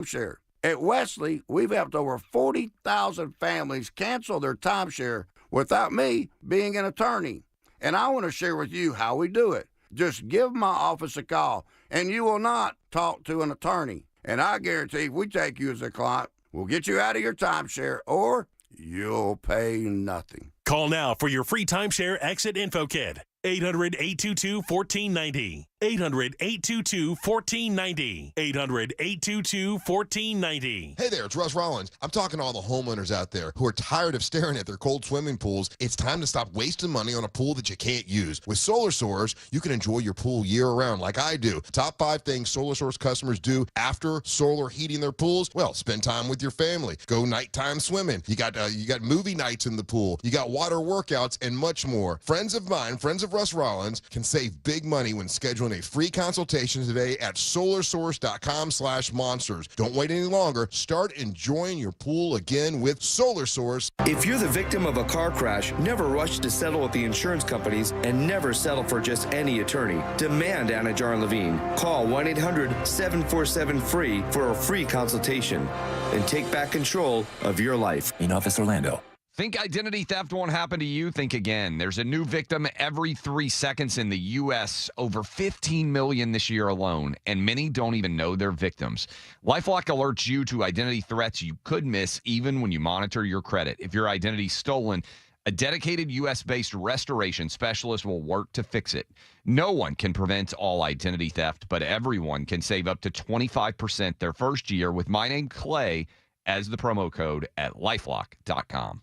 timeshare. At Wesley, we've helped over 40,000 families cancel their timeshare without me being an attorney. And I want to share with you how we do it. Just give my office a call, and you will not talk to an attorney. And I guarantee if we take you as a client, we'll get you out of your timeshare, or you'll pay nothing. Call now for your free timeshare exit info kit. 800-822-1490. 800-822-1490. 800-822-1490. Hey there, it's Russ Rollins. I'm talking to all the homeowners out there who are tired of staring at their cold swimming pools. It's time to stop wasting money on a pool that you can't use. With Solar Source, you can enjoy your pool year-round like I do. Top 5 things Solar Source customers do after solar heating their pools? Well, spend time with your family. Go nighttime swimming. You got movie nights in the pool. You got water workouts and much more. Friends of mine, friends of Russ Rollins, can save big money when scheduling a free consultation today at solarsource.com/monsters. Don't wait any longer. Start enjoying your pool again with Solar Source. If you're the victim of a car crash, never rush to settle with the insurance companies and never settle for just any attorney. Demand Anna Jar Levine. Call 1-800-747-FREE for a free consultation and take back control of your life. In office, Orlando. Think identity theft won't happen to you? Think again. There's a new victim every 3 seconds in the U.S., over 15 million this year alone, and many don't even know they're victims. LifeLock alerts you to identity threats you could miss even when you monitor your credit. If your identity's stolen, a dedicated U.S.-based restoration specialist will work to fix it. No one can prevent all identity theft, but everyone can save up to 25% their first year with my name, Clay, as the promo code at LifeLock.com.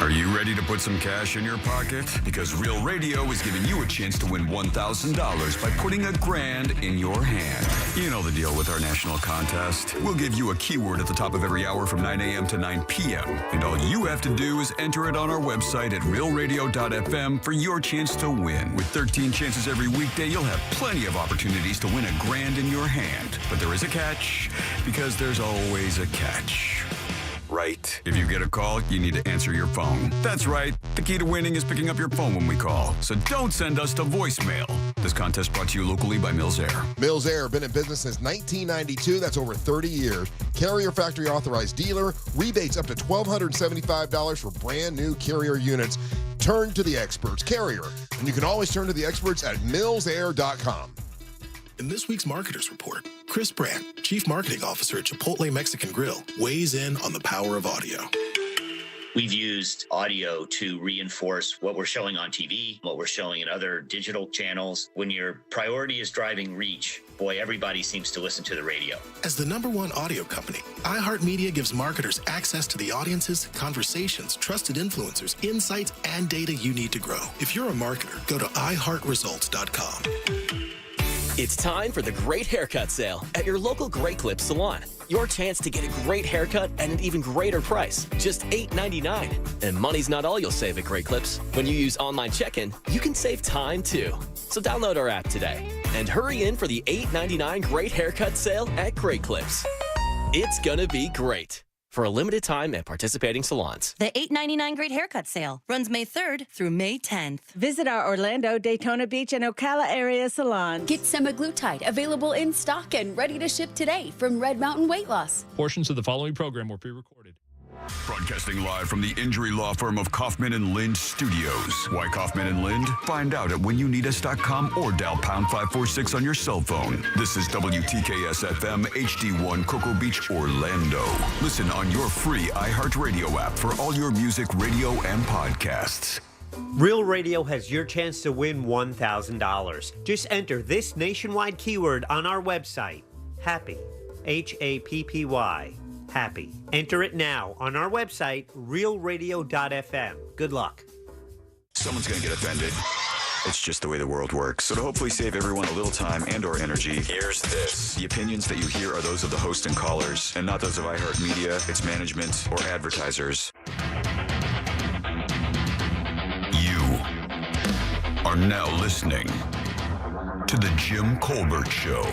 Are you ready to put some cash in your pocket? Because Real Radio is giving you a chance to win $1,000 by putting $1,000 in your hand. You know the deal with our national contest. We'll give you a keyword at the top of every hour from 9 a.m. to 9 p.m. And all you have to do is enter it on our website at realradio.fm for your chance to win. With 13 chances every weekday, you'll have plenty of opportunities to win $1,000 in your hand. But there is a catch, because there's always a catch. Right. If you get a call, you need to answer your phone. That's right. The key to winning is picking up your phone when we call. So don't send us to voicemail. This contest brought to you locally by Mills Air. Mills Air, been in business since 1992. That's over 30 years. Carrier factory authorized dealer. Rebates up to $1,275 for brand new Carrier units. Turn to the experts. Carrier. And you can always turn to the experts at millsair.com. In this week's Marketers Report, Chris Brandt, Chief Marketing Officer at Chipotle Mexican Grill, weighs in on the power of audio. We've used audio to reinforce what we're showing on TV, what we're showing in other digital channels. When your priority is driving reach, boy, everybody seems to listen to the radio. As the #1 audio company, iHeartMedia gives marketers access to the audiences, conversations, trusted influencers, insights, and data you need to grow. If you're a marketer, go to iHeartResults.com. It's time for the Great Haircut Sale at your local Great Clips salon. Your chance to get a great haircut at an even greater price, just $8.99. And money's not all you'll save at Great Clips. When you use online check-in, you can save time too. So download our app today and hurry in for the $8.99 Great Haircut Sale at Great Clips. It's gonna be great. For a limited time at participating salons. The $8.99 Great Haircut Sale runs May 3rd through May 10th. Visit our Orlando, Daytona Beach, and Ocala area salons. Get semaglutide available in stock and ready to ship today from Red Mountain Weight Loss. Portions of the following program were pre-recorded. Broadcasting live from the injury law firm of Kaufman and Lind Studios. Why Kaufman and Lind? Find out at whenyouneedus.com or dial pound 546 on your cell phone. This is WTKS-FM HD1 Cocoa Beach, Orlando. Listen on your free iHeartRadio app for all your music, radio, and podcasts. Real Radio has your chance to win $1,000. Just enter this nationwide keyword on our website, HAPPY, H-A-P-P-Y. Happy. Enter it now on our website, realradio.fm. Good luck. Someone's going to get offended. It's just the way the world works. So to hopefully save everyone a little time and or energy, here's this. The opinions that you hear are those of the host and callers, and not those of iHeartMedia, its management, or advertisers. You are now listening to The Jim Colbert Show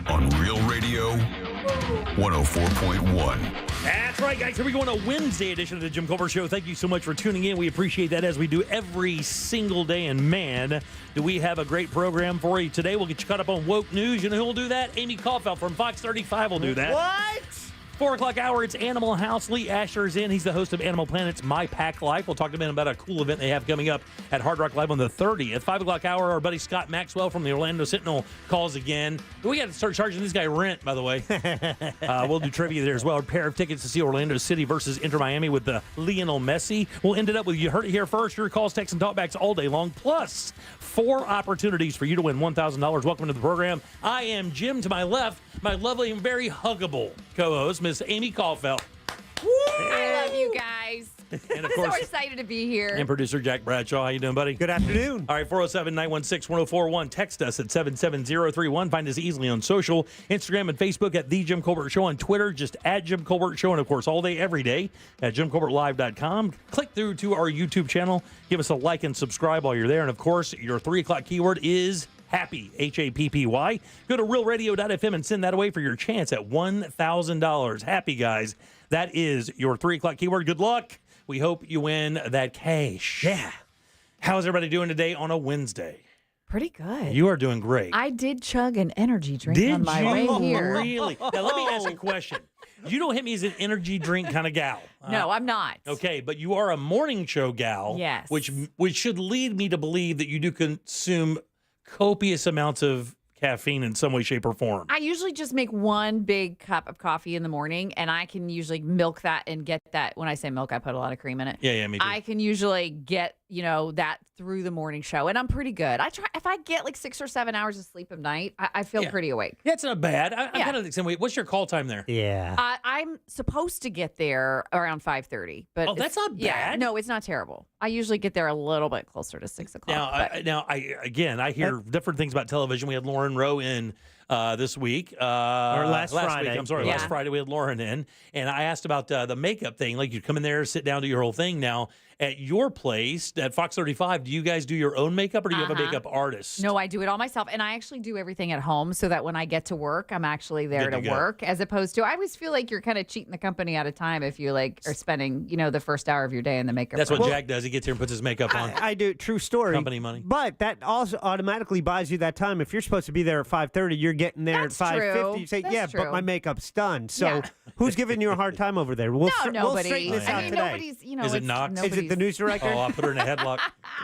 on Real Radio 104.1. That's right, guys. Here we go on a Wednesday edition of the Jim Colbert Show. Thank you so much for tuning in. We appreciate that as we do every single day. And man, do we have a great program for you today. We'll get you caught up on woke news. You know who will do that? Amy Caulfield from Fox 35 will do that. What? 4 o'clock hour, it's Animal House. Lee Asher's in. He's the host of Animal Planet's My Pack Life. We'll talk to him about a cool event they have coming up at Hard Rock Live on the 30th. 5 o'clock hour, our buddy Scott Maxwell from the Orlando Sentinel calls again. We got to start charging this guy rent, by the way. We'll do trivia there as well. A pair of tickets to see Orlando City versus Inter Miami with the Lionel Messi. We'll end it up with You Heard It Here First. Your calls, texts, and talkbacks all day long. Plus, 4 opportunities for you to win $1,000. Welcome to the program. I am Jim. To my left, my lovely and very huggable co-host, Miss Amy Caulfield. I love you guys. And of I'm course, so excited to be here. and producer Jack Bradshaw. How you doing, buddy? Good afternoon. All right, 407-916-1041. Text us at 77031. Find us easily on social, Instagram and Facebook at The Jim Colbert Show. On Twitter, just at Jim Colbert Show. And, of course, all day, every day at JimColbertLive.com. Click through to our YouTube channel. Give us a like and subscribe while you're there. And, of course, your 3 o'clock keyword is Happy, Happy. Go to realradio.fm and send that away for your chance at $1,000. Happy, guys. That is your 3 o'clock keyword. Good luck. We hope you win that cash. Yeah. How's everybody doing today on a Wednesday? Pretty good. You are doing great. I did chug an energy drink Did on my you way here. really? Now, let me ask you a question. You don't hit me as an energy drink kind of gal. No, I'm not. Okay, but you are a morning show gal. Yes. Which should lead me to believe that you do consume copious amounts of caffeine in some way, shape, or form. I usually just make one big cup of coffee in the morning, and I can usually milk that and get that. When I say milk, I put a lot of cream in it. Yeah, me too. I can usually get, that through the morning show, and I'm pretty good. I try, if I get like 6 or 7 hours of sleep a night, I feel pretty awake. Yeah, it's not bad. I'm kind of the same way. What's your call time there? Yeah. I'm supposed to get there around 5:30, but that's not bad. Yeah, no, it's not terrible. I usually get there a little bit closer to 6 o'clock. I hear different things about television. We had Lauren Rowe in this week. Or last Friday. Week. I'm sorry, last Friday we had Lauren in, and I asked about the makeup thing. Like, you come in there, sit down, do your whole thing. Now, at your place, at Fox 35, do you guys do your own makeup, or do you have a makeup artist? No, I do it all myself, and I actually do everything at home so that when I get to work, I'm actually there to work, as opposed to, I always feel like you're kind of cheating the company out of time if you are spending, the first hour of your day in the makeup That's room. what Jack does. He gets here and puts his makeup on. I do. True story. Company money. But that also automatically buys you that time. If you're supposed to be there at 5:30, you're getting there That's at 5:50. true. You say, That's yeah, true. but my makeup's done. So who's giving you a hard time over there? We'll nobody. straighten this out today. Nobody's, Is it Knox? Is it the news director? Oh, I'll put her in a headlock.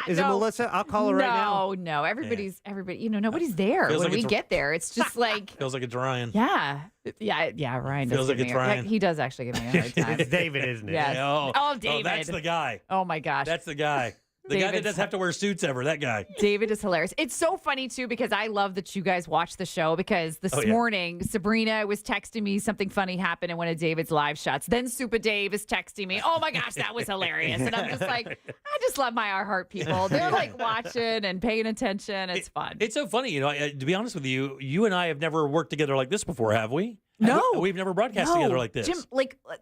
Is it Melissa? I'll call her right now. No. Everybody, nobody's there Feels when like we it's get there. It's just like, Feels like it's Ryan. yeah. Ryan Feels does like give it's me Ryan. He does actually give me a hard time. It's David, isn't it? Yes. Oh, David. that's the guy. Oh my gosh. That's the guy. The guy that David's- doesn't have to wear suits ever. That guy. David is hilarious. It's so funny, too, because I love that you guys watch the show, because this morning, Sabrina was texting me something funny happened in one of David's live shots. Then Super Dave is texting me, oh, my gosh, that was hilarious. And I'm just like, I just love my iHeart people. They're like watching and paying attention. It's fun. It's so funny. To be honest with you, you and I have never worked together like this before, have we? No. We've never broadcast together like this. Jim,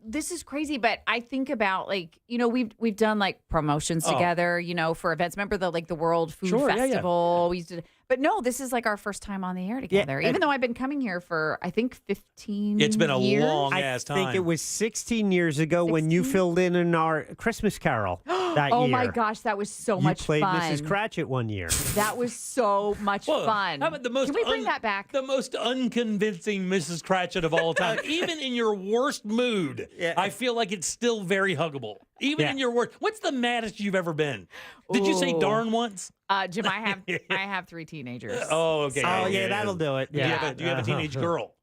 this is crazy, but I think about we've done promotions together, for events. Remember the World Food Festival? We used to, but no, this is our first time on the air together. Even though I've been coming here for I think 15 It's been a years. long ass time. I think it was 16 years ago when you filled in our Christmas Carol that year. Oh my gosh, that was so much fun. You played Mrs. Cratchit one year. That was so much fun. How about the most Can we bring that back? The most unconvincing Mrs. Cratchit of all time. Even in your worst mood, I feel like it's still very huggable. Even in your worst. What's the maddest you've ever been? Did you say darn once? Jim, I have 3 teenagers. Oh, okay. Oh, yeah, that'll do it. Yeah. Do you have a teenage girl?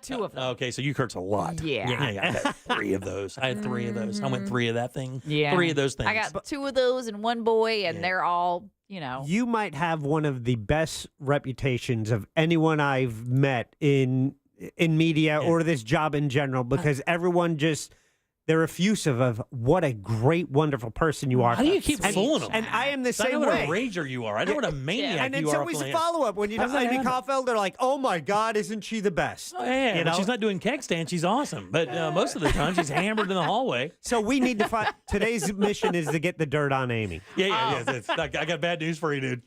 2 of them. Okay, so you curse a lot. Yeah. I had 3 of those. I had 3 of those. I went 3 of that thing. Yeah. 3 of those things. I got 2 of those and 1 boy, and they're all, You might have one of the best reputations of anyone I've met in media or this job in general, because everyone just... They're effusive of what a great, wonderful person you are. How do you keep fooling them? And I am the I same know what way. a rager you are. I know what a maniac And you it's are. always a follow-up. When you know Amy Caulfield, they're like, oh, my God, isn't she the best? Oh, yeah, but she's not doing keg stand. She's awesome. But most of the time, she's hammered in the hallway. So we need to find... Today's mission is to get the dirt on Amy. Yeah. I got bad news for you, dude.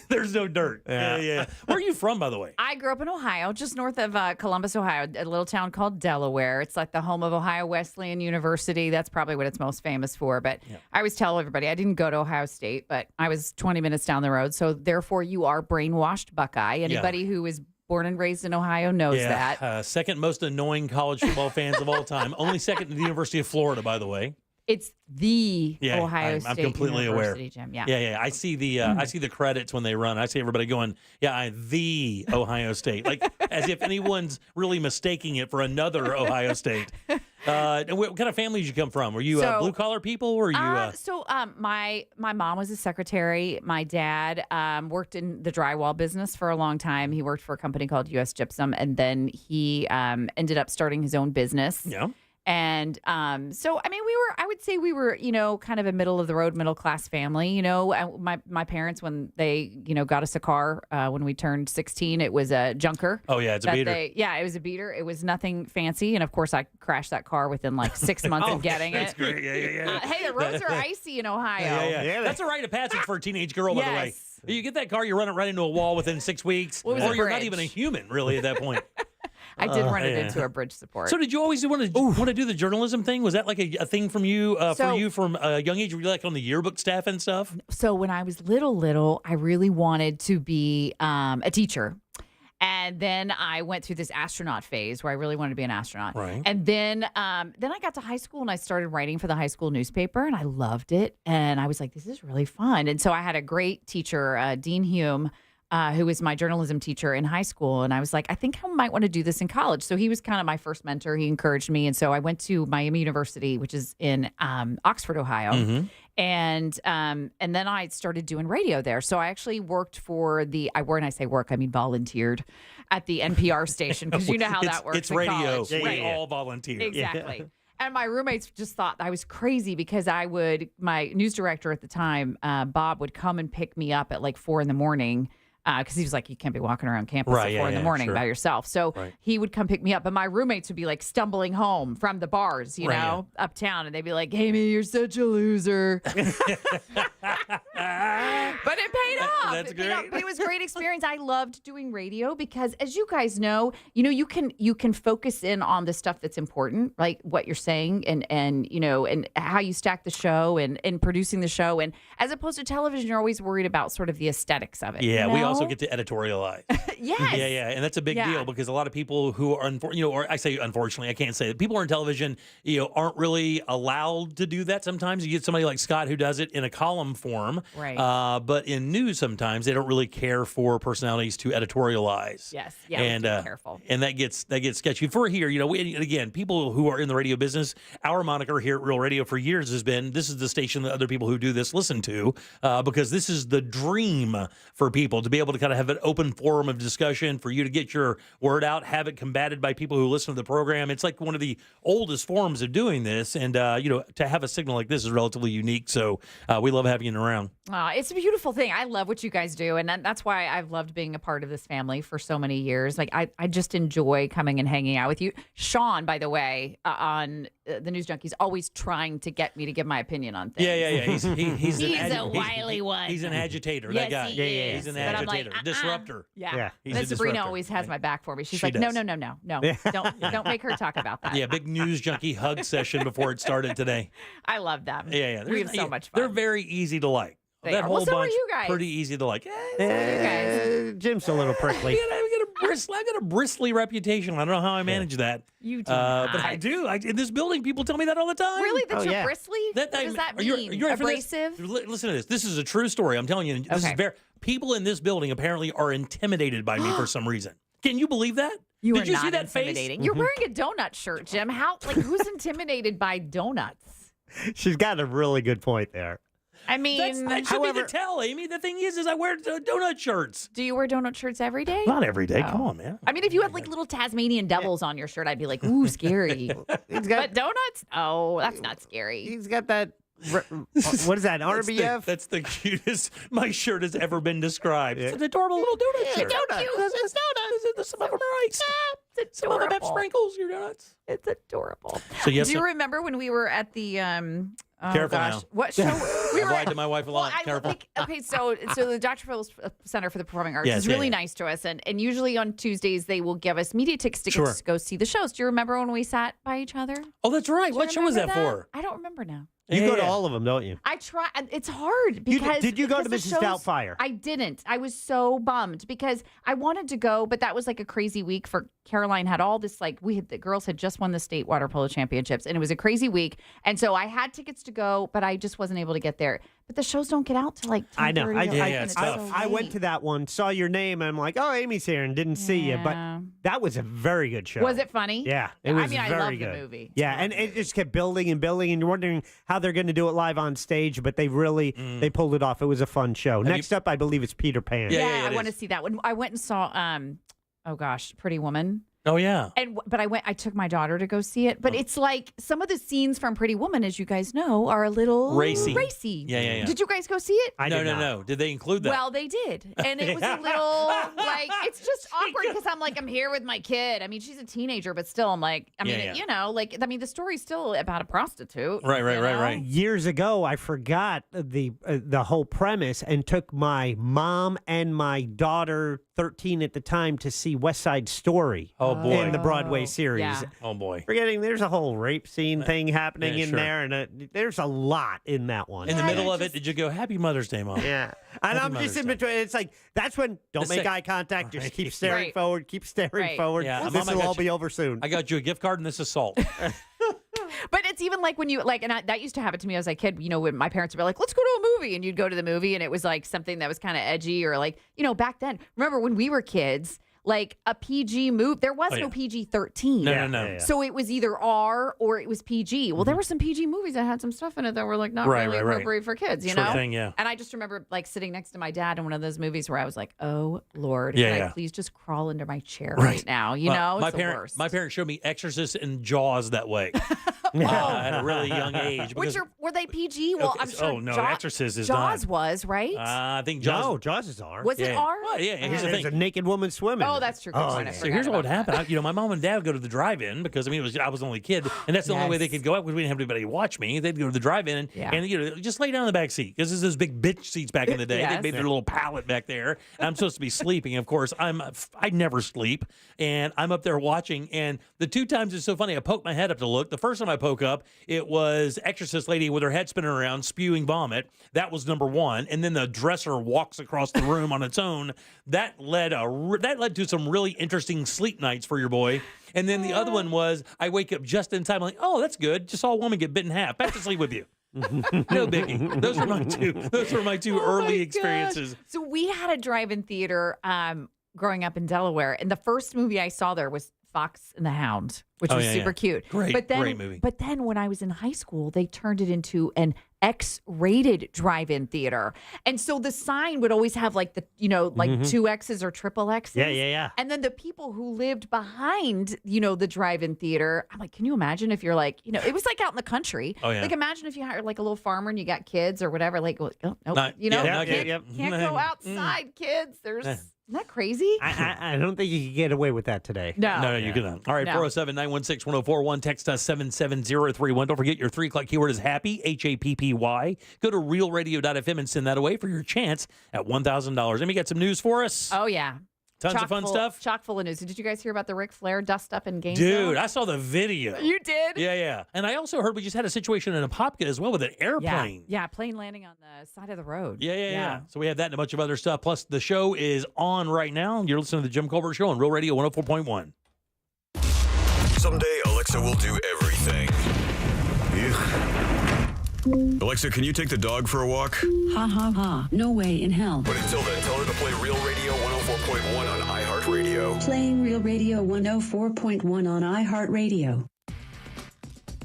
There's no dirt. Yeah. Where are you from, by the way? I grew up in Ohio, just north of Columbus, Ohio, a little town called Delaware. It's like the home of Ohio Wesleyan University. That's probably what it's most famous for. But I always tell everybody I didn't go to Ohio State, but I was 20 minutes down the road. So therefore, you are brainwashed Buckeye. Anybody who is born and raised in Ohio knows that. Second most annoying college football fans of all time. Only second to the University of Florida, by the way. It's the Ohio State I'm completely University, aware. Jim. Yeah. I see the credits when they run. I see everybody going, the Ohio State, like as if anyone's really mistaking it for another Ohio State. What kind of family did you come from? Were you blue collar people, or you? My mom was a secretary. My dad worked in the drywall business for a long time. He worked for a company called U.S. Gypsum, and then he ended up starting his own business. Yeah. And so, I mean, I would say we were, kind of a middle of the road, middle class family. My parents, when they, got us a car when we turned 16, it was a junker. Oh, yeah, it's a beater. It was a beater. It was nothing fancy. And of course, I crashed that car within like 6 months of getting that's it. Great. Yeah. Hey, the roads are icy in Ohio. Yeah. That's a rite of passage for a teenage girl, by the way. You get that car, you run it right into a wall within 6 weeks, or you're not even a human, really, at that point. I did run it into a bridge support. So did you always want to do the journalism thing? Was that like a thing from you for you from a young age? Were you like on the yearbook staff and stuff? So when I was little, I really wanted to be a teacher. And then I went through this astronaut phase where I really wanted to be an astronaut. Right. And then I got to high school and I started writing for the high school newspaper and I loved it. And I was like, this is really fun. And so I had a great teacher, Dean Hume, who was my journalism teacher in high school. And I was like, I think I might want to do this in college. So he was kind of my first mentor. He encouraged me. And so I went to Miami University, which is in Oxford, Ohio. Mm-hmm. And then I started doing radio there. So I actually worked for when I say work, I mean volunteered at the NPR station because you know how that works. It's radio. College. We all volunteer. Exactly. Yeah. And my roommates just thought I was crazy because my news director at the time, Bob, would come and pick me up at like 4 a.m. Because he was like, you can't be walking around campus at 4 a.m. by yourself. So he would come pick me up. But my roommates would be like stumbling home from the bars, uptown. And they'd be like, Amy, you're such a loser. But it paid off. That's great. It was a great experience. I loved doing radio because, as you guys know, you can focus in on the stuff that's important, like what you're saying and how you stack the show and producing the show. And as opposed to television, you're always worried about sort of the aesthetics of it. Yeah, we also get to editorialize. Yes. Yeah. And that's a big deal because a lot of people who are, or I say unfortunately, I can't say it. People who are in television, aren't really allowed to do that sometimes. You get somebody like Scott who does it in a column form. Right. But in news sometimes they don't really care for personalities to editorialize. Yes. Yeah, and be careful. And that gets sketchy. For here, again, people who are in the radio business, our moniker here at Real Radio for years has been, this is the station that other people who do this listen to, because this is the dream for people to be able to kind of have an open forum of discussion, for you to get your word out, have it combated by people who listen to the program. It's like one of the oldest forms of doing this. And, to have a signal like this is relatively unique. So we love having you around. It's a beautiful thing. I love what you guys do. And that's why I've loved being a part of this family for so many years. Like, I just enjoy coming and hanging out with you. Sean, by the way, on the News Junkies, always trying to get me to give my opinion on things. Yeah. He's a wily one. He's an agitator, yes, that guy. He He's is. an agitator, disruptor. Yeah. He's And a Sabrina disruptor. always has my back for me. She's She like, does. no. Don't make her talk about that. Yeah, big news junkie hug session before it started today. I love them. Yeah. We have so much fun. They're very easy to like. They that are. whole Well, so are bunch, you guys. pretty easy to like. Jim's a little prickly. I've got a bristly reputation. I don't know how I manage that. You do but not. I do. In this building, people tell me that all the time. Really? That you're bristly? What does that mean? You're abrasive? Listen to this. This is a true story. I'm telling you. This is people in this building apparently are intimidated by me for some reason. Can you believe that? You Did are you not see that intimidating. face? You're wearing a donut shirt, Jim. Who's intimidated by donuts? She's got a really good point there. I mean, that should be the tell, Amy. The thing is I wear donut shirts. Do you wear donut shirts every day? Not every day. Come on, man. I mean, if you had like little Tasmanian devils on your shirt, I'd be like, ooh, scary. But donuts? Oh, that's not scary. He's got that. What is that? RBF? That's the cutest my shirt has ever been described. It's an adorable little donut shirt. It's so cute. It's donuts. Some of them are ice. Some of them have sprinkles. Your donuts. It's adorable. So yes, do you remember when we were at the Oh, Careful gosh. now. What show? I've lied to my wife a lot. Careful. So the Dr. Phil's Center for the Performing Arts Yes, is really nice to us. And usually on Tuesdays, they will give us media tickets to go see the shows. Do you remember when we sat by each other? Oh, that's right. What show was that for? I don't remember now. You go to all of them, don't you? I try. It's hard because did you go to the Mrs. shows- Doubtfire? I didn't. I was so bummed because I wanted to go, but that was like a crazy week for Caroline. Had all this the girls had just won the state water polo championships, and it was a crazy week. And so I had tickets to go, but I just wasn't able to get there. But the shows don't get out till like 10:30. I know. it's tough. I went to that one, saw your name, and I'm like, oh, Amy's here, and didn't see you. But that was a very good show. Was it funny? Yeah, it was I very love good. the movie. Yeah, and it just kept building and building, and you're wondering how they're going to do it live on stage, but they really they pulled it off. It was a fun show. Next up, I believe it's Peter Pan. Yeah, I want to see that one. I went and saw Pretty Woman. Oh yeah. But I took my daughter to go see it. But it's like some of the scenes from Pretty Woman, as you guys know, are a little racy. Yeah. Did you guys go see it? No. Did they include that? Well, they did. And it was a little it's just awkward because I'm here with my kid. I mean, she's a teenager, but still I'm like, the story's still about a prostitute. Right. Years ago, I forgot the whole premise and took my mom and my daughter, 13 at the time, to see West Side Story. Oh boy. In the Broadway series. Yeah. Oh boy. Forgetting there's a whole rape scene thing happening in there, and there's a lot in that one. In the middle of it, did you go, Happy Mother's Day, Mom? Yeah. And I'm just in between. It's like, that's when, don't make eye contact, just keep staring forward, keep staring forward. Yeah. This will all be over soon. I got you a gift card and this is salt. But it's even like when you that used to happen to me as a kid, when my parents would be like, let's go to a movie. And you'd go to the movie and it was like something that was kind of edgy or back then. Remember when we were kids, like a PG movie, there was no PG-13. No. So it was either R or it was PG. Well, there were some PG movies that had some stuff in it that were not really appropriate for kids, you know? Thing, yeah. And I just remember sitting next to my dad in one of those movies where I was like, oh, Lord, can I please just crawl into my chair right now? My worst. My parents showed me Exorcist and Jaws that way. At a really young age. Were they PG? Well, I'm sure. Oh, no, Exorcist is Jaws not. was, right? I think Jaws. No, Jaws is R. Was it R? Well, yeah, here's the There's thing. a naked woman swimming. Oh, that's true. So here's what would happen. My mom and dad would go to the drive-in because I was the only kid, and that's the only way they could go out because we didn't have anybody to watch me. They'd go to the drive-in and just lay down in the back seat because there's those big bitch seats back in the day. They made their little pallet back there, and I'm supposed to be sleeping. Of course, I never sleep, and I'm up there watching. And the two times it's so funny, I poked my head up to look. The first time I poke up, it was Exorcist lady with her head spinning around, spewing vomit. That was number one, and then the dresser walks across the room on its own. That led to some really interesting sleep nights for your boy. And then the other one was I wake up just in time. I'm like, oh, that's good. Just saw a woman get bit in half. Back to sleep with you. No biggie. Those were my two early experiences. So we had a drive-in theater growing up in Delaware, and the first movie I saw there was Fox and the Hound, which was super cute. Great movie. But then when I was in high school, they turned it into an X-rated drive-in theater. And so the sign would always have two X's or triple X's. Yeah. And then the people who lived behind, the drive-in theater, I'm like, can you imagine if you're it was out in the country. Oh, yeah. Imagine if you had a little farmer and you got kids or whatever, can't go outside, kids. Isn't that crazy? I don't think you can get away with that today. No, you cannot. All right, 407-916-1041. Text us 77031. Don't forget your 3 o'clock keyword is happy, HAPPY. Go to realradio.fm and send that away for your chance at $1,000. Amy, got some news for us? Oh, yeah. Tons of fun stuff? Chock full of news. Did you guys hear about the Ric Flair dust-up in Gainesville? Dude, I saw the video. You did? Yeah. And I also heard we just had a situation in Apopka as well with an airplane. Yeah, plane landing on the side of the road. Yeah. So we have that and a bunch of other stuff. Plus, the show is on right now. You're listening to the Jim Colbert Show on Real Radio 104.1. Someday, Alexa will do everything. Alexa, can you take the dog for a walk? Ha ha ha. No way in hell. But until then, tell her to play Real Radio 104.1 on iHeartRadio. Playing Real Radio 104.1 on iHeartRadio.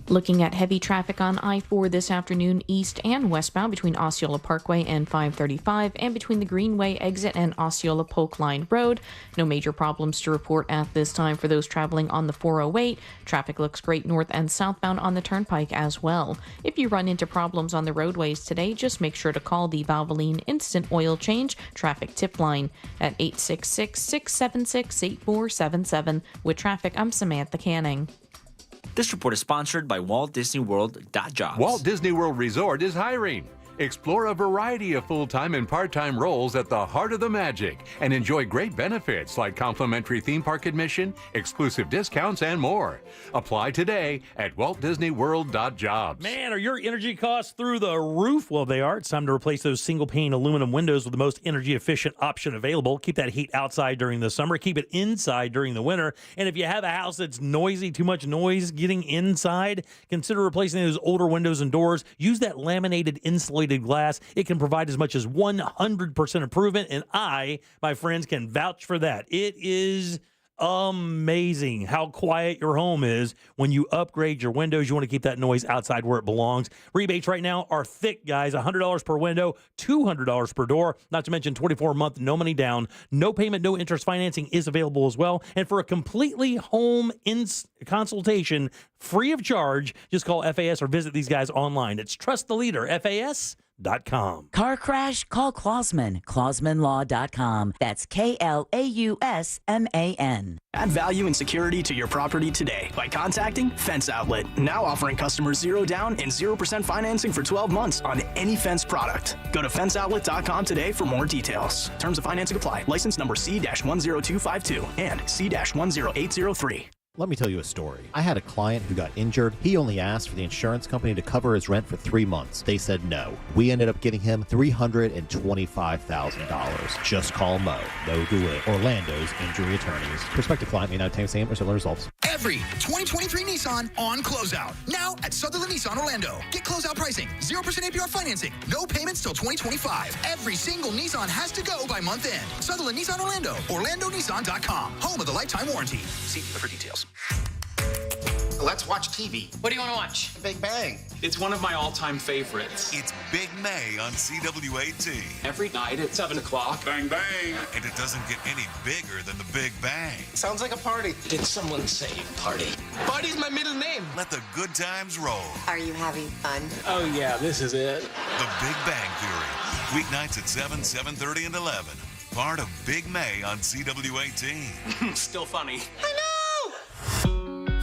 Looking at heavy traffic on I-4 this afternoon, east and westbound between Osceola Parkway and 535, and between the Greenway exit and Osceola Polk Line Road. No major problems to report at this time for those traveling on the 408. Traffic looks great north and southbound on the Turnpike as well. If you run into problems on the roadways today, just make sure to call the Valvoline Instant Oil Change Traffic Tip Line at 866-676-8477. With traffic, I'm Samantha Canning. This report is sponsored by Walt Disney World.jobs. Walt Disney World Resort is hiring. Explore a variety of full-time and part-time roles at the heart of the magic and enjoy great benefits like complimentary theme park admission, exclusive discounts, and more. Apply today at waltdisneyworld.jobs. Man, are your energy costs through the roof? Well, they are. It's time to replace those single-pane aluminum windows with the most energy-efficient option available. Keep that heat outside during the summer. Keep it inside during the winter. And if you have a house that's noisy, too much noise getting inside, consider replacing those older windows and doors. Use that laminated insulated glass. It can provide as much as 100% improvement, and I, my friends, can vouch for that. It is amazing how quiet your home is when you upgrade your windows. You want to keep that noise outside where it belongs. Rebates right now are thick, guys. $100 per window, $200 per door, not to mention 24-month, no money down, no payment, no interest financing is available as well. And for a completely home consultation, free of charge, just call FAS or visit these guys online. It's Trust the Leader, FAS.com. Car crash? Call Klausman. KlausmanLaw.com. That's KLAUSMAN. Add value and security to your property today by contacting Fence Outlet. Now offering customers 0 down and 0% financing for 12 months on any fence product. Go to fenceoutlet.com today for more details. Terms of financing apply. License number C-10252 and C-10803. Let me tell you a story. I had a client who got injured. He only asked for the insurance company to cover his rent for 3 months. They said no. We ended up getting him $325,000. Just call Mo. Mo do it. Orlando's injury attorneys. Prospective client may not obtain same or similar results. Every 2023 Nissan on closeout. Now at Sutherland Nissan Orlando. Get closeout pricing, 0% APR financing, no payments till 2025. Every single Nissan has to go by month end. Sutherland Nissan Orlando. OrlandoNissan.com. Home of the lifetime warranty. See dealer for details. Let's watch TV. What do you want to watch? Big Bang. It's one of my all-time favorites. It's Big May on CW18. Every night at 7 o'clock. Bang, bang. And it doesn't get any bigger than the Big Bang. Sounds like a party. Did someone say party? Party's my middle name. Let the good times roll. Are you having fun? Oh, yeah, this is it. The Big Bang Theory. Weeknights at 7, 7:30, and 11. Part of Big May on CW18. Still funny. I know!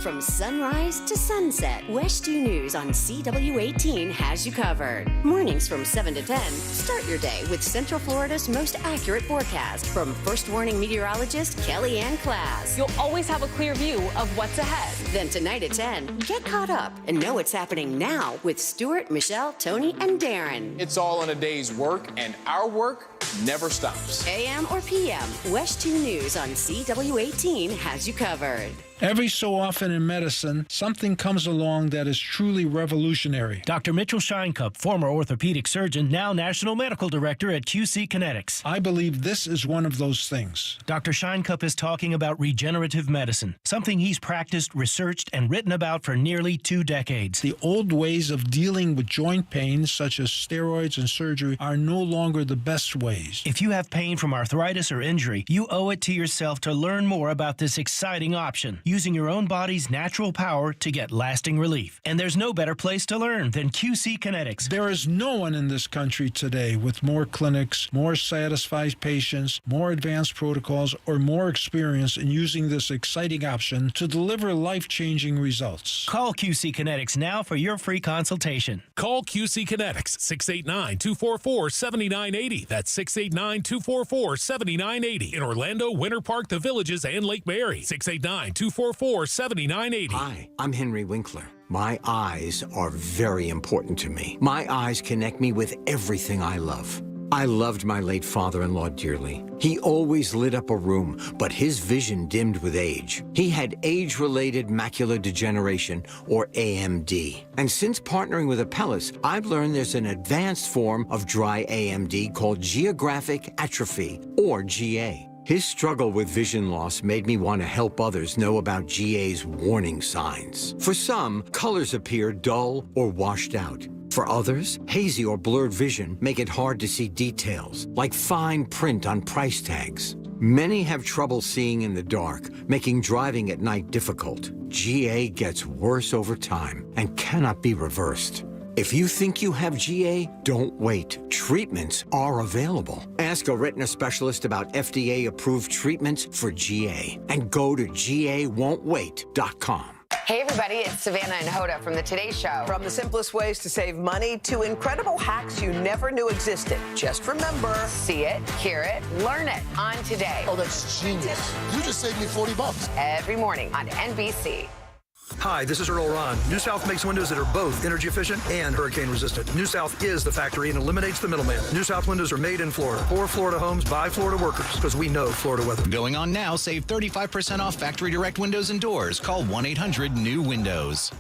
From sunrise to sunset, West 2 News on CW18 has you covered. Mornings from 7 to 10, start your day with Central Florida's most accurate forecast from First Warning meteorologist Kelly Ann Klass. You'll always have a clear view of what's ahead. Then tonight at 10, get caught up and know what's happening now with Stuart, Michelle, Tony, and Darren. It's all in a day's work, and our work never stops. AM or PM, West 2 News on CW18 has you covered. Every so often in medicine, something comes along that is truly revolutionary. Dr. Mitchell Scheinkup, former orthopedic surgeon, now National Medical Director at QC Kinetics. I believe this is one of those things. Dr. Scheinkup is talking about regenerative medicine, something he's practiced, researched, and written about for nearly 2 decades. The old ways of dealing with joint pain, such as steroids and surgery, are no longer the best ways. If you have pain from arthritis or injury, you owe it to yourself to learn more about this exciting option, using your own body's natural power to get lasting relief. And there's no better place to learn than QC Kinetics. There is no one in this country today with more clinics, more satisfied patients, more advanced protocols, or more experience in using this exciting option to deliver life-changing results. Call QC Kinetics now for your free consultation. Call QC Kinetics, 689-244-7980. That's 689-244-7980. In Orlando, Winter Park, The Villages, and Lake Mary. 689-244-7980. Hi, I'm Henry Winkler. My eyes are very important to me. My eyes connect me with everything I love. I loved my late father-in-law dearly. He always lit up a room, but his vision dimmed with age. He had age-related macular degeneration, or AMD. And since partnering with Apellis, I've learned there's an advanced form of dry AMD called geographic atrophy, or GA. His struggle with vision loss made me want to help others know about GA's warning signs. For some, colors appear dull or washed out. For others, hazy or blurred vision make it hard to see details, like fine print on price tags. Many have trouble seeing in the dark, making driving at night difficult. GA gets worse over time and cannot be reversed. If you think you have GA, don't wait. Treatments are available. Ask a retina specialist about FDA-approved treatments for GA and go to GAWon'tWait.com. Hey everybody, it's Savannah and Hoda from the Today Show. From the simplest ways to save money to incredible hacks you never knew existed. Just remember, See it, hear it, learn it on Today. Oh, that's genius. You just saved me $40. Every morning on NBC. Hi, this is Earl Ron. New South makes windows that are both energy efficient and hurricane resistant. New South is the factory and eliminates the middleman. New South windows are made in Florida for Florida homes by Florida workers because we know Florida weather. Going on now, save 35% off factory direct windows and doors. Call 1-800-NEW-WINDOWS.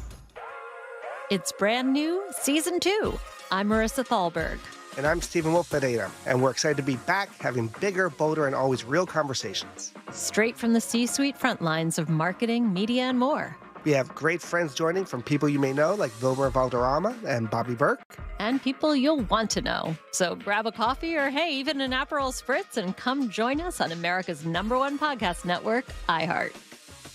It's brand new, season 2. I'm Marissa Thalberg. And I'm Stephen Wolf-Ferreira, and we're excited to be back having bigger, bolder, and always real conversations. Straight from the C-suite front lines of marketing, media, and more. We have great friends joining from people you may know, like Wilmer Valderrama and Bobby Burke. And people you'll want to know. So grab a coffee or, hey, even an Aperol Spritz and come join us on America's #1 podcast network, iHeart.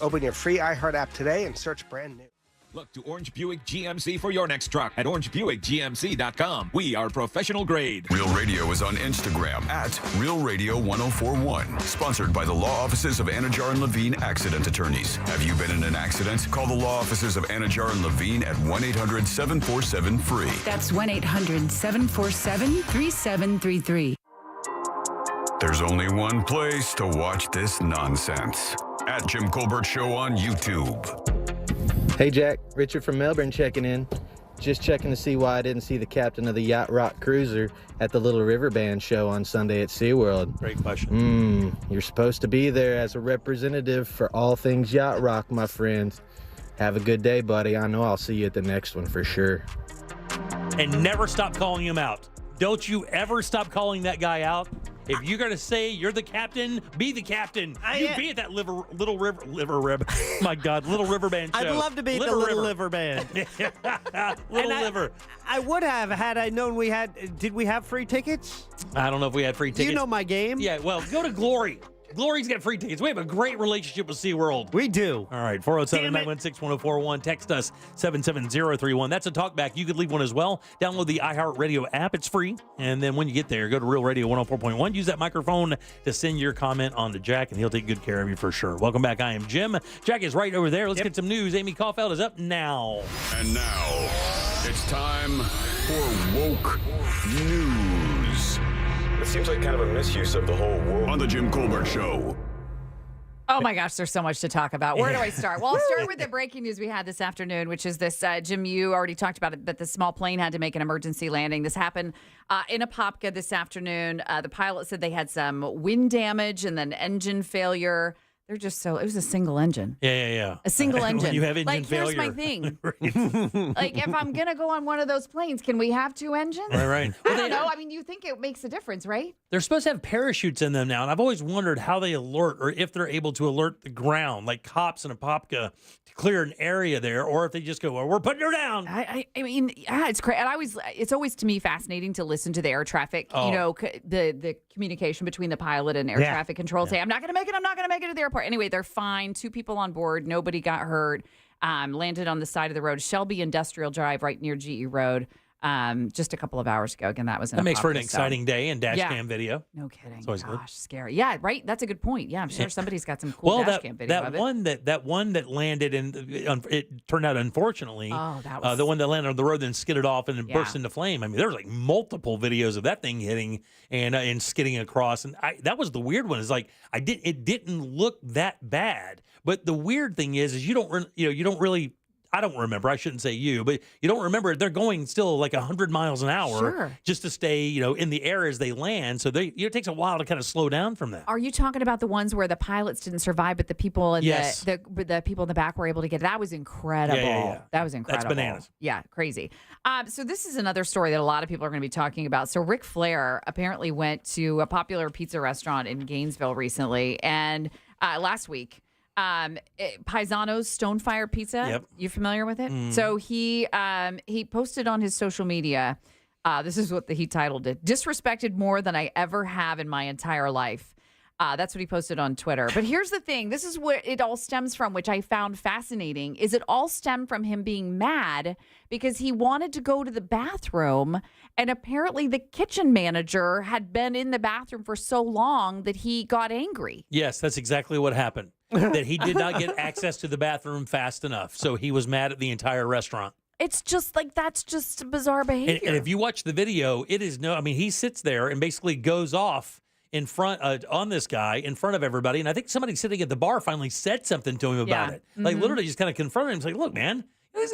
Open your free iHeart app today and search brand new. Look to Orange Buick GMC for your next truck at orangebuickgmc.com. We are professional grade. Real Radio is on Instagram at Real Radio 1041. Sponsored by the law offices of Anajar and Levine Accident Attorneys. Have you been in an accident? Call the law offices of Anajar and Levine at 1-800-747-FREE. That's 1-800-747-3733. There's only one place to watch this nonsense. At Jim Colbert Show on YouTube. Hey Jack, Richard from Melbourne checking in. Just checking to see why I didn't see the captain of the Yacht Rock Cruiser at the Little River Band show on Sunday at SeaWorld. Great question. You're supposed to be there as a representative for all things Yacht Rock, my friend. Have a good day, buddy. I know I'll see you at the next one for sure. And never stop calling him out. Don't you ever stop calling that guy out. If you're going to say you're the captain, be the captain. Be at that Little River Band show. I'd love to be at the Little River Band. Liver. I would have had I known we had. Did we have free tickets? I don't know if we had free tickets. You know my game. Yeah, well, go to Glory. Glory's got free tickets. We have a great relationship with SeaWorld. We do. All right, 407-916-1041. Text us 77031. That's a talkback. You could leave one as well. Download the iHeartRadio app. It's free. And then when you get there, go to Real Radio 104.1. Use that microphone to send your comment on to Jack, and he'll take good care of you for sure. Welcome back. I am Jim. Jack is right over there. Let's get some news. Amy Caulfield is up now. And now, it's time for Woke News. It seems like kind of a misuse of the whole woke. On the Jim Colbert Show. Oh my gosh, there's so much to talk about. Where do I start? Well, I'll start with the breaking news we had this afternoon, which is this, Jim, you already talked about it, but the small plane had to make an emergency landing. This happened in Apopka this afternoon. The pilot said they had some wind damage and then engine failure. They're just it was a single engge. Yeah. A single engine. When you have engine failure. Here's my thing. Like, if I'm going to go on one of those planes, can we have 2 engines? Right. I don't know. I mean, you think it makes a difference, right? They're supposed to have parachutes in them now, and I've always wondered how they alert, or if they're able to alert the ground, like cops in Apopka, to clear an area there, or if they just go, well, we're putting her down. I mean, yeah, it's crazy. And it's always to me fascinating to listen to the air traffic, the communication between the pilot and air traffic control. Say, I'm not going to make it to the airport. Anyway, they're fine. 2 people on board. Nobody got hurt. Landed on the side of the road, Shelby Industrial Drive, right near GE Road. Just a couple of hours ago. Again, that was that makes for an exciting day and dash cam video. No kidding. It's always good. Scary. Yeah, right. That's a good point. Yeah, I'm sure somebody's got some cool dash cam video of it. That one that landed and it turned out unfortunately. Oh, that was the one that landed on the road then skidded off and then burst into flame. I mean, there was like multiple videos of that thing hitting and skidding across, and that was the weird one. Is like it didn't look that bad, but the weird thing is you don't really. I don't remember. I shouldn't say you, but you don't remember. They're going still like 100 miles an hour just to stay, in the air as they land. So it takes a while to kind of slow down from that. Are you talking about the ones where the pilots didn't survive, but the people in the people in the back were able to get it? That was incredible. Yeah. That was incredible. That's bananas. Yeah, crazy. So this is another story that a lot of people are going to be talking about. So Ric Flair apparently went to a popular pizza restaurant in Gainesville recently, and last week. Paisano's Stonefire Pizza. Yep. You familiar with it? So he posted on his social media. This is what he titled it: "Disrespected more than I ever have in my entire life." That's what he posted on Twitter. But here's the thing: this is where it all stems from, which I found fascinating. Is it all stemmed from him being mad because he wanted to go to the bathroom, and apparently the kitchen manager had been in the bathroom for so long that he got angry. Yes, that's exactly what happened. that he did not get access to the bathroom fast enough. So he was mad at the entire restaurant. It's just like, that's just bizarre behavior. And if you watch the video, it is he sits there and basically goes off in front on this guy in front of everybody. And I think somebody sitting at the bar finally said something to him about it. Like literally just kind of confronted him. It's like, look, man,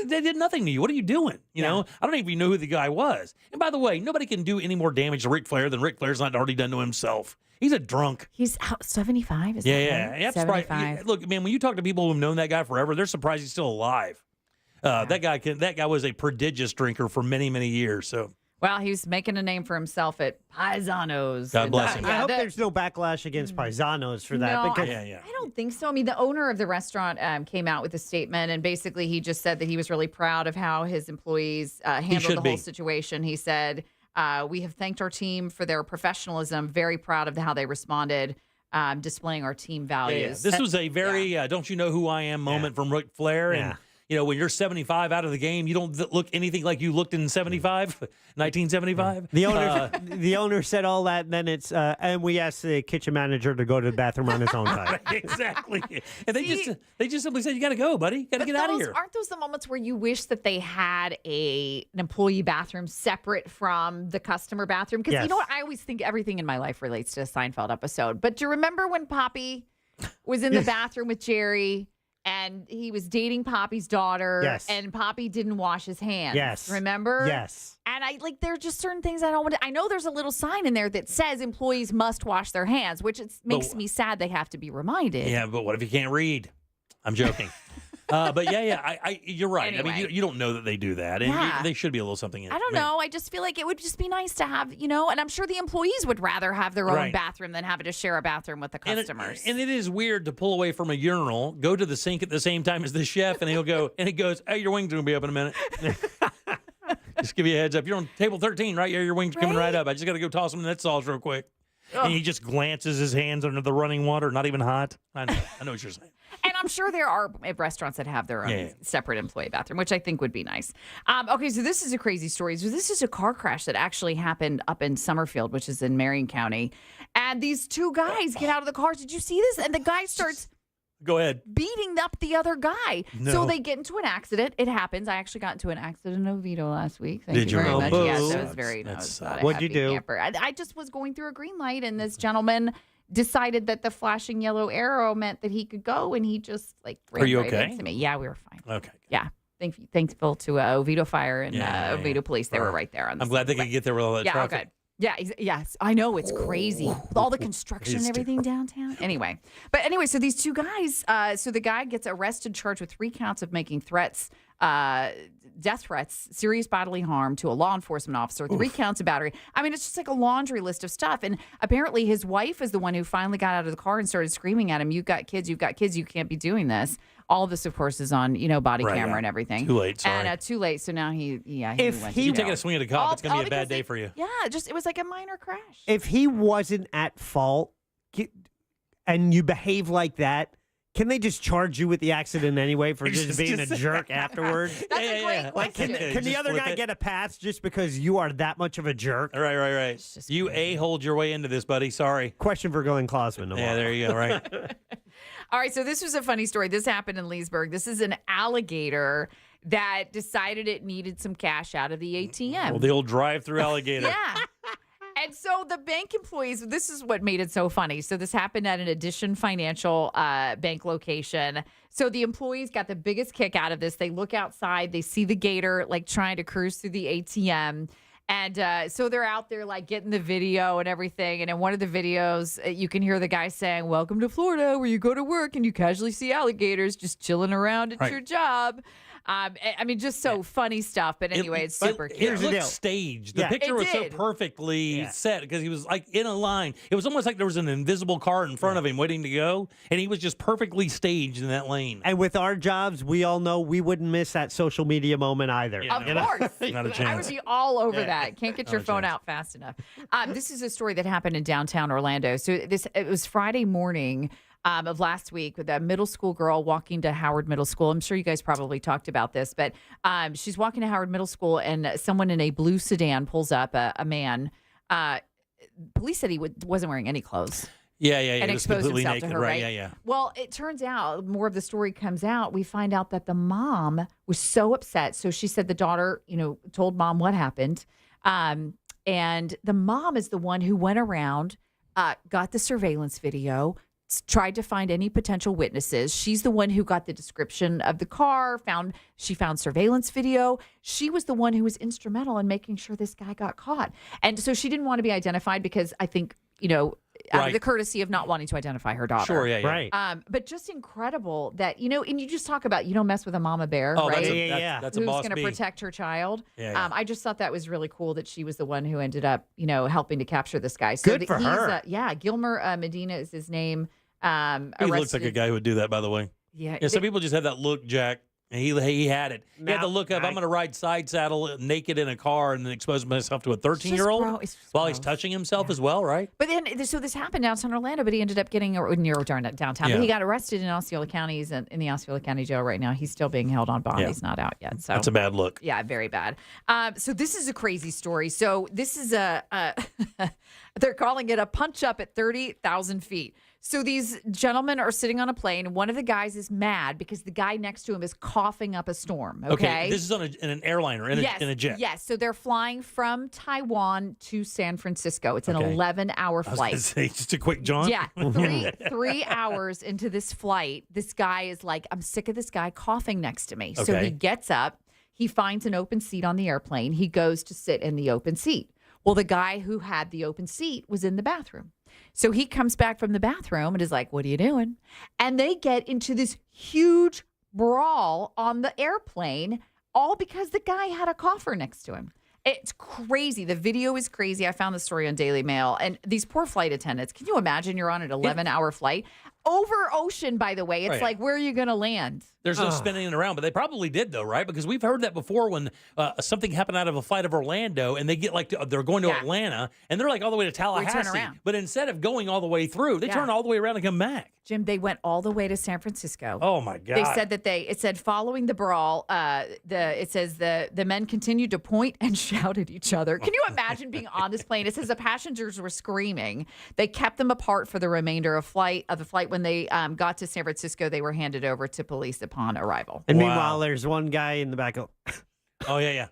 they did nothing to you. What are you doing? You know, I don't even know who the guy was. And by the way, nobody can do any more damage to Ric Flair than Ric Flair's not already done to himself. He's a drunk. He's 75. Is that right? I'm surprised. 75. Look, man, when you talk to people who've known that guy forever, they're surprised he's still alive. That guy was a prodigious drinker for many, many years. So. Well, he's making a name for himself at Paisanos. God bless him. I hope there's no backlash against Paisanos for that. No, because I don't think so. I mean, the owner of the restaurant came out with a statement, and basically he just said that he was really proud of how his employees handled the whole situation. He said, we have thanked our team for their professionalism, very proud of how they responded, displaying our team values. This was a very don't you know who I am moment from Ric Flair. And you know, when you're 75 out of the game, you don't look anything like you looked in 1975. the owner said all that, and then it's and we asked the kitchen manager to go to the bathroom on his own time. Exactly. And they just simply said, you got to go, buddy. Got to get out of here. Aren't those the moments where you wish that they had an employee bathroom separate from the customer bathroom? Because you know what? I always think everything in my life relates to a Seinfeld episode. But do you remember when Poppy was in the bathroom with Jerry? And he was dating Poppy's daughter. Yes. And Poppy didn't wash his hands. Yes. Remember? Yes. And there are just certain things I don't want to. I know there's a little sign in there that says employees must wash their hands, which makes me sad they have to be reminded. Yeah, but what if you can't read? I'm joking. But you're right. Anyway. I mean, you don't know that they do that. And they should be a little something in it. I don't know. I just feel like it would just be nice to have, and I'm sure the employees would rather have their own bathroom than having to share a bathroom with the customers. And it is weird to pull away from a urinal, go to the sink at the same time as the chef, and he goes, hey, your wings are going to be up in a minute. Just give you a heads up. You're on table 13, right? Yeah, your wings are coming right up. I just got to go toss them in that sauce real quick. And he just glances his hands under the running water, not even hot. I know what you're saying. And I'm sure there are restaurants that have their own separate employee bathroom, which I think would be nice. Okay, so this is a crazy story. So this is a car crash that actually happened up in Summerfield, which is in Marion County. And these two guys get out of the car. Did you see this? And the guy starts... Go ahead. Beating up the other guy. No. So they get into an accident. It happens. I actually got into an accident in Oviedo last week. Did you very really? much. Yes, it was very nice. What'd you do? I just was going through a green light, and this gentleman decided that the flashing yellow arrow meant that he could go, and he just ran Are you right okay? into me. Yeah, we were fine. Okay. Yeah. Thankful to Oviedo Fire and Oviedo Police. They were right there on the I'm glad they could get there with all that traffic. Okay. Yeah, yes, I know, it's crazy. With all the construction and everything downtown. Anyway, so these two guys, so the guy gets arrested, charged with 3 counts of making threats, death threats, serious bodily harm to a law enforcement officer, 3 counts of battery. I mean, it's just like a laundry list of stuff. And apparently his wife is the one who finally got out of the car and started screaming at him, you've got kids, you can't be doing this. All of this, of course, is on, body camera and everything. Too late, sorry. And too late, so now he If you take a swing at a cop, it's going to be a bad day for you. Yeah, it was like a minor crash. If he wasn't at fault and you behave like that, can they just charge you with the accident anyway for just being a jerk afterwards? That's a great question. Can the other guy get a pass just because you are that much of a jerk? Right. You a-holed your way into this, buddy. Sorry. Question for Glenn Klausman. Yeah, there you go. Right. All right, so this was a funny story. This happened in Leesburg. This is an alligator that decided it needed some cash out of the ATM. Well, the old drive-through alligator. Yeah. And so the bank employees, this is what made it so funny. So this happened at an Addition Financial bank location. So the employees got the biggest kick out of this. They look outside. They see the gator trying to cruise through the ATM. And so they're out there getting the video and everything. And in one of the videos, you can hear the guy saying, welcome to Florida, where you go to work and you casually see alligators just chilling around at your job. I mean, just so funny stuff. But anyway, it's super cute. It looked staged. The picture was so perfectly set because he was in a line. It was almost like there was an invisible car in front of him waiting to go. And he was just perfectly staged in that lane. And with our jobs, we all know we wouldn't miss that social media moment either. Of course. Not a chance. I would be all over that. Can't get your phone out fast enough. This is a story that happened in downtown Orlando. So it was Friday morning of last week with a middle school girl walking to Howard Middle School. I'm sure you guys probably talked about this, but she's walking to Howard Middle School and someone in a blue sedan pulls up, a man. Police said he wasn't wearing any clothes. Yeah. And It was exposed completely himself naked, to her, right? right? Yeah. Well, it turns out more of the story comes out. We find out that the mom was so upset. So she said the daughter, told mom what happened. And the mom is the one who went around, got the surveillance video, tried to find any potential witnesses. She's the one who got the description of the car, she found surveillance video. She was the one who was instrumental in making sure this guy got caught. And so she didn't want to be identified because I think, out of the courtesy of not wanting to identify her daughter. Sure, yeah. Right. But just incredible that, and you just talk about you don't mess with a mama bear, Oh, right? that's a Who's boss going to bee. protect her child. Yeah. I just thought that was really cool that she was the one who ended up, helping to capture this guy. So Good for her. Gilmer Medina is his name. He looks like a guy who would do that, by the way. Yeah. Some people just have that look, Jack. And he had it. He had the look of, I'm going to ride side saddle naked in a car and then expose myself to a 13-year-old while he's touching himself as well, right? But then, so this happened downtown Orlando, but he ended up getting downtown. Yeah. But he got arrested in Osceola County. He's in the Osceola County jail right now. He's still being held on bond. Yeah. He's not out yet. So That's a bad look. Yeah, very bad. So this is a crazy story. So this is they're calling it a punch up at 30,000 feet. So these gentlemen are sitting on a plane. One of the guys is mad because the guy next to him is coughing up a storm. Okay. This is on in an airliner, in a jet. Yes. So they're flying from Taiwan to San Francisco. It's an Okay. 11-hour flight. I was going to say, just a quick jaunt. Yeah, three hours into this flight, this guy is like, I'm sick of this guy coughing next to me. So Okay. he gets up, he finds an open seat on the airplane. He goes to sit in the open seat. Well, the guy who had the open seat was in the bathroom. So he comes back from the bathroom and is like, what are you doing? And they get into this huge brawl on the airplane, all because the guy had a cougher next to him. It's crazy. The video is crazy. I found the story on Daily Mail. And these poor flight attendants, can you imagine you're on an 11-hour flight? Over ocean, by the way. It's Right. like, where are you going to land? There's no spinning it around, but they probably did, though, right? Because we've heard that before when something happened out of a flight of Orlando and they get they're going to Atlanta and they're like all the way to Tallahassee. around. But instead of going all the way through, they turn all the way around and come back. Jim, they went all the way to San Francisco. Oh, my God. They said that it said following the brawl, it says the men continued to point and shout at each other. Can you imagine being on this plane? It says the passengers were screaming. They kept them apart for the remainder of the flight. When they got to San Francisco, they were handed over to police upon arrival. And meanwhile, there's one guy in the back of. Oh, yeah.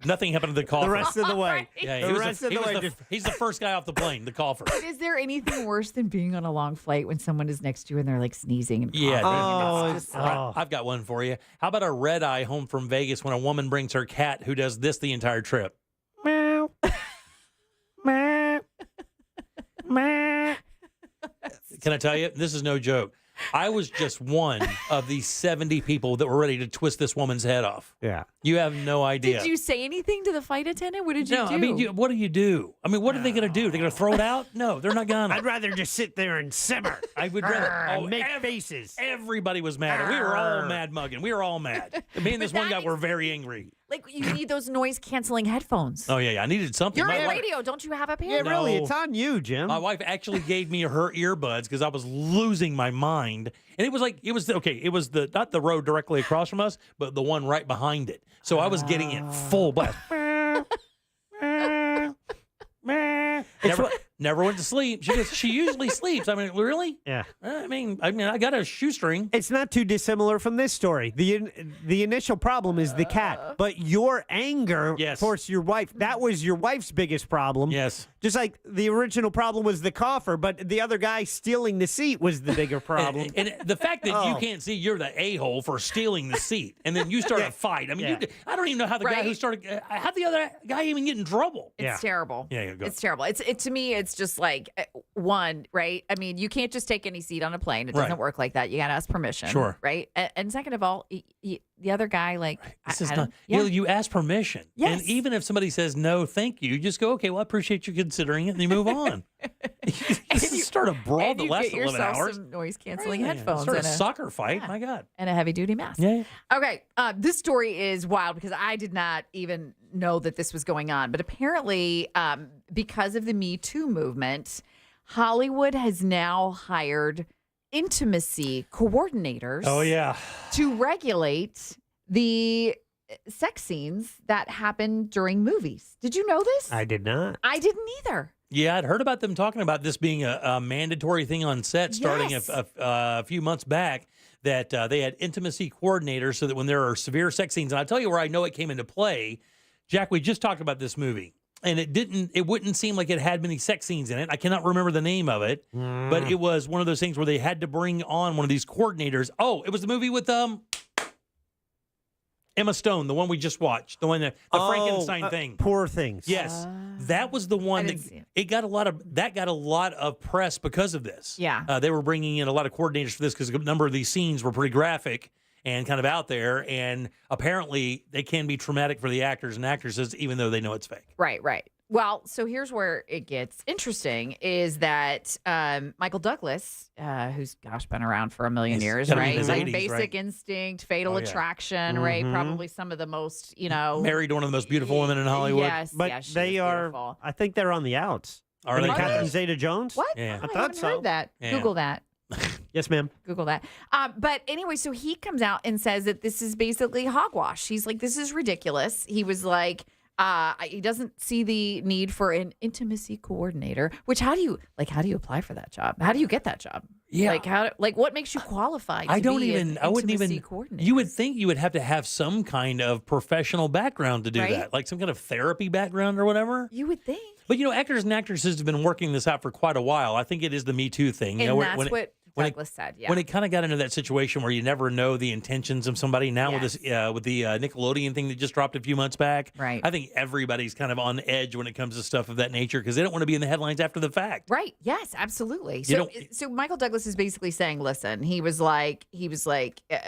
Nothing happened to the cougher. The rest of the way. Yeah, The rest of the way. He's the first guy off the plane, the cougher. But is there anything worse than being on a long flight when someone is next to you and they're like sneezing and Yeah. coughing? I've got one for you. How about a red eye home from Vegas when a woman brings her cat who does this the entire trip? Meow. Meow. Meow. Can I tell you? This is no joke. I was just one of the 70 people that were ready to twist this woman's head off. Yeah. You have no idea. Did you say anything to the flight attendant? What did you do? I mean, what do you do? I mean, what are they going to do? They're going to throw it out? No, they're not going to. I'd rather just sit there and simmer. I would rather make faces. Everybody was mad. We were all mad mugging. We were all mad. Me and this one guy were very angry. Like, you need those noise-canceling headphones. Oh, yeah. I needed something. You're My on wife- radio. Don't you have a pair? Yeah, really. No. It's on you, Jim. My wife actually gave me her earbuds because I was losing my mind. And it was not the road directly across from us, but the one right behind it. So I was getting it full blast. Never went to sleep. She usually sleeps. I mean, really? Yeah. I mean, I got a shoestring. It's not too dissimilar from this story. The initial problem is the cat, but your anger towards your wife, that was your wife's biggest problem. Yes. Just like the original problem was the cougher, but the other guy stealing the seat was the bigger problem. And the fact that you can't see you're the a-hole for stealing the seat, and then you start a fight. I mean, I don't even know how the guy who started, how the other guy even get in trouble. It's terrible. Yeah, go. It's terrible. To me, it's just like one, right? I mean, you can't just take any seat on a plane. It doesn't work like that. You got to ask permission. Sure. Right. And second of all, the other guy, like, This is not, you ask permission. Yes. And even if somebody says no, thank you, you just go, okay, well, I appreciate you considering it, and you move on. You start a brawl that lasts 11 hours. Some noise-canceling Right. headphones. Start a and soccer fight. My God. And a heavy-duty mask. Yeah. Okay, this story is wild because I did not even know that this was going on. But apparently, because of the Me Too movement, Hollywood has now hired intimacy coordinators. Oh, yeah. To regulate the sex scenes that happen during movies. Did you know this? I did not. I didn't either. Yeah, I'd heard about them talking about this being a mandatory thing on set starting a few months back, that they had intimacy coordinators so that when there are severe sex scenes, and I'll tell you where I know it came into play. Jack, we just talked about this movie, and it wouldn't seem like it had many sex scenes in it. I cannot remember the name of it, but it was one of those things where they had to bring on one of these coordinators. Oh, it was the movie with Emma Stone, the one we just watched, the one the Frankenstein thing. Poor Things. Yes, that was the one that got a lot of press because of this. Yeah, they were bringing in a lot of coordinators for this because a number of these scenes were pretty graphic and kind of out there, and apparently they can be traumatic for the actors and actresses, even though they know it's fake. Right. Well, so here's where it gets interesting: is that Michael Douglas, who's been around for a million years, right? Like 80s, Basic right? Instinct, Fatal Attraction, right? Probably some of the most, married to one of the most beautiful women in Hollywood. Yes, But she they was are. beautiful. I think they're on the outs. Are they? Catherine Zeta-Jones? What? Yeah. I thought haven't so. heard that. Yeah. Google that. Yes, ma'am. Google that. But anyway, so he comes out and says that this is basically hogwash. He's like, this is ridiculous. He was like, he doesn't see the need for an intimacy coordinator. Which how do you apply for that job? How do you get that job? Yeah. What makes you qualified? I wouldn't coordinator? You would think you would have to have some kind of professional background to do Right? that, like some kind of therapy background or whatever. You would think. But actors and actresses have been working this out for quite a while. I think it is the Me Too thing. And that's what Douglas said. Yeah. When it kind of got into that situation where you never know the intentions of somebody. Now with this, with the Nickelodeon thing that just dropped a few months back, right? I think everybody's kind of on edge when it comes to stuff of that nature because they don't want to be in the headlines after the fact. Right. Yes, absolutely. You So Michael Douglas is basically saying, listen, he was like,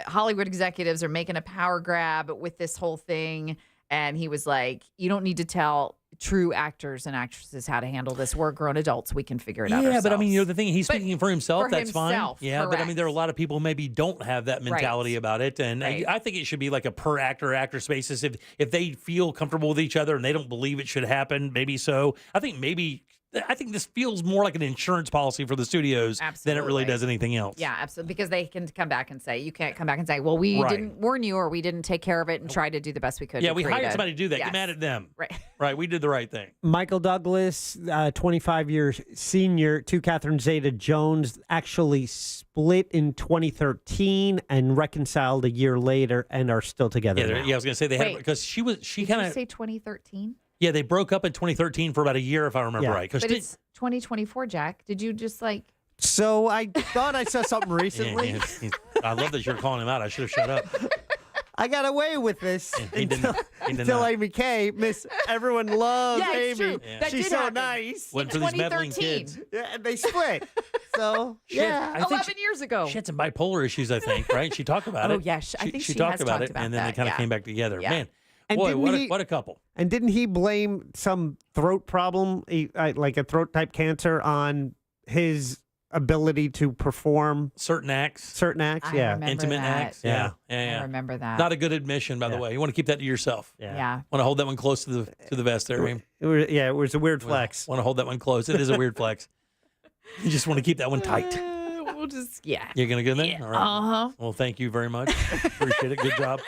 Hollywood executives are making a power grab with this whole thing. And he was like, you don't need to tell true actors and actresses how to handle this. We're grown adults. We can figure it out ourselves. But I mean, the thing, he's speaking for himself. For that's himself, fine. Yeah, but I mean, correct. there are a lot of people who maybe don't have that mentality about it. And I think it should be like a per actor or actress basis. If they feel comfortable with each other and they don't believe it should happen, maybe so. I think this feels more like an insurance policy for the studios than it really does anything else. Yeah, absolutely. Because they can come back and say, you can't come back and say, well, we didn't warn you or we didn't take care of it and try to do the best we could. Yeah, we hired somebody to do that. Get mad at them. Right. Right. We did the right thing. Michael Douglas, 25-year senior to Catherine Zeta-Jones, actually split in 2013 and reconciled a year later and are still together now. I was going to say they had because she kind Did you of say 2013? Yeah, they broke up in 2013 for about a year, if I remember right. But it's 2024, Jack. Did you just So I thought I saw something recently. I love that you're calling him out. I should have shut up. I got away with this until Amy Kay. Everyone loves Yeah, it's Amy. true. That She's did so happen. nice. Went for these meddling kids. Yeah, and they split. So I think 11 years ago. She had some bipolar issues, I think, right? She talked about it. Oh, yeah. I think she talked has about talked it, about and then they that, kind of yeah. came back together. Yeah. Man, And boy, didn't what a couple. And didn't he blame some throat problem, like a throat type cancer, on his ability to perform certain acts? I Yeah. remember Intimate that. acts. Yeah. I remember that. Not a good admission, by the way. You want to keep that to yourself. Yeah. Want to hold that one close to the vest there, Amy. It was a weird flex. Want to hold that one close. It is a weird flex. You just want to keep that one tight. We'll just, You're going to go there? Yeah. All right. Uh-huh. Well, thank you very much. Appreciate it. Good job.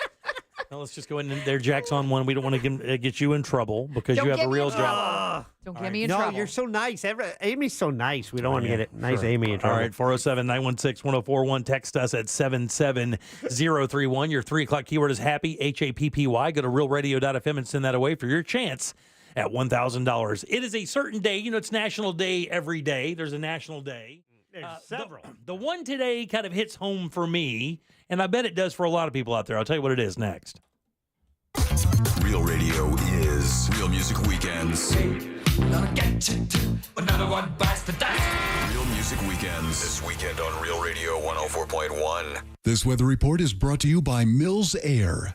Now let's just go in there. Jack's on one. We don't want to get you in trouble because you have a real job. Don't get me in no, trouble. you're so nice. Amy's so nice. We don't want to get it. Nice Amy in trouble. All right, 407-916-1041. Text us at 77031. Your 3 o'clock keyword is happy, HAPPY. Go to realradio.fm and send that away for your chance at $1,000. It is a certain day. It's National Day every day. There's a national day. There's several. The one today kind of hits home for me, and I bet it does for a lot of people out there. I'll tell you what it is next. Real radio is Real Music Weekends. Another one bites the dust. Real Music Weekends. This weekend on Real Radio 104.1. This weather report is brought to you by Mills Air.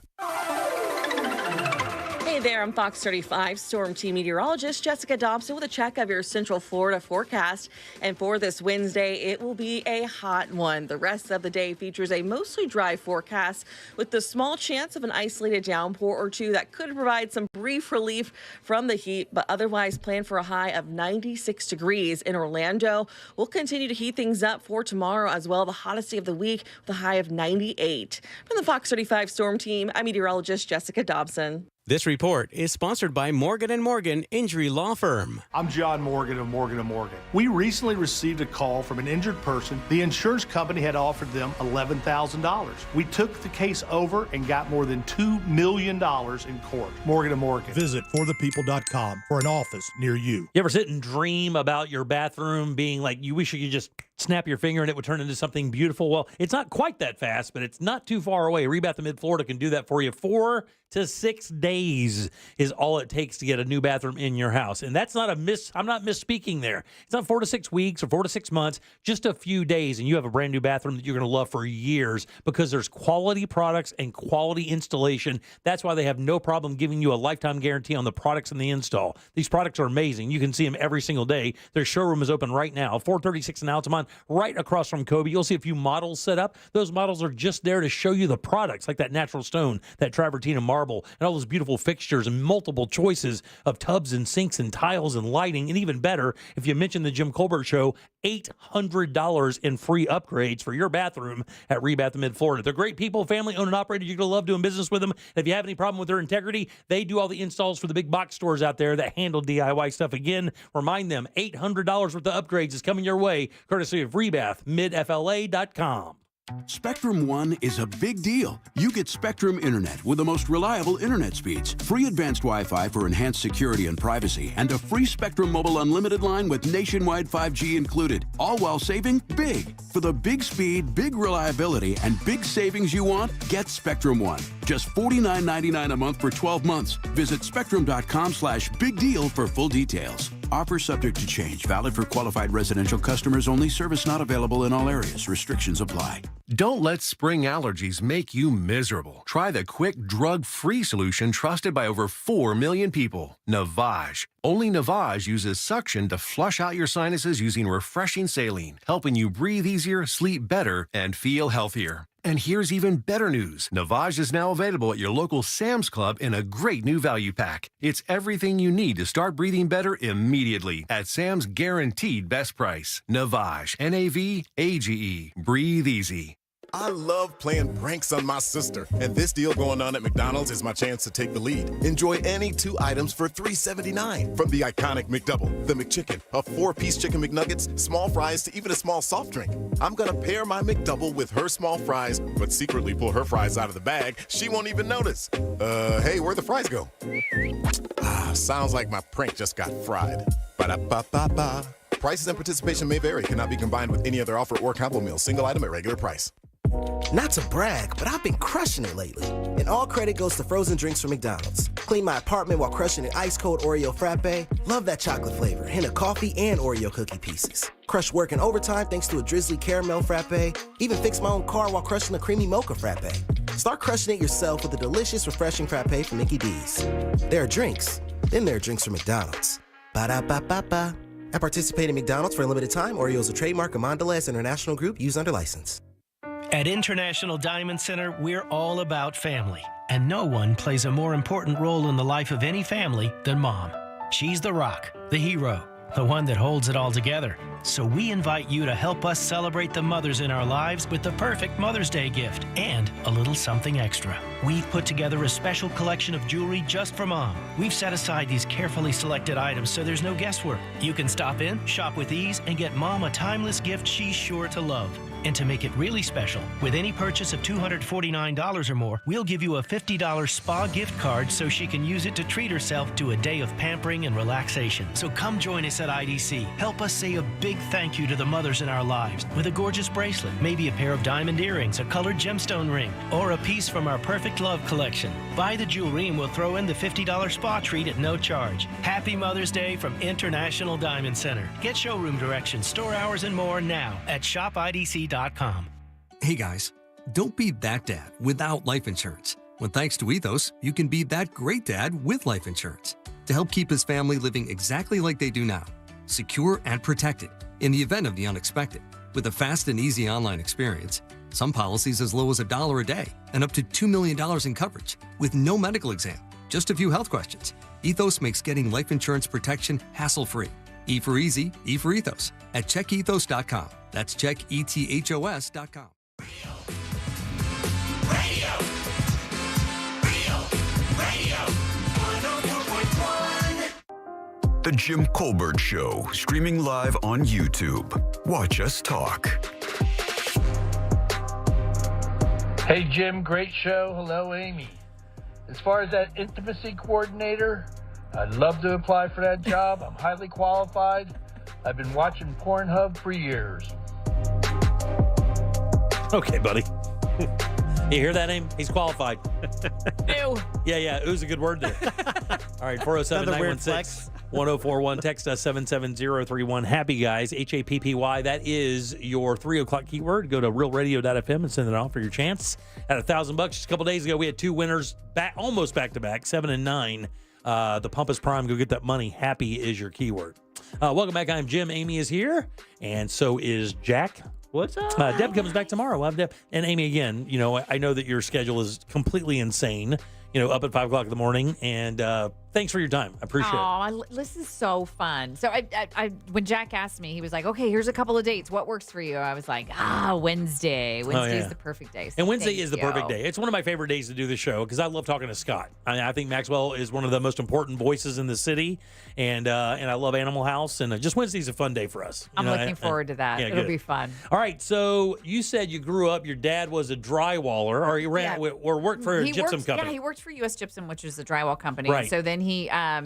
Hey there, I'm Fox 35 Storm Team meteorologist Jessica Dobson with a check of your Central Florida forecast. And for this Wednesday, it will be a hot one. The rest of the day features a mostly dry forecast with the small chance of an isolated downpour or two that could provide some brief relief from the heat, but otherwise plan for a high of 96 degrees in Orlando. We'll continue to heat things up for tomorrow as well, the hottest day of the week with a high of 98. From the Fox 35 Storm Team, I'm meteorologist Jessica Dobson. This report is sponsored by Morgan & Morgan Injury Law Firm. I'm John Morgan of Morgan & Morgan. We recently received a call from an injured person. The insurance company had offered them $11,000. We took the case over and got more than $2 million in court. Morgan & Morgan. Visit forthepeople.com for an office near you. You ever sit and dream about your bathroom being like, you wish you could just snap your finger and it would turn into something beautiful? Well, it's not quite that fast, but it's not too far away. Rebath of Mid-Florida can do that for you. 4 to 6 days is all it takes to get a new bathroom in your house. And that's not I'm not misspeaking there. It's not 4 to 6 weeks or 4 to 6 months, just a few days, and you have a brand new bathroom that you're going to love for years because there's quality products and quality installation. That's why they have no problem giving you a lifetime guarantee on the products and the install. These products are amazing. You can see them every single day. Their showroom is open right now, 436 in Altamont, right across from Kobe. You'll see a few models set up. Those models are just there to show you the products, like that natural stone, that travertine marble, and all those beautiful fixtures and multiple choices of tubs and sinks and tiles and lighting. And even better, if you mention the Jim Colbert Show, $800 in free upgrades for your bathroom at Rebath of Mid-Florida. They're great people, family-owned and operated. You're going to love doing business with them. And if you have any problem with their integrity, they do all the installs for the big box stores out there that handle DIY stuff. Again, remind them, $800 worth of upgrades is coming your way, courtesy of Rebath, midfla.com. Spectrum One is a big deal. You get Spectrum Internet with the most reliable internet speeds, free advanced Wi-Fi for enhanced security and privacy, and a free Spectrum Mobile Unlimited line with nationwide 5G included, all while saving big. For the big speed, big reliability, and big savings you want, get Spectrum One. Just $49.99 a month for 12 months. Visit spectrum.com/big deal for full details. Offer subject to change. Valid for qualified residential customers only. Service not available in all areas. Restrictions apply. Don't let spring allergies make you miserable. Try the quick, drug-free solution trusted by over 4 million people. Navage. Only Navage uses suction to flush out your sinuses using refreshing saline, helping you breathe easier, sleep better, and feel healthier. And here's even better news. Navage is now available at your local Sam's Club in a great new value pack. It's everything you need to start breathing better immediately at Sam's guaranteed best price. Navage. Navage. Breathe easy. I love playing pranks on my sister, and this deal going on at McDonald's is my chance to take the lead. Enjoy any 2 items for $3.79. From the iconic McDouble, the McChicken, a 4-piece chicken McNuggets, small fries, to even a small soft drink. I'm gonna pair my McDouble with her small fries, but secretly pull her fries out of the bag. She won't even notice. Hey, where'd the fries go? Sounds like my prank just got fried. Ba-da-ba-ba-ba. Prices and participation may vary. Cannot be combined with any other offer or combo meal. Single item at regular price. Not to brag, but I've been crushing it lately. And all credit goes to frozen drinks from McDonald's. Clean my apartment while crushing an ice-cold Oreo frappe. Love that chocolate flavor. Hint of coffee and Oreo cookie pieces. Crush work in overtime thanks to a drizzly caramel frappe. Even fix my own car while crushing a creamy mocha frappe. Start crushing it yourself with a delicious, refreshing frappe from Mickey D's. There are drinks. Then there are drinks from McDonald's. Ba-da-ba-ba-ba. At participating McDonald's for a limited time, Oreo is a trademark of Mondelez International Group used under license. At International Diamond Center, we're all about family. And no one plays a more important role in the life of any family than Mom. She's the rock, the hero, the one that holds it all together. So we invite you to help us celebrate the mothers in our lives with the perfect Mother's Day gift and a little something extra. We've put together a special collection of jewelry just for Mom. We've set aside these carefully selected items so there's no guesswork. You can stop in, shop with ease, and get Mom a timeless gift she's sure to love. And to make it really special, with any purchase of $249 or more, we'll give you a $50 spa gift card so she can use it to treat herself to a day of pampering and relaxation. So come join us at IDC. Help us say a big thank you to the mothers in our lives with a gorgeous bracelet, maybe a pair of diamond earrings, a colored gemstone ring, or a piece from our Perfect Love collection. Buy the jewelry and we'll throw in the $50 spa treat at no charge. Happy Mother's Day from International Diamond Center. Get showroom directions, store hours, and more now at shopidc.com. Hey guys, don't be that dad without life insurance. When thanks to Ethos, you can be that great dad with life insurance to help keep his family living exactly like they do now, secure and protected in the event of the unexpected. With a fast and easy online experience, some policies as low as $1 a day and up to $2 million in coverage with no medical exam, just a few health questions. Ethos makes getting life insurance protection hassle-free. E for easy, E for ethos at checkethos.com. That's checkethos.com. Radio. The Jim Colbert Show, streaming live on YouTube. Watch us talk. Hey, Jim, great show. Hello, Amy. As far as that intimacy coordinator, I'd love to apply for that job. I'm highly qualified. I've been watching Pornhub for years. Okay, buddy. You hear that, Aim? He's qualified. Ew. Yeah. Ooh's a good word there. All right, 407-916-1041. Text us 77031. Happy guys, HAPPY. That is your 3 o'clock keyword. Go to realradio.fm and send it off for your chance at $1,000. Just a couple days ago, we had 2 winners almost back to back, 7 and 9. The pump is prime. Go get that money. Happy is your keyword. Welcome back. I'm Jim. Amy is here, and so is Jack. What's up? Deb comes back tomorrow. We'll have Deb. And Amy, again, I know that your schedule is completely insane, up at 5 o'clock in the morning. And thanks for your time. I appreciate it. Oh, this is so fun. So I when Jack asked me, he was like, okay, here's a couple of dates. What works for you? I was like, Wednesday. Wednesday's the perfect day. So and Wednesday is the perfect day. It's one of my favorite days to do the show because I love talking to Scott. I think Maxwell is one of the most important voices in the city. And I love Animal House. And just Wednesday's a fun day for us. I'm looking forward to that. Yeah, It'll be fun. All right. So you said you grew up, your dad was a drywaller or he ran or worked for a gypsum company. Yeah, he worked for U.S. Gypsum, which is a drywall company. Right. So then he, my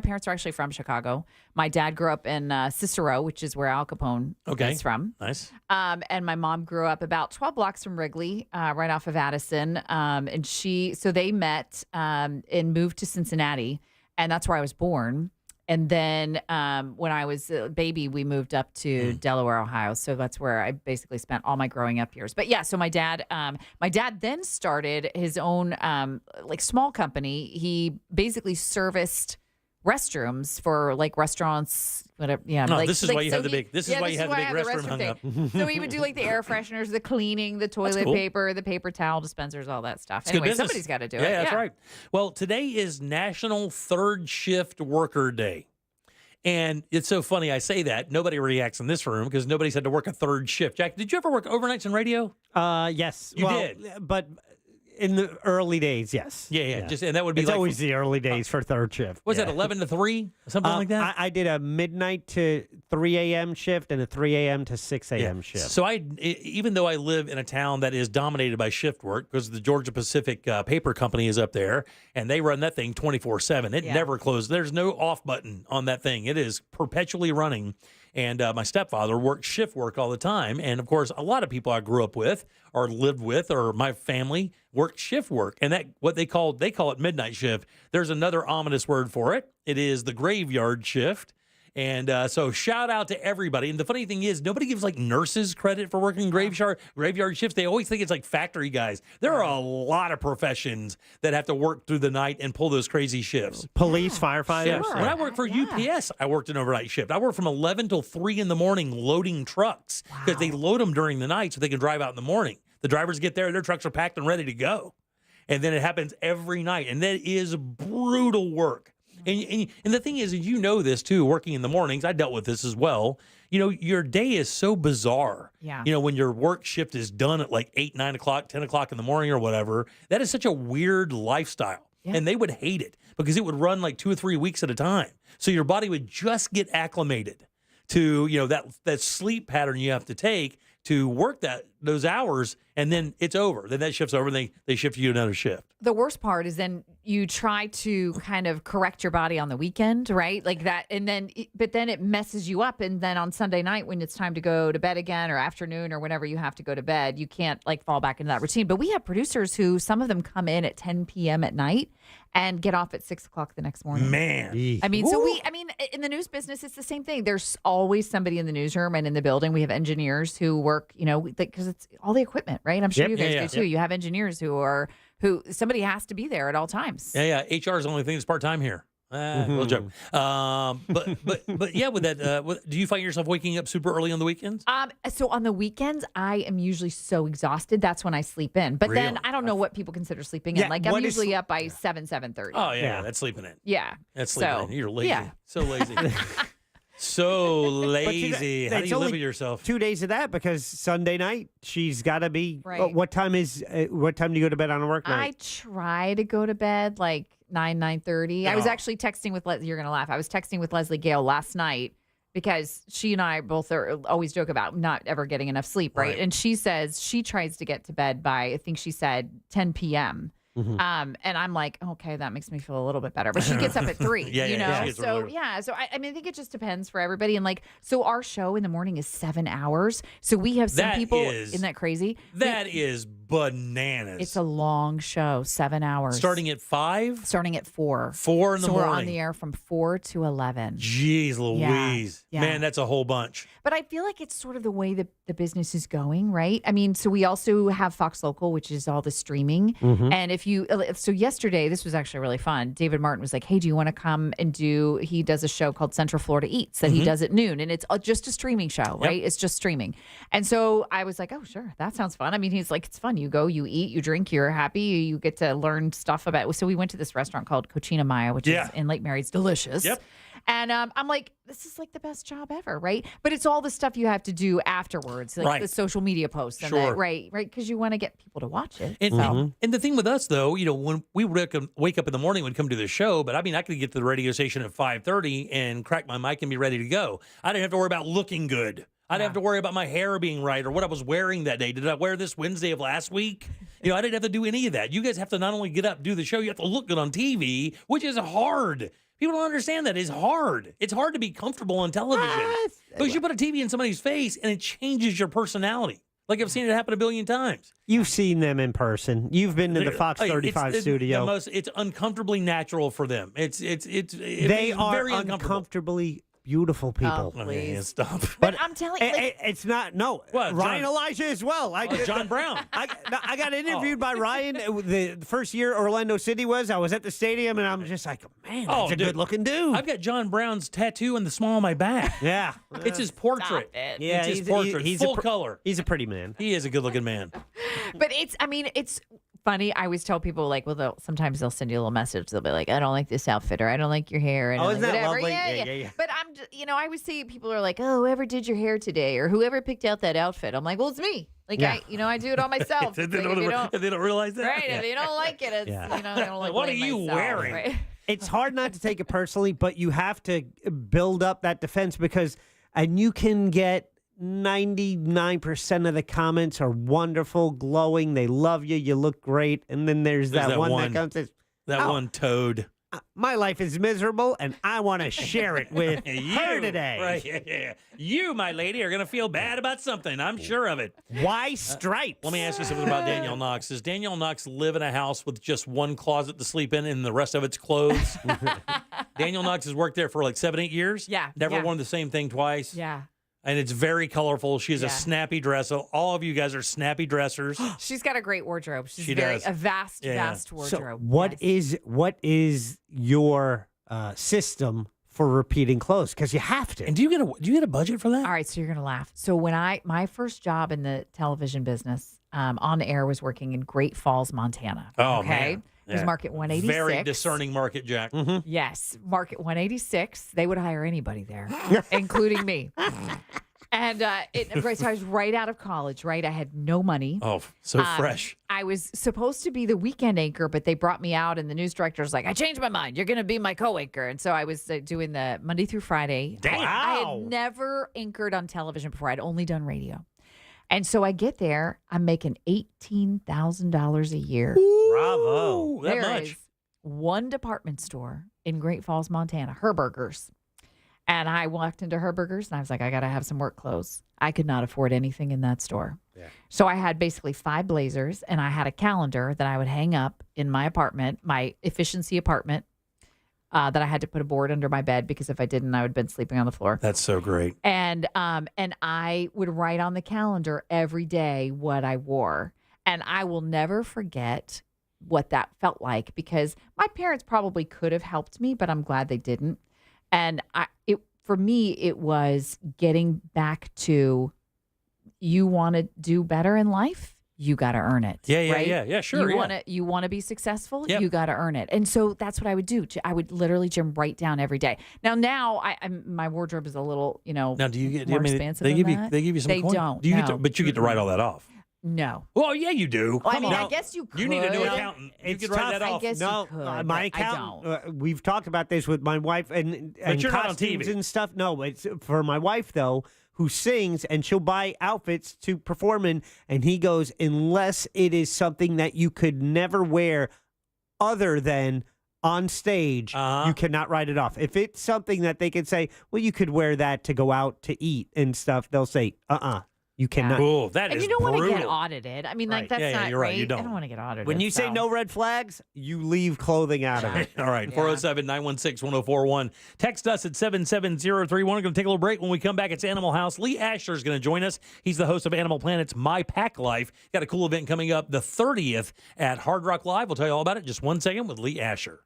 parents are actually from Chicago. My dad grew up in Cicero, which is where Al Capone is from. Nice. And my mom grew up about 12 blocks from Wrigley, right off of Addison. And so they met and moved to Cincinnati, and that's where I was born. And then when I was a baby, we moved up to Delaware, Ohio. So that's where I basically spent all my growing up years. But yeah, so my dad then started his own small company. He basically serviced restrooms for restaurants, whatever. Yeah. This is why you have the big restroom hung up. So he would do the air fresheners, the cleaning, the toilet paper, the paper towel dispensers, all that stuff. It's anyway, somebody's got to do it. Yeah, that's right. Well, today is National Third Shift Worker Day. And it's so funny I say that. Nobody reacts in this room because nobody's had to work a third shift. Jack, did you ever work overnights in radio? Yes. You did? But in the early days, yes. Yeah. And that would be it's always the early days for third shift. Was that 11 to 3? Something like that? I did a midnight to 3 a.m. shift and a 3 a.m. to 6 a.m. shift. So even though I live in a town that is dominated by shift work because the Georgia Pacific Paper Company is up there and they run that thing 24/7. It never closes. There's no off button on that thing. It is perpetually running. And my stepfather worked shift work all the time. And, of course, a lot of people I grew up with or lived with or my family worked shift work. And they call it midnight shift. There's another ominous word for it. It is the graveyard shift. And so shout out to everybody. And the funny thing is, nobody gives nurses credit for working graveyard shifts. They always think it's factory guys. There are a lot of professions that have to work through the night and pull those crazy shifts. Police, firefighters. Yeah. When I worked for UPS, I worked an overnight shift. I worked from 11 till 3 in the morning loading trucks because they load them during the night so they can drive out in the morning. The drivers get there, their trucks are packed and ready to go. And then it happens every night. And that is brutal work. And the thing is, this too, working in the mornings, I dealt with this as well. Your day is so bizarre. Yeah. When your work shift is done at 8, 9 o'clock, 10 o'clock in the morning or whatever, that is such a weird lifestyle. Yeah. And they would hate it because it would run 2 or 3 weeks at a time. So your body would just get acclimated to, that sleep pattern you have to take to work those hours, and then it's over. Then that shift's over, and they shift you to another shift. The worst part is then you try to kind of correct your body on the weekend, right? Like that, but then it messes you up, and then on Sunday night when it's time to go to bed again, or afternoon, or whenever you have to go to bed, you can't fall back into that routine. But we have producers who, some of them come in at 10 p.m. at night and get off at 6 o'clock the next morning. Man. In the news business, it's the same thing. There's always somebody in the newsroom and in the building. We have engineers who work, because it's all the equipment, right? I'm sure you guys do too. You have engineers who somebody has to be there at all times. Yeah. HR is the only thing that's part-time here. Little joke. But yeah, with that, do you find yourself waking up super early on the weekends? So on the weekends, I am usually so exhausted. That's when I sleep in. But Really? then I don't know what people consider sleeping in. I'm usually up by 7:30. Oh, yeah, that's sleeping in. Yeah. That's sleeping in. You're lazy. Yeah. So lazy. So lazy. How do you live with yourself? 2 days of that because Sunday night she's got to be. Right. What time do you go to bed on a work I night? try to go to bed like 9:30. I was actually texting with You're gonna laugh. I was texting with Leslie Gale last night because she and I both always joke about not ever getting enough sleep, right? And she says she tries to get to bed by, I think she said 10 p.m. And I'm like, okay, that makes me feel a little bit better. But she gets up at 3, you know? So, So, I mean, I think it just depends for everybody. And so our show in the morning is 7 hours. So we have some people. Isn't that crazy? That is bananas. It's a long show, 7 hours. Starting at 5? Starting at 4. 4 in the morning. So we're on the air from 4 to 11. Jeez Louise. Yeah. Man, that's a whole bunch. But I feel like it's sort of the way that the business is going, right? I mean, so we also have Fox Local, which is all the streaming. And so yesterday, this was actually really fun. David Martin was like, hey, do you want to come and he does a show called Central Florida Eats that he does at noon. And it's just a streaming show, right? It's just streaming. And so I was like, oh, sure. That sounds fun. I mean, he's like, it's fun. You go, you eat, you drink, you're happy. You get to learn stuff about. So we went to this restaurant called Cochina Maya, which is in Lake Mary. It's delicious. Yep. And I'm like, this is like the best job ever, right? But it's all the stuff you have to do afterwards, like the social media posts, and right? Because you want to get people to watch it. And the thing with us, though, when we wake up in the morning, we'd come to the show. But I mean, I could get to the radio station at 5:30 and crack my mic and be ready to go. I didn't have to worry about looking good. I didn't have to worry about my hair being right or what I was wearing that day. Did I wear this Wednesday of last week? I didn't have to do any of that. You guys have to not only get up, do the show, you have to look good on TV, which is hard. People don't understand that. It's hard. It's hard to be comfortable on television. Because you put a TV in somebody's face and it changes your personality. Like I've seen it happen a billion times. You've seen them in person. You've been to the Fox 35 studio. It's uncomfortably natural for them. They are very uncomfortably beautiful people. Oh, please. Stop. But I'm telling you, it's not. No, what, Ryan John, Elijah as well. John Brown. I got interviewed by Ryan the first year Orlando City was. I was at the stadium and I'm just like, man, that's a good looking dude. I've got John Brown's tattoo in the small of my back. Yeah, it's his portrait. Yeah, it's his portrait. He's full color. He's a pretty man. He is a good looking man. But it's funny. I always tell people sometimes they'll send you a little message. They'll be like, I don't like this outfit, or I don't like your hair. And isn't that whatever. lovely? Yeah. But I always see people are like, oh, whoever did your hair today, or whoever picked out that outfit. I'm like, well, it's me. Like I do it all myself. They don't realize that. Right. If you don't like it, it's I don't like. What are you myself, wearing? Right? It's hard not to take it personally, but you have to build up that defense and you can get 99% of the comments are wonderful, glowing. They love you. You look great. And then there's that one that comes and says, one toad. My life is miserable, and I want to share it with her today. Right? Yeah. You, my lady, are going to feel bad about something. I'm sure of it. Why stripes? Let me ask you something about Danielle Knox. Does Danielle Knox live in a house with just one closet to sleep in and the rest of it's clothes? Danielle Knox has worked there for like 7-8 years. Yeah. Never worn the same thing twice. Yeah. And it's very colorful. She has a snappy dress. So all of you guys are snappy dressers. She's got a great wardrobe. She does. A vast wardrobe. So what is your system for repeating clothes? Because you have to. And do you get a budget for that? All right, so you're gonna laugh. So when my first job in the television business on air was working in Great Falls, Montana. Oh, okay. man. It was Market 186. Very discerning market, Jack. Mm-hmm. Yes, Market 186. They would hire anybody there, including me. And so I was right out of college, right? I had no money. Oh, so fresh. I was supposed to be the weekend anchor, but they brought me out, and the news director was like, I changed my mind. You're going to be my co-anchor. And so I was doing the Monday through Friday. Damn. I had never anchored on television before. I'd only done radio. And so I get there, I'm making $18,000 a year. Bravo. That There much. is one department store in Great Falls, Montana, Herberger's. And I walked into Herberger's and I was like, I got to have some work clothes. I could not afford anything in that store. Yeah. So I had basically 5 blazers and I had a calendar that I would hang up in my apartment, my efficiency apartment, that I had to put a board under my bed because if I didn't, I would have been sleeping on the floor. That's so great. And I would write on the calendar every day what I wore. And I will never forget what that felt like because my parents probably could have helped me, but I'm glad they didn't. And for me, it was getting back to you want to do better in life. you got to earn it. Right? Yeah, sure. You want to be successful, Yep. you got to earn it. And so that's what I would do. I would literally, Jim, write down every day. Now my wardrobe is a little, Now, do you get? more I mean, expansive they than give you. that. They give you some. They coin? don't. Do you no. get to, but you get to write all that off. No. Well, yeah, you do. Well, I Come mean, on. I guess you could. You need a new accountant. You It's could write tough. that off. I guess No, you could. my but I accountant. don't. We've talked about this with my wife and you're not on costumes TV. and stuff. No, it's for my wife though, who sings and she'll buy outfits to perform in, and he goes, unless it is something that you could never wear other than on stage, you cannot write it off. If it's something that they could say, well, you could wear that to go out to eat and stuff, they'll say, you cannot. Cool. That And is you don't want to get brutal. audited. I mean, like, Right. that's Yeah, not you're right. You I don't. don't want to get audited. When you say so. no red flags, you leave clothing out of it. All right, 407-916-1041. Text us at 77031. We're going to take a little break. When we come back, it's Animal House. Lee Asher is going to join us. He's the host of Animal Planet's My Pack Life. Got a cool event coming up the 30th at Hard Rock Live. We'll tell you all about it in just 1 second with Lee Asher.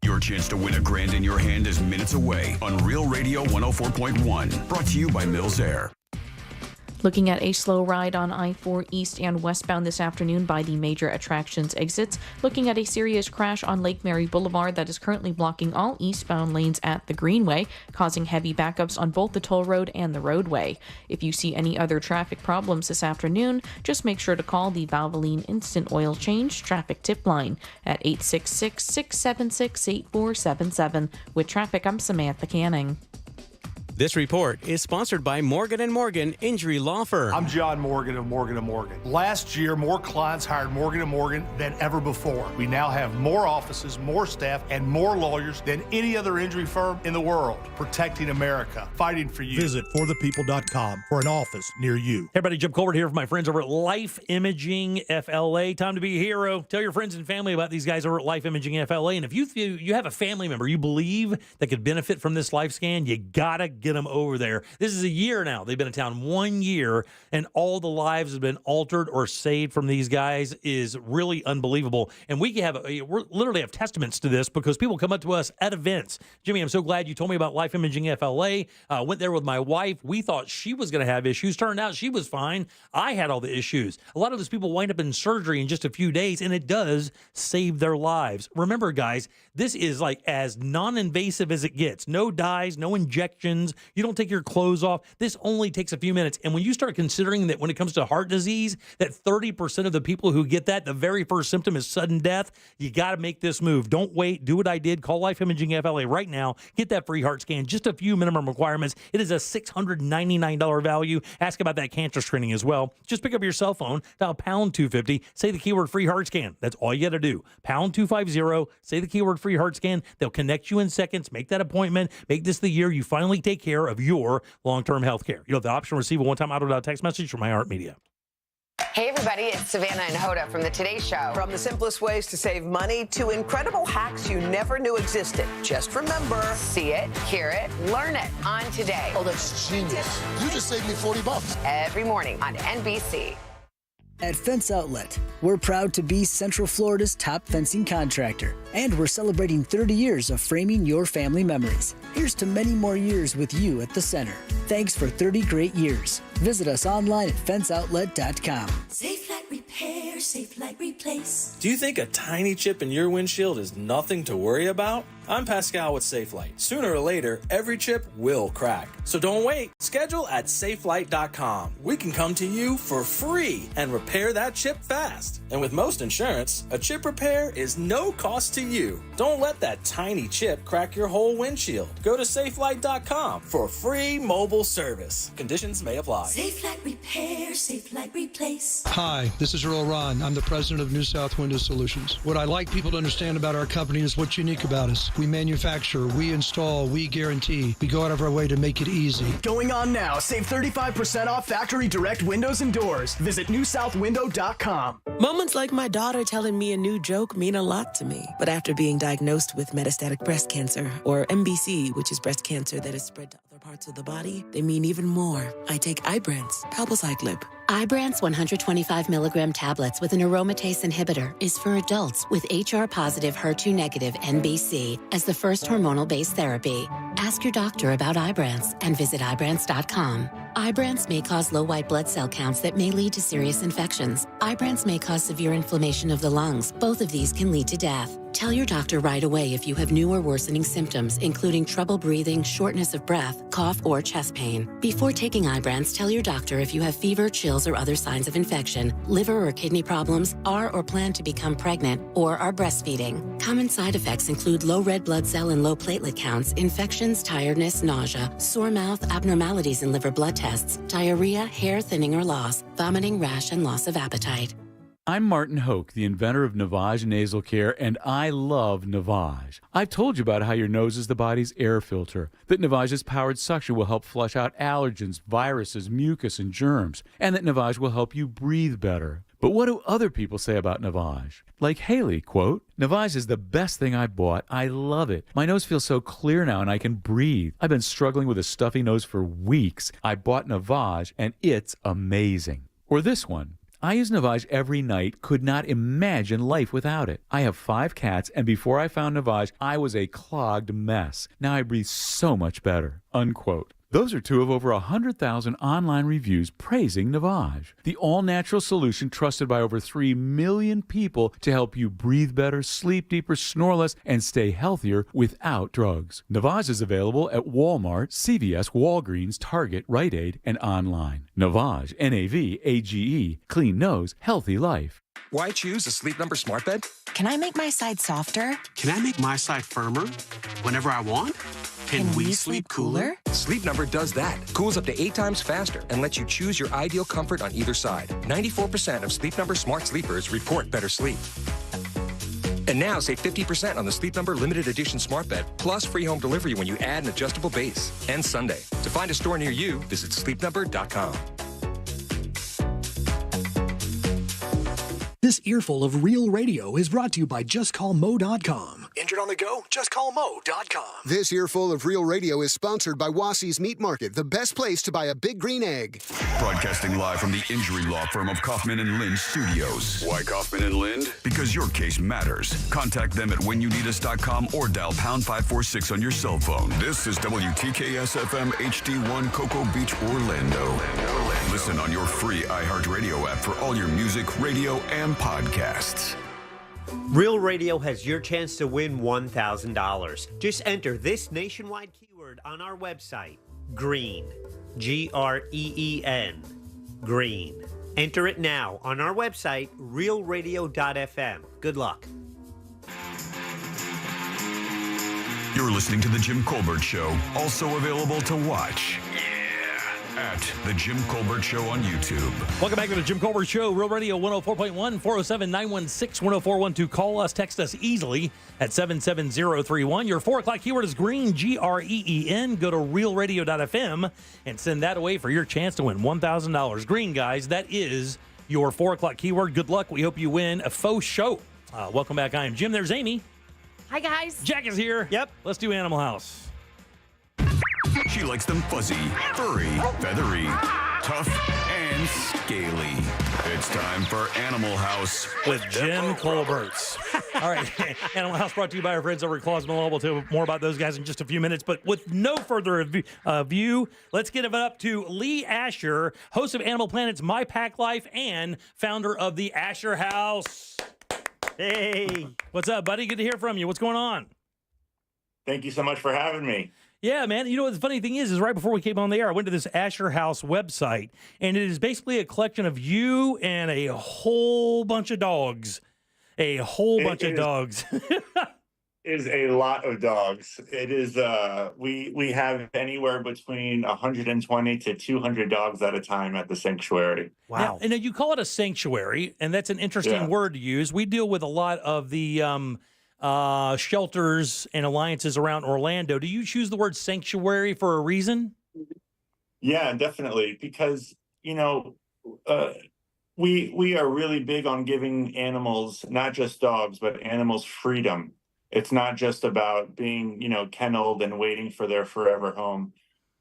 Your chance to win $1,000 in your hand is minutes away on Real Radio 104.1. Brought to you by Mills Air. Looking at a slow ride on I-4 east and westbound this afternoon by the major attractions exits. Looking at a serious crash on Lake Mary Boulevard that is currently blocking all eastbound lanes at the Greenway, causing heavy backups on both the toll road and the roadway. If you see any other traffic problems this afternoon, just make sure to call the Valvoline Instant Oil Change traffic tip line at 866-676-8477. With traffic, I'm Samantha Canning. This report is sponsored by Morgan & Morgan Injury Law Firm. I'm John Morgan of Morgan & Morgan. Last year, more clients hired Morgan & Morgan than ever before. We now have more offices, more staff, and more lawyers than any other injury firm in the world. Protecting America, fighting for you. Visit forthepeople.com for an office near you. Hey everybody, Jim Colbert here for my friends over at Life Imaging FLA. Time to be a hero. Tell your friends and family about these guys over at Life Imaging FLA. And if you have a family member you believe that could benefit from this life scan, you gotta get them over there. This is a year now. They've been in town 1 year, and all the lives have been altered or saved from these guys is really unbelievable. And we literally have testaments to this because people come up to us at events. Jimmy, I'm so glad you told me about Life Imaging FLA. Went there with my wife. We thought she was going to have issues. Turned out she was fine. I had all the issues. A lot of those people wind up in surgery in just a few days, and it does save their lives. Remember, guys, this is like as non-invasive as it gets. No dyes, no injections. You don't take your clothes off. This only takes a few minutes. And when you start considering that when it comes to heart disease, that 30% of the people who get that, the very first symptom is sudden death, you got to make this move. Don't wait. Do what I did. Call Life Imaging FLA right now. Get that free heart scan. Just a few minimum requirements. It is a $699 value. Ask about that cancer screening as well. Just pick up your cell phone, dial pound 250, say the keyword free heart scan. That's all you got to do. Pound 250, say the keyword free heart scan. They'll connect you in seconds. Make that appointment. Make this the year you finally take care of your long-term health care. You'll have the option to receive a one-time auto text message from iHeartMedia. Hey everybody, it's Savannah and Hoda from the Today Show. From the simplest ways to save money to incredible hacks you never knew existed. Just remember, see it, hear it, learn it on Today. Oh, that's genius. You just saved me $40. Every morning on NBC. At Fence Outlet, we're proud to be Central Florida's top fencing contractor, and we're celebrating 30 years of framing your family memories. Here's to many more years with you at the center. Thanks for 30 great years. Visit us online at fenceoutlet.com. Safe Light Repair, Safe Light Replace. Do you think a tiny chip in your windshield is nothing to worry about? I'm Pascal with SafeLight. Sooner or later, every chip will crack. So don't wait. Schedule at safelight.com. We can come to you for free and repair that chip fast. And with most insurance, a chip repair is no cost to you. Don't let that tiny chip crack your whole windshield. Go to safelight.com for free mobile service. Conditions may apply. Safe Light Repair, Safe Light Replace. Hi, this is Earl Ron. I'm the president of New South Window Solutions. What I like people to understand about our company is what's unique about us. We manufacture, we install, we guarantee. We go out of our way to make it easy. Going on now. Save 35% off factory direct windows and doors. Visit newsouthwindow.com. Moments like my daughter telling me a new joke mean a lot to me. But after being diagnosed with metastatic breast cancer, or MBC, which is breast cancer that is spread to other parts of the body, they mean even more. I take Ibrance, palbociclib. Ibrance 125 milligram tablets with an aromatase inhibitor is for adults with HR-positive, HER2-negative NBC as the first hormonal-based therapy. Ask your doctor about Ibrance and visit Ibrance.com. Ibrance may cause low white blood cell counts that may lead to serious infections. Ibrance may cause severe inflammation of the lungs. Both of these can lead to death. Tell your doctor right away if you have new or worsening symptoms, including trouble breathing, shortness of breath, cough, or chest pain. Before taking Ibrance, tell your doctor if you have fever, chills, or other signs of infection, liver or kidney problems, are or plan to become pregnant, or are breastfeeding. Common side effects include low red blood cell and low platelet counts, infections, tiredness, nausea, sore mouth, abnormalities in liver blood tests, diarrhea, hair thinning or loss, vomiting, rash, and loss of appetite. I'm Martin Hoke, the inventor of Navage Nasal Care, and I love Navage. I've told you about how your nose is the body's air filter, that Navage's powered suction will help flush out allergens, viruses, mucus, and germs, and that Navage will help you breathe better. But what do other people say about Navage? Like Haley, quote, "Navage is the best thing I bought. I love it. My nose feels so clear now and I can breathe. I've been struggling with a stuffy nose for weeks. I bought Navage and it's amazing." Or this one, "I use Navage every night, could not imagine life without it. I have 5 cats, and before I found Navage, I was a clogged mess. Now I breathe so much better." Unquote. Those are 2 of over 100,000 online reviews praising Navage, the all-natural solution trusted by over 3 million people to help you breathe better, sleep deeper, snore less, and stay healthier without drugs. Navage is available at Walmart, CVS, Walgreens, Target, Rite Aid, and online. Navage, Navage, clean nose, healthy life. Why choose a Sleep Number smart bed? Can I make my side softer? Can I make my side firmer whenever I want? Can we sleep cooler? Sleep Number does that. Cools up to 8 times faster and lets you choose your ideal comfort on either side. 94% of Sleep Number smart sleepers report better sleep. And now save 50% on the Sleep Number limited edition smart bed, plus free home delivery when you add an adjustable base. And Sunday. To find a store near you, visit sleepnumber.com. This earful of real radio is brought to you by JustCallMo.com. Injured on the go? JustCallMo.com. This earful of real radio is sponsored by Wassey's Meat Market, the best place to buy a big green egg. Broadcasting live from the injury law firm of Kaufman and Lind Studios. Why Kaufman and Lind? Because your case matters. Contact them at whenyouneedus.com or dial pound 546 on your cell phone. This is WTKS FM HD1 Cocoa Beach, Orlando. Listen on your free iHeartRadio app for all your music, radio, and podcasts. Real Radio has your chance to win $1,000. Just enter this nationwide keyword on our website, GREEN, GREEN, GREEN. Enter it now on our website, realradio.fm. Good luck. You're listening to The Jim Colbert Show, also available to watch. At The Jim Colbert Show on YouTube. Welcome back to The Jim Colbert Show, Real Radio 104.1, 407-916-10412. Call us, text us easily at 77031. Your 4 o'clock keyword is green, GREEN. Go to realradio.fm and send that away for your chance to win $1,000. Green, guys, that is your 4 o'clock keyword. Good luck. We hope you win a faux show. Welcome back. I am Jim. There's Amy. Hi, guys. Jack is here. Yep. Let's do Animal House. She likes them fuzzy, furry, feathery, tough, and scaly. It's time for Animal House with Jim Colbert. All right, Animal House brought to you by our friends over at Claus Malone. We'll tell you more about those guys in just a few minutes. But with no further ado, let's give it up to Lee Asher, host of Animal Planet's My Pack Life and founder of the Asher House. Hey. What's up, buddy? Good to hear from you. What's going on? Thank you so much for having me. Yeah, man. You know what the funny thing is right before we came on the air, I went to this Asher House website, and it is basically a collection of you and a whole bunch of dogs. A whole bunch of dogs. Is a lot of dogs. It is. We have anywhere between 120 to 200 dogs at a time at the sanctuary. Wow. And you call it a sanctuary, and that's an interesting word to use. We deal with a lot of the shelters and alliances around Orlando. Do you choose the word sanctuary for a reason? Yeah, definitely. Because, we are really big on giving animals, not just dogs, but animals freedom. It's not just about being, kenneled and waiting for their forever home.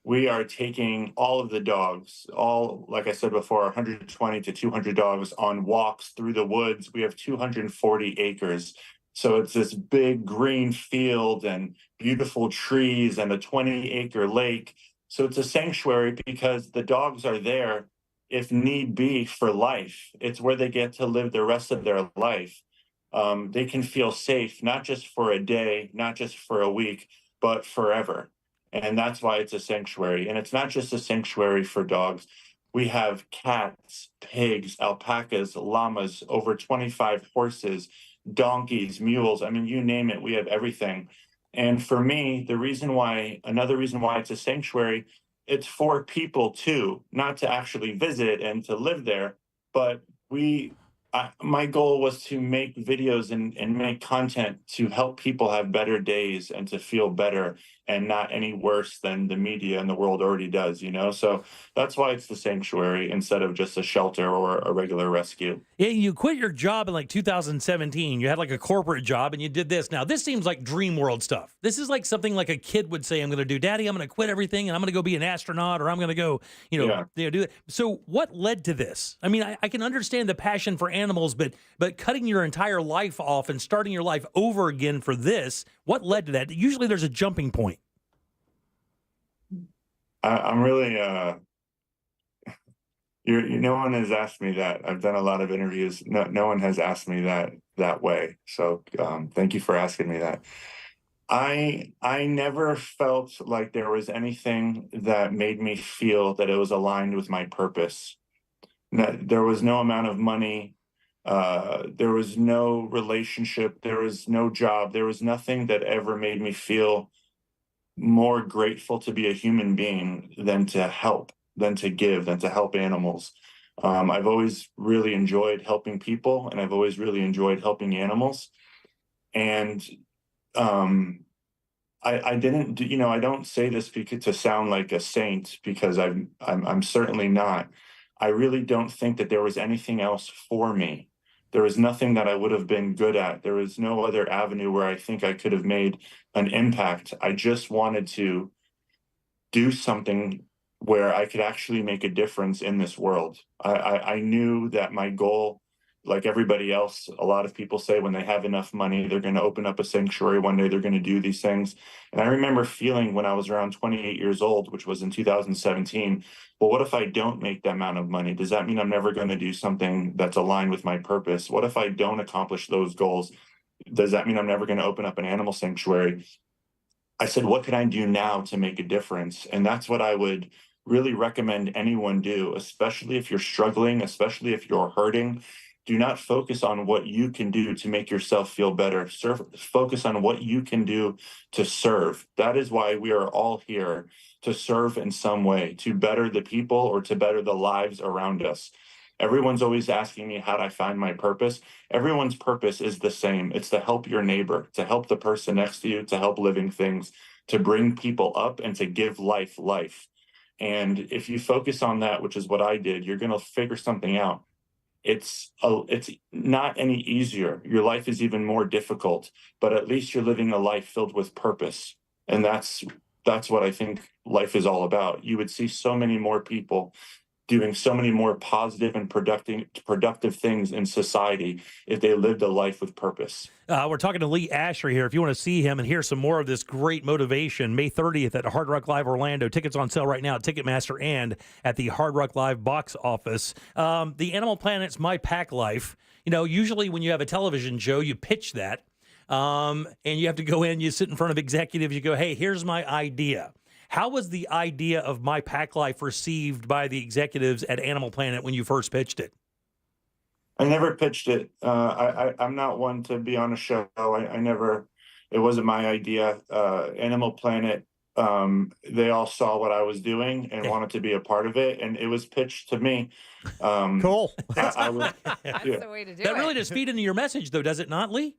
we are taking all of the dogs, like I said before, 120 to 200 dogs on walks through the woods. We have 240 acres. So it's this big green field and beautiful trees and a 20-acre lake. So it's a sanctuary because the dogs are there, if need be, for life. It's where they get to live the rest of their life. They can feel safe, not just for a day, not just for a week, but forever. And that's why it's a sanctuary. And it's not just a sanctuary for dogs. We have cats, pigs, alpacas, llamas, over 25 horses, donkeys, mules. I mean, you name it, we have everything. And for me, another reason why it's a sanctuary, it's for people too, not to actually visit and to live there, but my goal was to make videos and make content to help people have better days and to feel better and not any worse than the media and the world already does, So that's why it's the sanctuary instead of just a shelter or a regular rescue. Yeah, you quit your job in like 2017. You had like a corporate job and you did this. Now, this seems like dream world stuff. This is like something like a kid would say, I'm going to do, Daddy, I'm going to quit everything and I'm going to go be an astronaut, or I'm going to go, do that. So what led to this? I mean, I can understand the passion for animals, but cutting your entire life off and starting your life over again for this, what led to that? Usually there's a jumping point. I'm really, no one has asked me that. I've done a lot of interviews. No one has asked me that way. So thank you for asking me that. I never felt like there was anything that made me feel that it was aligned with my purpose. There was no amount of money. There was no relationship. There was no job. There was nothing that ever made me feel more grateful to be a human being than to help, than to give, than to help animals. I've always really enjoyed helping people, and I've always really enjoyed helping animals. And I didn't, I don't say this to sound like a saint, because I'm certainly not. I really don't think that there was anything else for me. There was nothing that I would have been good at. There was no other avenue where I think I could have made an impact. I just wanted to do something where I could actually make a difference in this world. I knew that my goal, like everybody else, a lot of people say when they have enough money, they're going to open up a sanctuary one day, they're going to do these things. And I remember feeling when I was around 28 years old, which was in 2017, well, what if I don't make that amount of money? Does that mean I'm never going to do something that's aligned with my purpose? What if I don't accomplish those goals? Does that mean I'm never going to open up an animal sanctuary? I said, what can I do now to make a difference? And that's what I would really recommend anyone do, especially if you're struggling, especially if you're hurting. Do not focus on what you can do to make yourself feel better. Focus on what you can do to serve. That is why we are all here, to serve in some way, to better the people or to better the lives around us. Everyone's always asking me, how do I find my purpose? Everyone's purpose is the same. It's to help your neighbor, to help the person next to you, to help living things, to bring people up and to give life. And if you focus on that, which is what I did, you're going to figure something out. It's not any easier. Your life is even more difficult, but at least you're living a life filled with purpose. And that's what I think life is all about. You would see so many more people doing so many more positive and productive things in society if they lived a life with purpose. We're talking to Lee Asher here. If you want to see him and hear some more of this great motivation, May 30th at Hard Rock Live Orlando. Tickets on sale right now at Ticketmaster and at the Hard Rock Live box office. The Animal Planet's My Pack Life. Usually when you have a television show, you pitch that, and you have to go in, you sit in front of executives, you go, hey, here's my idea. How was the idea of My Pack Life received by the executives at Animal Planet when you first pitched it? I never pitched it. I'm not one to be on a show. It wasn't my idea. Animal Planet, they all saw what I was doing and wanted to be a part of it. And it was pitched to me. Cool. That's the way to do it. That really does feed into your message, though, does it not, Lee?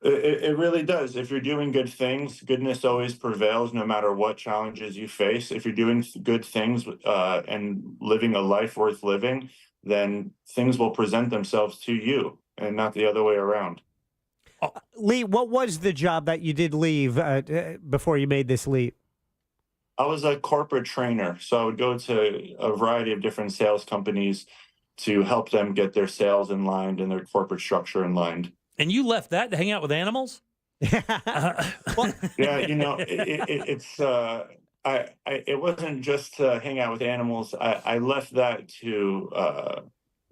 It really does. If you're doing good things, goodness always prevails no matter what challenges you face. If you're doing good things and living a life worth living, then things will present themselves to you and not the other way around. Lee, what was the job that you did leave before you made this leap? I was a corporate trainer, so I would go to a variety of different sales companies to help them get their sales in line and their corporate structure in line. And you left that to hang out with animals? Yeah, it wasn't just to hang out with animals. I left that to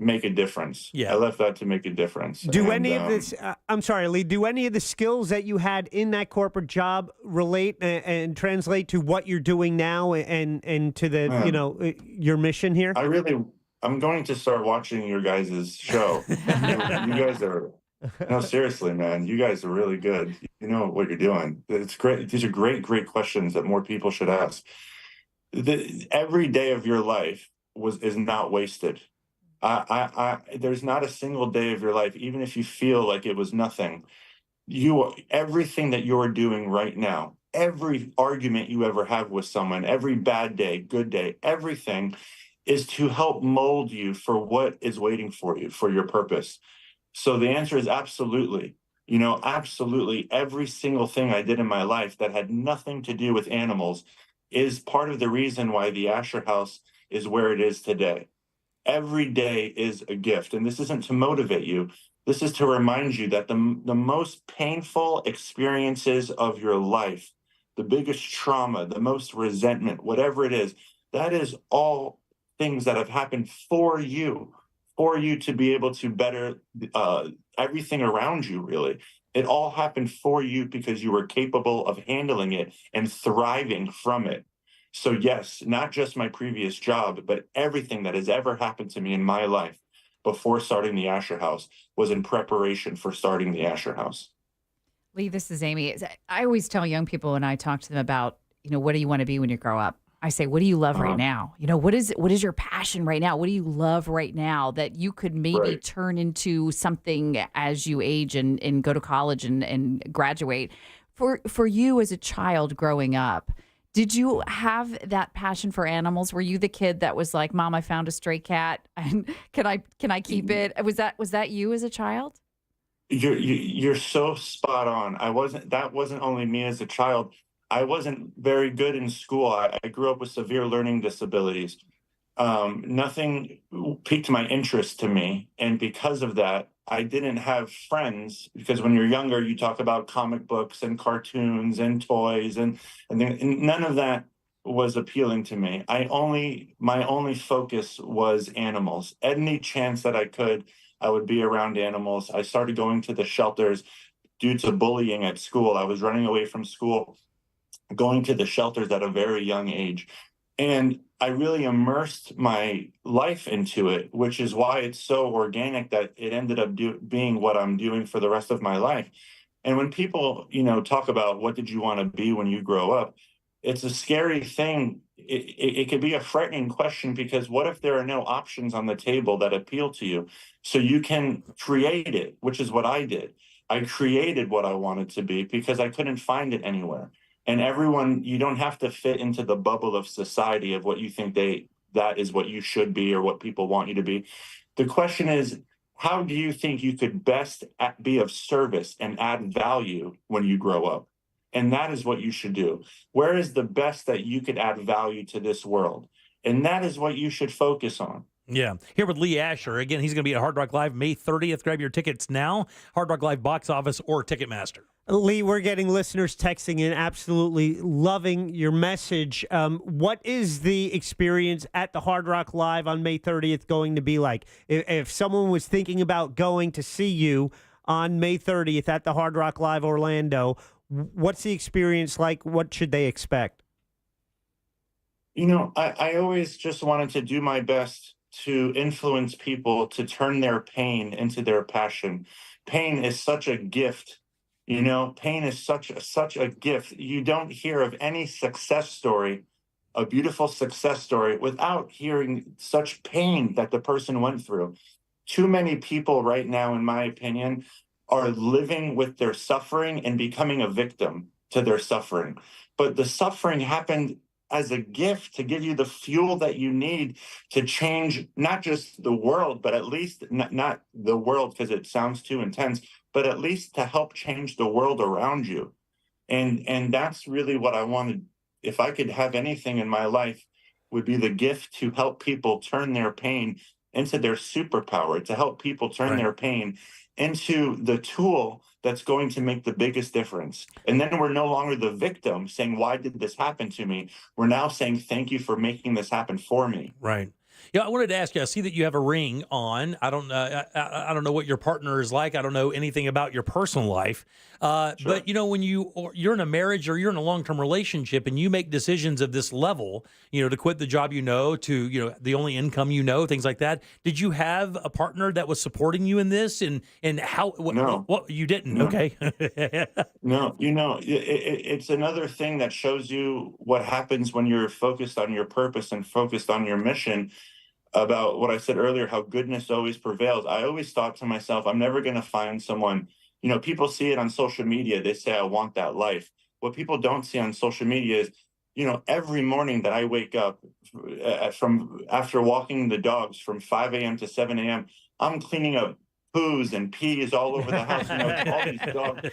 make a difference. Yeah. I left that to make a difference. Do And, any of this? I'm sorry, Lee. Do any of the skills that you had in that corporate job relate and translate to what you're doing now and to the your mission here? I'm going to start watching your guys' show. You guys are. No, seriously, man. You guys are really good. You know what you're doing. It's great. These are great questions that more people should ask. Every day of your life is not wasted. There's not a single day of your life, even if you feel like it was nothing. Everything that you're doing right now, every argument you ever have with someone, every bad day, good day, everything is to help mold you for what is waiting for you, for your purpose. So the answer is absolutely. Absolutely every single thing I did in my life that had nothing to do with animals is part of the reason why the Asher House is where it is today. Every day is a gift. And this isn't to motivate you. This is to remind you that the most painful experiences of your life, the biggest trauma, the most resentment, whatever it is, that is all things that have happened for you to be able to better everything around you, really. It all happened for you because you were capable of handling it and thriving from it. So yes, not just my previous job, but everything that has ever happened to me in my life before starting the Asher House was in preparation for starting the Asher House. Lee, this is Amy. I always tell young people when I talk to them about, what do you want to be when you grow up? I say, what do you love right now? What is your passion right now? What do you love right now that you could maybe turn into something as you age and go to college and graduate? For you as a child growing up, did you have that passion for animals? Were you the kid that was like, Mom, I found a stray cat and can I keep it? Was that you as a child? You're so spot on. That wasn't only me as a child. I wasn't very good in school. I grew up with severe learning disabilities. Nothing piqued my interest to me. And because of that, I didn't have friends, because when you're younger, you talk about comic books and cartoons and toys and none of that was appealing to me. My only focus was animals. Any chance that I could, I would be around animals. I started going to the shelters due to bullying at school. I was running away from school, going to the shelters at a very young age. And I really immersed my life into it, which is why it's so organic that it ended up being what I'm doing for the rest of my life. And when people, talk about what did you want to be when you grow up, it's a scary thing. It could be a frightening question, because what if there are no options on the table that appeal to you? So you can create it, which is what I did. I created what I wanted to be because I couldn't find it anywhere. And everyone, you don't have to fit into the bubble of society of what you think that is what you should be or what people want you to be. The question is, how do you think you could best be of service and add value when you grow up? And that is what you should do. Where is the best that you could add value to this world? And that is what you should focus on. Yeah. Here with Lee Asher. Again, he's going to be at Hard Rock Live May 30th. Grab your tickets now. Hard Rock Live box office or Ticketmaster. Lee, we're getting listeners texting in, absolutely loving your message. What is the experience at the Hard Rock Live on May 30th going to be like? If someone was thinking about going to see you on May 30th at the Hard Rock Live Orlando, what's the experience like? What should they expect? I always just wanted to do my best to influence people to turn their pain into their passion. Pain is such a gift. Pain is such a gift. You don't hear of any success story, a beautiful success story, without hearing such pain that the person went through. Too many people right now, in my opinion, are living with their suffering and becoming a victim to their suffering. But the suffering happened as a gift to give you the fuel that you need to change not just the world, but at least not the world because it sounds too intense, but at least to help change the world around you. And that's really what I wanted if I could have anything in my life, would be the gift to help people turn their pain into their superpower, to help people turn their pain into the tool that's going to make the biggest difference. And then we're no longer the victim saying, why did this happen to me? We're now saying, thank you for making this happen for me. Right. Yeah, I wanted to ask you, I see that you have a ring on. I don't know what your partner is like. I don't know anything about your personal life. But, you know, when you're in a marriage or you're in a long-term relationship and you make decisions of this level, you know, to quit the job to, the only income things like that. Did you have a partner that was supporting you in this? And how? No. What you didn't? No. Okay. No, it's another thing that shows you what happens when you're focused on your purpose and focused on your mission. About what I said earlier, how goodness always prevails. I always thought to myself, I'm never going to find someone, people see it on social media. They say, I want that life. What people don't see on social media is, every morning that I wake up from after walking the dogs from 5 a.m. to 7 a.m., I'm cleaning up poos and peas all over the house. All these dogs.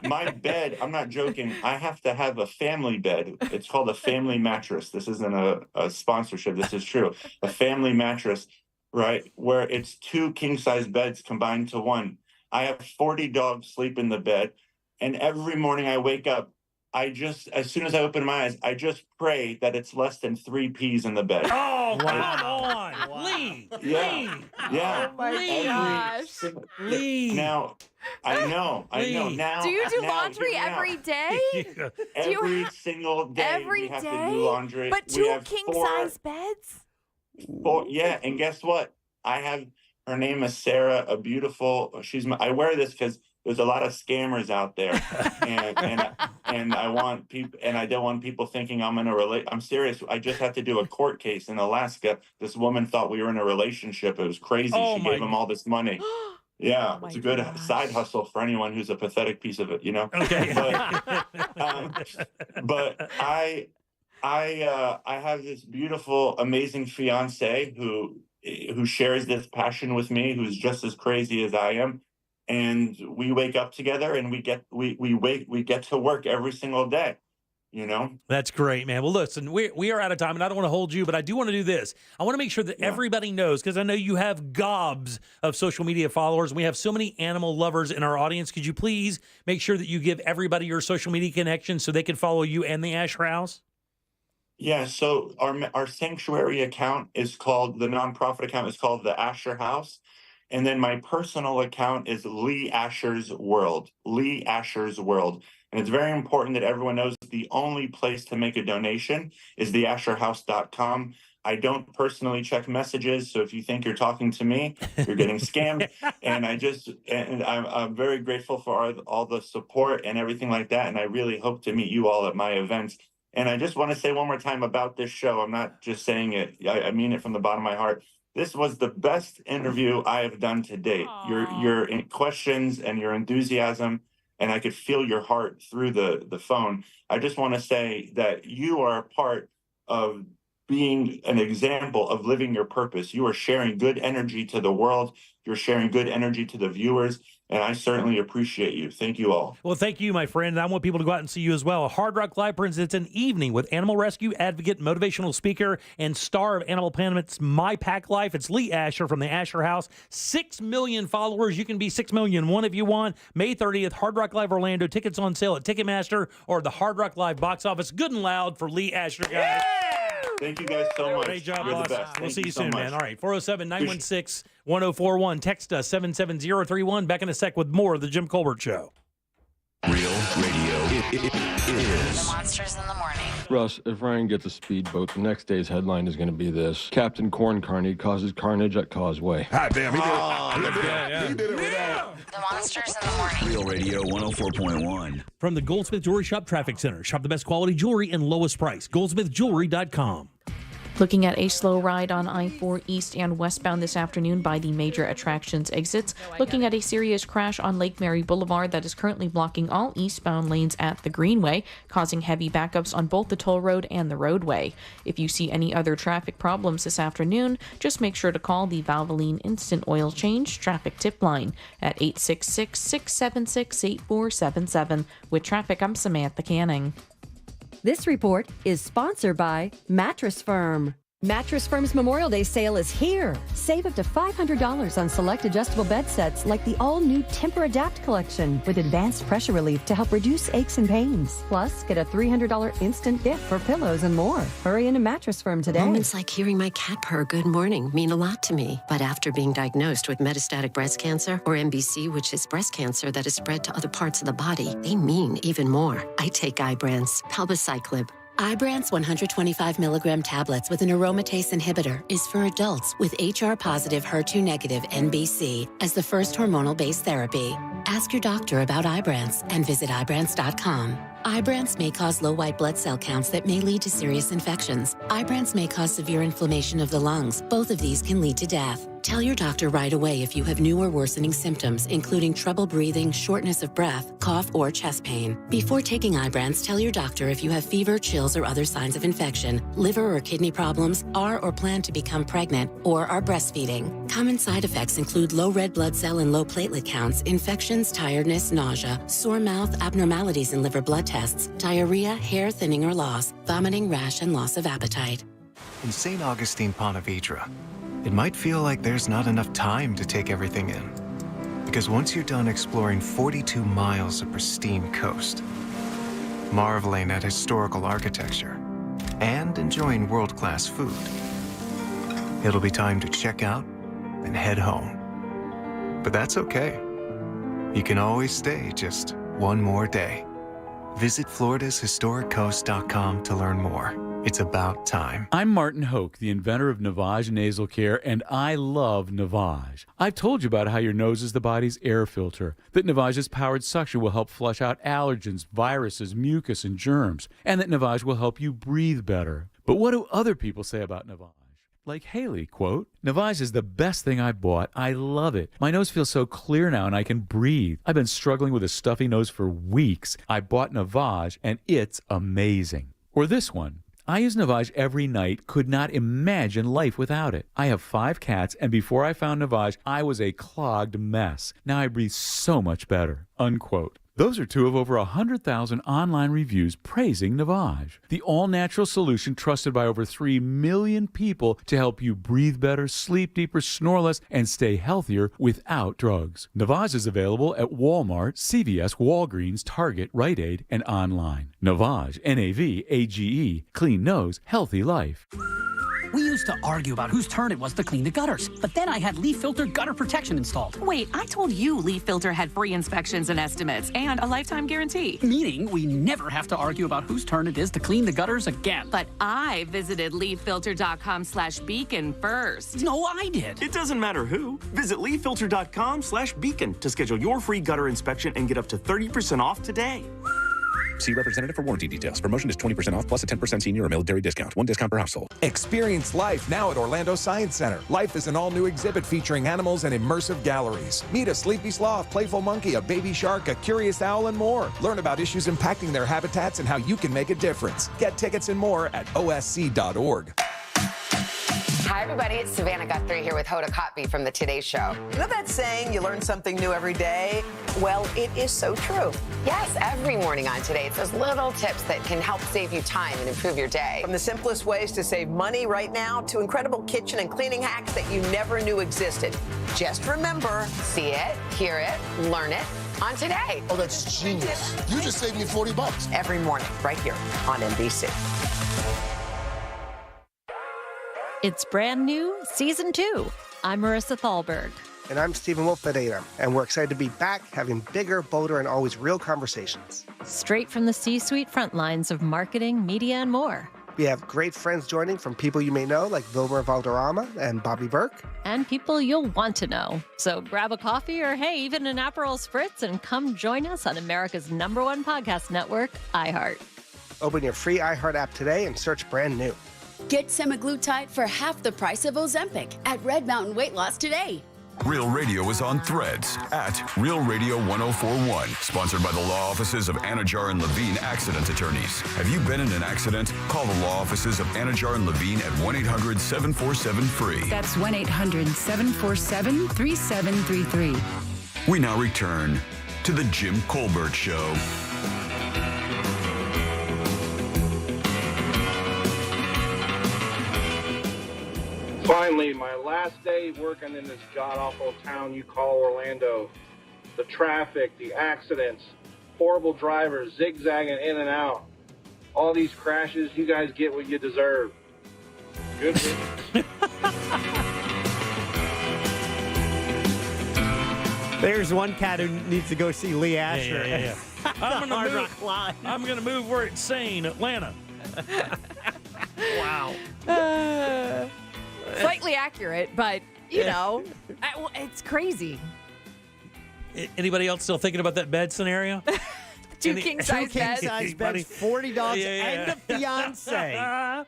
My bed, I'm not joking. I have to have a family bed. It's called a family mattress. This isn't a sponsorship. This is true. A family mattress, right? Where it's 2 king-size beds combined to one. I have 40 dogs sleep in the bed. And every morning I wake up, as soon as I open my eyes, I just pray that it's less than 3 peas in the bed. Oh, come on. Lee. Yeah. Oh my gosh. Lee. Now, I know. Now, do you do now, laundry every day? Every single day we have to do laundry. But We 2 have king-size beds? Yeah, and guess what? Her name is Sarah, a beautiful, I wear this because there's a lot of scammers out there, and I want people, and I don't want people thinking I'm in a I'm serious. I just had to do a court case in Alaska. This woman thought we were in a relationship. It was crazy. She gave him all this money. Yeah, it's a good side hustle for anyone who's a pathetic piece of it, Okay. But I have this beautiful, amazing fiance who shares this passion with me, who's just as crazy as I am. And we wake up together and we get to work every single day, That's great, man. Well, listen, we are out of time, and I don't want to hold you, but I do want to do this. I want to make sure that everybody knows, because I know you have gobs of social media followers, and we have so many animal lovers in our audience. Could you please make sure that you give everybody your social media connections so they can follow you and the Asher House? Yeah, so our sanctuary account is called, the nonprofit account is called the Asher House. And then my personal account is Lee Asher's World. Lee Asher's World. And it's very important that everyone knows the only place to make a donation is theasherhouse.com. I don't personally check messages, so if you think you're talking to me, you're getting scammed. And I'm very grateful for all the support and everything like that. And I really hope to meet you all at my events. And I just want to say one more time about this show. I'm not just saying it. I mean it from the bottom of my heart. This was the best interview I have done to date. Your questions and your enthusiasm, and I could feel your heart through the phone. I just want to say that you are a part of being an example of living your purpose. You are sharing good energy to the world. You're sharing good energy to the viewers. And I certainly appreciate you. Thank you all. Well, thank you, my friend. I want people to go out and see you as well. Hard Rock Live presents an evening with animal rescue advocate, motivational speaker, and star of Animal Planet's My Pack Life. It's Lee Asher from the Asher House. 6 million followers. You can be 6,000,001 if you want. May 30th, Hard Rock Live Orlando. Tickets on sale at Ticketmaster or the Hard Rock Live box office. Good and loud for Lee Asher, guys. Yeah! Thank you guys so much. Great job, You're boss. the best. We'll Thank see you so soon, much. man. All right, 407-916-1041. Text us 77031. Back in a sec with more of the Jim Colbert Show. Real radio is The Monsters in the Morning. Russ, if Ryan gets a speedboat, the next day's headline is going to be this: Captain Corn Carney causes carnage at Causeway. Ah, damn, he did it. The Monsters in the Morning. Real Radio 104.1. From the Goldsmith Jewelry Shop Traffic Center. Shop the best quality jewelry and lowest price. GoldsmithJewelry.com. Looking at a slow ride on I-4 east and westbound this afternoon by the major attractions exits. Looking at a serious crash on Lake Mary Boulevard that is currently blocking all eastbound lanes at the Greenway, causing heavy backups on both the toll road and the roadway. If you see any other traffic problems this afternoon, just make sure to call the Valvoline Instant Oil Change traffic tip line at 866-676-8477. With traffic, I'm Samantha Canning. This report is sponsored by Mattress Firm. Mattress Firm's Memorial Day sale is here. Save up to $500 on select adjustable bed sets like the all-new Temper Adapt collection with advanced pressure relief to help reduce aches and pains. Plus, get a $300 instant gift for pillows and more. Hurry into Mattress Firm today. Moments like hearing my cat purr good morning mean a lot to me. But after being diagnosed with metastatic breast cancer, or MBC, which is breast cancer that is spread to other parts of the body, they mean even more. I take Ibrance, palbociclib. Ibrance 125 milligram tablets with an aromatase inhibitor is for adults with HR-positive, HER2-negative NBC as the first hormonal-based therapy. Ask your doctor about Ibrance and visit Ibrance.com. Ibrance may cause low white blood cell counts that may lead to serious infections. Ibrance may cause severe inflammation of the lungs. Both of these can lead to death. Tell your doctor right away if you have new or worsening symptoms, including trouble breathing, shortness of breath, cough, or chest pain. Before taking Ibrance, tell your doctor if you have fever, chills, or other signs of infection, liver or kidney problems, are or plan to become pregnant, or are breastfeeding. Common side effects include low red blood cell and low platelet counts, infections, tiredness, nausea, sore mouth, abnormalities in liver blood tests, diarrhea, hair thinning or loss, vomiting, rash, and loss of appetite. In St. Augustine, Ponte Vedra, it might feel like there's not enough time to take everything in. Because once you're done exploring 42 miles of pristine coast, marveling at historical architecture, and enjoying world-class food, it'll be time to check out and head home. But that's okay. You can always stay just one more day. Visit FloridasHistoricCoast.com to learn more. It's about time. I'm Martin Hoke, the inventor of Navage nasal care, and I love Navage. I've told you about how your nose is the body's air filter, that Navage's powered suction will help flush out allergens, viruses, mucus, and germs, and that Navage will help you breathe better. But what do other people say about Navage? Like Haley, quote, Navage is the best thing I bought. I love it. My nose feels so clear now and I can breathe. I've been struggling with a stuffy nose for weeks. I bought Navage and it's amazing. Or this one. I use Navage every night, could not imagine life without it. I have 5 cats, and before I found Navage, I was a clogged mess. Now I breathe so much better, unquote. Those are 2 of over 100,000 online reviews praising Navage, the all-natural solution trusted by over 3 million people to help you breathe better, sleep deeper, snore less, and stay healthier without drugs. Navage is available at Walmart, CVS, Walgreens, Target, Rite Aid, and online. Navage, N-A-V-A-G-E, clean nose, healthy life. We used to argue about whose turn it was to clean the gutters, but then I had Leaf Filter gutter protection installed. Wait, I told you Leaf Filter had free inspections and estimates and a lifetime guarantee. Meaning we never have to argue about whose turn it is to clean the gutters again. But I visited leaffilter.com/beacon first. No, I did. It doesn't matter who. Visit leaffilter.com/beacon to schedule your free gutter inspection and get up to 30% off today. See representative for warranty details. Promotion is 20% off plus a 10% senior or military discount. 1 discount per household. Experience life now at Orlando Science Center. Life is an all-new exhibit featuring animals and immersive galleries. Meet a sleepy sloth, playful monkey, a baby shark, a curious owl, and more. Learn about issues impacting their habitats and how you can make a difference. Get tickets and more at osc.org. Hi, everybody. It's Savannah Guthrie here with Hoda Kotb from The Today Show. You know that saying, you learn something new every day? Well, it is so true. Yes, every morning on Today, it's those little tips that can help save you time and improve your day. From the simplest ways to save money right now to incredible kitchen and cleaning hacks that you never knew existed. Just remember, see it, hear it, learn it on Today. Oh, that's genius. You just saved me $40. Every morning, right here on NBC. It's brand new, Season 2. I'm Marissa Thalberg. And I'm Stephen Wolf-Pereira, and we're excited to be back having bigger, bolder, and always real conversations. Straight from the C-suite front lines of marketing, media, and more. We have great friends joining from people you may know, like Wilmer Valderrama and Bobby Burke. And people you'll want to know. So grab a coffee or, hey, even an Aperol Spritz and come join us on America's #1 podcast network, iHeart. Open your free iHeart app today and search brand new. Get semaglutide for half the price of Ozempic at Red Mountain Weight Loss today. Real Radio is on Threads at Real Radio 1041. Sponsored by the law offices of Anajar and Levine Accident Attorneys. Have you been in an accident? Call the law offices of Anajar and Levine at 1-800-747-FREE. That's 1-800-747-3733. We now return to the Jim Colbert Show. Finally, my last day working in this god-awful town you call Orlando. The traffic, the accidents, horrible drivers zigzagging in and out. All these crashes, you guys get what you deserve. Good business. There's one cat who needs to go see Lee Asher. Yeah. I'm going to move where it's sane, Atlanta. Wow. Slightly accurate, but, it's crazy. Anybody else still thinking about that bed scenario? Two king-size beds. beds, 40 dogs, and a fiance.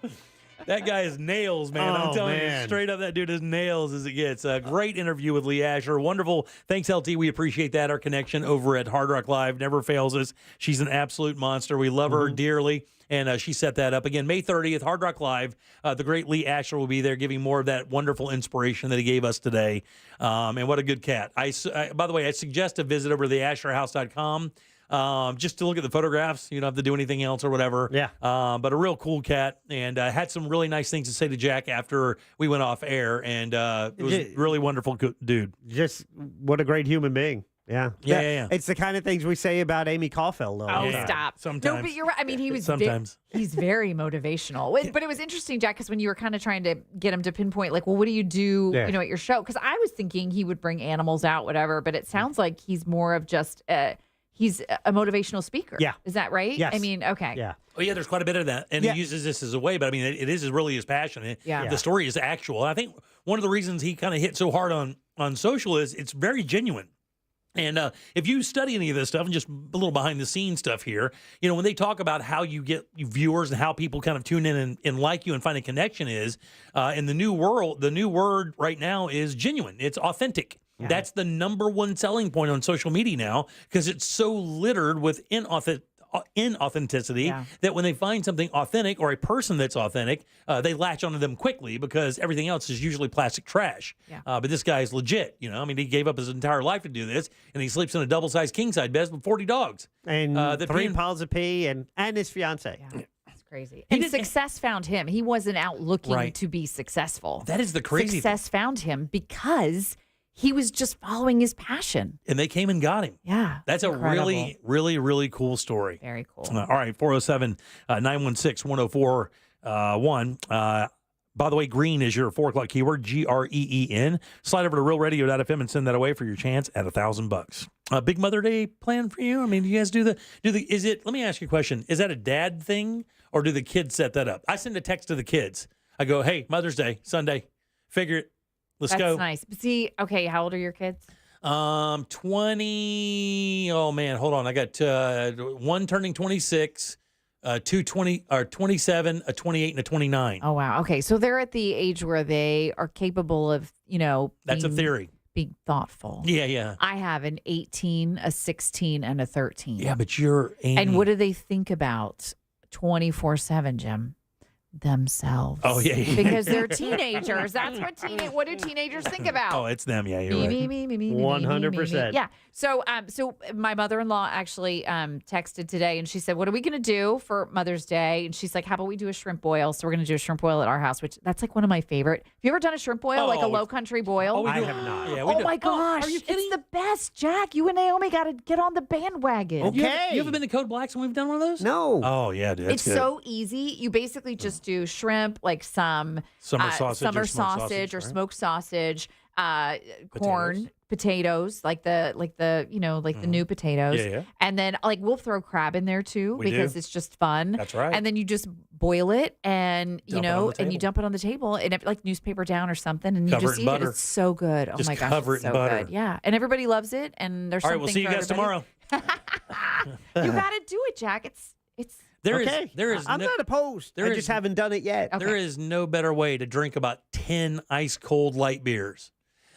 That guy is nails, man. I'm telling you, straight up, that dude is nails as it gets. A great interview with Lee Asher. Wonderful. Thanks, LT. We appreciate that. Our connection over at Hard Rock Live never fails us. She's an absolute monster. We love her dearly. And she set that up. Again, May 30th, Hard Rock Live. The great Lee Asher will be there giving more of that wonderful inspiration that he gave us today. And what a good cat. By the way, I suggest a visit over to theasherhouse.com. Just to look at the photographs. You don't have to do anything else or whatever. Yeah. But a real cool cat, and had some really nice things to say to Jack after we went off air, and it was a really wonderful dude. Just what a great human being. Yeah. Yeah. It's the kind of things we say about Amy Caulfield, though. Oh, stop. Sometimes. No, but you're right. I mean, he was Sometimes. he's very motivational. But it was interesting, Jack, because when you were kind of trying to get him to pinpoint, like, well, what do you do, at your show? Because I was thinking he would bring animals out, whatever, but it sounds like he's more of just he's a motivational speaker. Yeah. Is that right? Yes. I mean, okay. Yeah. Oh, yeah, there's quite a bit of that. And he uses this as a way, but I mean, it is really his passion. Yeah. The story is actual. I think one of the reasons he kind of hit so hard on social is it's very genuine. And if you study any of this stuff, and just a little behind the scenes stuff here, when they talk about how you get viewers and how people kind of tune in and like you and find a connection is, in the new word right now is genuine. It's authentic. Yeah. That's the number one selling point on social media now, because it's so littered with inauthenticity that when they find something authentic or a person that's authentic, they latch onto them quickly because everything else is usually plastic trash. Yeah. But this guy is legit. I mean, he gave up his entire life to do this, and he sleeps in a double-sized king-size bed with 40 dogs. And 3 piles of pee and his fiance. Yeah. That's crazy. And success found him. He wasn't out looking to be successful. That is the crazy Success found him because he was just following his passion. And they came and got him. Yeah. That's incredible. A really, really, really cool story. Very cool. All right, 407-916-1041. By the way, green is your 4 o'clock keyword, GREEN. Slide over to realradio.fm and send that away for your chance at $1,000. Big Mother Day plan for you? I mean, do you guys let me ask you a question. Is that a dad thing, or do the kids set that up? I send a text to the kids. I go, hey, Mother's Day, Sunday, figure it. Let's go. That's nice. But see, okay, how old are your kids? 20. Oh man, hold on. I got one turning 26, 27, a 28, and a 29. Oh wow. Okay, so they're at the age where they are capable of, That's a theory. Being thoughtful. Yeah. I have an 18, a 16, and a 13. Yeah, but you're Amy. And what do they think about 24/7, Jim? Themselves. Oh yeah. Because they're teenagers. That's what do teenagers think about? Oh, it's them. Yeah, you're right. Me. 100%. Yeah. So my mother-in-law actually texted today, and she said, "What are we going to do for Mother's Day?" And she's like, "How about we do a shrimp boil?" So we're going to do a shrimp boil at our house, which that's like one of my favorite. Have you ever done a shrimp boil, like a Low Country boil? I have not. Yeah, oh my gosh, are you kidding? It's the best, Jack. You and Naomi got to get on the bandwagon. Okay. You ever been to Code Blacks when we've done one of those? No. Oh yeah, dude. It's so easy. You basically just do shrimp, like some summer sausage or smoked sausage, corn, potatoes, like the new potatoes. Yeah. And then we'll throw crab in there too because it's just fun. That's right. And then you just boil it and and you dump it on the table and like newspaper down or something and you Cover just it in eat butter. it. It's so good. Just oh my gosh, cover it's it in so butter. good. Yeah. And everybody loves it and there's All right, something we'll see you for guys everybody. tomorrow. You got to do it, Jack. It's There Okay. is I'm not opposed. I just haven't done it yet. Okay. There is no better way to drink about 10 ice cold light beers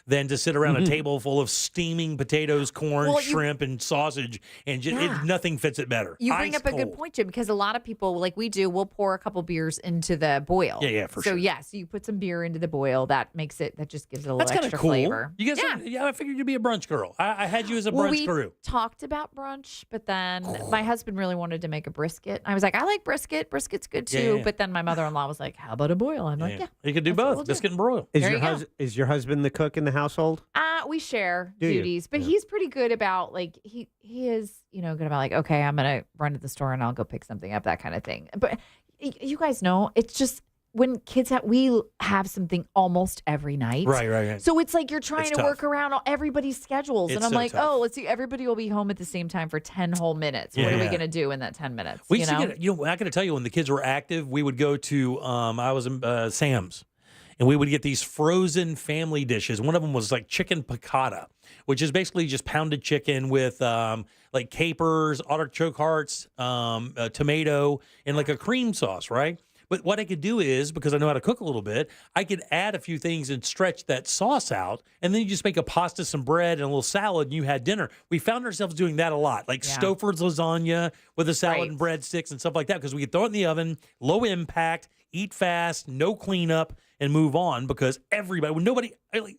than to sit around a table full of steaming potatoes, corn, shrimp, and sausage, and nothing fits it better. You bring up a good point, Jim, because a lot of people, like we do, we'll pour a couple beers into the boil. Yeah, for sure. So you put some beer into the boil. That makes it, that just gives it a little extra cool. flavor. You guys, I figured you'd be a brunch girl. I had you as a brunch crew. Talked about brunch, but then my husband really wanted to make a brisket. I was like, I like brisket. Brisket's good too. But then my mother-in-law was like, how about a boil? I'm like, you could do both, biscuit and broil. Is your husband the cook in the household? We share duties, but he's pretty good about like he is, good about like, okay, I'm gonna run to the store and I'll go pick something up, that kind of thing. But you guys know, it's just when kids we have something almost every night. Right. So it's like you're trying to work around everybody's schedules. And I'm like, tough. Let's see, everybody will be home at the same time for 10 whole minutes. What are we going to do in that 10 minutes? I got to tell you, when the kids were active, we would go to, I was in Sam's, and we would get these frozen family dishes. One of them was like chicken piccata, which is basically just pounded chicken with like capers, artichoke hearts, tomato, and like a cream sauce, right? But what I could do is, because I know how to cook a little bit, I could add a few things and stretch that sauce out, and then you just make a pasta, some bread, and a little salad, and you had dinner. We found ourselves doing that a lot, like Stouffer's lasagna with a salad and breadsticks and stuff like that, because we could throw it in the oven, low impact, eat fast, no cleanup, and move on, because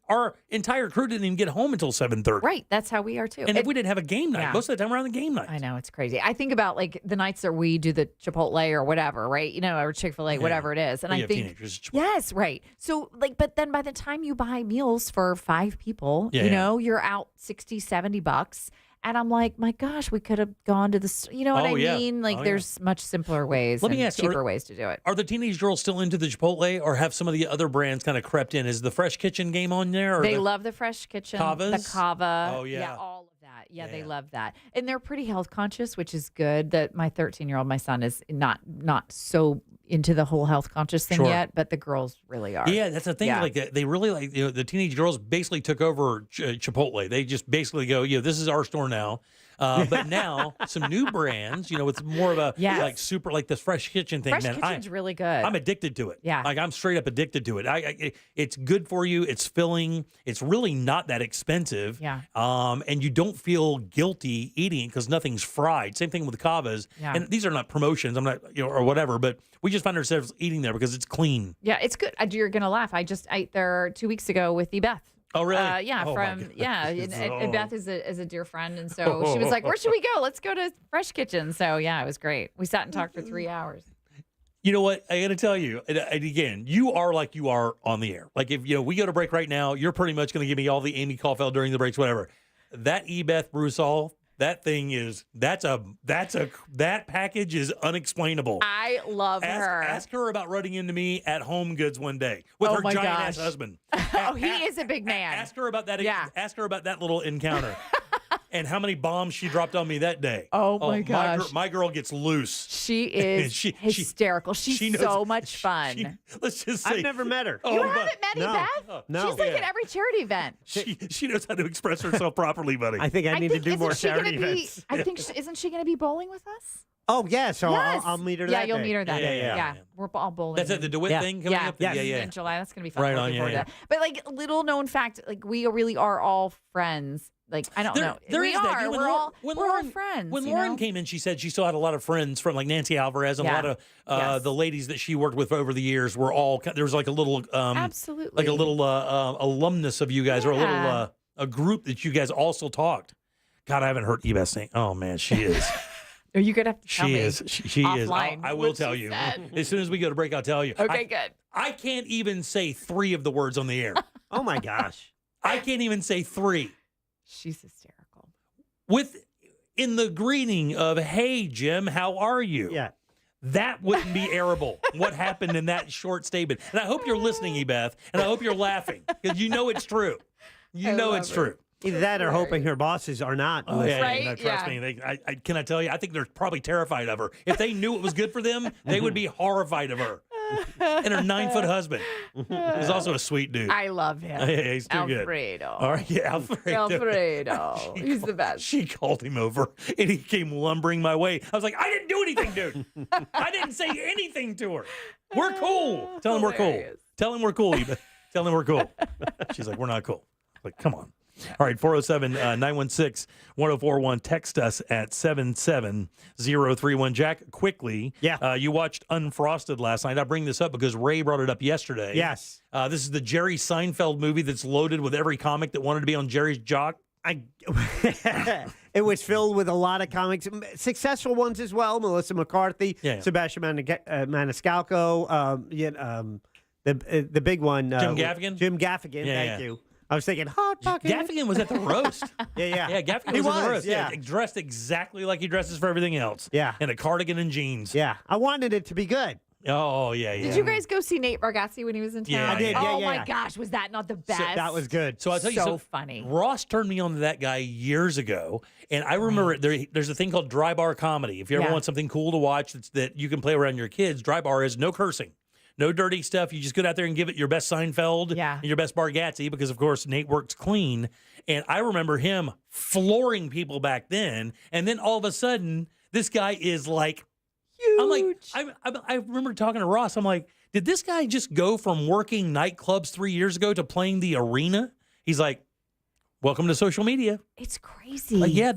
our entire crew didn't even get home until 7:30. Right, that's how we are too. And if we didn't have a game night, most of the time we're on the game night. I know, it's crazy. I think about like the nights that we do the Chipotle or whatever, right? or Chick-fil-A, whatever it is. And I think, yes, right. So but then by the time you buy meals for 5 people, you're out $60-$70. And I'm like, my gosh, we could have gone to the, what I mean? Like, there's much simpler ways cheaper ways to do it. Are the teenage girls still into the Chipotle, or have some of the other brands kind of crept in? Is the Fresh Kitchen game on there? Or they love the Fresh Kitchen. Kavas? The Kava. Oh, yeah. Yeah, all of that. Yeah, they love that. And they're pretty health conscious, which is good. That my 13-year-old, my son, is not so into the whole health conscious thing yet, but the girls really are. Yeah, that's the thing. Yeah. Like they really like the teenage girls basically took over Chipotle. They just basically go, this is our store now. But now some new brands, with more of a like super like this Fresh Kitchen thing. Fresh Kitchen's really good. I'm addicted to it. Yeah, like I'm straight up addicted to it. It's good for you. It's filling. It's really not that expensive. Yeah. And you don't feel guilty eating because nothing's fried. Same thing with Kavas. Yeah. And these are not promotions. I'm not or whatever, but we just find ourselves eating there because it's clean. Yeah, it's good. You're gonna laugh. I just ate there 2 weeks ago with Beth. Oh, really? And Beth is a dear friend, and so she was like, "Where should we go? Let's go to Fresh Kitchen." So yeah, it was great. We sat and talked for 3 hours. You know what? I got to tell you, and again, you are like you are on the air. Like if we go to break right now, you're pretty much going to give me all the Amy Caulfield during the breaks, whatever. That Beth Broussard, that thing is that package is unexplainable. I love her. Ask her about running into me at Home Goods one day with her giant ass husband. He is a big man. Ask her about that. Yeah. Ask her about that little encounter. And how many bombs she dropped on me that day. Oh my gosh. My girl gets loose. She is hysterical. She's so much fun. Let's just say. I've never met her. You haven't met Beth? No. She's like at every charity event. She knows how to express herself properly, buddy. I think I need to do more charity events. I think, isn't she going to be bowling with us? Oh, yeah. So yes. I'll meet her that day. Yeah, you'll meet her that day. Yeah. We're all bowling. That's at the DeWitt thing coming up? Yeah. In July. That's going to be fun. Right on, yeah. But like, little known fact, like we really are all friends. Like, I don't know. We're all friends. When Lauren came in, she said she still had a lot of friends from like Nancy Alvarez and a lot of the ladies that she worked with over the years were all, there was like a little, absolutely, like a little alumnus of you guys or a little, a group that you guys also talked. God, I haven't heard Ebeth sing. Oh man, she is. You're going to have to tell me. She is. I will tell you. As soon as we go to break, I'll tell you. Okay, good. I can't even say 3 of the words on the air. Oh my gosh. I can't even say 3. She's hysterical. In the greeting of, hey, Jim, how are you? Yeah. That wouldn't be airable, what happened in that short statement. And I hope you're listening, Ebeth, and I hope you're laughing, because you know it's true. You know it's true. Either that or hoping her bosses are not. Oh, yeah, trust me. Can I tell you, I think they're probably terrified of her. If they knew it was good for them, they would be horrified of her. And her 9-foot husband is also a sweet dude. I love him. Yeah, he's too good. Alfredo. All right, yeah, Alfredo. He's the best. She called him over, and he came lumbering my way. I was like, I didn't do anything, dude. I didn't say anything to her. We're cool. Tell him we're cool. Tell him we're cool, Eva. Tell him we're cool. She's like, we're not cool. Like, come on. All right, 407-916-1041. Text us at 77031. Jack, quickly, you watched Unfrosted last night. I bring this up because Ray brought it up yesterday. Yes. This is the Jerry Seinfeld movie that's loaded with every comic that wanted to be on Jerry's jock. It was filled with a lot of comics, successful ones as well. Melissa McCarthy, Sebastian Maniscalco, the big one. Jim Gaffigan? Jim Gaffigan, thank you. I was thinking, hot pocket. Gaffigan was at the roast. Yeah, Gaffigan was at the roast. Yeah, dressed exactly like he dresses for everything else. Yeah. In a cardigan and jeans. Yeah, I wanted it to be good. Oh, yeah. Did you guys go see Nate Bargatze when he was in town? Yeah, I did. Oh, my gosh. Was that not the best? That was good. So I'll tell you, so funny. Ross turned me on to that guy years ago, and I remember there's a thing called dry bar comedy. If you ever want something cool to watch that you can play around your kids, dry bar is no cursing. No dirty stuff. You just get out there and give it your best Seinfeld and your best Bargatze because, of course, Nate works clean. And I remember him flooring people back then. And then all of a sudden, this guy is like, huge. I'm like, I remember talking to Ross. I'm like, did this guy just go from working nightclubs 3 years ago to playing the arena? He's like, welcome to social media. It's crazy. But you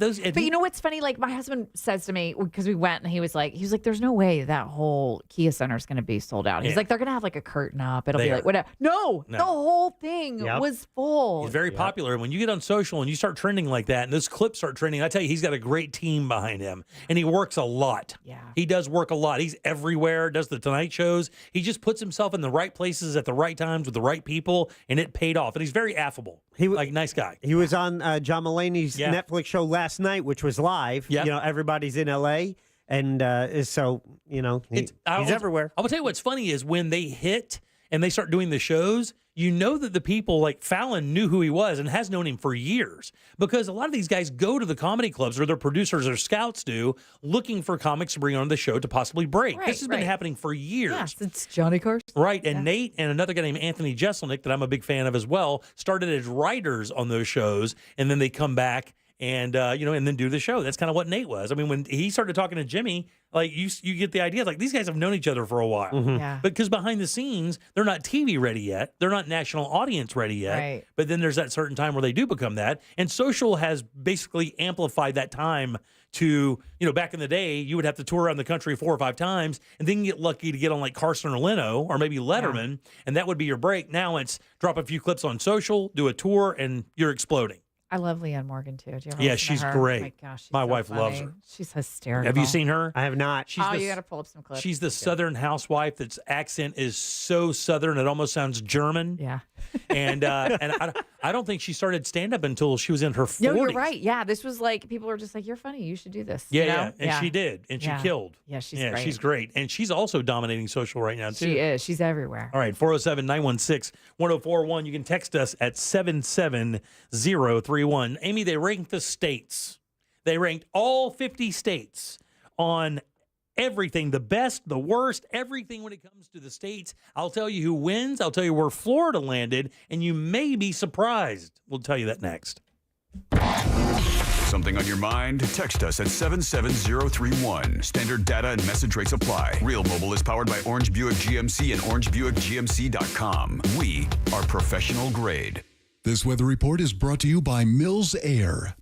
know what's funny? Like my husband says to me, because we went and he was like, there's no way that whole Kia Center is going to be sold out. He's like, they're going to have like a curtain up. It'll be like, whatever. No, the whole thing was full. He's very popular. When you get on social and you start trending like that and those clips start trending, I tell you, he's got a great team behind him and he works a lot. Yeah. He does work a lot. He's everywhere, does the Tonight Shows. He just puts himself in the right places at the right times with the right people and it paid off. And he's very affable. Nice guy. He was on John Mulaney's Netflix show last night, which was live. Yeah. You know, everybody's in L.A., and so, you know, he's everywhere. I will tell you what's funny is when they hit and they start doing the shows, you know that the people like Fallon knew who he was and has known him for years because a lot of these guys go to the comedy clubs or their producers or scouts do looking for comics to bring on the show to possibly break. Right, this has been happening for years. Yeah, since Johnny Carson. Right. And Nate and another guy named Anthony Jeselnik that I'm a big fan of as well started as writers on those shows. And then they come back and, and then do the show. That's kind of what Nate was. I mean, when he started talking to Jimmy, like you get the idea, like these guys have known each other for a while. Mm-hmm. Yeah. Because behind the scenes, they're not TV ready yet. They're not national audience ready yet. Right. But then there's that certain time where they do become that. And social has basically amplified that time to, back in the day, you would have to tour around the country 4 or 5 times and then get lucky to get on like Carson or Leno or maybe Letterman. And that would be your break. Now it's drop a few clips on social, do a tour, and you're exploding. I love Leanne Morgan, too. Do you ever listen to she's her? great. Oh my gosh, she's My so wife funny. loves her. She's hysterical. Have you seen her? I have not. You got to pull up some clips. She's the Southern housewife that's accent is so Southern it almost sounds German. Yeah. And I don't think she started stand-up until she was in her 40s. No, you're right. Yeah, this was like, people were just like, you're funny. You should do this. Yeah. And she did. And she killed. Yeah, she's great. She's great. And she's also dominating social right now, too. She is. She's everywhere. All right, 407-916-1041. You can text us at 77031. Amy, they ranked the states. They ranked all 50 states on everything, the best, the worst, everything when it comes to the states. I'll tell you who wins. I'll tell you where Florida landed, and you may be surprised. We'll tell you that next. Something on your mind? Text us at 77031. Standard data and message rates apply. Real Mobile is powered by Orange Buick GMC and OrangeBuickGMC.com. We are professional grade. This weather report is brought to you by Mills Air.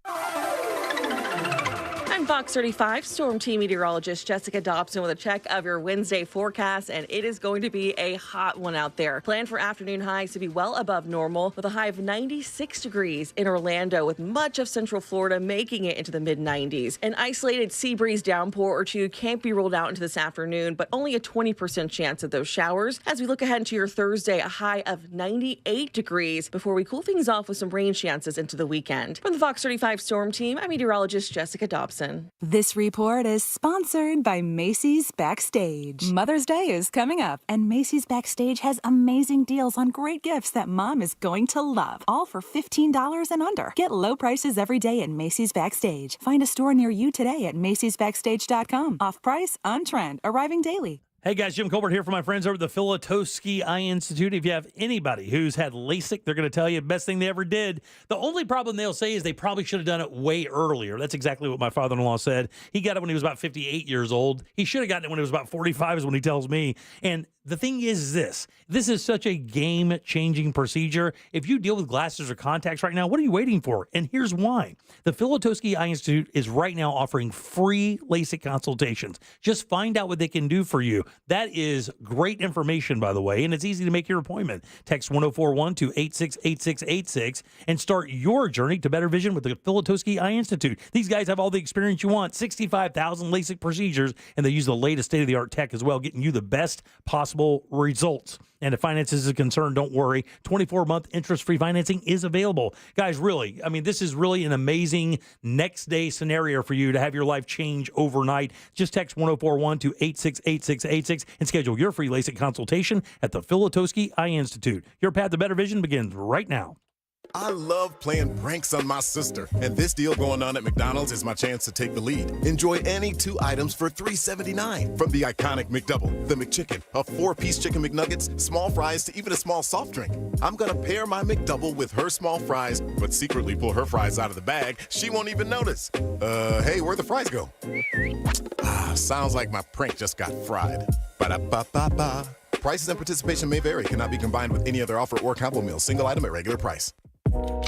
I'm Fox 35 Storm Team meteorologist Jessica Dobson with a check of your Wednesday forecast, and it is going to be a hot one out there. Plan for afternoon highs to be well above normal with a high of 96 degrees in Orlando, with much of central Florida making it into the mid-90s. An isolated sea breeze downpour or two can't be ruled out into this afternoon, but only a 20% chance of those showers. As we look ahead into your Thursday, a high of 98 degrees before we cool things off with some rain chances into the weekend. From the Fox 35 Storm Team, I'm meteorologist Jessica Dobson. This report is sponsored by Macy's Backstage. Mother's Day is coming up, and Macy's Backstage has amazing deals on great gifts that Mom is going to love, all for $15 and under. Get low prices every day at Macy's Backstage. Find a store near you today at Macy'sBackstage.com. Off price, on trend, arriving daily. Hey guys, Jim Colbert here for my friends over at the Filatowski Eye Institute. If you have anybody who's had LASIK, they're going to tell you the best thing they ever did. The only problem they'll say is they probably should have done it way earlier. That's exactly what my father-in-law said. He got it when he was about 58 years old. He should have gotten it when he was about 45 is when he tells me. And the thing is this is such a game-changing procedure. If you deal with glasses or contacts right now, what are you waiting for? And here's why. The Filatowski Eye Institute is right now offering free LASIK consultations. Just find out what they can do for you. That is great information, by the way, and it's easy to make your appointment. Text 1041 to 868686 and start your journey to better vision with the Filatowski Eye Institute. These guys have all the experience you want, 65,000 LASIK procedures, and they use the latest state-of-the-art tech as well, getting you the best possible results. And if finances is a concern, don't worry. 24-month interest-free financing is available. Guys, really, I mean, this is really an amazing next-day scenario for you to have your life change overnight. Just text 1041 to 868686 and schedule your free LASIK consultation at the Filatowski Eye Institute. Your path to better vision begins right now. I love playing pranks on my sister, and this deal going on at McDonald's is my chance to take the lead. Enjoy any 2 items for $3.79. From the iconic McDouble, the McChicken, a 4-piece chicken McNuggets, small fries, to even a small soft drink. I'm gonna pair my McDouble with her small fries, but secretly pull her fries out of the bag. She won't even notice. Hey, where'd the fries go? Sounds like my prank just got fried. Ba-da-ba-ba-ba. Prices and participation may vary. Cannot be combined with any other offer or combo meal. Single item at regular price.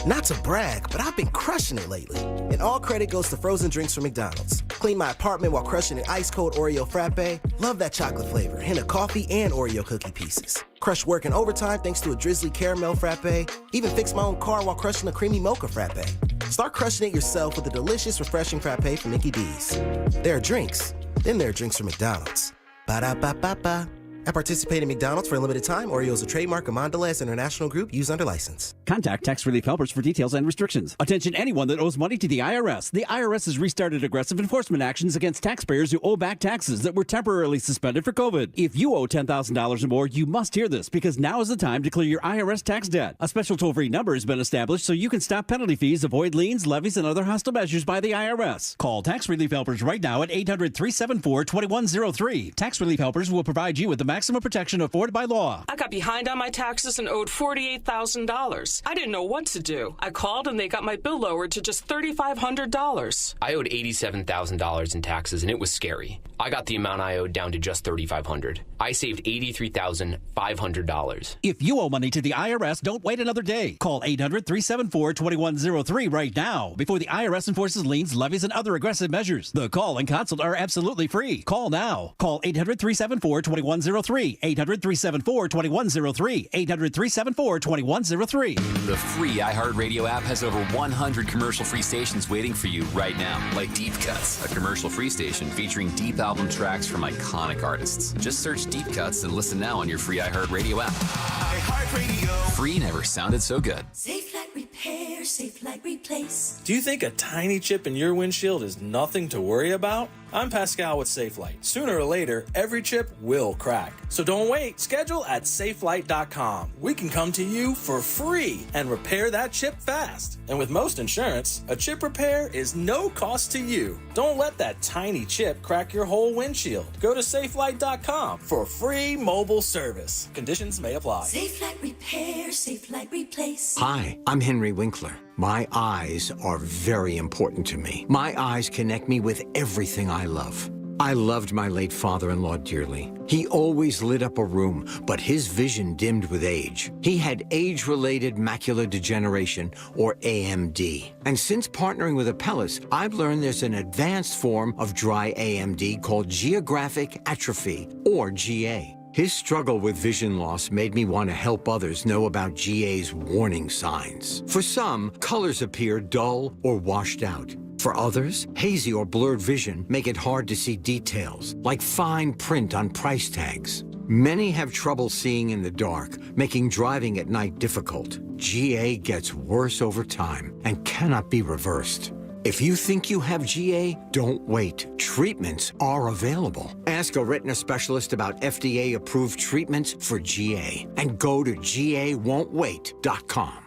Not to brag, but I've been crushing it lately. And all credit goes to frozen drinks from McDonald's. Clean my apartment while crushing an ice-cold Oreo frappe. Love that chocolate flavor. Hint of coffee and Oreo cookie pieces. Crush work in overtime thanks to a drizzly caramel frappe. Even fix my own car while crushing a creamy mocha frappe. Start crushing it yourself with a delicious, refreshing frappe from Mickey D's. There are drinks. Then there are drinks from McDonald's. Ba-da-ba-ba-ba. At participating McDonald's for a limited time, Oreo is a trademark of Mondelez International Group used under license. Contact Tax Relief Helpers for details and restrictions. Attention anyone that owes money to the IRS. The IRS has restarted aggressive enforcement actions against taxpayers who owe back taxes that were temporarily suspended for COVID. If you owe $10,000 or more, you must hear this because now is the time to clear your IRS tax debt. A special toll-free number has been established so you can stop penalty fees, avoid liens, levies, and other hostile measures by the IRS. Call Tax Relief Helpers right now at 800-374-2103. Tax Relief Helpers will provide you with the maximum protection afforded by law. I got behind on my taxes and owed $48,000. I didn't know what to do. I called and they got my bill lowered to just $3,500. I owed $87,000 in taxes and it was scary. I got the amount I owed down to just $3,500. I saved $83,500. If you owe money to the IRS, don't wait another day. Call 800-374-2103 right now before the IRS enforces liens, levies, and other aggressive measures. The call and consult are absolutely free. Call now. Call 800-374-2103. 800-374-2103. 800-374-2103. The free iHeartRadio app has over 100 commercial-free stations waiting for you right now, like Deep Cuts, a commercial-free station featuring deep album tracks from iconic artists. Just search Deep Cuts and listen now on your free iHeartRadio app. iHeartRadio. Free never sounded so good. Safe Light Repair, Safe Light Replace. Do you think a tiny chip in your windshield is nothing to worry about? I'm Pascal with SafeLight. Sooner or later, every chip will crack. So don't wait. Schedule at safelight.com. We can come to you for free and repair that chip fast. And with most insurance, a chip repair is no cost to you. Don't let that tiny chip crack your whole windshield. Go to safelight.com for free mobile service. Conditions may apply. Safe Light Repair, Safe Light Replace. Hi, I'm Henry Winkler. My eyes are very important to me. My eyes connect me with everything I love. I loved my late father-in-law dearly. He always lit up a room, but his vision dimmed with age. He had age-related macular degeneration, or AMD. And since partnering with Apellis, I've learned there's an advanced form of dry AMD called geographic atrophy, or GA. His struggle with vision loss made me want to help others know about GA's warning signs. For some, colors appear dull or washed out. For others, hazy or blurred vision make it hard to see details, like fine print on price tags. Many have trouble seeing in the dark, making driving at night difficult. GA gets worse over time and cannot be reversed. If you think you have GA, don't wait. Treatments are available. Ask a retina specialist about FDA-approved treatments for GA and go to GAWon'tWait.com.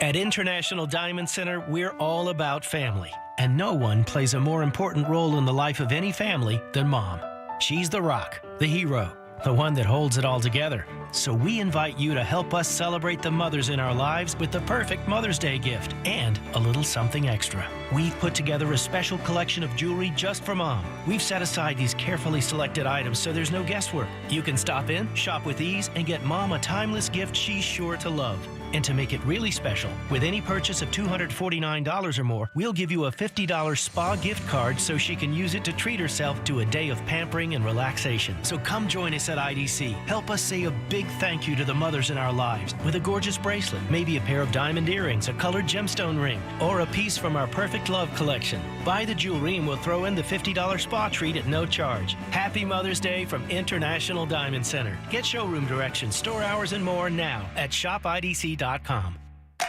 At International Diamond Center, we're all about family, and no one plays a more important role in the life of any family than Mom. She's the rock, the hero, the one that holds it all together. So we invite you to help us celebrate the mothers in our lives with the perfect Mother's Day gift and a little something extra. We've put together a special collection of jewelry just for Mom. We've set aside these carefully selected items so there's no guesswork. You can stop in, shop with ease, and get Mom a timeless gift she's sure to love. And to make it really special, with any purchase of $249 or more, we'll give you a $50 spa gift card so she can use it to treat herself to a day of pampering and relaxation. So come join us at IDC. Help us say a big thank you to the mothers in our lives with a gorgeous bracelet, maybe a pair of diamond earrings, a colored gemstone ring, or a piece from our Perfect Love collection. Buy the jewelry and we'll throw in the $50 spa treat at no charge. Happy Mother's Day from International Diamond Center. Get showroom directions, store hours, and more now at shopidc.com.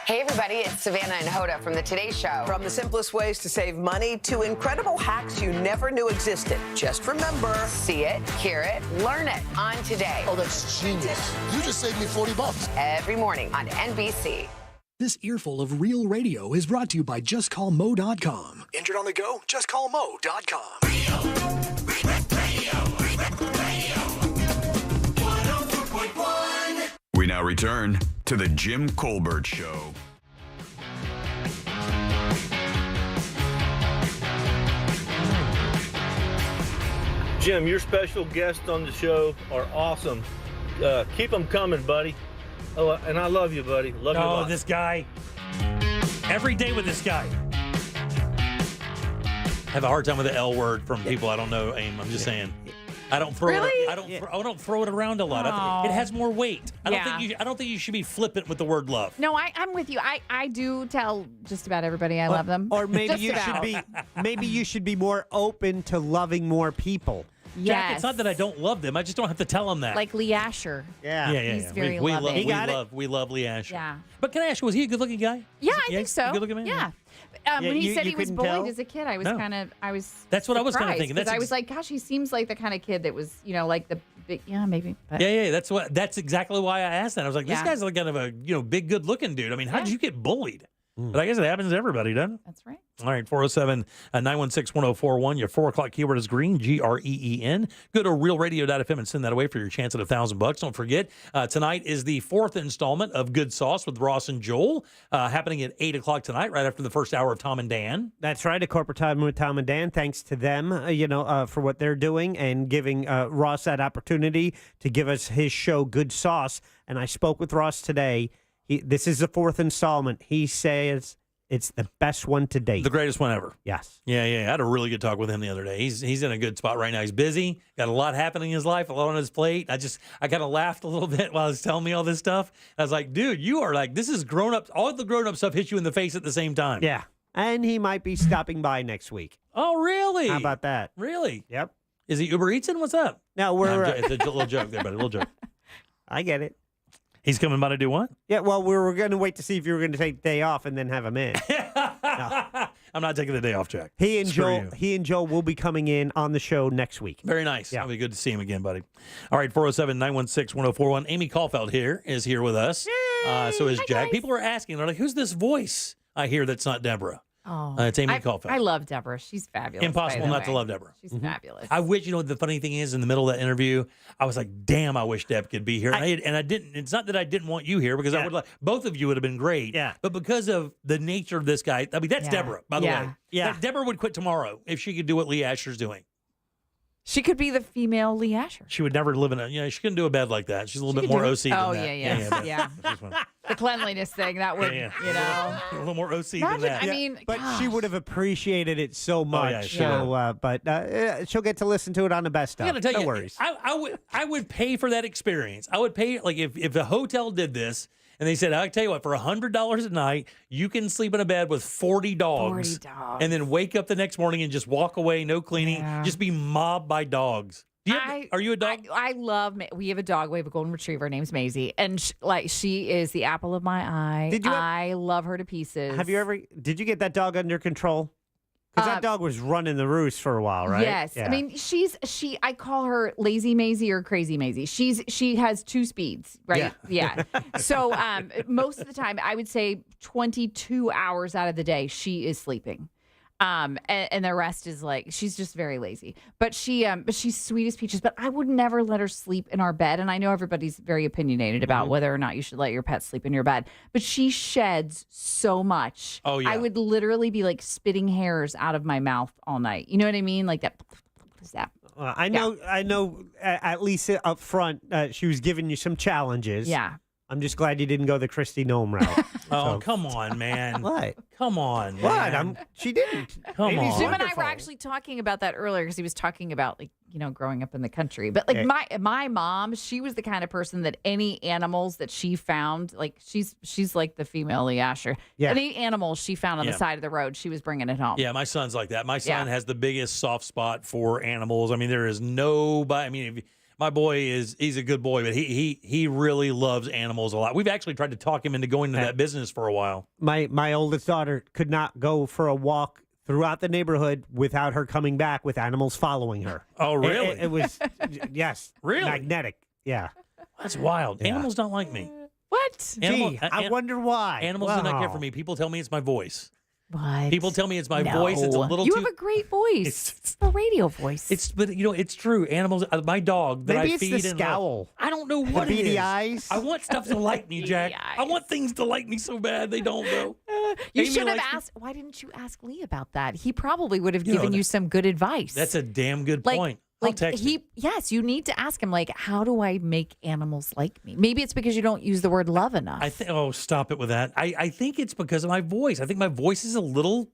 Hey everybody, it's Savannah and Hoda from the Today Show. From the simplest ways to save money to incredible hacks you never knew existed. Just remember, See it, hear it, learn it on Today. Oh, that's genius. You just saved me $40. Every morning on NBC. This earful of real radio is brought to you by JustCallMo.com. Injured on the go? JustCallMo.com. We now return to the Jim Colbert Show. Jim, your special guests on the show are awesome. Keep them coming, buddy. Oh, and I love you, buddy. Love you a lot. This guy. Every day with this guy. I have a hard time with the L word from people I don't know, Aim. I'm just saying. I don't throw it. I don't throw it around a lot. It has more weight. I don't think you should be flippant with the word love. No, I'm with you. I do tell just about everybody I love them. Or maybe you should be more open to loving more people. Jack, it's not that I don't love them. I just don't have to tell them that. Like Lee Asher. Yeah. He's very loving. We love Lee Asher. Yeah. But can I ask you, was he a good-looking guy? Yeah, I think so. Good-looking man? Yeah. When he said he was bullied as a kid, I was That's what I was kind of thinking. I was like, gosh, he seems like the kind of kid that was, like the big, maybe. But. Yeah. That's exactly why I asked that. I was like, this guy's like kind of a, big, good-looking dude. I mean, how did you get bullied? But I guess it happens to everybody, doesn't it? That's right. All right, 407-916-1041. Your 4 o'clock keyword is green, GREEN. Go to realradio.fm and send that away for your chance at $1,000. Don't forget, tonight is the 4th installment of Good Sauce with Ross and Joel, happening at 8 o'clock tonight, right after the first hour of Tom and Dan. That's right, a corporate time with Tom and Dan. Thanks to them, for what they're doing and giving Ross that opportunity to give us his show, Good Sauce. And I spoke with Ross today. This is the 4th installment. He says it's the best one to date. The greatest one ever. Yes. Yeah. I had a really good talk with him the other day. He's in a good spot right now. He's busy, got a lot happening in his life, a lot on his plate. I kind of laughed a little bit while he was telling me all this stuff. I was like, dude, you are like, this is grown up. All the grown up stuff hits you in the face at the same time. Yeah. And he might be stopping by next week. Oh, really? How about that? Really? Yep. Is he Uber Eatsing? What's up? No, it's a little joke there, buddy. A little joke. I get it. He's coming by to do what? Yeah, well, we were going to wait to see if you were going to take the day off and then have him in. I'm not taking the day off, Jack. He and Joel will be coming in on the show next week. Very nice. Yeah. It'll be good to see him again, buddy. All right, 407-916-1041. Amy Caulfield is here with us. So is Jack. Guys. People are asking, they're like, who's this voice I hear that's not Deborah? Oh, it's Amy Caulfield. I love Deborah. She's fabulous. Impossible not to love Deborah. She's fabulous. I wish, the funny thing is, in the middle of that interview, I was like, damn, I wish Deb could be here. And I didn't. It's not that I didn't want you here, because I would like, both of you would have been great. Yeah. But because of the nature of this guy, that's Deborah, by the way. Yeah. Deborah would quit tomorrow if she could do what Lee Asher's doing. She could be the female Lee Asher. She would never live in she couldn't do a bed like that. She's a little bit more OC than that. Yeah. The cleanliness thing, that would, a little more OC than that. I mean, but she would have appreciated it so much. Sure. But she'll get to listen to it on the best I stuff. gotta tell no you, worries. I would pay for that experience. I would pay, like, if the hotel did this and they said, I'll tell you what, for $100 a night, you can sleep in a bed with 40 dogs. 40 dogs. And then wake up the next morning and just walk away, no cleaning, just be mobbed by dogs. Are you a dog? I love. We have a dog. We have a golden retriever. Her name's Maisie, and she is the apple of my eye. I love her to pieces. Did you get that dog under control? Because that dog was running the roost for a while, right? Yes. Yeah. I mean, I call her Lazy Maisie or Crazy Maisie. She has 2 speeds, right? Yeah. So most of the time, I would say 22 hours out of the day, she is sleeping. And the rest is like, she's just very lazy. But she's sweet as peaches. But I would never let her sleep in our bed. And I know everybody's very opinionated about whether or not you should let your pet sleep in your bed. But she sheds so much. Oh, yeah. I would literally be like spitting hairs out of my mouth all night. You know what I mean? Like that. What is that? I know. At least up front, she was giving you some challenges. Yeah. I'm just glad you didn't go the Christy Nome route. Come on, man. What? Come on, man. What? She didn't. Come on. Jim and I were actually talking about that earlier because he was talking about growing up in the country. But like my mom, she was the kind of person that any animals that she found, like she's like the female Lee Asher. Yeah. Any animals she found on the side of the road, she was bringing it home. Yeah, my son's like that. My son has the biggest soft spot for animals. I mean, there is nobody. I mean, my boy he's a good boy, but he really loves animals a lot. We've actually tried to talk him into going into that business for a while. My oldest daughter could not go for a walk throughout the neighborhood without her coming back with animals following her. Oh, really? It was, yes. Really? Magnetic. Yeah. That's wild. Yeah. Animals don't like me. What? I wonder why. Animals do not care for me. People tell me it's my voice. What? People tell me it's my voice. It's a little You too... have a great voice. It's a radio voice. But it's true. Animals. My dog that Maybe I it's feed the and scowl. I don't know what the it beady is. eyes. I want stuff to like me, Jack. I want things to like me so bad they don't though. You Amy should have likes me. asked. Why didn't you ask Lee about that? He probably would have given you some good advice. That's a damn good point. I'll text him. Yes, you need to ask him, like, how do I make animals like me? Maybe it's because you don't use the word love enough. Oh, stop it with that. I think it's because of my voice. I think my voice is a little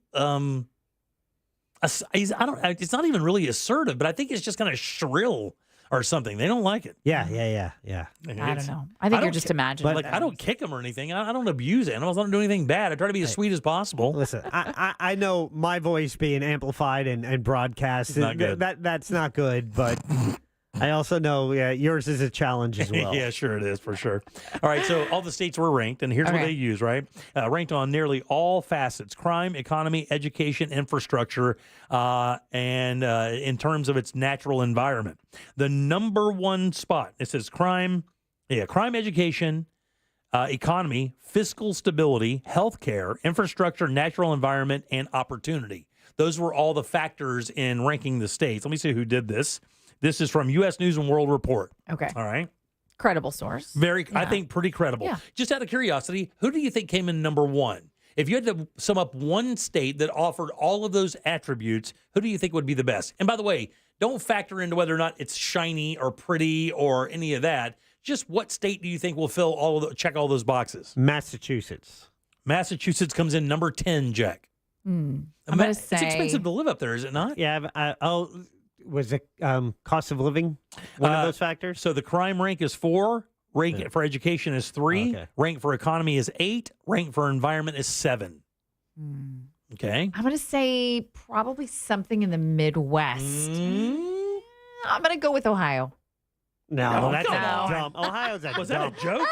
it's not even really assertive, but I think it's just kind of shrill or something. They don't like it. Yeah. I don't know. I think you're just imagining. Like, I don't kick them or anything. I don't abuse animals. I don't do anything bad. I try to be as sweet as possible. Listen, I know my voice being amplified and broadcast. Not good. That's not good, but I also know yours is a challenge as well. Yeah, sure it is, for sure. All right, so all the states were ranked, and here's what they use, right? Ranked on nearly all facets: crime, economy, education, infrastructure, and in terms of its natural environment. The number one spot, it says crime, education, economy, fiscal stability, healthcare, infrastructure, natural environment, and opportunity. Those were all the factors in ranking the states. Let me see who did this. This is from U.S. News and World Report. Okay. All right. Credible source. I think pretty credible. Yeah. Just out of curiosity, who do you think came in number one? If you had to sum up one state that offered all of those attributes, who do you think would be the best? And by the way, don't factor into whether or not it's shiny or pretty or any of that. Just what state do you think will check all those boxes? Massachusetts. Massachusetts comes in number 10, Jack. I'm going to say... It's expensive to live up there, is it not? Yeah. Was it cost of living one of those factors? So the crime rank is 4. Rank for education is 3. Okay. Rank for economy is 8. Rank for environment is 7. Okay. I'm going to say probably something in the Midwest. I'm going to go with Ohio. No, that's come on. dumb. Ohio's a Was dumb. that a joke?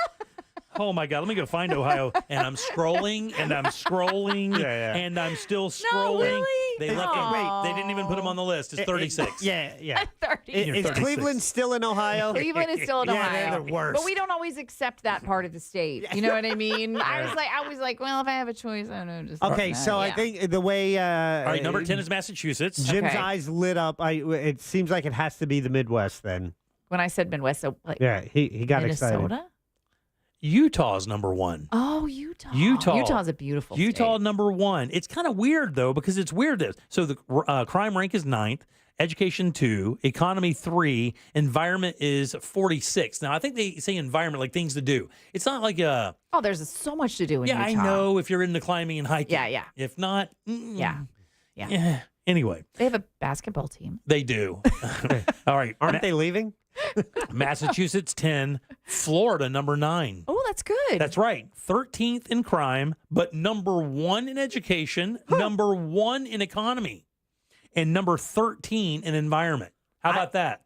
Oh my God! Let me go find Ohio, and I'm scrolling, and I'm scrolling, and I'm still scrolling. really? They left them. Wait, they didn't even put them on the list. It's 36. Yeah. 30. You're Is 36. Cleveland still in Ohio? Cleveland is still in Yeah, Ohio. they're the worst. But we don't always accept that part of the state. You know what I mean? I was like, well, if I have a choice, I don't know. Just Okay, so I think the way All right, number 10 is Massachusetts. Jim's eyes lit up. It seems like it has to be the Midwest then. when I said Midwest, so like he got Minnesota? excited. Utah's number 1. Oh, Utah. Utah. Utah's a beautiful Utah state. number 1. It's kind of weird, though, because it's weird. So the crime rank is 9th, education 2, economy 3, environment is 46. Now, I think they say environment like things to do. It's not like a... Oh, there's so much to do in Utah. I know if you're into climbing and hiking. Yeah. If not... Yeah. Anyway. They have a basketball team. They do. All right. Aren't they leaving? Massachusetts 10, Florida number 9. Oh, that's good. That's right. 13th in crime, but number 1 in education, number 1 in economy, and number 13 in environment. How about that?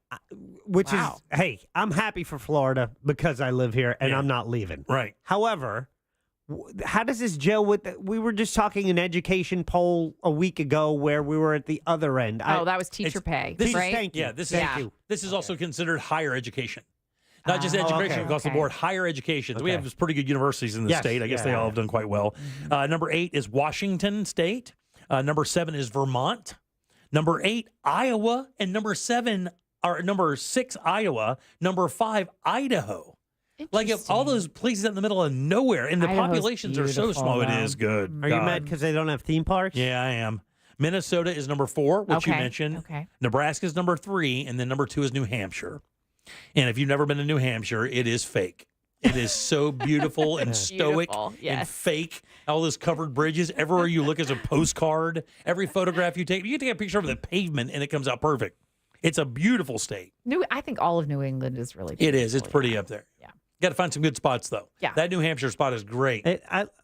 Which is, hey, I'm happy for Florida because I live here and I'm not leaving. Right. However, how does this gel with we were just talking an education poll a week ago where we were at the other end. That was teacher pay, right? Thank you. Yeah, this is also considered higher education. Not just education across the board, higher education. So we have pretty good universities in the state. I guess they all have done quite well. Number 8 is Washington State. Number 7 is Vermont. Number 8, Iowa. And number 6, Iowa. Number 5, Idaho. Like all those places out in the middle of nowhere, and the Idaho's populations are so small. beautiful, It is good. Are you mad because they don't have theme parks? Yeah, I am. Minnesota is number 4, which you mentioned. Okay. Nebraska is number 3, and then number 2 is New Hampshire. And if you've never been to New Hampshire, it is fake. It is so beautiful and stoic and fake. All those covered bridges. Everywhere you look is a postcard. Every photograph you take a picture of the pavement, and it comes out perfect. It's a beautiful state. I think all of New England is really beautiful. It is. It's pretty up there. Yeah. Got to find some good spots, though. Yeah. That New Hampshire spot is great.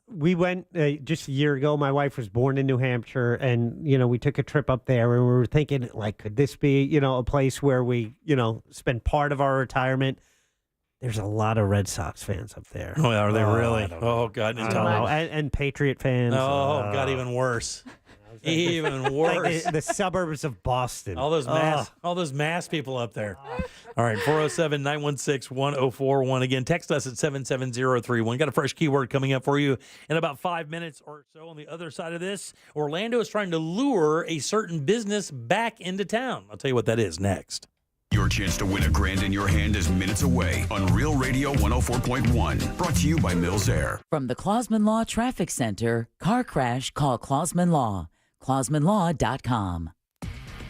We went just a year ago. My wife was born in New Hampshire, and, we took a trip up there, and we were thinking, could this be, a place where we, spend part of our retirement? There's a lot of Red Sox fans up there. Oh, are they really? Oh, God. I don't know. And Patriot fans. Oh, God, even worse. Even worse. Like the suburbs of Boston. All those mass people up there. All right, 407-916-1041. Again, text us at 77031. Got a fresh keyword coming up for you in about 5 minutes or so. On the other side of this, Orlando is trying to lure a certain business back into town. I'll tell you what that is next. Your chance to win $1,000 in your hand is minutes away on Real Radio 104.1. Brought to you by Mills Air. From the Clausman Law Traffic Center, car crash, call Clausman Law. ClausmanLaw.com.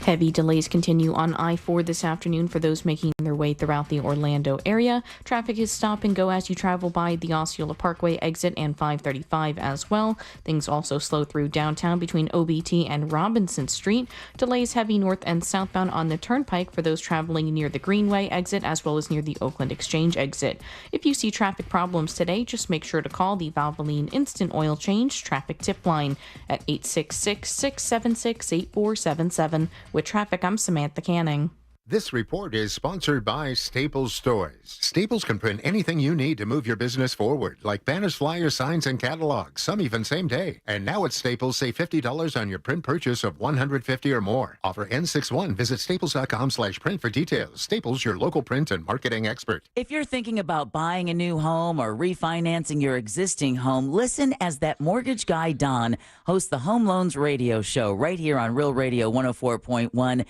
Heavy delays continue on I-4 this afternoon for those making their way throughout the Orlando area. Traffic is stop and go as you travel by the Osceola Parkway exit and 535 as well. Things also slow through downtown between OBT and Robinson Street. Delays heavy north and southbound on the Turnpike for those traveling near the Greenway exit as well as near the Oakland Exchange exit. If you see traffic problems today, just make sure to call the Valvoline Instant Oil Change Traffic Tip Line at 866-676-8477. With traffic, I'm Samantha Canning. This report is sponsored by Staples Stores. Staples can print anything you need to move your business forward, like banners, flyers, signs, and catalogs, some even same day. And now at Staples, save $50 on your print purchase of $150 or more. Offer ends 6/1. Visit staples.com/print for details. Staples, your local print and marketing expert. If you're thinking about buying a new home or refinancing your existing home, listen as that mortgage guy, Don, hosts the Home Loans Radio Show right here on Real Radio 104.1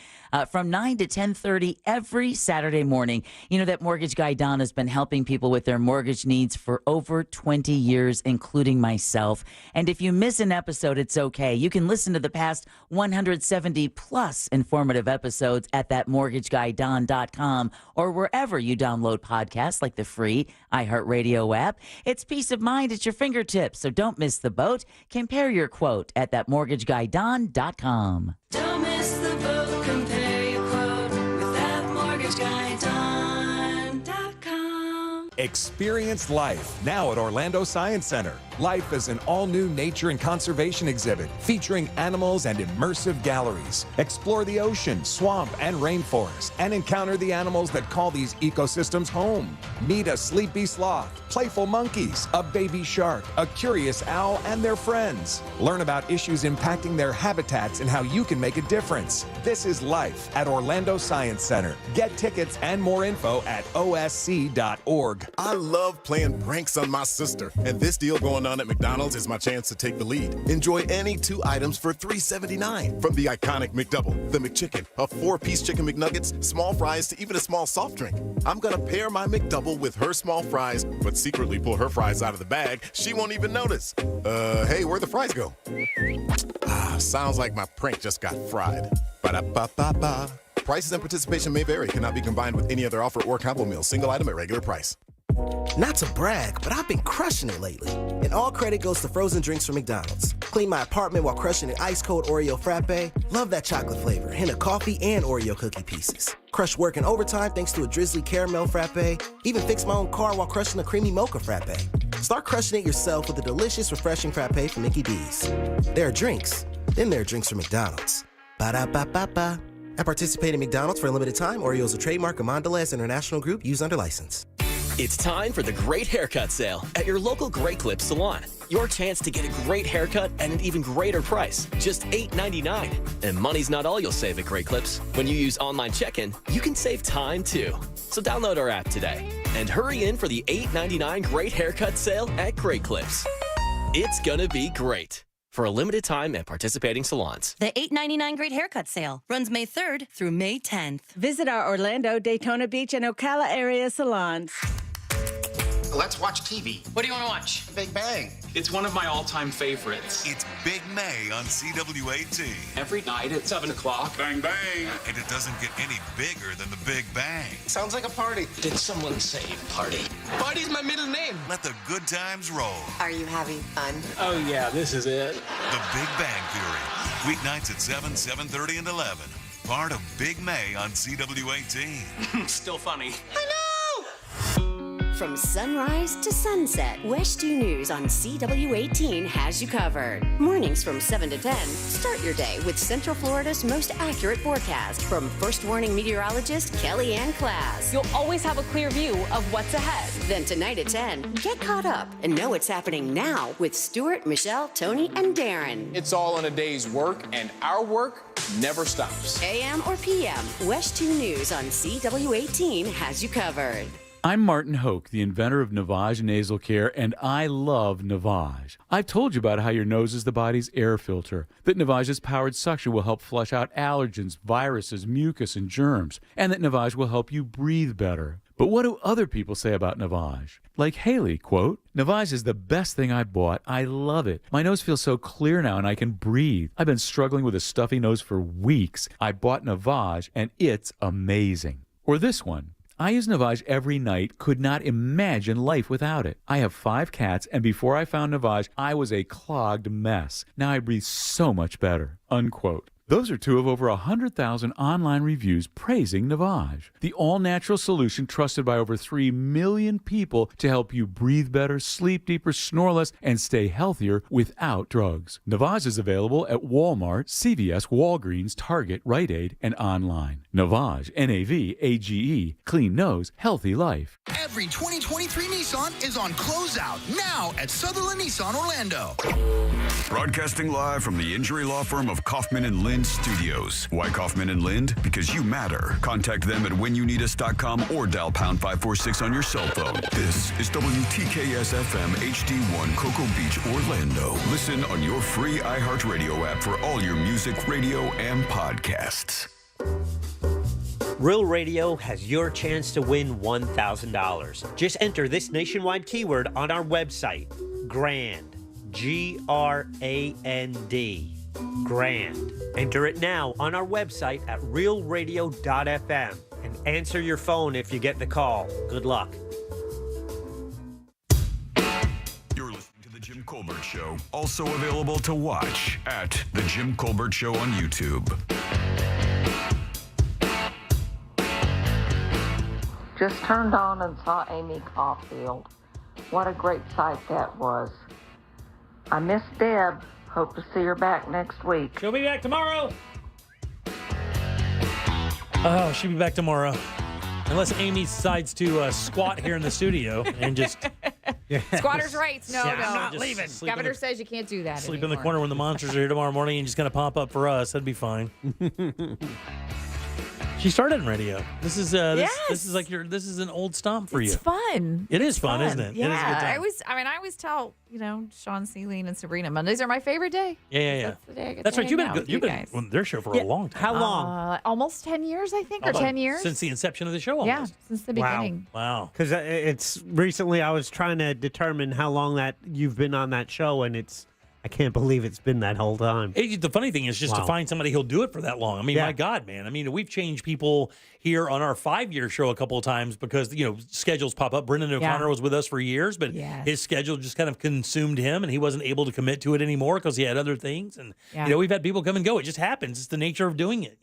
from 9 to 10:30 every Saturday morning. You know that mortgage guy, Don, has been helping people with their mortgage needs for over 20 years, including myself. And if you miss an episode, it's okay. You can listen to the past 170 plus informative episodes at thatmortgageguydon.com or wherever you download podcasts like the free iHeartRadio app. It's peace of mind at your fingertips, so don't miss the boat. Compare your quote at thatmortgageguydon.com. Don't miss the boat, compare your quote with thatmortgageguydon.com. Experience life now at Orlando Science Center. Life is an all-new nature and conservation exhibit featuring animals and immersive galleries. Explore the ocean, swamp, and rainforest and encounter the animals that call these ecosystems home. Meet a sleepy sloth, playful monkeys, a baby shark, a curious owl, and their friends. Learn about issues impacting their habitats and how you can make a difference. This is life at Orlando Science Center. Get tickets and more info at osc.org. I love playing pranks on my sister, and this deal going on at McDonald's is my chance to take the lead. Enjoy any 2 items for $3.79. From the iconic McDouble, the McChicken, a 4-piece chicken McNuggets, small fries, to even a small soft drink. I'm gonna pair my McDouble with her small fries, but secretly pull her fries out of the bag. She won't even notice. Hey, where'd the fries go? Sounds like my prank just got fried. Ba-da-ba-ba-ba. Prices and participation may vary. Cannot be combined with any other offer or combo meal. Single item at regular price. Not to brag, but I've been crushing it lately. And all credit goes to frozen drinks from McDonald's. Clean my apartment while crushing an ice-cold Oreo frappe. Love that chocolate flavor. Hint of coffee and Oreo cookie pieces. Crush work in overtime thanks to a drizzly caramel frappe. Even fix my own car while crushing a creamy mocha frappe. Start crushing it yourself with a delicious, refreshing frappe from Mickey D's. There are drinks. Then there are drinks from McDonald's. Ba-da-ba-ba-ba. At participating McDonald's for a limited time, Oreo is a trademark of Mondelez International Group used under license. It's time for the Great Haircut Sale at your local Great Clips salon. Your chance to get a great haircut at an even greater price, just $8.99. And money's not all you'll save at Great Clips. When you use online check-in, you can save time too. So download our app today and hurry in for the $8.99 Great Haircut Sale at Great Clips. It's gonna be great. for a limited time at participating salons. The $8.99 Great Haircut Sale runs May 3rd through May 10th. Visit our Orlando, Daytona Beach, and Ocala area salons. Let's watch TV. What do you want to watch? Big Bang. It's one of my all-time favorites. It's Big May on CW18. Every night at 7 o'clock. Bang, bang. And it doesn't get any bigger than the Big Bang. Sounds like a party. Did someone say party? Party's my middle name. Let the good times roll. Are you having fun? Oh, yeah, this is it. The Big Bang Theory. Weeknights at 7, 7:30, and 11. Part of Big May on CW18. Still funny. I know! From sunrise to sunset, West 2 News on CW18 has you covered. Mornings from 7 to 10, start your day with Central Florida's most accurate forecast from First Warning meteorologist Kelly Ann Class. You'll always have a clear view of what's ahead. Then tonight at 10, get caught up and know what's happening now with Stuart, Michelle, Tony, and Darren. It's all in a day's work, and our work never stops. AM or PM, West 2 News on CW18 has you covered. I'm Martin Hoke, the inventor of Navage Nasal Care, and I love Navage. I've told you about how your nose is the body's air filter, that Navage's powered suction will help flush out allergens, viruses, mucus, and germs, and that Navage will help you breathe better. But what do other people say about Navage? Like Haley, quote, Navage is the best thing I bought. I love it. My nose feels so clear now and I can breathe. I've been struggling with a stuffy nose for weeks. I bought Navage and it's amazing. Or this one. I use Navage every night, could not imagine life without it. I have 5 cats, and before I found Navage, I was a clogged mess. Now I breathe so much better, unquote. Those are 2 of over 100,000 online reviews praising Navage, the all-natural solution trusted by over 3 million people to help you breathe better, sleep deeper, snore less, and stay healthier without drugs. Navage is available at Walmart, CVS, Walgreens, Target, Rite Aid, and online. Navage, N-A-V-A-G-E, clean nose, healthy life. Every 2023 Nissan is on closeout now at Sutherland Nissan Orlando. Broadcasting live from the injury law firm of Kaufman and Lind Studios. Why Kaufman and Lind? Because you matter. Contact them at whenyouneedus.com or dial pound 546 on your cell phone. This is WTKS FM HD1 Cocoa Beach, Orlando. Listen on your free iHeartRadio app for all your music, radio, and podcasts. Real Radio has your chance to win $1,000. Just enter this nationwide keyword on our website, GRAND, G-R-A-N-D, GRAND. Enter it now on our website at realradio.fm and answer your phone if you get the call. Good luck. You're listening to The Jim Colbert Show, also available to watch at The Jim Colbert Show on YouTube. Just turned on and saw Amy Caulfield. What a great sight that was. I miss Deb. Hope to see her back next week. She'll be back tomorrow. Oh, she'll be back tomorrow. Unless Amy decides to squat here in the studio and just... Squatters' rights. No, Yeah, no. I'm not leaving. Governor says you can't do that Sleep anymore. in the corner when the monsters are here tomorrow morning and just kind of pop up for us. That'd be fine. She started in radio. This is this is like this is an old stomp for you. It's fun. It is fun, isn't it? Yeah. It is a good time. I always tell, Sean Sealing and Sabrina, Mondays are my favorite day. Yeah. That's the day I get That's to right. hang out You've with you been guys. on their show for a long time. How long? Almost 10 years, I think, or 10 years. Since the inception of the show, Yeah, almost. since the beginning. Wow. Because it's recently I was trying to determine how long that you've been on that show, and I can't believe it's been that whole time. The funny thing is just to find somebody who'll do it for that long. I mean, my God, man. I mean, we've changed people here on our 5-year show a couple of times because, schedules pop up. Brendan O'Connor was with us for years, but his schedule just kind of consumed him and he wasn't able to commit to it anymore because he had other things. And, we've had people come and go. It just happens. It's the nature of doing it,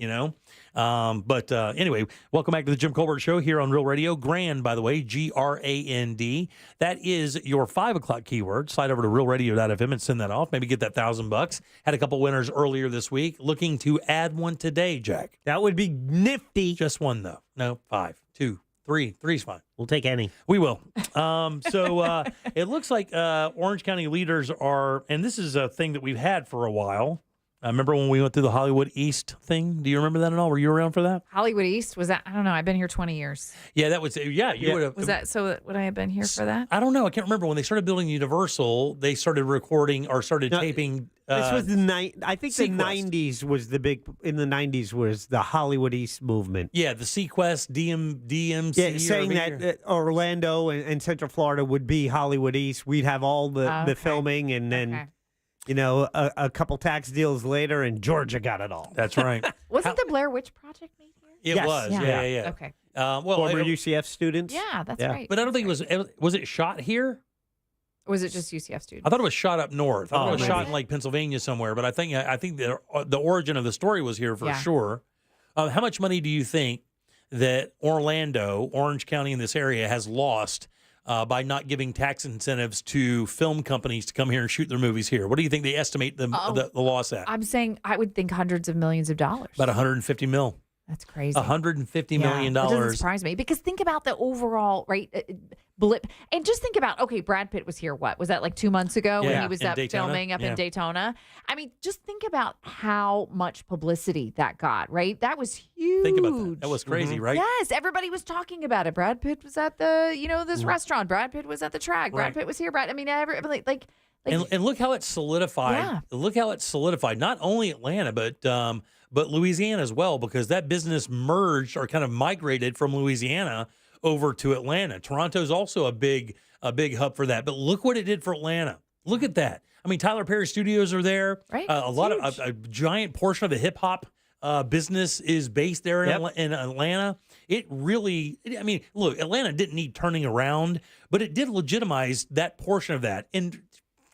But anyway, welcome back to the Jim Colbert Show here on Real Radio. GRAND, by the way, G-R-A-N-D. That is your 5 o'clock keyword. Slide over to realradio.fm and send that off. Maybe get that $1,000. Had a couple winners earlier this week. Looking to add one today, Jack. That would be nifty. Just one, though. No, 5, 2, 3. 3's fine. We'll take any. We will. So it looks like Orange County leaders are, and this is a thing that we've had for a while, I remember when we went through the Hollywood East thing. Do you remember that at all? Were you around for that? Hollywood East, was that? I don't know. I've been here 20 years. Yeah, that was, you would have. Was that, so would I have been here for that? I don't know. I can't remember. When they started building Universal, they started recording or started taping. This was I think the 90s was the big, in the 90s was the Hollywood East movement. Yeah, the Sequest, DMC. Yeah, saying that Orlando and Central Florida would be Hollywood East. We'd have all the filming, and then, a couple tax deals later, and Georgia got it all. That's right. Wasn't the Blair Witch Project made here? It was. Yeah. Okay. Former UCF students. Yeah, that's right. But I don't think was it shot here? Or was it just UCF students? I thought it was shot up north. I thought it was shot in like Pennsylvania somewhere. But I think the origin of the story was here for sure. How much money do you think that Orlando, Orange County in this area, has lost by not giving tax incentives to film companies to come here and shoot their movies here? What do you think they estimate the loss at? I'm saying I would think hundreds of millions of dollars. About $150 million. That's crazy. $150 million. That doesn't surprise me, because think about the overall blip, and just think about, okay, Brad Pitt was here. What was that, like 2 months ago when he was up filming up in Daytona? I mean, just think about how much publicity that got. Right, that was huge. Think about that. That was crazy, right? Yes, everybody was talking about it. Brad Pitt was at the this restaurant. Brad Pitt was at the track. Brad Pitt was here. I mean, everybody and look how it solidified. Yeah. Look how it solidified. Not only Atlanta, but Louisiana as well, because that business merged or kind of migrated from Louisiana over to Atlanta. Toronto's also a big hub for that. But look what it did for Atlanta. Look at that. I mean, Tyler Perry Studios are there. Right. A giant portion of the hip hop business is based there in Atlanta. It really, I mean, look, Atlanta didn't need turning around, but it did legitimize that portion of that. And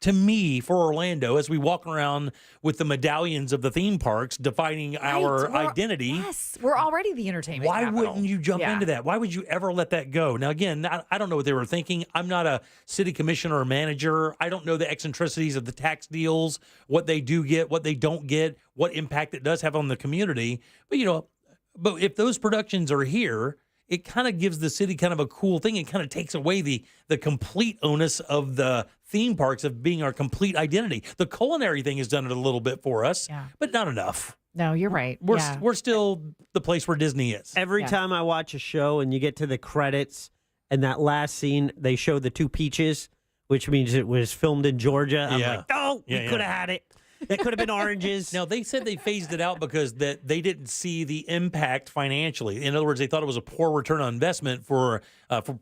to me, for Orlando, as we walk around with the medallions of the theme parks defining our identity. Yes, we're already the entertainment capital. Wouldn't you jump into that? Why would you ever let that go? Now, again, I don't know what they were thinking. I'm not a city commissioner or manager. I don't know the eccentricities of the tax deals, what they do get, what they don't get, what impact it does have on the community. But if those productions are here, it kind of gives the city kind of a cool thing. It kind of takes away the complete onus of the theme parks of being our complete identity. The culinary thing has done it a little bit for us, but not enough. No, you're right. We're still the place where Disney is. Every time I watch a show and you get to the credits and that last scene, they show the two peaches, which means it was filmed in Georgia. I'm like, oh, we could have had it. That could have been oranges. Now, they said they phased it out because they didn't see the impact financially. In other words, they thought it was a poor return on investment for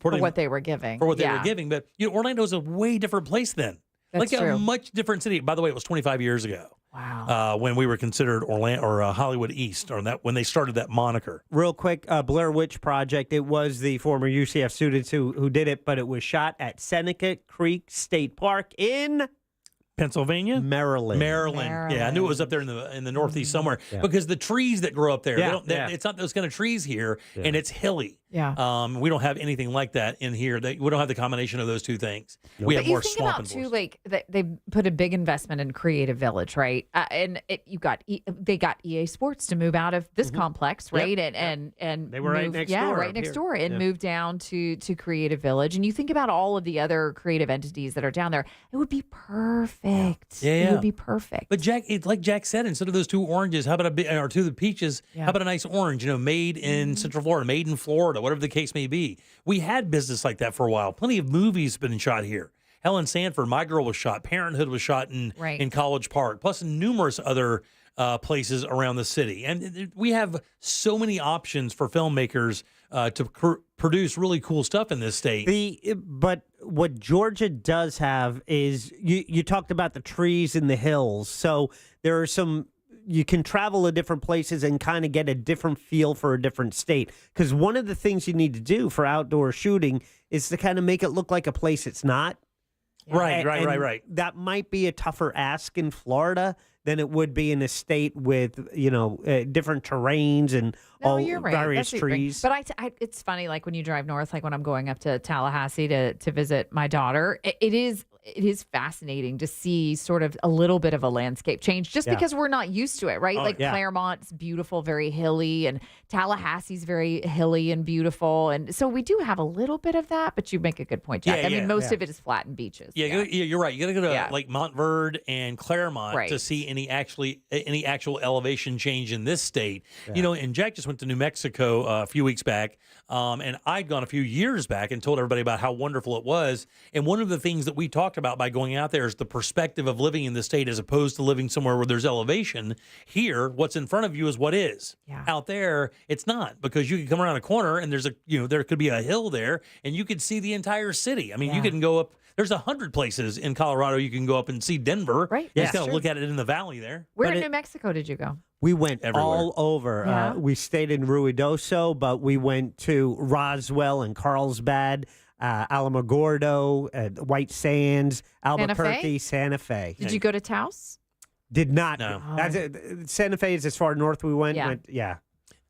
what they were giving. For what they were giving. But Orlando's a way different place then. That's true. A much different city. By the way, it was 25 years ago. Wow. When we were considered Hollywood East, or when they started that moniker. Real quick, Blair Witch Project. It was the former UCF students who did it, but it was shot at Seneca Creek State Park in Pennsylvania? Maryland. Yeah, I knew it was up there in the Northeast somewhere because the trees that grow up there, it's not those kind of trees here, and it's hilly. Yeah. We don't have anything like that in here. We don't have the combination of those two things. Nope. We have but more you think swamp about and too, forest. like they put a big investment in Creative Village, right? And they got EA Sports to move out of this complex, right? And they were right next door. right next door, and moved down to Creative Village. And you think about all of the other creative entities that are down there, it would be perfect. It would be perfect. But Jack, like Jack said, instead of those two oranges, how about or two of the peaches? How about a nice orange? Made in Central Florida, made in Florida, whatever the case may be. We had business like that for a while. Plenty of movies been shot here. Helen Sanford, My Girl, was shot. Parenthood was shot in College Park, plus numerous other places around the city. And we have so many options for filmmakers to produce really cool stuff in this state. But what Georgia does have is, you talked about the trees and the hills. So there are you can travel to different places and kind of get a different feel for a different state. Because one of the things you need to do for outdoor shooting is to kind of make it look like a place it's not. Right. That might be a tougher ask in Florida than it would be in a state with, different terrains and various trees. But it's funny, like when you drive north, like when I'm going up to Tallahassee to visit my daughter, it is it is fascinating to see sort of a little bit of a landscape change just because we're not used to it, right? Claremont's beautiful, very hilly, and Tallahassee's very hilly and beautiful. And so we do have a little bit of that, but you make a good point, Jack. I mean, most of it is flat and beaches. You're right. You got to go to like Montverde and Claremont to see any actual elevation change in this state. And Jack just went to New Mexico a few weeks back, and I'd gone a few years back and told everybody about how wonderful it was. And one of the things that we talked about by going out there is the perspective of living in the state as opposed to living somewhere where there's elevation. Here, what's in front of you is what is. Out there, it's not, because you can come around a corner and there's there could be a hill there and you could see the entire city. I mean, you can go up. There's 100 places in Colorado you can go up and see Denver. Right. You just got to look at it in the valley there. Where in New Mexico did you go? We went everywhere. all over. We stayed in Ruidoso, but we went to Roswell and Carlsbad, Alamogordo, White Sands, Albuquerque, Santa Fe. Did you go to Taos? Did not. No. Santa Fe is as far north we went.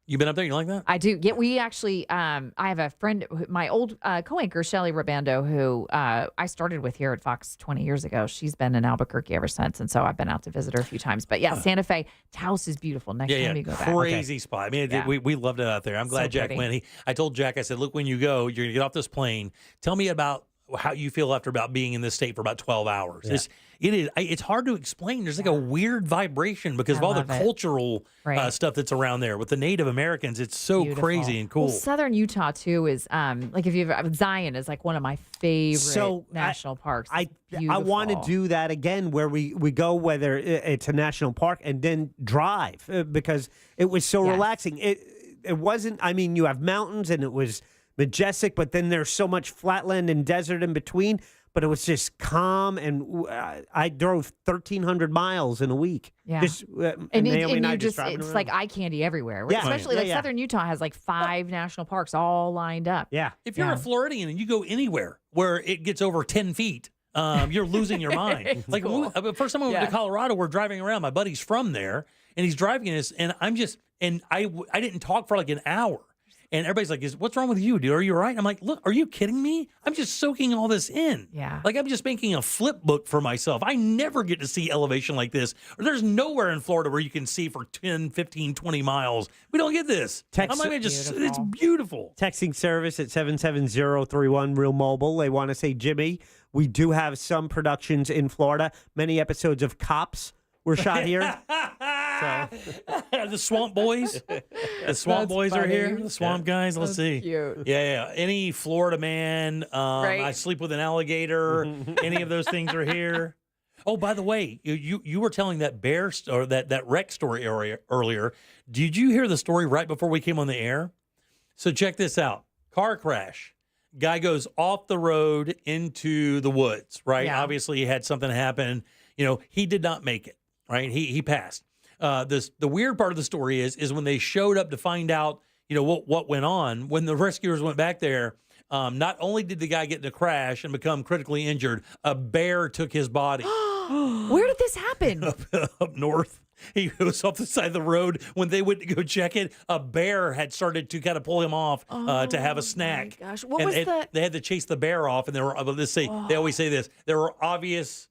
You been up there? You like that? I do. Yeah, we actually, I have a friend, my old co-anchor, Shelly Rabando, who I started with here at Fox 20 years ago. She's been in Albuquerque ever since, and so I've been out to visit her a few times. But Santa Fe, Taos is beautiful. Next time you go back. Crazy spot. I mean, we loved it out there. I'm glad Jack went. I told Jack, I said, look, when you go, you're going to get off this plane. Tell me about how you feel after about being in this state for about 12 hours. It's hard to explain. There's like a weird vibration because of all the cultural stuff that's around there with the Native Americans. It's so crazy and cool. Well, Southern Utah too is like if you've Zion is like one of my favorite national parks. I want to do that again, where we go, whether it's a national park, and then drive because it was so relaxing. It wasn't. I mean, you have mountains and it was majestic, but then there's so much flatland and desert in between. But it was just calm, and I drove 1,300 miles in a week. Yeah, just, and it's like eye candy everywhere. Yeah. Especially like Southern Utah has like 5 national parks all lined up. Yeah, if you're a Floridian and you go anywhere where it gets over 10 feet, you're losing your mind. Like first time I went to Colorado, we're driving around. My buddy's from there, and he's driving us, and I didn't talk for like an hour. And everybody's like, what's wrong with you, dude? Are you all right? I'm like, look, are you kidding me? I'm just soaking all this in. Yeah. Like, I'm just making a flip book for myself. I never get to see elevation like this. There's nowhere in Florida where you can see for 10, 15, 20 miles. We don't get this. It's beautiful. Texting service at 77031, Real Mobile. They want to say, Jimmy, we do have some productions in Florida. Many episodes of Cops were shot here. The Swamp Boys. The Swamp Boys are here. The Swamp guys. Let's see. Cute. Yeah. Any Florida man. I sleep with an alligator. Any of those things are here. Oh, by the way, you were telling that bear or that wreck story earlier. Did you hear the story right before we came on the air? So check this out. Car crash. Guy goes off the road into the woods, right? Yeah. Obviously, he had something happen. He did not make it, right? He passed. The weird part of the story is when they showed up to find out, what went on. When the rescuers went back there, not only did the guy get in a crash and become critically injured, a bear took his body. Where did this happen? Up north. He goes off the side of the road. When they went to go check it, a bear had started to kind of pull him off to have a snack. My gosh, They had to chase the bear off, and they always say this. There were obvious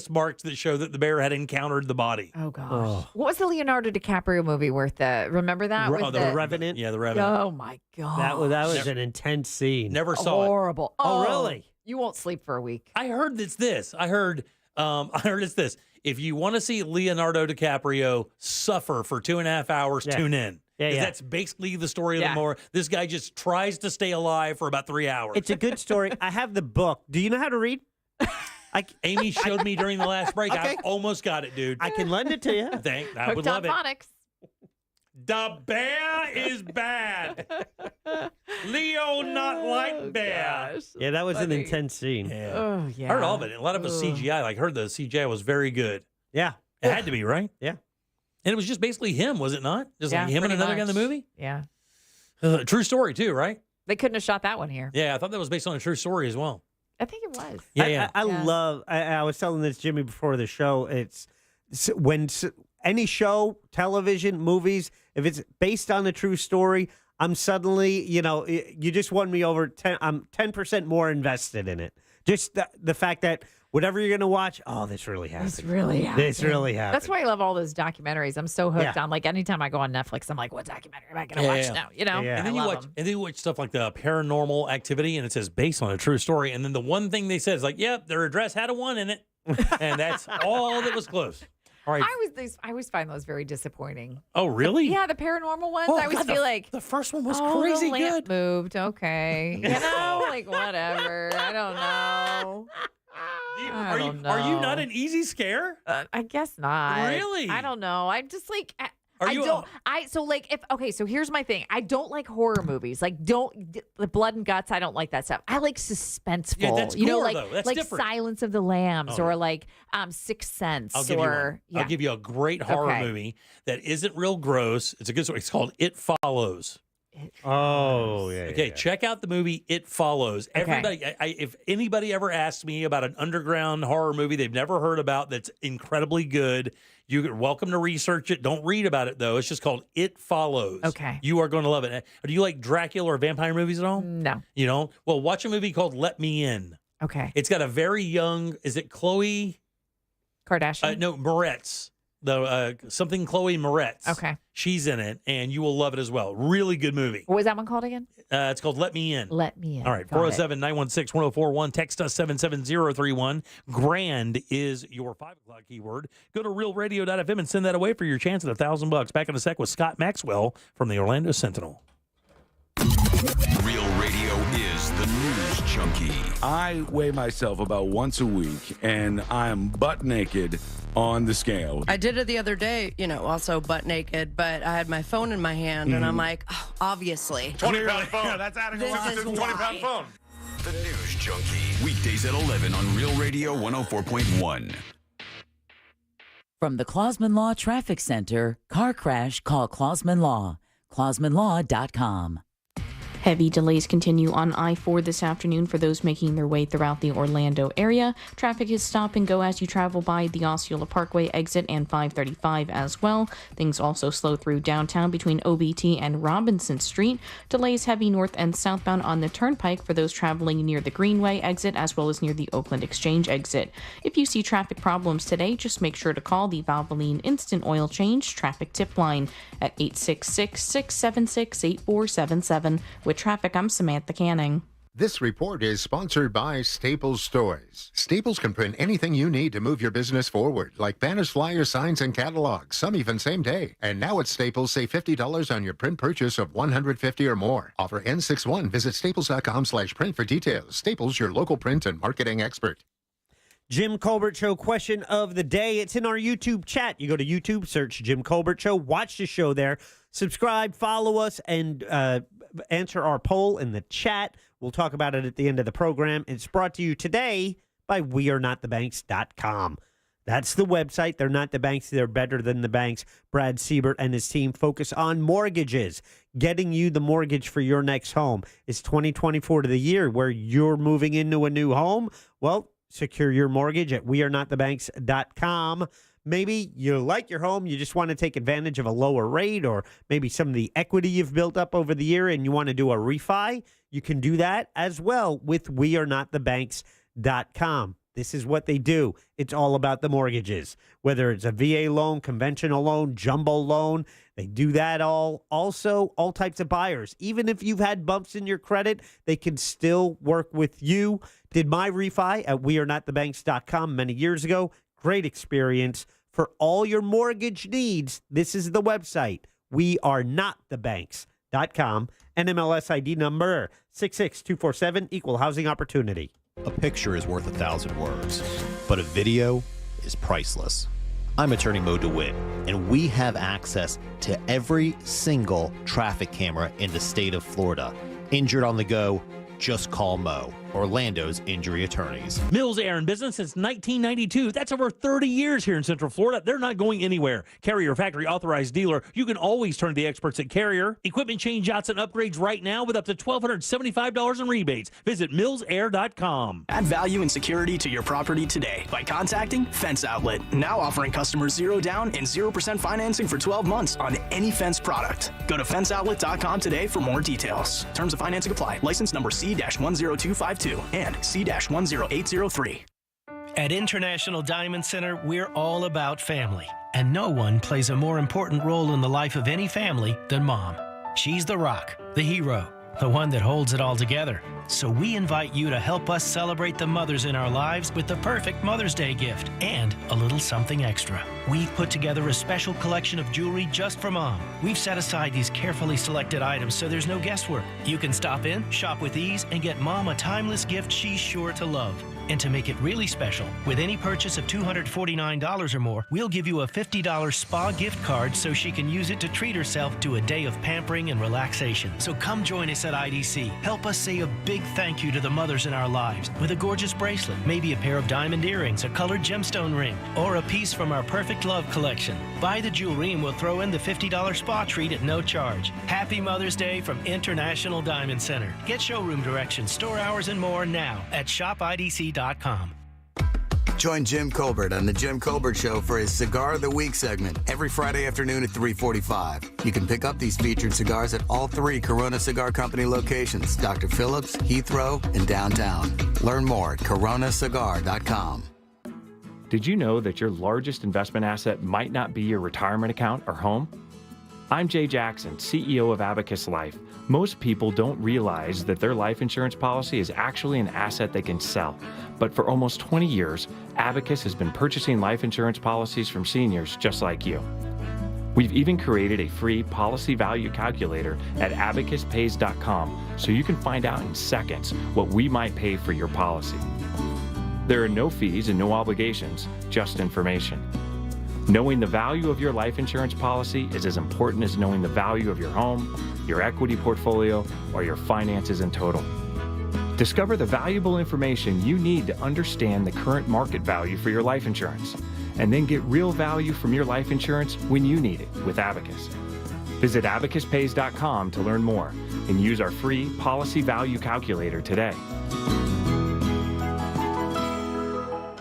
marks that show that the bear had encountered the body. Oh, gosh. What was the Leonardo DiCaprio movie remember that? The Revenant? Yeah, The Revenant. Oh, my God. That was an intense scene. Never saw it. Horrible. Oh, really? You won't sleep for a week. I heard it's this. I heard it's this. If you want to see Leonardo DiCaprio suffer for 2.5 hours, tune in. Yeah. That's basically the story of the more. This guy just tries to stay alive for about 3 hours. It's a good story. I have the book. Do you know how to read? Amy showed me during the last break. Okay. I almost got it, dude. I can lend it to you. I would love it. Phonics. The bear is bad. Leo not like bear. Gosh, yeah, that was an intense scene. Yeah. Oh, yeah. I heard all of it. A lot of it was CGI. Like, heard the CGI was very good. Yeah. It had to be, right? Yeah. And it was just basically him, was it not? Just like him and another guy in the movie? Yeah. True story, too, right? They couldn't have shot that one here. Yeah, I thought that was based on a true story as well. I think it was. Yeah. I was telling this, Jimmy, before the show. It's when any show, television, movies, if it's based on a true story, I'm suddenly, you just won me over. I'm 10% more invested in it Just the fact that whatever you're going to watch, this really happened. This really happened. This really happened. That's why I love all those documentaries. I'm so hooked on, like, anytime I go on Netflix, I'm like, what documentary am I going to watch now? You know? And then you watch stuff like the Paranormal Activity, and it says based on a true story. And then the one thing they said is like, yep, their address had a 1 in it. And that's all that was close. All right. I always find those very disappointing. Oh, really? Yeah, the paranormal ones. Oh, I always God, feel like the first one was the crazy lamp good. Moved. Okay, you know, like whatever. I don't know. Are you not an easy scare? I guess not. Really? I don't know. I'm just like. So here's my thing. I don't like horror movies. Like, the blood and guts. I don't like that stuff. I like suspenseful. Yeah, that's gore, though. That's like different. Silence of the Lambs or like Sixth Sense. I'll give you a great horror movie that isn't real gross. It's a good story. It's called It Follows. Okay, check out the movie It Follows. Everybody, if anybody ever asks me about an underground horror movie they've never heard about that's incredibly good, you're welcome to research it. Don't read about it, though. It's just called It Follows. Okay. You are going to love it. Do you like Dracula or vampire movies at all? No. You don't? Well, watch a movie called Let Me In. Okay. It's got a very young, is it Chloe? Kardashian? No, Moretz. Something Chloe Moretz. Okay. She's in it, and you will love it as well. Really good movie. What was that one called again? It's called Let Me In. Let Me In. All right, 407-916-1041. Text us 77031. Grand is your 5 o'clock keyword. Go to realradio.fm and send that away for your chance at $1,000. Back in a sec with Scott Maxwell from the Orlando Sentinel. Real Radio is the news junkie. I weigh myself about once a week, and I'm butt naked on the scale. I did it the other day, also butt naked, but I had my phone in my hand, and I'm like, obviously. 20-pound phone. Yeah, that's adding a this lot is to the 20-pound why. phone. The News Junkie. Weekdays at 11 on Real Radio 104.1. From the Clausman Law Traffic Center, car crash, call Clausman Law. ClausmanLaw.com. Heavy delays continue on I-4 this afternoon for those making their way throughout the Orlando area. Traffic is stop and go as you travel by the Osceola Parkway exit and 535 as well. Things also slow through downtown between OBT and Robinson Street. Delays heavy north and southbound on the Turnpike for those traveling near the Greenway exit as well as near the Oakland Exchange exit. If you see traffic problems today, just make sure to call the Valvoline Instant Oil Change traffic tip line at 866-676-8477. With traffic, I'm Samantha Canning. This report is sponsored by Staples Stores. Staples can print anything you need to move your business forward, like banners, flyers, signs, and catalogs, some even same day. And now at Staples, save $50 on your print purchase of $150 or more. Offer N61. Visit staples.com/print for details. Staples, your local print and marketing expert. Jim Colbert Show question of the day. It's in our YouTube chat. You go to YouTube, search Jim Colbert Show, watch the show there, subscribe, follow us, and answer our poll in the chat. We'll talk about it at the end of the program. It's brought to you today by wearenotthebanks.com. That's the website. They're not the banks. They're better than the banks. Brad Siebert and his team focus on mortgages, getting you the mortgage for your next home. Is 2024 to the year where you're moving into a new home? Well, secure your mortgage at wearenotthebanks.com. Maybe you like your home, you just want to take advantage of a lower rate, or maybe some of the equity you've built up over the year and you want to do a refi. You can do that as well with wearenotthebanks.com. This is what they do. It's all about the mortgages, whether it's a VA loan, conventional loan, jumbo loan. They do that all. Also, all types of buyers. Even if you've had bumps in your credit, they can still work with you. Did my refi at wearenotthebanks.com many years ago. Great experience. For all your mortgage needs, this is the website, wearenotthebanks.com. NMLS ID number 66247, equal housing opportunity. A picture is worth 1,000 words, but a video is priceless. I'm attorney Mo DeWitt, and we have access to every single traffic camera in the state of Florida. Injured on the go, just call Mo, Orlando's injury attorneys. Mills Air in business since 1992. That's over 30 years here in Central Florida. They're not going anywhere. Carrier factory authorized dealer. You can always turn to the experts at Carrier. Equipment change outs and upgrades right now with up to $1,275 in rebates. Visit millsair.com. Add value and security to your property today by contacting Fence Outlet. Now offering customers 0 down and 0% financing for 12 months on any Fence product. Go to fenceoutlet.com today for more details. Terms of financing apply. License number C C-10252 and C-10803. At International Diamond Center, we're all about family. And no one plays a more important role in the life of any family than Mom. She's the rock, the hero, the one that holds it all together. So we invite you to help us celebrate the mothers in our lives with the perfect Mother's Day gift and a little something extra. We've put together a special collection of jewelry just for Mom. We've set aside these carefully selected items so there's no guesswork. You can stop in, shop with ease, and get Mom a timeless gift she's sure to love. And to make it really special, with any purchase of $249 or more, we'll give you a $50 spa gift card so she can use it to treat herself to a day of pampering and relaxation. So come join us at IDC. Help us say a big thank you to the mothers in our lives with a gorgeous bracelet, maybe a pair of diamond earrings, a colored gemstone ring, or a piece from our Perfect Love collection. Buy the jewelry and we'll throw in the $50 spa treat at no charge. Happy Mother's Day from International Diamond Center. Get showroom directions, store hours, and more now at shopidc.com. Join Jim Colbert on The Jim Colbert Show for his Cigar of the Week segment every Friday afternoon at 3:45. You can pick up these featured cigars at all 3 Corona Cigar Company locations, Dr. Phillips, Heathrow, and downtown. Learn more at coronacigar.com. Did you know that your largest investment asset might not be your retirement account or home? I'm Jay Jackson, CEO of Abacus Life. Most people don't realize that their life insurance policy is actually an asset they can sell. But for almost 20 years, Abacus has been purchasing life insurance policies from seniors just like you. We've even created a free policy value calculator at abacuspays.com so you can find out in seconds what we might pay for your policy. There are no fees and no obligations, just information. Knowing the value of your life insurance policy is as important as knowing the value of your home, your equity portfolio, or your finances in total. Discover the valuable information you need to understand the current market value for your life insurance, and then get real value from your life insurance when you need it with Abacus. Visit abacuspays.com to learn more and use our free policy value calculator today.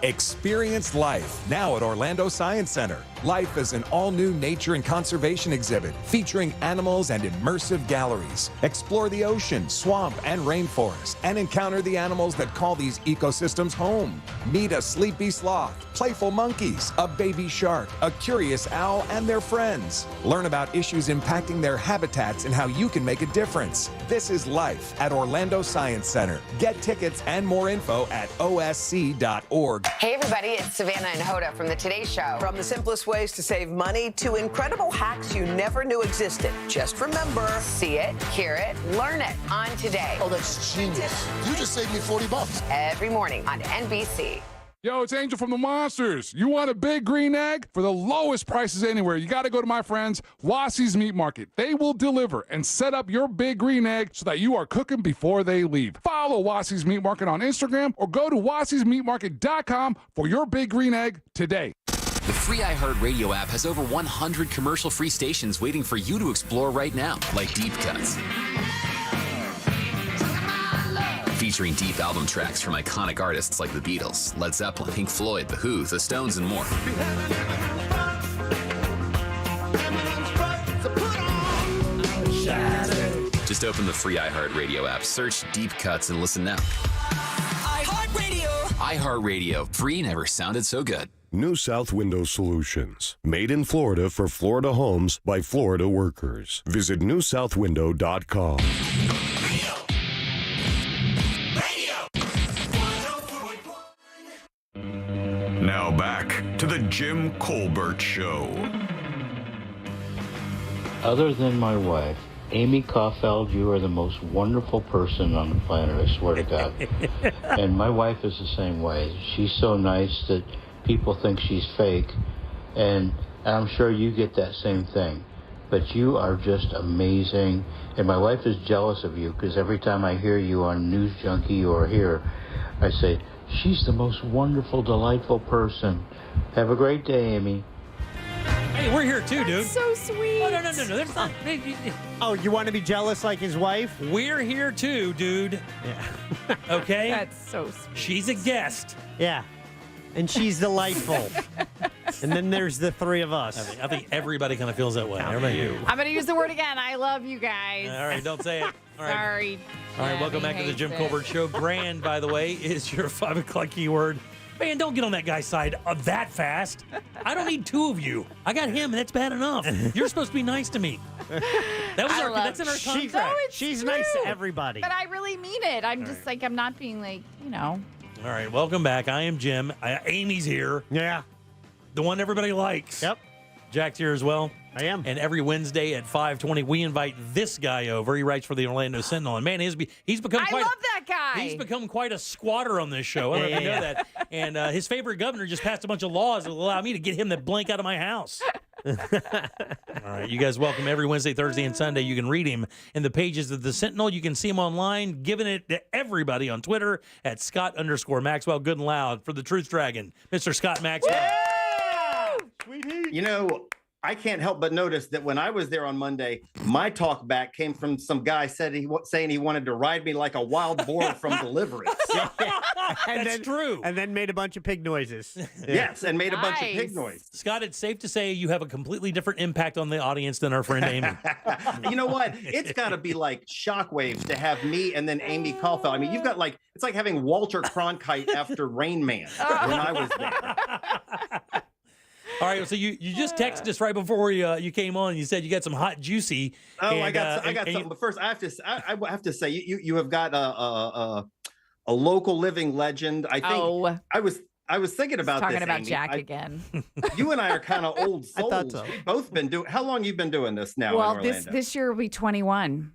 Experience life now at Orlando Science Center. Life is an all-new nature and conservation exhibit featuring animals and immersive galleries. Explore the ocean, swamp, and rainforest and encounter the animals that call these ecosystems home. Meet a sleepy sloth, playful monkeys, a baby shark, a curious owl, and their friends. Learn about issues impacting their habitats and how you can make a difference. This is life at Orlando Science Center. Get tickets and more info at osc.org. Hey everybody, it's Savannah and Hoda from the Today Show. From the simplest ways to save money to incredible hacks you never knew existed. Just remember, see it, hear it, learn it on Today. Oh, that's genius. You just saved me $40. Every morning on NBC. Yo, it's Angel from the Monsters. You want a big green egg? For the lowest prices anywhere, you got to go to my friends, Wassie's Meat Market. They will deliver and set up your big green egg so that you are cooking before they leave. Follow Wassie's Meat Market on Instagram or go to wassiesmeatmarket.com for your big green egg today. The free iHeartRadio app has over 100 commercial-free stations waiting for you to explore right now, like Deep Cuts. Featuring deep album tracks from iconic artists like the Beatles, Led Zeppelin, Pink Floyd, The Who, The Stones, and more. Just open the free iHeartRadio app, search Deep Cuts, and listen now. iHeartRadio. iHeartRadio. Free never sounded so good. New South Window Solutions. Made in Florida for Florida homes by Florida workers. Visit newsouthwindow.com. Now back to the Jim Colbert Show. Other than my wife, Amy Caulfield, you are the most wonderful person on the planet, I swear to God. And my wife is the same way. She's so nice that people think she's fake, and I'm sure you get that same thing. But you are just amazing, and my wife is jealous of you because every time I hear you on News Junkie or here, I say, she's the most wonderful, delightful person. Have a great day, Amy. Hey, we're here too, dude. So sweet. Oh, no. There's not. Oh, you want to be jealous like his wife? We're here too, dude. Yeah. Okay? That's so sweet. She's a guest. Yeah. And she's delightful. And then there's the three of us. I think everybody kind of feels that way. Everybody. I'm going to use the word again. I love you guys. All right, don't say it. All right. Sorry. All right, welcome back to the Jim Colbert Show. Grand, by the way, is your 5 o'clock keyword. Man, don't get on that guy's side that fast. I don't need two of you. I got him, and that's bad enough. You're supposed to be nice to me. That's in our contract. No, She's true. nice to everybody. But I really mean it. I'm just like, I'm not being like, All right, welcome back. I am Jim. Amy's here. Yeah. The one everybody likes. Yep. Jack's here as well. I am. And every Wednesday at 5:20, we invite this guy over. He writes for the Orlando Sentinel. And man, he's become I quite love that guy. He's become quite a squatter on this show. I don't know if you know that. And his favorite governor just passed a bunch of laws that will allow me to get him the blank out of my house. All right, you guys welcome every Wednesday, Thursday, and Sunday. You can read him in the pages of the Sentinel. You can see him online, giving it to everybody on Twitter at Scott_Maxwell. Good and loud for the Truth Dragon, Mr. Scott Maxwell. You know, I can't help but notice that when I was there on Monday, my talk back came from some guy saying he wanted to ride me like a wild boar from Deliverance. That's true. And then made a bunch of pig noises. Yes, and made a bunch of pig noises. Scott, it's safe to say you have a completely different impact on the audience than our friend Amy. You know what? It's got to be like shockwaves to have me and then Amy Caulfield. I mean, you've got it's like having Walter Cronkite after Rain Man when I was there. All right, so you just texted us right before you came on. You said you got some hot juicy. Oh, and, I got something. But first, I have to say you have got a local living legend. I think I was thinking about talking this, about Amy. Jack again. You and I are kind of old souls. I thought so. We've both been doing. How long you been doing this now? Well, in Orlando? this year will be 21.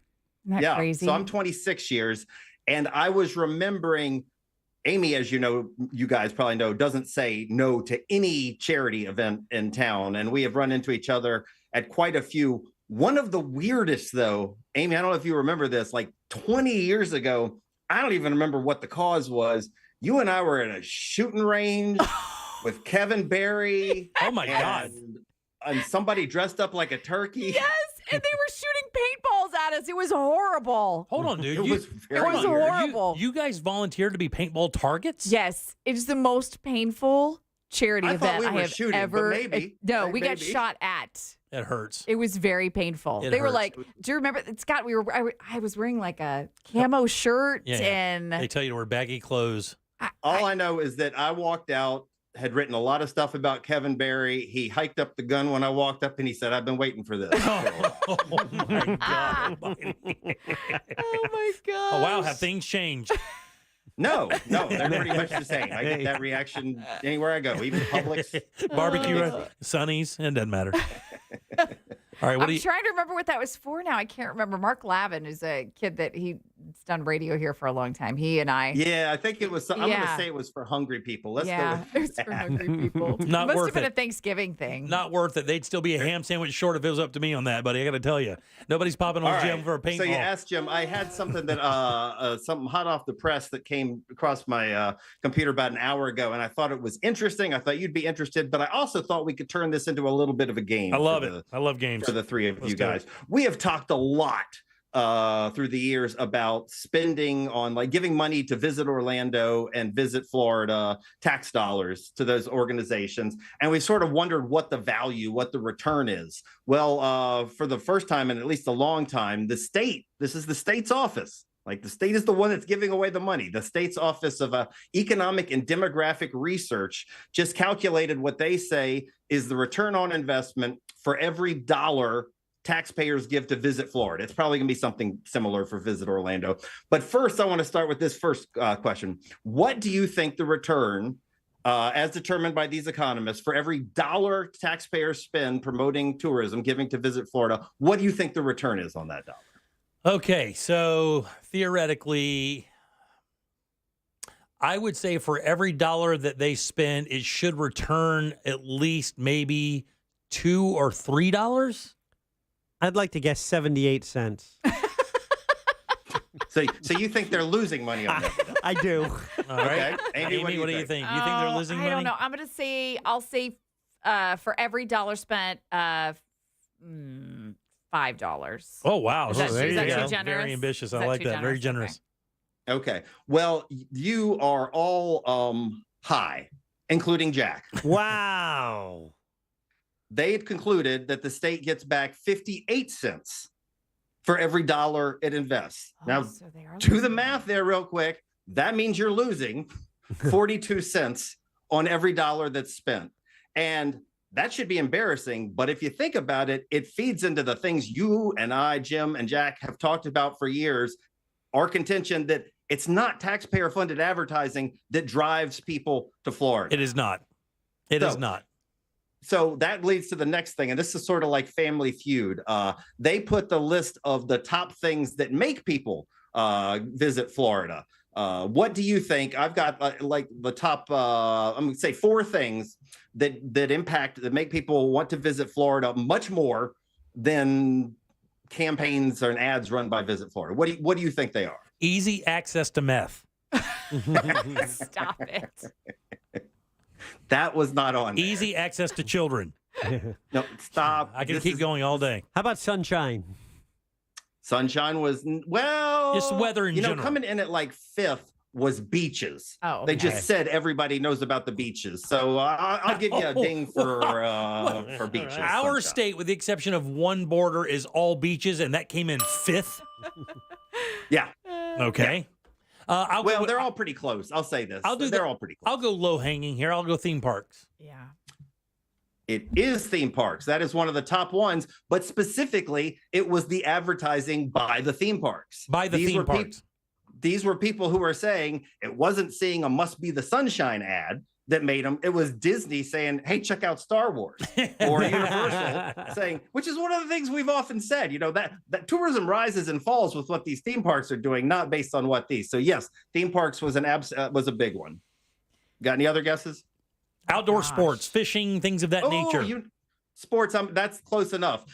Isn't that crazy? So I'm 26 years, and I was remembering. Amy, as you know, you guys probably know, doesn't say no to any charity event in town. And we have run into each other at quite a few. One of the weirdest, though, Amy, I don't know if you remember this, like 20 years ago, I don't even remember what the cause was. You and I were at a shooting range with Kevin Barry. Oh, my God. And somebody dressed up like a turkey. Yes, and they were shooting paintballs at us. It was horrible. Hold on, dude. It was horrible. You guys volunteered to be paintball targets? Yes, it is the most painful charity event I have shooting, ever. maybe. We got shot at. It hurts. It was very painful. They were like, "Do you remember, Scott? I was wearing like a camo shirt, and they tell you to wear baggy clothes." All I know is that I walked out, had written a lot of stuff about Kevin Barry. He hiked up the gun when I walked up, and he said, "I've been waiting for this." Oh my God! oh my God! Oh wow, have things changed? No, they're pretty much the same. I get that reaction anywhere I go, even Publix. Barbecue, Sonny's, it doesn't matter. All right, I'm trying to remember what that was for now. I can't remember. Mark Lavin is a kid that he's done radio here for a long time. He and I. Yeah, I think it was. I'm going to say it was for hungry people. Let's go with it was for hungry people. Not Must worth have been it. a Thanksgiving thing. Not worth it. They'd still be a ham sandwich short if it was up to me on that, buddy. I got to tell you, nobody's popping on Jim for a paintball. So you asked Jim. I had something that something hot off the press that came across my computer about an hour ago, and I thought it was interesting. I thought you'd be interested, but I also thought we could turn this into a little bit of a game. I love it. I love games for the three of you do guys. We have talked a lot through the years about spending on like giving money to Visit Orlando and Visit Florida, tax dollars to those organizations. And we sort of wondered what the value, what the return is. Well, for the first time in at least a long time, this is the state's office. Like the state is the one that's giving away the money. The state's Office of Economic and Demographic Research just calculated what they say is the return on investment for every dollar taxpayers give to Visit Florida. It's probably going to be something similar for Visit Orlando. But first, I want to start with this first question. What do you think the return, as determined by these economists, for every dollar taxpayers spend promoting tourism, giving to Visit Florida, what do you think the return is on that dollar? Okay, so theoretically, I would say for every dollar that they spend, it should return at least maybe $2 or $3. I'd like to guess 78 cents. So you think they're losing money on that? I do. All right. Okay. Amy, what do you think? You think they're losing money? I don't know. I'm going to say, I'll say for every dollar spent, $5. Oh, wow. Is that There you too go. generous? Very ambitious. Is I that like too that. Very generous? generous. Okay. Well, you are all high, including Jack. Wow. They had concluded that the state gets back 58 cents for every dollar it invests. Now, so they are do the math there real quick. That means you're losing 42 cents on every dollar that's spent. And that should be embarrassing. But if you think about it, it feeds into the things you and I, Jim and Jack, have talked about for years, our contention that it's not taxpayer-funded advertising that drives people to Florida. It is not. It is not. So that leads to the next thing, and this is sort of like Family Feud. They put the list of the top things that make people visit Florida. What do you think? I've got like the top, I'm going to say 4 things that make people want to visit Florida much more than campaigns or ads run by Visit Florida. What do you think they are? Easy access to meth. Stop it. That was not on there. Easy access to children. No, stop. I can keep going all day. How about sunshine? Sunshine was, well, just weather in general. Coming in at like 5th was beaches. Oh, okay. They just said everybody knows about the beaches. So I'll give you a ding for beaches. Our state, with the exception of one border, is all beaches, and that came in 5th. Yeah. Okay. They're all pretty close. I'll say this. They're all pretty close. I'll go low hanging here. I'll go theme parks. Yeah. It is theme parks. That is one of the top ones. But specifically, it was the advertising by the theme parks. These were people who were saying it wasn't seeing a Must Be the Sunshine ad that made them. It was Disney saying, hey, check out Star Wars, or Universal saying, which is one of the things we've often said, that tourism rises and falls with what these theme parks are doing, not based on what these. So yes, theme parks was a big one. Got any other guesses? Outdoor sports, fishing, things of that nature. Sports, that's close enough.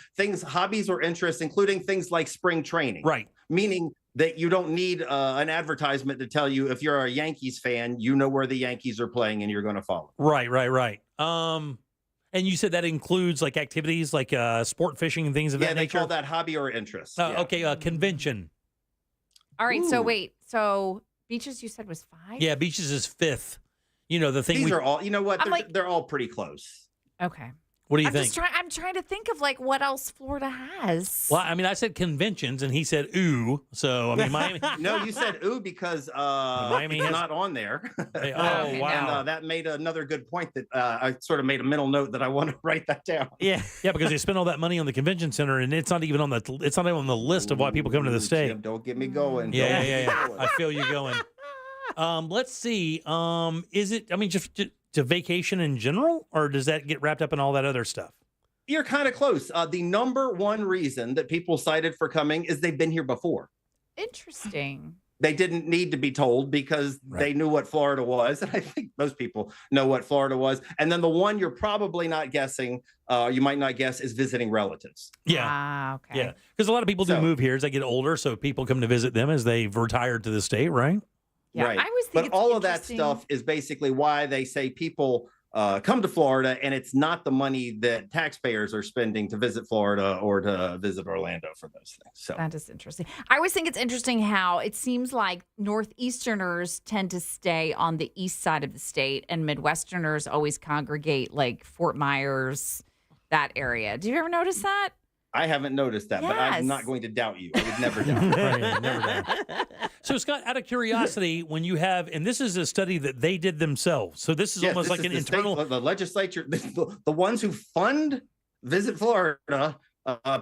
Hobbies or interests, including things like spring training. Right. Meaning that you don't need an advertisement to tell you if you're a Yankees fan, you know where the Yankees are playing and you're going to follow. Right. And you said that includes like activities like sport fishing and things of that nature? Yeah, they call that hobby or interest. Okay, convention. All right, so wait. So beaches you said was 5? Yeah, beaches is 5th. The thing These are all, you know what? They're all pretty close. Okay. What do you think? I'm trying to think of like what else Florida has. Well, I mean, I said conventions, and he said ooh. So I mean, Miami. No, you said ooh because Miami is not on there. Wow! And that made another good point that I sort of made a mental note that I want to write that down. Yeah, because they spend all that money on the convention center, and it's not even on the list of why people come to the state. Jim, don't get me going. Yeah. I feel you going. Let's see. Is it? I mean, just to vacation in general, or does that get wrapped up in all that other stuff? You're kind of close. The number one reason that people cited for coming is they've been here before. Interesting. They didn't need to be told because they knew what Florida was. And I think most people know what Florida was. And then the one you're probably not guessing, you might not guess, is visiting relatives. Yeah. Okay. Yeah. Because a lot of people do move here as they get older. So people come to visit them as they've retired to the state, right? Yeah, right. I always think but all of that stuff is basically why they say people come to Florida, and it's not the money that taxpayers are spending to visit Florida or to visit Orlando for those things. So that is interesting. I always think it's interesting how it seems like Northeasterners tend to stay on the east side of the state, and Midwesterners always congregate like Fort Myers, that area. Do you ever notice that? I haven't noticed that, but I'm not going to doubt you. I would never doubt. Never doubt. So, Scott, out of curiosity, when you have, and this is a study that they did themselves, so this is almost like an internal. The legislature, the ones who fund Visit Florida,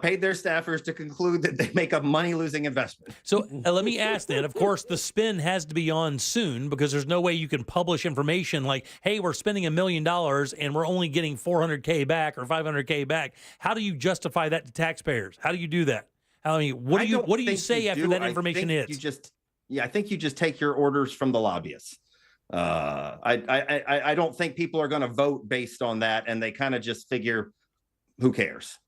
paid their staffers to conclude that they make a money-losing investment. So let me ask then, of course, the spin has to be on soon because there's no way you can publish information like, hey, we're spending $1 million and we're only getting $400K back or $500K back. How do you justify that to taxpayers? How do you do that? I mean, what do you say after that information hits? I think you just take your orders from the lobbyists. I don't think people are going to vote based on that, and they kind of just figure, who cares?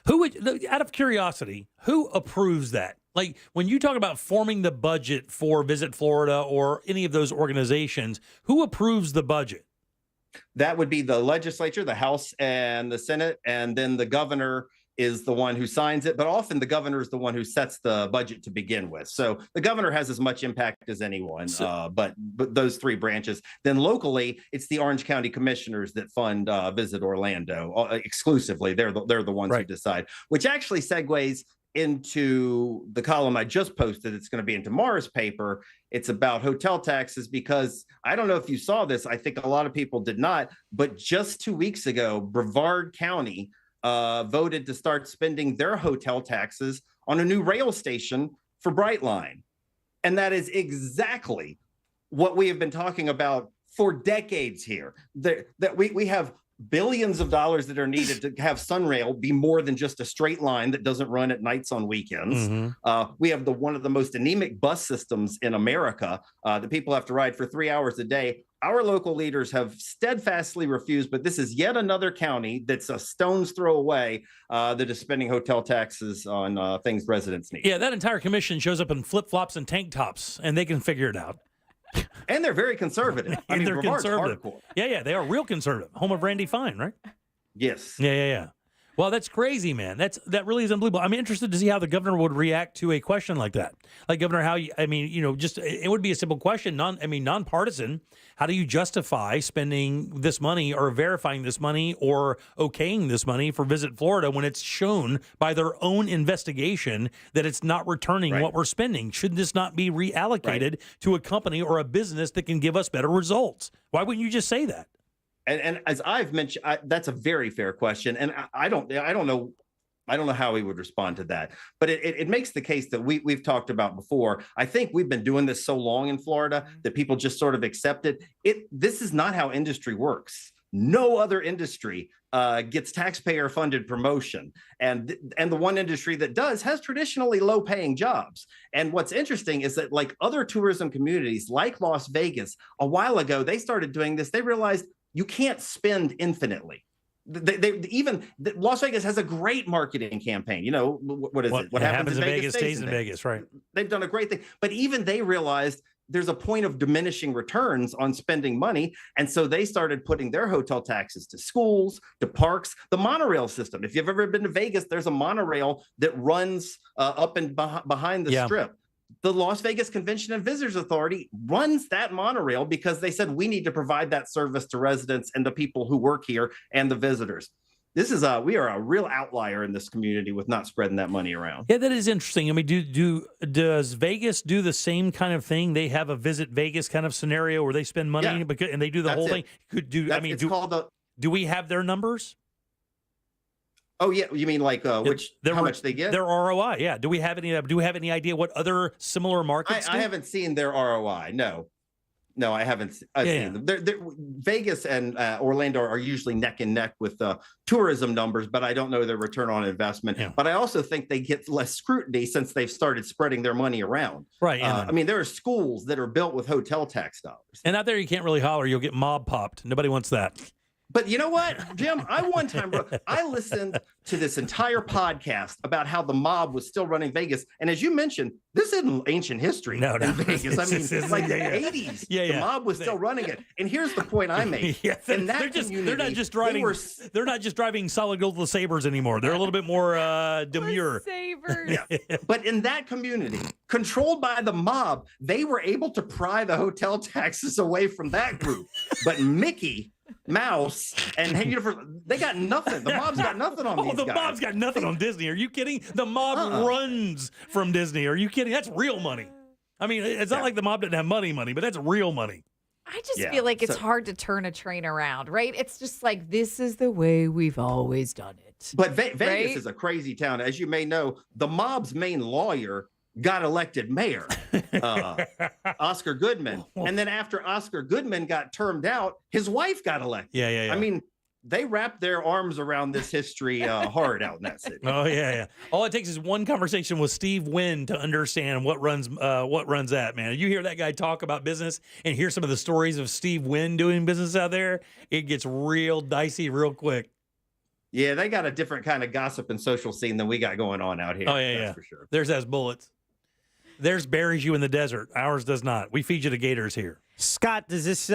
Who would, out of curiosity, who approves that? Like when you talk about forming the budget for Visit Florida or any of those organizations, who approves the budget? That would be the legislature, the House and the Senate, and then the governor is the one who signs it. But often the governor is the one who sets the budget to begin with. So the governor has as much impact as anyone, but those three branches. Then locally, it's the Orange County commissioners that fund Visit Orlando exclusively. They're the ones who decide, which actually segues into the column I just posted, it's going to be in tomorrow's paper. It's about hotel taxes, because I don't know if you saw this. I think a lot of people did not, but just 2 weeks ago, Brevard County voted to start spending their hotel taxes on a new rail station for Brightline. And that is exactly what we have been talking about for decades here, that we have billions of dollars that are needed to have Sunrail be more than just a straight line that doesn't run at nights on weekends. We have one of the most anemic bus systems in America that people have to ride for 3 hours a day. Our local leaders have steadfastly refused, but this is yet another county that's a stone's throw away that is spending hotel taxes on things residents need. Yeah, that entire commission shows up in flip-flops and tank tops, and they can figure it out. And they're very conservative. I mean, they're Brevard's conservative. hardcore. Yeah, they are real conservative. Home of Randy Fine, right? Yes. Yeah. Well, that's crazy, man. That really is unbelievable. I'm interested to see how the governor would react to a question like that. Like, Governor, it would be a simple question, nonpartisan. How do you justify spending this money or verifying this money or okaying this money for Visit Florida when it's shown by their own investigation that it's not returning what we're spending? Should this not be reallocated to a company or a business that can give us better results? Why wouldn't you just say that? And as I've mentioned, that's a very fair question, and I don't know how he would respond to that. But it makes the case that we've talked about before. I think we've been doing this so long in Florida that people just sort of accept it. This is not how industry works. No other industry gets taxpayer-funded promotion, and the one industry that does has traditionally low-paying jobs. And what's interesting is that, like other tourism communities, like Las Vegas, a while ago they started doing this. They realized you can't spend infinitely. Las Vegas has a great marketing campaign. You know, what is it? What happens in Vegas stays in Vegas, right? They've done a great thing. But even they realized there's a point of diminishing returns on spending money. And so they started putting their hotel taxes to schools, to parks, the monorail system. If you've ever been to Vegas, there's a monorail that runs up and behind the strip. The Las Vegas Convention and Visitors Authority runs that monorail because they said we need to provide that service to residents and the people who work here and the visitors. We are a real outlier in this community with not spreading that money around. Yeah, that is interesting. I mean, does Vegas do the same kind of thing? They have a Visit Vegas kind of scenario where they spend money and they do the whole thing. Do we have their numbers? Oh yeah, you mean like how much they get? Their ROI, yeah. Do we have any idea what other similar markets do? I haven't seen their ROI. No, I haven't seen them. Vegas and Orlando are usually neck and neck with tourism numbers, but I don't know their return on investment. Yeah. But I also think they get less scrutiny since they've started spreading their money around. Right. I mean, there are schools that are built with hotel tax dollars. And out there, you can't really holler. You'll get mob popped. Nobody wants that. But you know what, Jim? I listened to this entire podcast about how the mob was still running Vegas. And as you mentioned, this isn't ancient history in Vegas. I mean, it's like the 80s. The mob was still running it. And here's the point I made. They're not just driving solid gold Sabres anymore. They're a little bit more demure. Sabres. But in that community, controlled by the mob, they were able to pry the hotel taxes away from that group. But Mickey Mouse and they got nothing. The mob's got nothing on these guys. The mob's got nothing on Disney. Are you kidding? The mob runs from Disney. Are you kidding? That's real money. I mean, it's not like the mob didn't have money, but that's real money. I just feel like it's hard to turn a train around, right? It's just like, this is the way we've always done it. But Vegas is a crazy town. As you may know, the mob's main lawyer got elected mayor, Oscar Goodman. And then after Oscar Goodman got termed out, his wife got elected. Yeah. I mean, they wrapped their arms around this history hard out in that city. Oh, yeah. All it takes is one conversation with Steve Wynn to understand what runs that, man. You hear that guy talk about business and hear some of the stories of Steve Wynn doing business out there, it gets real dicey real quick. Yeah, they got a different kind of gossip and social scene than we got going on out here. Oh, yeah. For sure. Theirs has bullets. Theirs buries you in the desert. Ours does not. We feed you to gators here. Scott, does this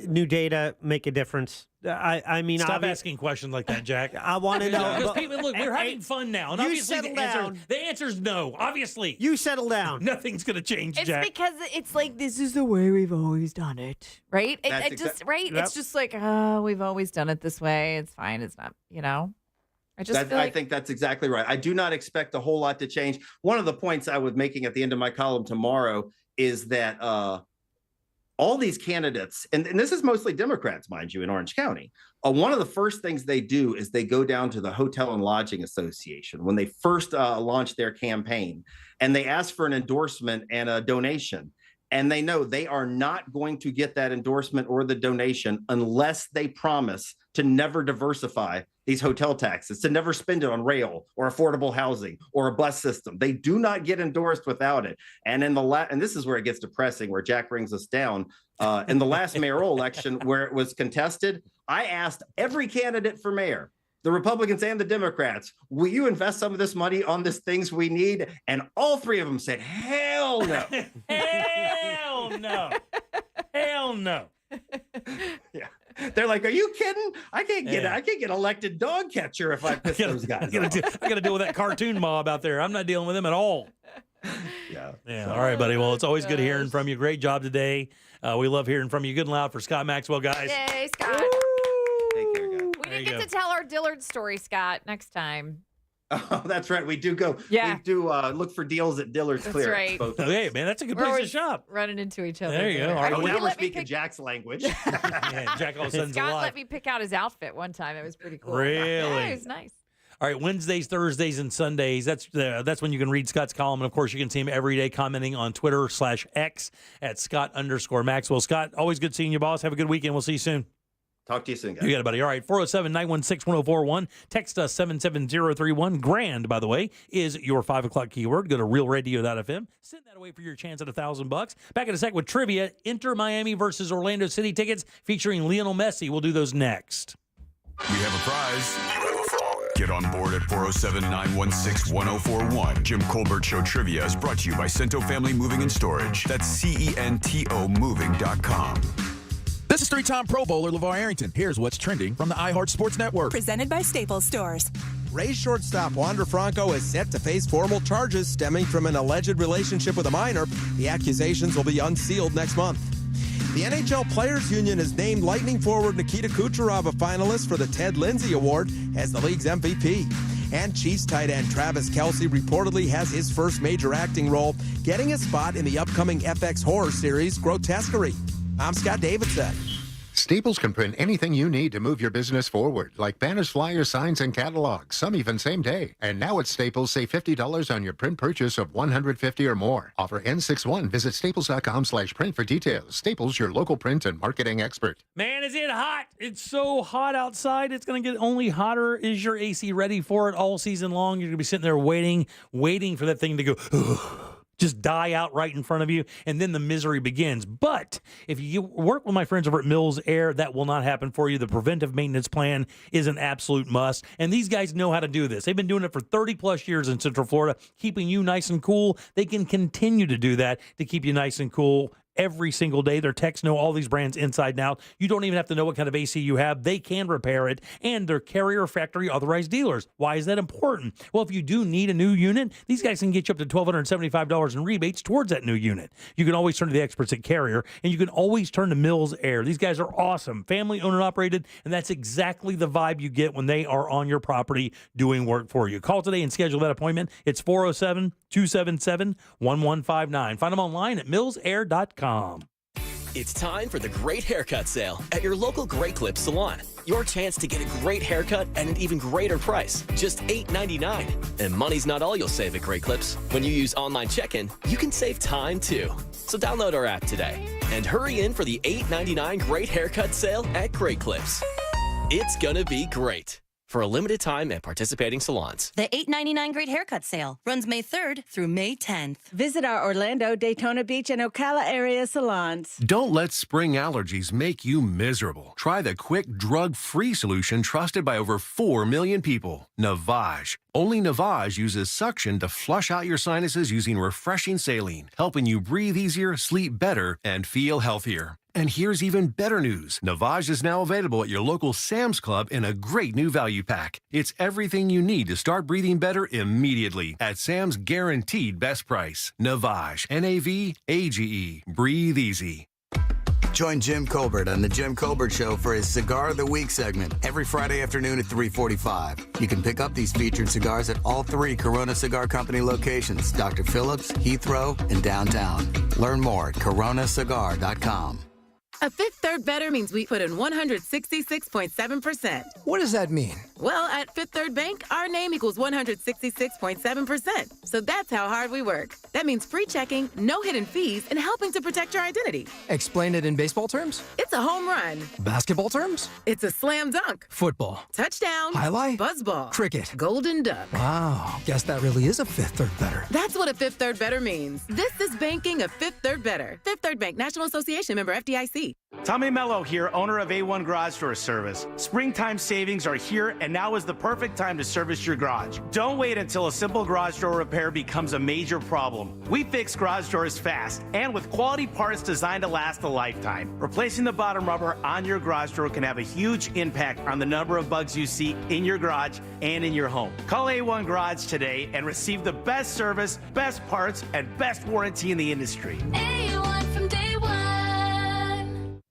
new data make a difference? I mean, stop asking questions like that, Jack. I want to know. Because people, look, we're having fun now, and obviously the answer is no. Obviously, you settle down. Nothing's going to change, Jack. It's because it's like, this is the way we've always done it, right? Yep. It's just like, we've always done it this way. It's fine. It's not, I think that's exactly right. I do not expect a whole lot to change. One of the points I was making at the end of my column tomorrow is that all these candidates, and this is mostly Democrats, mind you, in Orange County, one of the first things they do is they go down to the Hotel and Lodging Association when they first launch their campaign, and they ask for an endorsement and a donation. And they know they are not going to get that endorsement or the donation unless they promise to never diversify these hotel taxes, to never spend it on rail or affordable housing or a bus system. They do not get endorsed without it. And in and this is where it gets depressing, where Jack brings us down. In the last mayoral election where it was contested, I asked every candidate for mayor, the Republicans and the Democrats, will you invest some of this money on these things we need? And all three of them said, hell no. Hell no. Hell no. Yeah. They're like, are you kidding? I can't get elected dog catcher if I piss those guys off. I got to deal with that cartoon mob out there. I'm not dealing with them at all. Yeah. All right, buddy. Well, it's always good hearing from you. Great job today. We love hearing from you. Good and loud for Scott Maxwell, guys. Yay, Scott. Take care, guys. We didn't get to tell our Dillard story, Scott, next time. Oh, that's right. We do go. Yeah. We do look for deals at Dillard's That's Clearance. right. Hey, man, that's a good place to shop. Running into each other. There you go. All right. Oh, now we're speaking Jack's language. Yeah, Jack all of a sudden's Scott alive. let me pick out his outfit one time. It was pretty cool. Really? Yeah, it was nice. All right, Wednesdays, Thursdays, and Sundays. That's when you can read Scott's column. And, of course, you can see him every day commenting on Twitter/X at Scott_Maxwell. Scott, always good seeing you, boss. Have a good weekend. We'll see you soon. Talk to you soon, guys. You got it, buddy. All right, 407-916-1041. Text us 77031. Grand, by the way, is your 5 o'clock keyword. Go to realradio.fm. Send that away for your chance at $1,000. Back in a sec with trivia. Inter Miami versus Orlando City tickets featuring Lionel Messi. We'll do those next. We have a prize. Get on board at 407-916-1041. Jim Colbert Show Trivia is brought to you by Cento Family Moving and Storage. That's CENTO moving.com. This is three-time Pro Bowler LeVar Arrington. Here's what's trending from the iHeart Sports Network. Presented by Staples Stores. Rays shortstop Wander Franco is set to face formal charges stemming from an alleged relationship with a minor. The accusations will be unsealed next month. The NHL Players Union has named Lightning forward Nikita Kucherov a finalist for the Ted Lindsay Award as the league's MVP. And Chiefs tight end Travis Kelce reportedly has his first major acting role, getting a spot in the upcoming FX horror series Grotesquerie. I'm Scott Davidson. Staples can print anything you need to move your business forward, like banners, flyers, signs, and catalogs, some even same day. And now at Staples, save $50 on your print purchase of $150 or more. Offer N61. Visit staples.com/print for details. Staples, your local print and marketing expert. Man, is it hot? It's so hot outside. It's going to get only hotter. Is your AC ready for it all season long? You're going to be sitting there waiting for that thing to go just die out right in front of you, and then the misery begins. But if you work with my friends over at Mills Air, that will not happen for you. The preventive maintenance plan is an absolute must, and these guys know how to do this. They've been doing it for 30-plus years in Central Florida, keeping you nice and cool. They can continue to do that to keep you nice and cool every single day. Their techs know all these brands inside and out. You don't even have to know what kind of AC you have. They can repair it, and they're carrier factory authorized dealers. Why is that important? Well, if you do need a new unit, these guys can get you up to $1,275 in rebates towards that new unit. You can always turn to the experts at Carrier, and you can always turn to Mills Air. These guys are awesome, family owned and operated, and that's exactly the vibe you get when they are on your property doing work for you. Call today and schedule that appointment. It's 407-277-1159. Find them online at millsair.com. It's time for the Great Haircut Sale at your local Great Clips salon. Your chance to get a great haircut at an even greater price, just $8.99. And money's not all you'll save at Great Clips. When you use online check-in, you can save time too. So download our app today and hurry in for the $8.99 Great Haircut Sale at Great Clips. It's gonna be great. For a limited time at participating salons. The $8.99 Great Haircut Sale runs May 3rd through May 10th. Visit our Orlando, Daytona Beach, and Ocala area salons. Don't let spring allergies make you miserable. Try the quick, drug-free solution trusted by over 4 million people. Navage. Only Navage uses suction to flush out your sinuses using refreshing saline, helping you breathe easier, sleep better, and feel healthier. And here's even better news. Navage is now available at your local Sam's Club in a great new value pack. It's everything you need to start breathing better immediately at Sam's guaranteed best price. Navage. Navage. Breathe easy. Join Jim Colbert on The Jim Colbert Show for his Cigar of the Week segment every Friday afternoon at 3:45. You can pick up these featured cigars at all 3 Corona Cigar Company locations, Dr. Phillips, Heathrow, and downtown. Learn more at coronacigar.com. A Fifth Third Better means we put in 166.7%. What does that mean? Well, at Fifth Third Bank, our name equals 166.7%. So that's how hard we work. That means free checking, no hidden fees, and helping to protect your identity. Explain it in baseball terms? It's a home run. Basketball terms? It's a slam dunk. Football. Touchdown. Highlight? Buzzball. Cricket. Golden duck. Wow, guess that really is a Fifth Third Better. That's what a Fifth Third Better means. This is banking a Fifth Third Better. Fifth Third Bank, National Association, member FDIC. Tommy Mello here, owner of A1 Garage Door Service. Springtime savings are here, and now is the perfect time to service your garage. Don't wait until a simple garage door repair becomes a major problem. We fix garage doors fast and with quality parts designed to last a lifetime. Replacing the bottom rubber on your garage door can have a huge impact on the number of bugs you see in your garage and in your home. Call A1 Garage today and receive the best service, best parts, and best warranty in the industry. A1 from day one.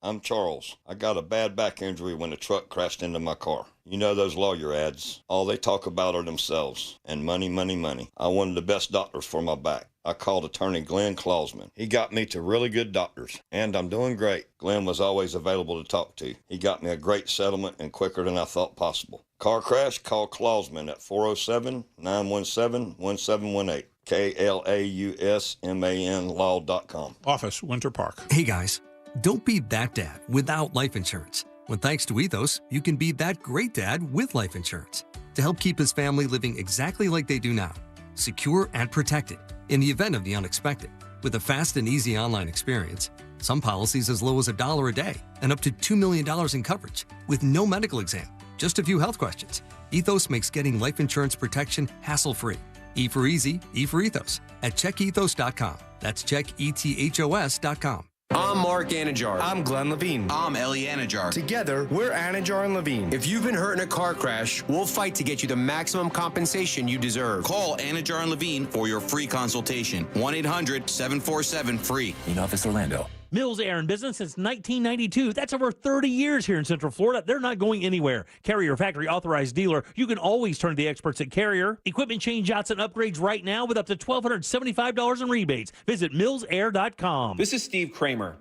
I'm Charles. I got a bad back injury when a truck crashed into my car. You know those lawyer ads. All they talk about are themselves and money, money, money. I wanted the best doctors for my back. I called attorney Glenn Klausman. He got me to really good doctors, and I'm doing great. Glenn was always available to talk to. He got me a great settlement and quicker than I thought possible. Car crash? Call Klausman at 407-917-1718. KLAUSMAN law.com. Office, Winter Park. Hey guys. Don't be that dad without life insurance. When thanks to Ethos, you can be that great dad with life insurance to help keep his family living exactly like they do now, secure and protected in the event of the unexpected. With a fast and easy online experience, some policies as low as $1 a day and up to $2 million in coverage with no medical exam, just a few health questions. Ethos makes getting life insurance protection hassle-free. E for easy, E for Ethos at checkethos.com. That's checkethos.com. I'm Mark Anajar. I'm Glenn Levine. I'm Ellie Anajar. Together, we're Anajar and Levine. If you've been hurt in a car crash, we'll fight to get you the maximum compensation you deserve. Call Anajar and Levine for your free consultation. 1-800-747-FREE. In Office Orlando. Mills Air in business since 1992. That's over 30 years here in Central Florida. They're not going anywhere. Carrier factory authorized dealer. You can always turn to the experts at Carrier. Equipment change-outs and upgrades right now with up to $1,275 in rebates. Visit millsair.com. This is Steve Kramer.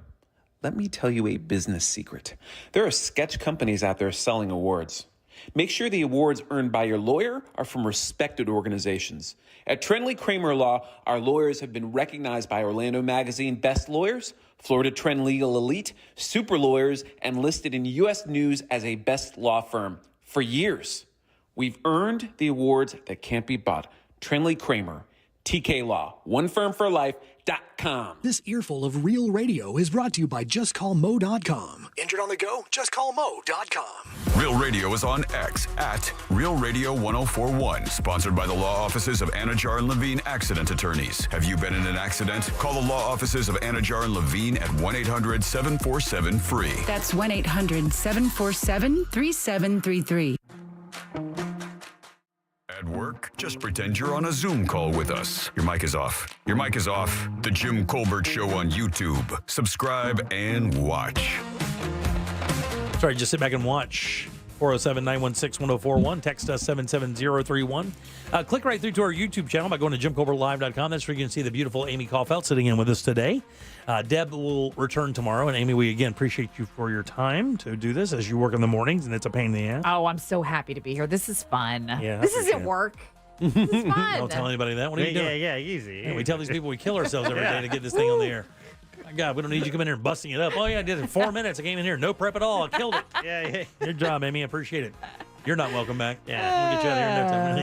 Let me tell you a business secret. There are sketch companies out there selling awards. Make sure the awards earned by your lawyer are from respected organizations. At Trenley Kramer Law, our lawyers have been recognized by Orlando Magazine Best Lawyers, Florida Trend Legal Elite, Super Lawyers, and listed in U.S. News as a best law firm for years. We've earned the awards that can't be bought. Trenley Kramer, TK Law, one firm for life.com. This earful of Real Radio is brought to you by JustCallMo.com. Injured on the go? JustCallMo.com. Real Radio is on X at Real Radio 1041. Sponsored by the law offices of Anajar and Levine Accident Attorneys. Have you been in an accident? Call the law offices of Anajar and Levine at 1-800-747-FREE. That's 1-800-747-3733. At work, just pretend you're on a Zoom call with us. Your mic is off. Your mic is off. The Jim Colbert Show on YouTube. Subscribe and watch. Sorry, just sit back and watch. 407-916-1041. Text us 77031. Click right through to our YouTube channel by going to JimColbertLive.com. That's where you can see the beautiful Amy Kaufeld sitting in with us today. Deb will return tomorrow. And Amy, we again appreciate you for your time to do this as you work in the mornings, and it's a pain in the ass. Oh, I'm so happy to be here. This is fun. Yeah, this isn't work. This is fun. Don't tell anybody that. What are you doing? Yeah, easy. Yeah, we tell these people we kill ourselves every day to get this thing on the air. My God, we don't need you coming in here and busting it up. Oh, yeah, I did it in 4 minutes. I came in here, no prep at all. I killed it. Yeah. Good job, Amy. I appreciate it. You're not welcome back. Yeah, we'll get you out of here next time.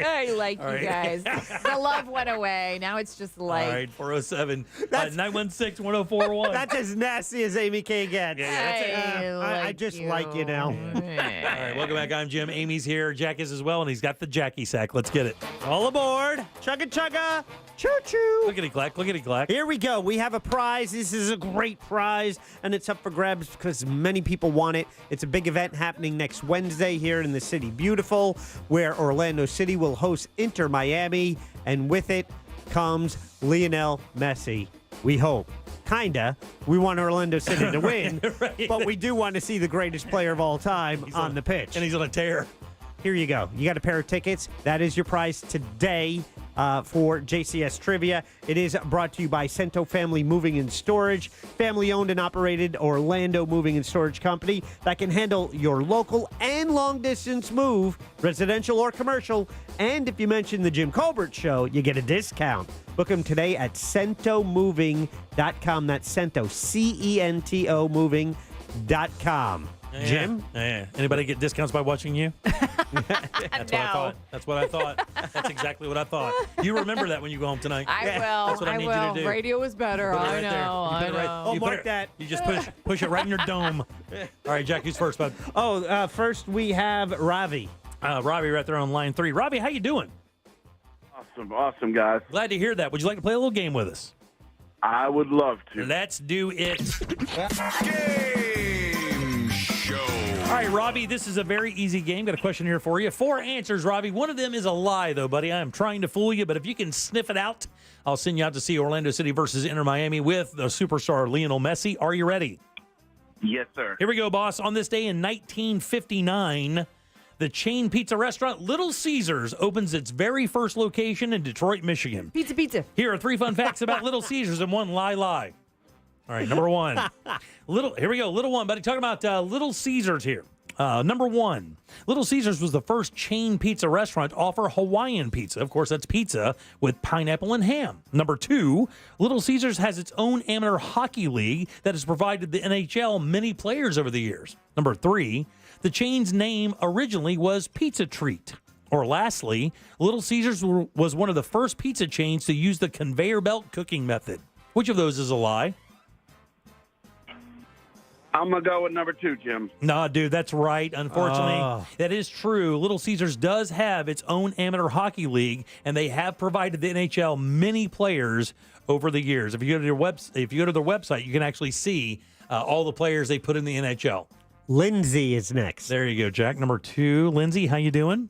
I like All you right. guys. The love went away. Now it's just like. All right, 407-916-1041. That's as nasty as Amy can get. I I just like you now. All right, welcome back. I'm Jim. Amy's here. Jack is as well, and he's got the Jackie sack. Let's get it. All aboard. Chugga chugga. Choo choo. Clickety-clack, clickety-clack. Here we go. We have a prize. This is a great prize, and it's up for grabs because many people want it. It's a big event happening next Wednesday here in the City Beautiful, where Orlando City will host Inter Miami, and with it comes Lionel Messi. We hope. Kinda. We want Orlando City to win, Right. but we do want to see the greatest player of all time on the pitch. And he's on a tear. Here you go. You got a pair of tickets. That is your prize today for JCS Trivia. It is brought to you by Cento Family Moving and Storage, family-owned and operated Orlando Moving and Storage Company that can handle your local and long-distance move, residential or commercial. And if you mention the Jim Colbert Show, you get a discount. Book them today at centomoving.com. That's Cento, C-E-N-T-O moving.com. Jim? Yeah. Anybody get discounts by watching you? That's what I thought. That's what I thought. That's exactly what I thought. You remember that when you go home tonight. I will. That's what I need you to do. Radio was better. Put it I right there. know. You put I it right- know. Oh, you put mark it- that. You just push it right in your dome. All right, Jack, who's first, bud? First we have Ravi. Ravi right there on line 3. Ravi, how you doing? Awesome, guys. Glad to hear that. Would you like to play a little game with us? I would love to. Let's do it. Game show. All right, Robbie, this is a very easy game. Got a question here for you. 4 answers, Robbie. One of them is a lie, though, buddy. I am trying to fool you, but if you can sniff it out, I'll send you out to see Orlando City versus Inter Miami with the superstar Lionel Messi. Are you ready? Yes, sir. Here we go, boss. On this day in 1959, the chain pizza restaurant Little Caesars opens its very first location in Detroit, Michigan. Pizza. Here are 3 fun facts about Little Caesars and 1 lie. All right, number 1. Here we go. Little 1, buddy. Talking about Little Caesars here. Number 1, Little Caesars was the first chain pizza restaurant to offer Hawaiian pizza. Of course, that's pizza with pineapple and ham. Number 2, Little Caesars has its own amateur hockey league that has provided the NHL many players over the years. Number 3, the chain's name originally was Pizza Treat. Or lastly, Little Caesars was one of the first pizza chains to use the conveyor belt cooking method. Which of those is a lie? I'm going to go with number 2, Jim. Nah, dude, that's right. Unfortunately, that is true. Little Caesars does have its own amateur hockey league, and they have provided the NHL many players over the years. If you go to their website, you can actually see all the players they put in the NHL. Lindsay is next. There you go, Jack. Number 2, Lindsay, how you doing?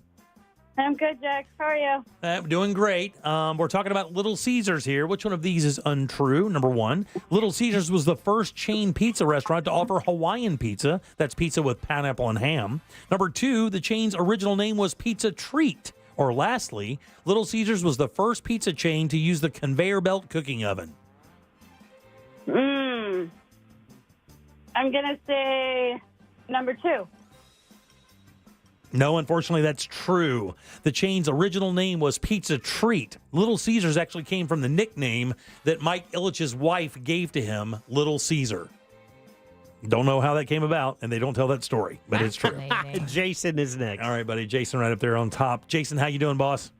I'm good, Jack. How are you? Doing great. We're talking about Little Caesars here. Which one of these is untrue? Number 1, Little Caesars was the first chain pizza restaurant to offer Hawaiian pizza. That's pizza with pineapple and ham. Number 2, the chain's original name was Pizza Treat. Or lastly, Little Caesars was the first pizza chain to use the conveyor belt cooking oven. I'm going to say number 2. No, unfortunately, that's true. The chain's original name was Pizza Treat. Little Caesars actually came from the nickname that Mike Ilitch's wife gave to him, Little Caesar. Don't know how that came about, and they don't tell that story, but it's true. Jason is next. All right, buddy. Jason right up there on top. Jason, how you doing, boss?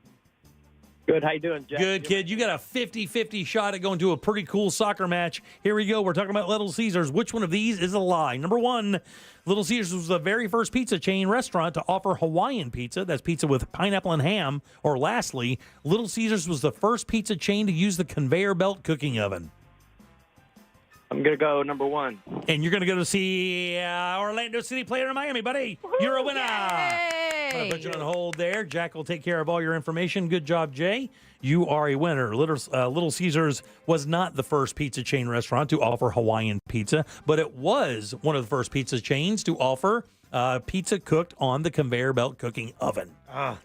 Good. How you doing, Jack? Good, kid. You got a 50-50 shot at going to a pretty cool soccer match. Here we go. We're talking about Little Caesars. Which one of these is a lie? Number 1, Little Caesars was the very first pizza chain restaurant to offer Hawaiian pizza. That's pizza with pineapple and ham. Or lastly, Little Caesars was the first pizza chain to use the conveyor belt cooking oven. I'm going to go number 1. And you're going to go to see Orlando City player in Miami, buddy. You're a winner. I'm going to put you on hold there. Jack will take care of all your information. Good job, Jay. You are a winner. Little Caesars was not the first pizza chain restaurant to offer Hawaiian pizza, but it was one of the first pizza chains to offer pizza cooked on the conveyor belt cooking oven.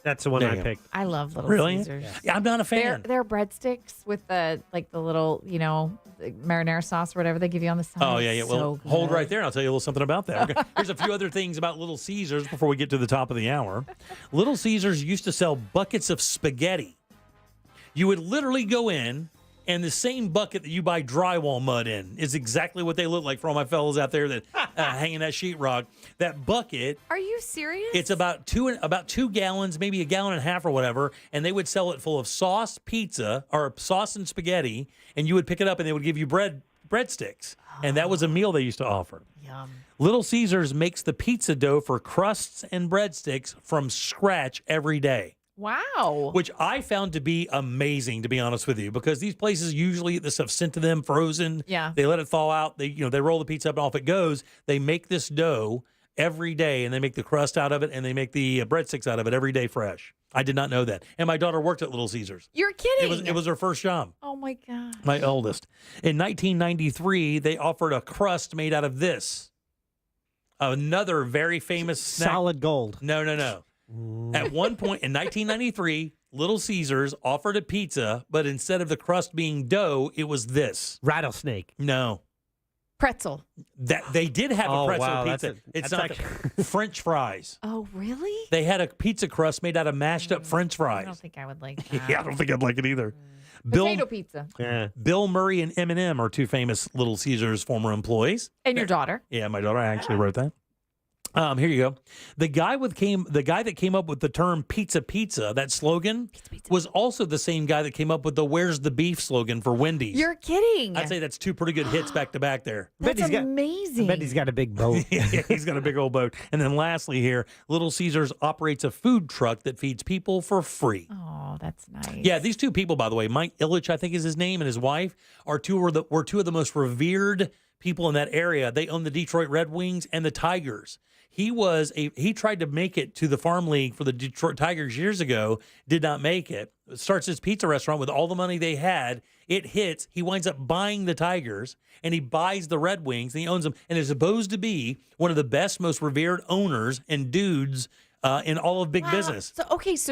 That's the one I picked. I love Little Really? Caesars. Yeah, I'm not a fan. They're breadsticks with the little, marinara sauce or whatever they give you on the side. Oh, yeah. Well, So hold good. right there and I'll tell you a little something about that. Okay. Here's a few other things about Little Caesars before we get to the top of the hour. Little Caesars used to sell buckets of spaghetti. You would literally go in, and the same bucket that you buy drywall mud in is exactly what they look like for all my fellows out there that hanging that sheetrock. That bucket. Are you serious? It's about 2 gallons, maybe a gallon and a half or whatever, and they would sell it full of sauce, pizza, or sauce and spaghetti, and you would pick it up and they would give you breadsticks. And that was a meal they used to offer. Yum. Little Caesars makes the pizza dough for crusts and breadsticks from scratch every day. Wow. Which I found to be amazing, to be honest with you, because these places usually get this stuff sent to them frozen. Yeah. They let it thaw out. They roll the pizza up and off it goes. They make this dough every day, and they make the crust out of it, and they make the breadsticks out of it every day fresh. I did not know that. And my daughter worked at Little Caesars. You're kidding. It was her first job. Oh, my God. My oldest. In 1993, they offered a crust made out of this. Another very famous snack. Solid gold. No. At one point in 1993, Little Caesars offered a pizza, but instead of the crust being dough, it was this. Rattlesnake. No. Pretzel. That they did have a pretzel pizza. It's not French fries. Oh, really? They had a pizza crust made out of mashed up French fries. I don't think I would like that. Yeah, I don't think I'd like it either. Potato pizza. Yeah. Bill Murray and Eminem are two famous Little Caesars former employees. And your daughter. Yeah, my daughter actually wrote that. Here you go. The guy that came up with the term pizza, that slogan, was also the same guy that came up with the "Where's the beef" slogan for Wendy's. You're kidding. I'd say that's two pretty good hits back to back there. That's amazing. I bet he's got a big boat. Yeah, he's got a big old boat. And then lastly here, Little Caesars operates a food truck that feeds people for free. Oh, that's nice. Yeah, these two people, by the way, Mike Ilitch, I think is his name, and his wife, were two of the most revered people in that area. They own the Detroit Red Wings and the Tigers. He tried to make it to the farm league for the Detroit Tigers years ago, did not make it. Starts his pizza restaurant with all the money they had. It hits. He winds up buying the Tigers, and he buys the Red Wings, and he owns them, and is supposed to be one of the best, most revered owners and dudes in all of big business. So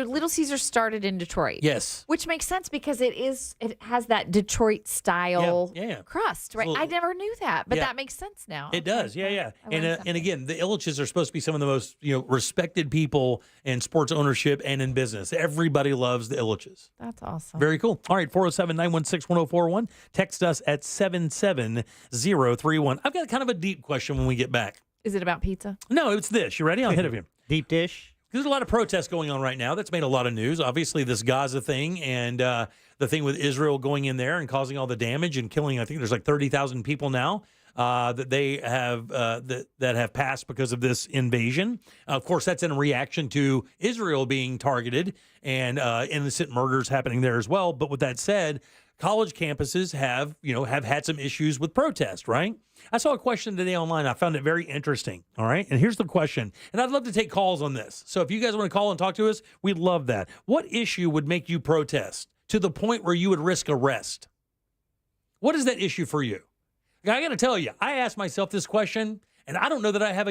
Little Caesar started in Detroit. Yes. Which makes sense because it has that Detroit style crust, right? I never knew that, but that makes sense now. It does. Yeah. And again, the Ilitches are supposed to be some of the most, respected people in sports ownership and in business. Everybody loves the Ilitches. That's awesome. Very cool. All right, 407-916-1041. Text us at 77031. I've got kind of a deep question when we get back. Is it about pizza? No, it's this. You ready? I'll hit it with you. Deep dish. There's a lot of protests going on right now. That's made a lot of news. Obviously, this Gaza thing and the thing with Israel going in there and causing all the damage and killing. I think there's like 30,000 people now that they have that have passed because of this invasion. Of course, that's in reaction to Israel being targeted and innocent murders happening there as well. But with that said, college campuses have had some issues with protest, right? I saw a question today online. I found it very interesting. All right. And here's the question. And I'd love to take calls on this. So if you guys want to call and talk to us, we'd love that. What issue would make you protest to the point where you would risk arrest? What is that issue for you? I got to tell you, I asked myself this question, and I don't know that I have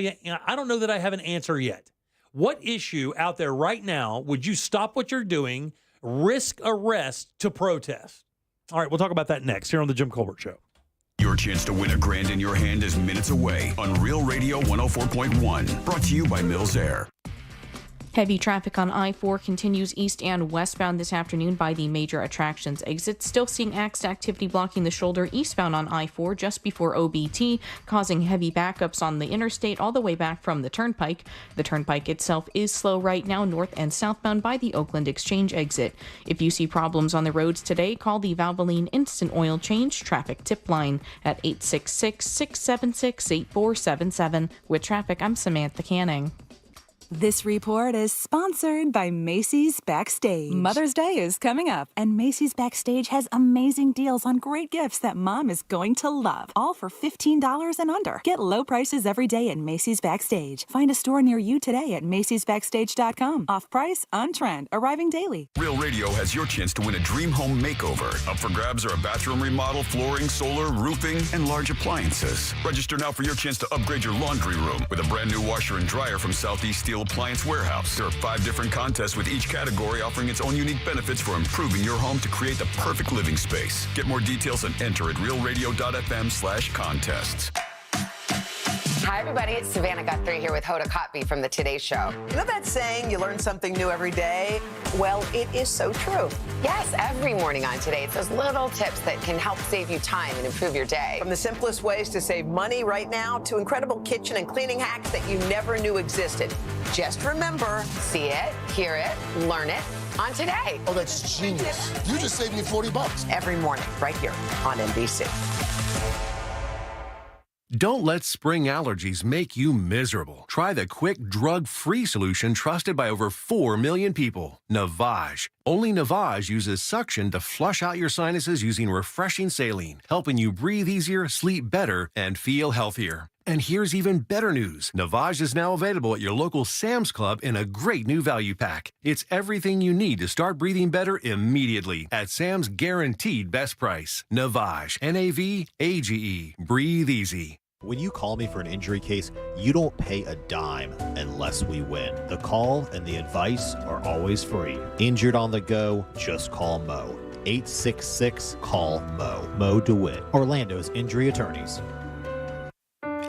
an answer yet. What issue out there right now would you stop what you're doing, risk arrest to protest? All right, we'll talk about that next here on the Jim Colbert Show. Your chance to win $1,000 in your hand is minutes away on Real Radio 104.1. Brought to you by Mills Air. Heavy traffic on I-4 continues east and westbound this afternoon by the major attractions exit. Still seeing activity blocking the shoulder eastbound on I-4 just before OBT, causing heavy backups on the interstate all the way back from the turnpike. The turnpike itself is slow right now north and southbound by the Oakland Exchange exit. If you see problems on the roads today, call the Valvoline Instant Oil Change traffic tip line at 866-676-8477. With traffic, I'm Samantha Canning. This report is sponsored by Macy's Backstage. Mother's Day is coming up, and Macy's Backstage has amazing deals on great gifts that Mom is going to love, all for $15 and under. Get low prices every day at Macy's Backstage. Find a store near you today at Macy'sBackstage.com. Off price, on trend, arriving daily. Real Radio has your chance to win a dream home makeover. Up for grabs are a bathroom remodel, flooring, solar, roofing, and large appliances. Register now for your chance to upgrade your laundry room with a brand new washer and dryer from Southeast Steel Appliance Warehouse. There are 5 different contests with each category offering its own unique benefits for improving your home to create the perfect living space. Get more details and enter at realradio.fm/contests. Hi, everybody. It's Savannah Guthrie here with Hoda Kotb from The Today Show. You know that saying, you learn something new every day? Well, it is so true. Yes, every morning on Today, it's those little tips that can help save you time and improve your day. From the simplest ways to save money right now to incredible kitchen and cleaning hacks that you never knew existed. Just remember, see it, hear it, learn it on Today. Oh, that's genius. You just saved me $40. Every morning, right here on NBC. Don't let spring allergies make you miserable. Try the quick, drug-free solution trusted by over 4 million people, Navage. Only Navage uses suction to flush out your sinuses using refreshing saline, helping you breathe easier, sleep better, and feel healthier. And here's even better news. Navage is now available at your local Sam's Club in a great new value pack. It's everything you need to start breathing better immediately at Sam's guaranteed best price. Navage, Navage. Breathe easy. When you call me for an injury case, you don't pay a dime unless we win. The call and the advice are always free. Injured on the go, just call Mo. 866-CALL-MO. Mo DeWitt, Orlando's injury attorneys.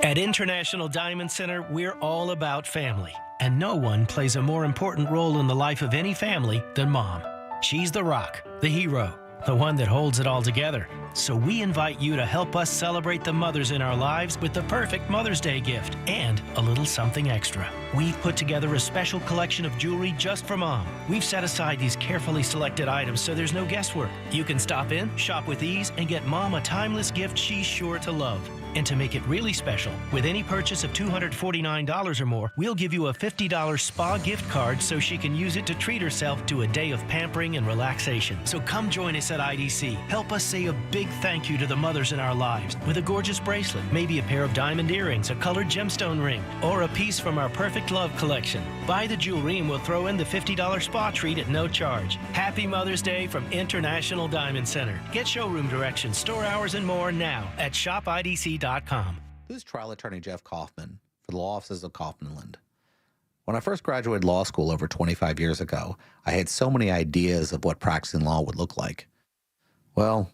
At International Diamond Center, we're all about family. And no one plays a more important role in the life of any family than Mom. She's the rock, the hero, the one that holds it all together. So we invite you to help us celebrate the mothers in our lives with the perfect Mother's Day gift and a little something extra. We've put together a special collection of jewelry just for Mom. We've set aside these carefully selected items so there's no guesswork. You can stop in, shop with ease, and get Mom a timeless gift she's sure to love. And to make it really special, with any purchase of $249 or more, we'll give you a $50 spa gift card so she can use it to treat herself to a day of pampering and relaxation. So come join us at IDC. Help us say a big thank you to the mothers in our lives with a gorgeous bracelet, maybe a pair of diamond earrings, a colored gemstone ring, or a piece from our Perfect Love collection. Buy the jewelry and we'll throw in the $50 spa treat at no charge. Happy Mother's Day from International Diamond Center. Get showroom directions, store hours, and more now at shopidc.com. Who's trial attorney Jeff Kaufman for the law offices of Kaufman & Lind? When I first graduated law school over 25 years ago, I had so many ideas of what practicing law would look like. Well,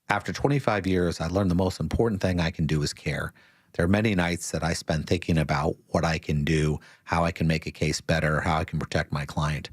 after 25 years, I learned the most important thing I can do is care. There are many nights that I spend thinking about what I can do, how I can make a case better, how I can protect my client.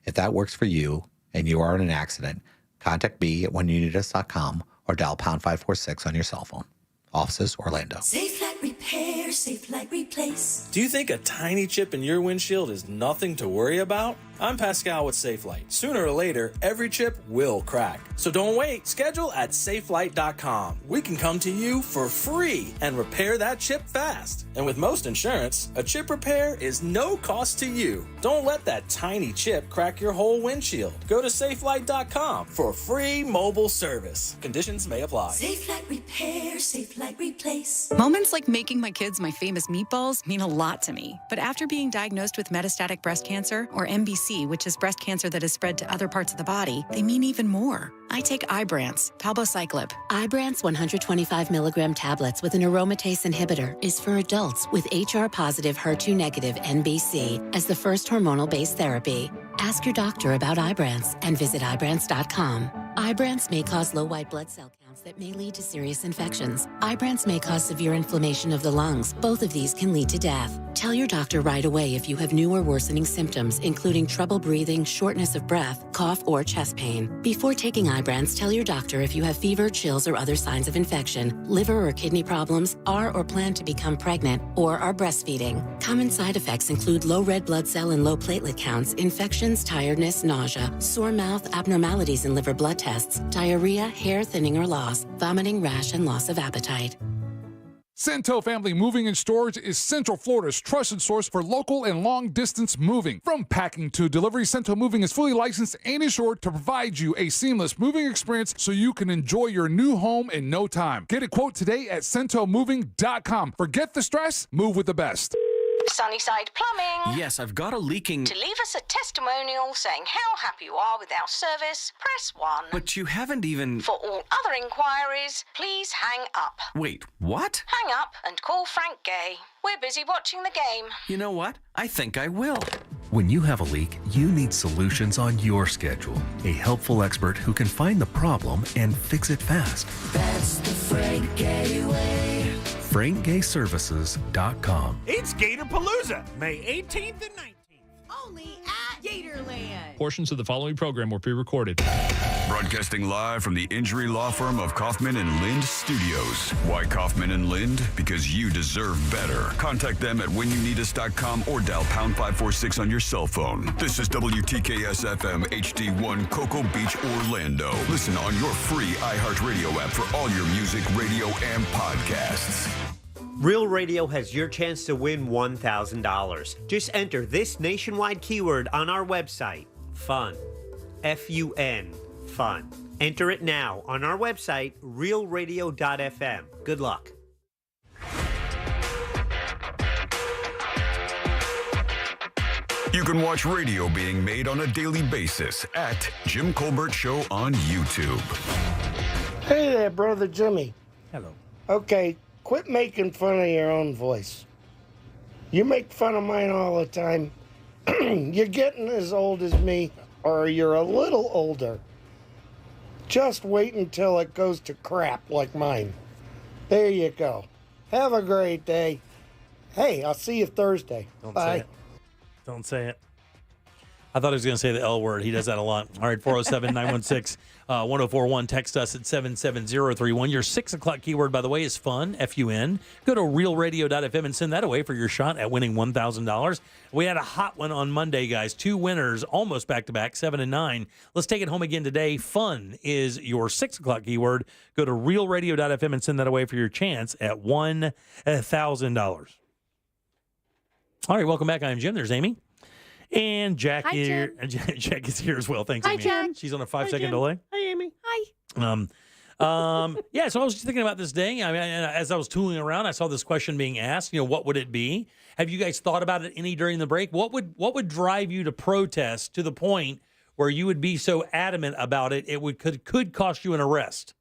If that works for you and you are in an accident, contact me at whenyouneedus.com or dial pound 546 on your cell phone. Offices, Orlando. Safe Light Repair, Safe Light Replace. Do you think a tiny chip in your windshield is nothing to worry about? I'm Pascal with SafeLight. Sooner or later, every chip will crack. So don't wait. Schedule at safelight.com. We can come to you for free and repair that chip fast. And with most insurance, a chip repair is no cost to you. Don't let that tiny chip crack your whole windshield. Go to safelight.com for free mobile service. Conditions may apply. Safe Light Repair, Safe Light Replace. Moments like making my kids my famous meatballs mean a lot to me. But after being diagnosed with metastatic breast cancer, or MBC, which is breast cancer that has spread to other parts of the body, they mean even more. I take Ibrance, palbociclib. Ibrance 125 milligram tablets with an aromatase inhibitor is for adults with HR-positive, HER2-negative MBC as the first hormonal-based therapy. Ask your doctor about Ibrance and visit Ibrance.com. Ibrance may cause low white blood cell counts that may lead to serious infections. Ibrance may cause severe inflammation of the lungs. Both of these can lead to death. Tell your doctor right away if you have new or worsening symptoms, including trouble breathing, shortness of breath, cough, or chest pain. Before taking Ibrance, tell your doctor if you have fever, chills, or other signs of infection, liver or kidney problems, are or plan to become pregnant, or are breastfeeding. Common side effects include low red blood cell and low platelet counts, infections, tiredness, nausea, sore mouth, abnormalities in liver blood tests, diarrhea, hair thinning or loss, vomiting, rash, and loss of appetite. Cento Family Moving and Storage is Central Florida's trusted source for local and long-distance moving. From packing to delivery, Cento Moving is fully licensed and insured to provide you a seamless moving experience so you can enjoy your new home in no time. Get a quote today at centomoving.com. Forget the stress, move with the best. Sunnyside Plumbing. Yes, I've got a leaking... To leave us a testimonial saying how happy you are with our service, press 1. But you haven't even... For all other inquiries, please hang up. Wait, what? Hang up and call Frank Gay. We're busy watching the game. You know what? I think I will. When you have a leak, you need solutions on your schedule. A helpful expert who can find the problem and fix it fast. That's the Frank Gay way. FrankGayServices.com. It's Gatorpalooza, May 18th and 19th. Only at Gatorland. Portions of the following program were pre-recorded. Broadcasting live from the injury law firm of Kaufman & Lind Studios. Why Kaufman & Lind? Because you deserve better. Contact them at whenyouneedus.com or dial pound 546 on your cell phone. This is WTKS-FM HD1 Cocoa Beach, Orlando. Listen on your free iHeartRadio app for all your music, radio, and podcasts. Real Radio has your chance to win $1,000. Just enter this nationwide keyword on our website, FUN. F-U-N, FUN. Enter it now on our website, realradio.fm. Good luck. You can watch radio being made on a daily basis at Jim Colbert Show on YouTube. Hey there, Brother Jimmy. Hello. Okay, quit making fun of your own voice. You make fun of mine all the time. You're getting as old as me, or you're a little older. Just wait until it goes to crap like mine. There you go. Have a great day. Hey, I'll see you Thursday. Don't Bye. say it. Don't say it. I thought he was going to say the L word. He does that a lot. All right, 407-916-1041. Text us at 77031. Your 6 o'clock keyword, by the way, is fun, F-U-N. Go to realradio.fm and send that away for your shot at winning $1,000. We had a hot one on Monday, guys. 2 winners, almost back-to-back, 7 and 9. Let's take it home again today. Fun is your 6 o'clock keyword. Go to realradio.fm and send that away for your chance at $1,000. All right, welcome back. I'm Jim. There's Amy. And Jack here. Jack is here as well. Thanks, Amy. Jack. She's on a 5-second delay. Hi, Amy. Hi. Yeah, so I was just thinking about this day. I mean, as I was tooling around, I saw this question being asked. What would it be? Have you guys thought about it any during the break? What would drive you to protest to the point where you would be so adamant about it, could cost you an arrest?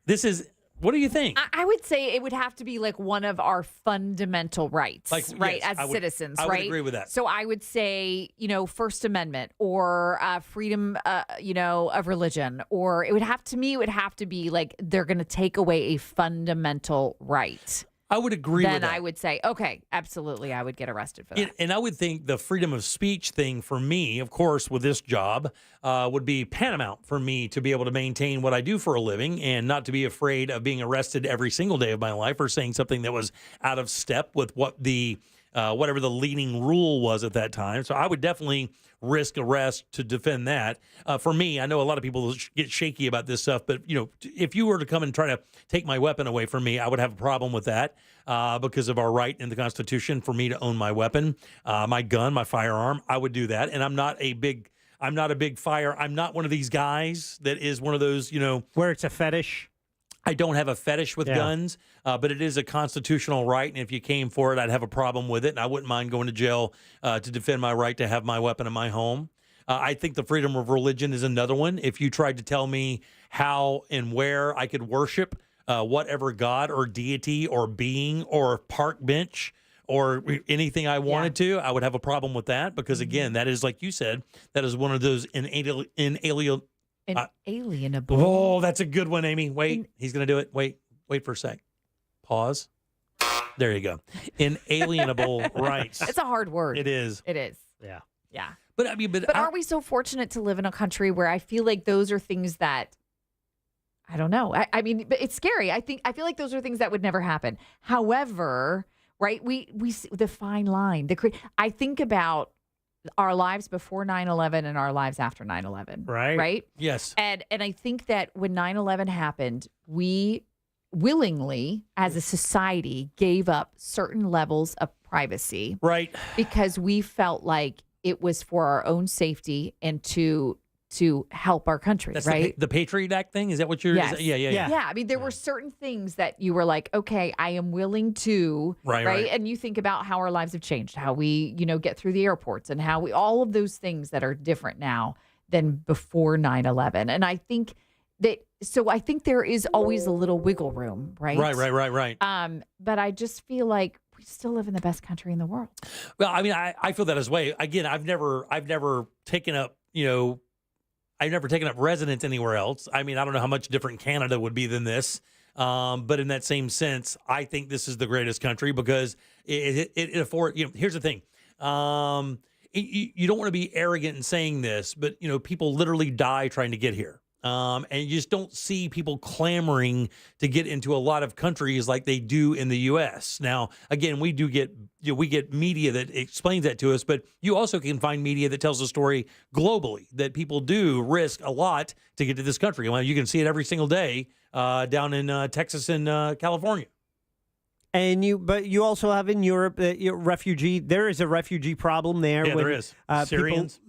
This is. What do you think? I would say it would have to be like one of our fundamental rights, right? Yes, as citizens, I right? would agree with that. So I would say, First Amendment or freedom, of religion, or it would have to be like they're going to take away a fundamental right. I would agree with that. Then I would say, okay, absolutely, I would get arrested for that. And I would think the freedom of speech thing for me, of course, with this job, would be paramount for me to be able to maintain what I do for a living and not to be afraid of being arrested every single day of my life or saying something that was out of step with what the whatever the leading rule was at that time. So I would definitely risk arrest to defend that. For me, I know a lot of people get shaky about this stuff, but if you were to come and try to take my weapon away from me, I would have a problem with that because of our right in the Constitution for me to own my weapon, my gun, my firearm. I would do that, and I'm not a big fire. I'm not one of these guys that is one of those where it's a fetish. I don't have a fetish with guns, but it is a constitutional right, and if you came for it, I'd have a problem with it, and I wouldn't mind going to jail to defend my right to have my weapon in my home. I think the freedom of religion is another one. If you tried to tell me how and where I could worship whatever god or deity or being or park bench or anything I wanted to, I would have a problem with that because, again, that is, like you said, that is one of those inalienable. Inalienable. Oh, that's a good one, Amy. Wait, he's going to do it. Wait for a sec. Pause. There you go. Inalienable rights. It's a hard word. It is. It is. Yeah. Yeah. But I mean, but aren't we so fortunate to live in a country where I feel like those are things that I don't know. I mean, but it's scary. I feel like those are things that would never happen. However, right? We the fine line. I think about our lives before 9/11 and our lives after 9/11. Right? Yes. And I think that when 9/11 happened, we willingly, as a society, gave up certain levels of privacy. Right. Because we felt like it was for our own safety and to help our country, That's right? The Patriot Act thing? Is that what you're... Yes. Yeah. Yeah, I mean, there were certain things that you were like, okay, I am willing to, right? And you think about how our lives have changed, how we, get through the airports and how all of those things that are different now than before 9/11. And I think there is always a little wiggle room, right? Right. But I just feel like we still live in the best country in the world. Well, I mean, I feel that as well. Again, I've never taken up, I've never taken up residence anywhere else. I mean, I don't know how much different Canada would be than this. But in that same sense, I think this is the greatest country because it affords, here's the thing. You don't want to be arrogant in saying this, but, people literally die trying to get here. And you just don't see people clamoring to get into a lot of countries like they do in the U.S. Now, again, we get media that explains that to us, but you also can find media that tells the story globally that people do risk a lot to get to this country. Well, you can see it every single day down in Texas and California. And you also have in Europe refugee. There is a refugee problem there. Yeah, there is. Syrians.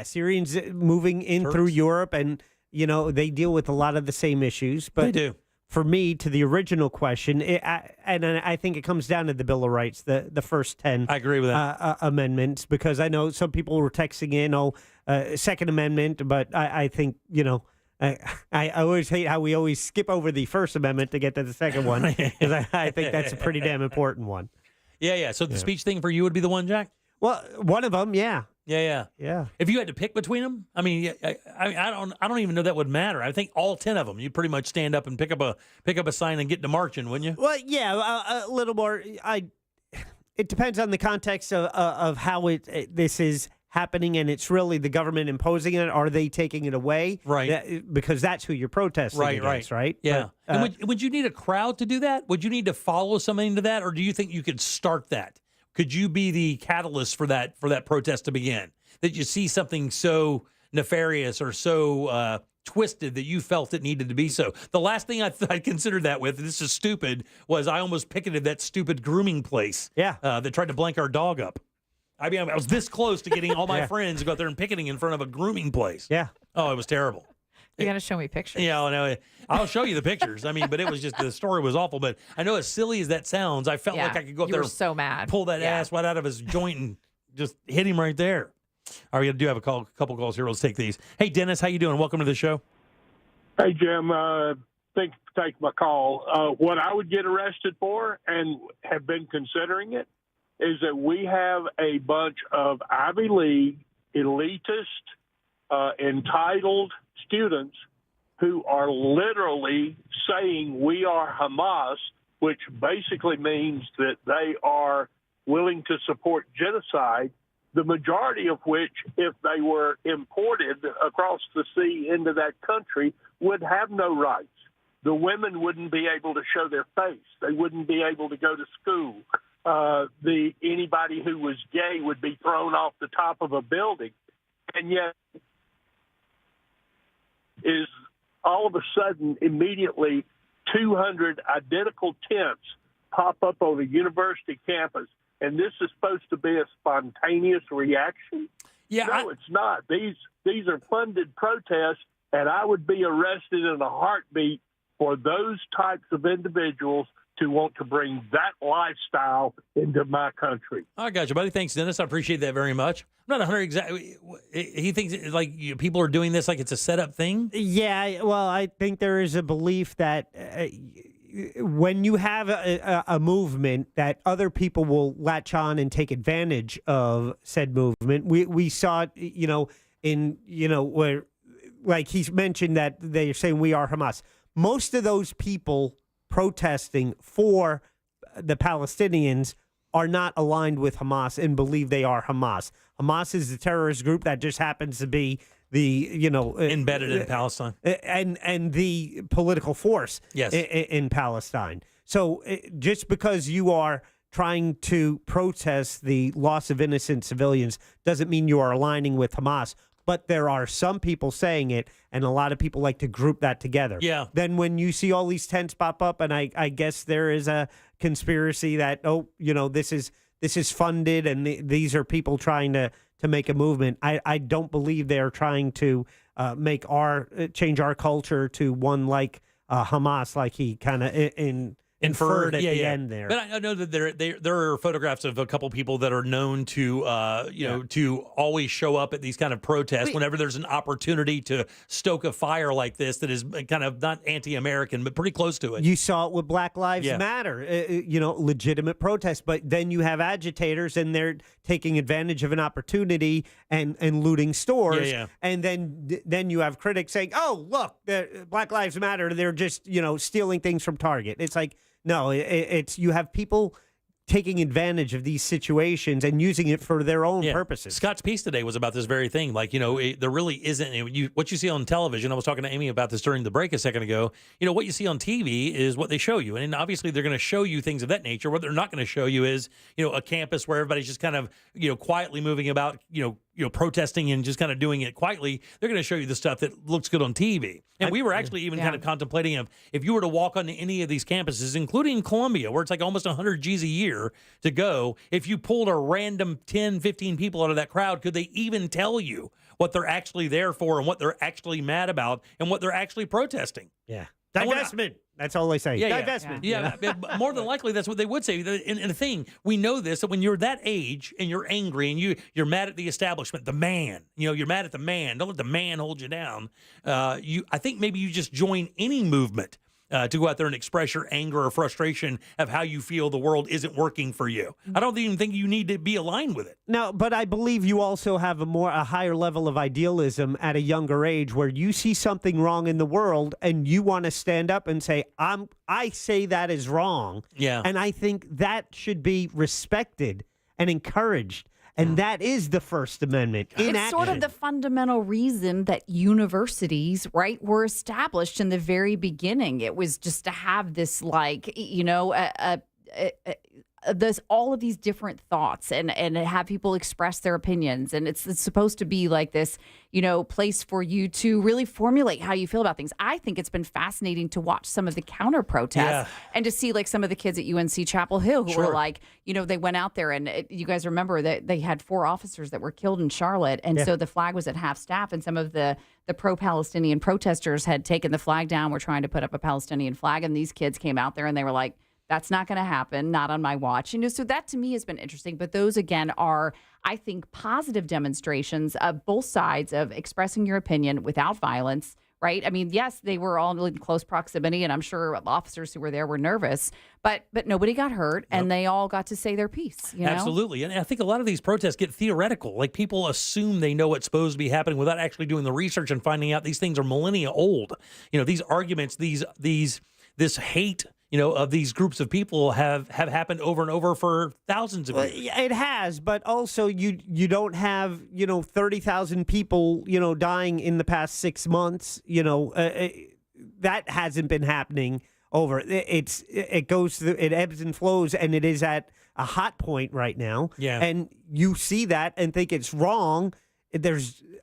Syrians moving in through Europe and. They deal with a lot of the same issues. But they do. for me, to the original question, and I think it comes down to the Bill of Rights, the first 10 I agree with that. amendments, because I know some people were texting in, Second Amendment, but I think, I always hate how we always skip over the First Amendment to get to the second one, because I think that's a pretty damn important one. Yeah. So the speech thing for you would be the one, Jack? Well, one of them, yeah. Yeah. If you had to pick between them, I mean, I don't even know that would matter. I think all 10 of them, you pretty much stand up and pick up a sign and get to marching, wouldn't you? Well, yeah, a little more. It depends on the context of how this is happening, and it's really the government imposing it. Are they taking it away? Right. Because that's who you're protesting against, right? Yeah. But, and would you need a crowd to do that? Would you need to follow somebody into that, or do you think you could start that? Could you be the catalyst for that protest to begin? That you see something so nefarious or so twisted that you felt it needed to be so. The last thing I considered that with, and this is stupid, was I almost picketed that stupid grooming place. Yeah. That tried to blank our dog up. I mean, I was this close to getting all my friends to go out there and picketing in front of a grooming place. Yeah. Oh, it was terrible. You got to show me pictures. Yeah, no, I'll show you the pictures. I mean, but it was just, the story was awful. But I know, as silly as that sounds, I felt like I could go up you there were so mad. pull that ass right out of his joint and just hit him right there. All right, we do have a couple calls here. Let's take these. Hey, Dennis, how you doing? Welcome to the show. Hey, Jim. Thanks for taking my call. What I would get arrested for, and have been considering it, is that we have a bunch of Ivy League, elitist, entitled students who are literally saying we are Hamas, which basically means that they are willing to support genocide, the majority of which, if they were imported across the sea into that country, would have no rights. The women wouldn't be able to show their face. They wouldn't be able to go to school. Anybody who was gay would be thrown off the top of a building. And yet is all of a sudden, immediately, 200 identical tents pop up on a university campus, and this is supposed to be a spontaneous reaction? Yeah, no, it's not. These are funded protests, and I would be arrested in a heartbeat for those types of individuals to want to bring that lifestyle into my country. I got you, buddy. Thanks, Dennis. I appreciate that very much. I'm not 100 exactly. He thinks people are doing this like it's a setup thing. Yeah, well, I think there is a belief that when you have a movement, that other people will latch on and take advantage of said movement. We saw it, where, like he's mentioned, that they're saying we are Hamas. Most of those people protesting for the Palestinians are not aligned with Hamas and believe they are Hamas. Hamas is the terrorist group that just happens to be the embedded in Palestine and the political force in Palestine. So just because you are trying to protest the loss of innocent civilians doesn't mean you are aligning with Hamas. But there are some people saying it, and a lot of people like to group that together. Yeah. Then when you see all these tents pop up, and I guess there is a conspiracy that, this is funded, and these are people trying to make a movement. I don't believe they're trying to change our culture to one like Hamas, like he kind of inferred at the end there. But I know that there are photographs of a couple people that are known to to always show up at these kind of protests whenever there's an opportunity to stoke a fire like this that is kind of not anti-American but pretty close to it. You saw it with Black Lives Matter, legitimate protests, but then you have agitators and they're taking advantage of an opportunity and looting stores. And then you have critics saying, "Oh, look, Black Lives Matter, they're just, stealing things from Target." It's like, no, it's you have people taking advantage of these situations and using it for their own purposes. Scott's piece today was about this very thing. Like, there really isn't what you see on television. I was talking to Amy about this during the break a second ago. What you see on TV is what they show you. And obviously they're going to show you things of that nature. What they're not going to show you is, a campus where everybody's just kind of, quietly moving about, protesting and just kind of doing it quietly. They're going to show you the stuff that looks good on TV. And we were actually even kind of contemplating if you were to walk onto any of these campuses, including Columbia, where it's like almost 100 G's a year to go, if you pulled a random 10, 15 people out of that crowd, could they even tell you what they're actually there for and what they're actually mad about and what they're actually protesting? Yeah. Divestment. That's all they say. Yeah, Divestment. Yeah, but more than likely, that's what they would say. And the thing, we know this, that when you're that age and you're angry and you're mad at the establishment, the man, you're mad at the man. Don't let the man hold you down. I think maybe you just join any movement to go out there and express your anger or frustration of how you feel the world isn't working for you. I don't even think you need to be aligned with it. No, but I believe you also have a higher level of idealism at a younger age where you see something wrong in the world and you want to stand up and say, I say that is wrong. Yeah. And I think that should be respected and encouraged. And that is the First Amendment. It's sort of the fundamental reason that universities, right, were established in the very beginning. It was just to have this, like, there's all of these different thoughts and have people express their opinions. And it's supposed to be like this, place for you to really formulate how you feel about things. I think it's been fascinating to watch some of the counter protests and to see like some of the kids at UNC Chapel Hill who were like, they went out there and you guys remember that they had 4 officers that were killed in Charlotte. And so the flag was at half staff and some of the pro-Palestinian protesters had taken the flag down, were trying to put up a Palestinian flag. And these kids came out there and they were like, that's not going to happen, not on my watch. So that to me has been interesting. But those, again, are, I think, positive demonstrations of both sides of expressing your opinion without violence, right? I mean, yes, they were all in close proximity, and I'm sure officers who were there were nervous, but nobody got hurt, and they all got to say their piece. Absolutely. And I think a lot of these protests get theoretical. Like, people assume they know what's supposed to be happening without actually doing the research and finding out these things are millennia old. These arguments, this hate, of these groups of people have happened over and over for thousands of years. It has, but also you don't have 30,000 people dying in the past 6 months. That hasn't been happening over. It goes through, it ebbs and flows, and it is at a hot point right now. Yeah, and you see that and think it's wrong.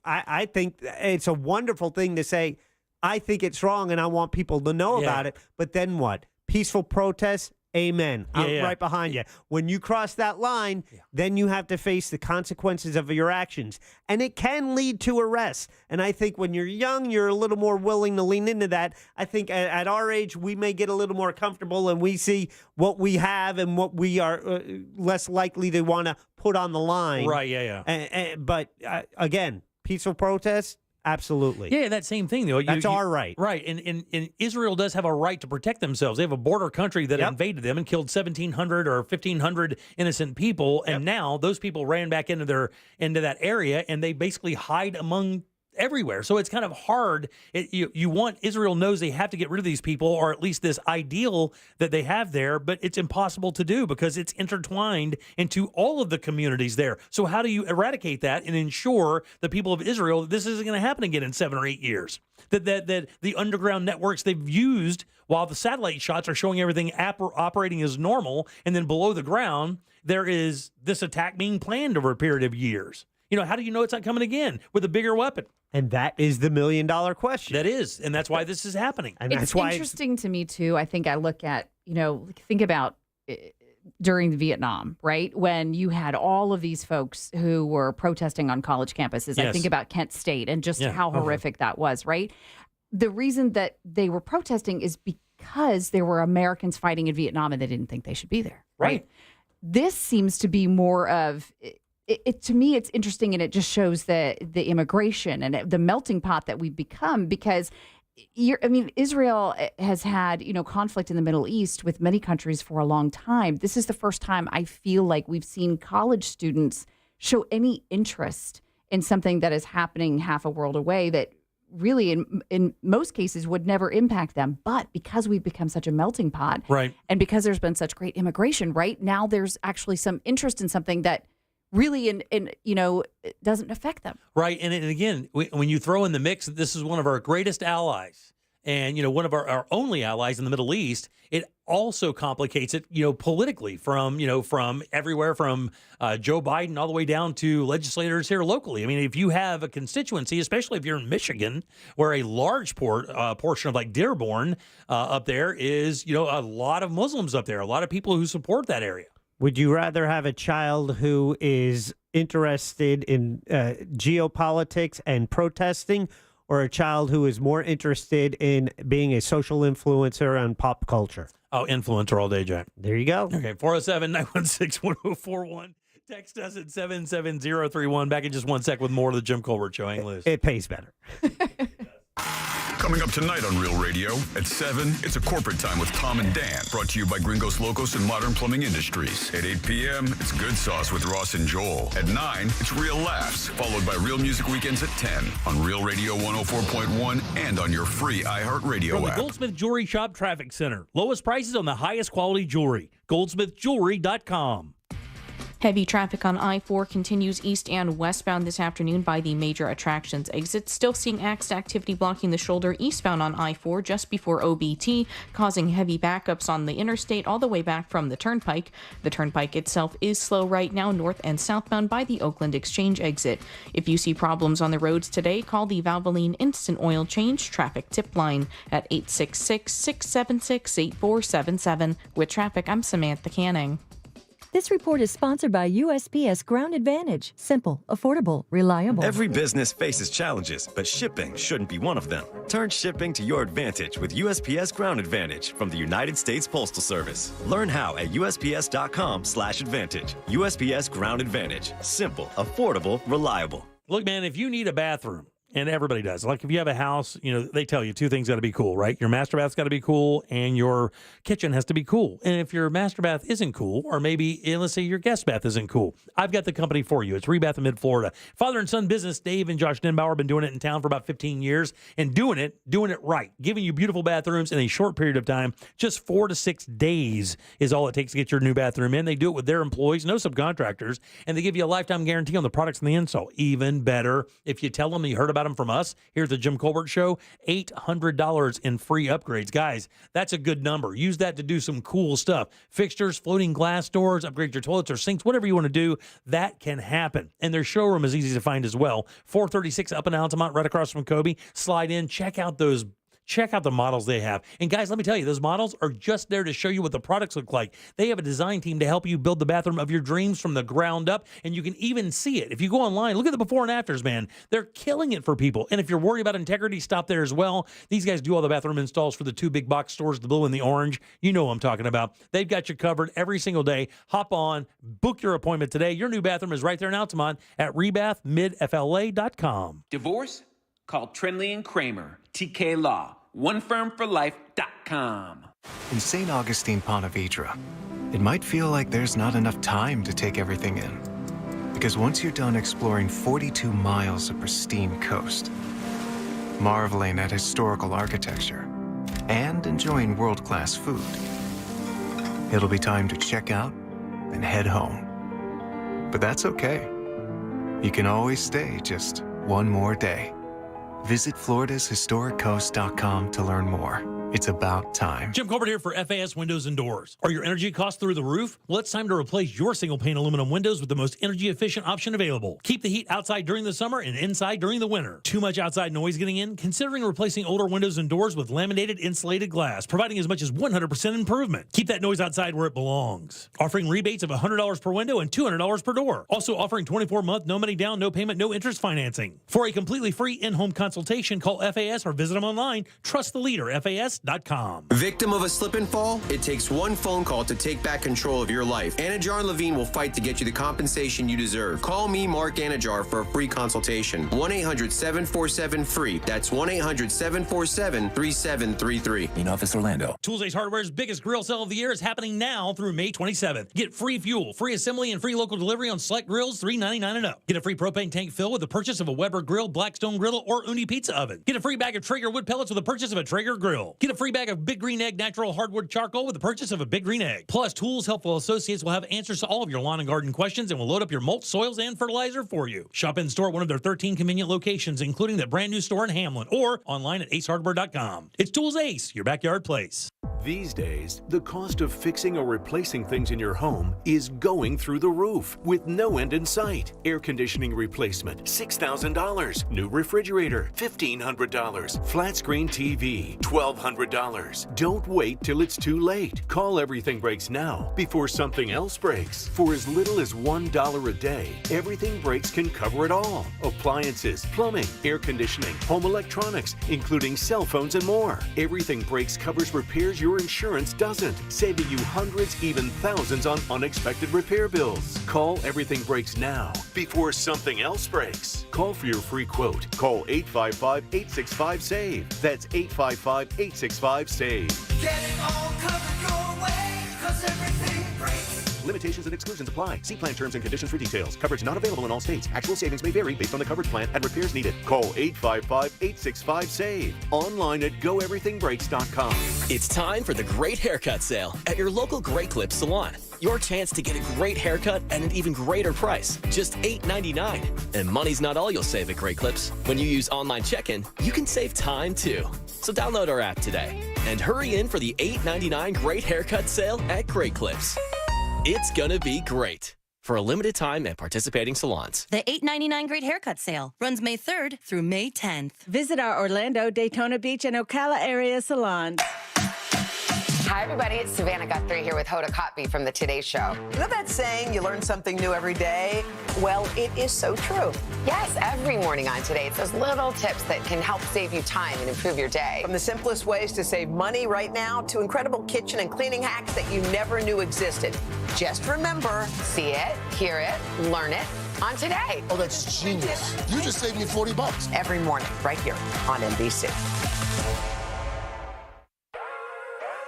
I think it's a wonderful thing to say. I think it's wrong, and I want people to know about it. But then what? Peaceful protests, amen. I'm right behind you. When you cross that line, then you have to face the consequences of your actions. And it can lead to arrest. And I think when you're young, you're a little more willing to lean into that. I think at our age, we may get a little more comfortable and we see what we have and what we are less likely to want to put on the line. Right, yeah. But again, peaceful protests, absolutely. Yeah, that same thing, though. That's our right. Right. And Israel does have a right to protect themselves. They have a border country that invaded them and killed 1,700 or 1,500 innocent people. And now those people ran back into that area, and they basically hide among everywhere. So it's kind of hard. You want, Israel knows they have to get rid of these people, or at least this ideal that they have there, but it's impossible to do because it's intertwined into all of the communities there. So how do you eradicate that and ensure the people of Israel that this isn't going to happen again in 7 or 8 years? That the underground networks they've used while the satellite shots are showing everything operating as normal, and then below the ground, there is this attack being planned over a period of years. How do you know it's not coming again with a bigger weapon? And that is the $1 million question. That is. And that's why this is happening. And it's interesting to me, too. I think I look at, think about during the Vietnam, right? When you had all of these folks who were protesting on college campuses. Yes. I think about Kent State and just how horrific that was, right? The reason that they were protesting is because there were Americans fighting in Vietnam and they didn't think they should be there, right? This seems to be more of... to me, it's interesting, and it just shows the immigration and the melting pot that we've become, because Israel has had, conflict in the Middle East with many countries for a long time. This is the first time I feel like we've seen college students show any interest in something that is happening half a world away that really in most cases would never impact them. But because we've become such a melting pot, right, and because there's been such great immigration, right, now there's actually some interest in something that really, it doesn't affect them. Right. And again, when you throw in the mix that this is one of our greatest allies and, one of our only allies in the Middle East, it also complicates it, politically from everywhere from Joe Biden all the way down to legislators here locally. I mean, if you have a constituency, especially if you're in Michigan, where a large portion of like Dearborn up there is, a lot of Muslims up there, a lot of people who support that area. Would you rather have a child who is interested in geopolitics and protesting, or a child who is more interested in being a social influencer on pop culture? Oh, influencer all day, Jack. There you go. Okay, 407-916-1041. Text us at 77031. Back in just 1 sec with more of the Jim Colbert Show. Hang loose. It pays better. Coming up tonight on Real Radio at 7, it's a corporate time with Tom and Dan, brought to you by Gringos Locos and Modern Plumbing Industries. At 8 p.m., it's Good Sauce with Ross and Joel. At 9, it's Real Laughs, followed by Real Music Weekends at 10 on Real Radio 104.1 and on your free iHeartRadio From the app. Goldsmith Jewelry Shop Traffic Center. Lowest prices on the highest quality jewelry. GoldsmithJewelry.com. Heavy traffic on I-4 continues east and westbound this afternoon by the major attractions exit. Still seeing activity blocking the shoulder eastbound on I-4 just before OBT, causing heavy backups on the interstate all the way back from the turnpike. The turnpike itself is slow right now north and southbound by the Oakland Exchange exit. If you see problems on the roads today, call the Valvoline Instant Oil Change traffic tip line at 866-676-8477. With traffic, I'm Samantha Canning. This report is sponsored by USPS Ground Advantage. Simple, affordable, reliable. Every business faces challenges, but shipping shouldn't be one of them. Turn shipping to your advantage with USPS Ground Advantage from the United States Postal Service. Learn how at USPS.com/advantage. USPS Ground Advantage. Simple, affordable, reliable. Look, man, if you need a bathroom, and everybody does. Like if you have a house, they tell you two things got to be cool, right? Your master bath's got to be cool and your kitchen has to be cool. And if your master bath isn't cool, or maybe, let's say your guest bath isn't cool, I've got the company for you. It's Rebath in Mid-Florida. Father and son business, Dave and Josh Denbauer, have been doing it in town for about 15 years and doing it right. Giving you beautiful bathrooms in a short period of time. Just 4 to 6 days is all it takes to get your new bathroom in. They do it with their employees, no subcontractors, and they give you a lifetime guarantee on the products and the install. Even better, if you tell them you heard about them from us, here's the Jim Colbert Show, $800 in free upgrades. Guys, that's a good number. Use that to do some cool stuff. Fixtures, floating glass doors, upgrade your toilets or sinks, whatever you want to do, that can happen. And their showroom is easy to find as well. 436 up in Altamont, right across from Kobe. Slide in, check out the models they have. And guys, let me tell you, those models are just there to show you what the products look like. They have a design team to help you build the bathroom of your dreams from the ground up, and you can even see it. If you go online, look at the before and afters, man. They're killing it for people. And if you're worried about integrity, stop there as well. These guys do all the bathroom installs for the 2 big box stores, the blue and the orange. You know what I'm talking about. They've got you covered every single day. Hop on, book your appointment today. Your new bathroom is right there in Altamont at rebathmidfla.com. Divorce? Call Trinley and Kramer, TK Law. OneFirmForLife.com. In St. Augustine, Ponte Vedra, it might feel like there's not enough time to take everything in. Because once you're done exploring 42 miles of pristine coast, marveling at historical architecture, and enjoying world-class food, it'll be time to check out and head home. But that's okay. You can always stay just one more day. Visit FloridasHistoricCoast.com to learn more. It's about time. Jim Colbert here for FAS Windows and Doors. Are your energy costs through the roof? Well, it's time to replace your single-pane aluminum windows with the most energy-efficient option available. Keep the heat outside during the summer and inside during the winter. Too much outside noise getting in? Considering replacing older windows and doors with laminated insulated glass, providing as much as 100% improvement. Keep that noise outside where it belongs. Offering rebates of $100 per window and $200 per door. Also offering 24-month, no money down, no payment, no interest financing. For a completely free in-home consultation, call FAS or visit them online. Trust the leader, FAS.com. Victim of a slip and fall? It takes one phone call to take back control of your life. Anajar and Levine will fight to get you the compensation you deserve. Call me, Mark Anajar, for a free consultation. 1-800-747-FREE. That's 1-800-747-3733. In Office Orlando. Tools Ace Hardware's biggest grill sale of the year is happening now through May 27th. Get free fuel, free assembly, and free local delivery on select grills, $3.99 and up. Get a free propane tank fill with the purchase of a Weber grill, Blackstone griddle, or Uni pizza oven. Get a free bag of Traeger wood pellets with the purchase of a Traeger grill. Get a free bag of Big Green Egg natural hardwood charcoal with the purchase of a Big Green Egg. Plus, Tools Helpful Associates will have answers to all of your lawn and garden questions and will load up your mulch, soils, and fertilizer for you. Shop in store at one of their 13 convenient locations, including the brand new store in Hamlin, or online at acehardware.com. It's Tools Ace, your backyard place. These days, the cost of fixing or replacing things in your home is going through the roof with no end in sight. Air conditioning replacement, $6,000. New refrigerator, $1,500. Flat screen TV, $1,200. $100. Don't wait till it's too late. Call Everything Breaks now before something else breaks. For as little as $1 a day, Everything Breaks can cover it all. Appliances, plumbing, air conditioning, home electronics, including cell phones and more. Everything Breaks covers repairs your insurance doesn't, saving you hundreds, even thousands on unexpected repair bills. Call Everything Breaks now before something else breaks. Call for your free quote. Call 855-865-SAVE. That's 855-865-SAVE. Get it all covered your way, 'cause everything breaks. Limitations and exclusions apply. See plan terms and conditions for details. Coverage not available in all states. Actual savings may vary based on the coverage plan and repairs needed. Call 855-865-SAVE. Online at goeverythingbreaks.com. It's time for the Great Haircut Sale at your local Great Clips salon. Your chance to get a great haircut at an even greater price, just $8.99. And money's not all you'll save at Great Clips. When you use online check-in, you can save time too. So download our app today and hurry in for the $8.99 Great Haircut Sale at Great Clips. It's gonna be great. For a limited time at participating salons. The $8.99 Great Haircut Sale runs May 3rd through May 10th. Visit our Orlando, Daytona Beach, and Ocala area salons. Hi, everybody. It's Savannah Guthrie here with Hoda Kotb from The Today Show. You know that saying, you learn something new every day? Well, it is so true. Yes, every morning on Today, it's those little tips that can help save you time and improve your day. From the simplest ways to save money right now to incredible kitchen and cleaning hacks that you never knew existed. Just remember, see it, hear it, learn it on Today. Oh, that's genius. You just saved me $40. Every morning, right here on NBC.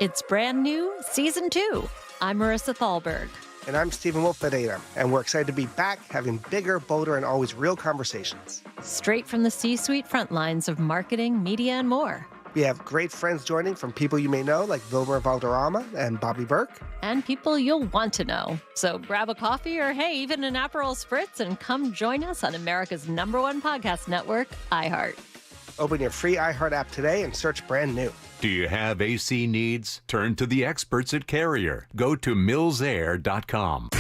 It's brand new, season 2. I'm Marissa Thalberg. And I'm Stephen Wolfadata, and we're excited to be back having bigger, bolder, and always real conversations. Straight from the C-suite front lines of marketing, media, and more. We have great friends joining from people you may know, like Vilmer Valderrama and Bobby Burke. And people you'll want to know. So grab a coffee or, hey, even an Aperol Spritz and come join us on America's #1 podcast network, iHeart. Open your free iHeart app today and search brand new. Do you have AC needs? Turn to the experts at Carrier. Go to millsair.com.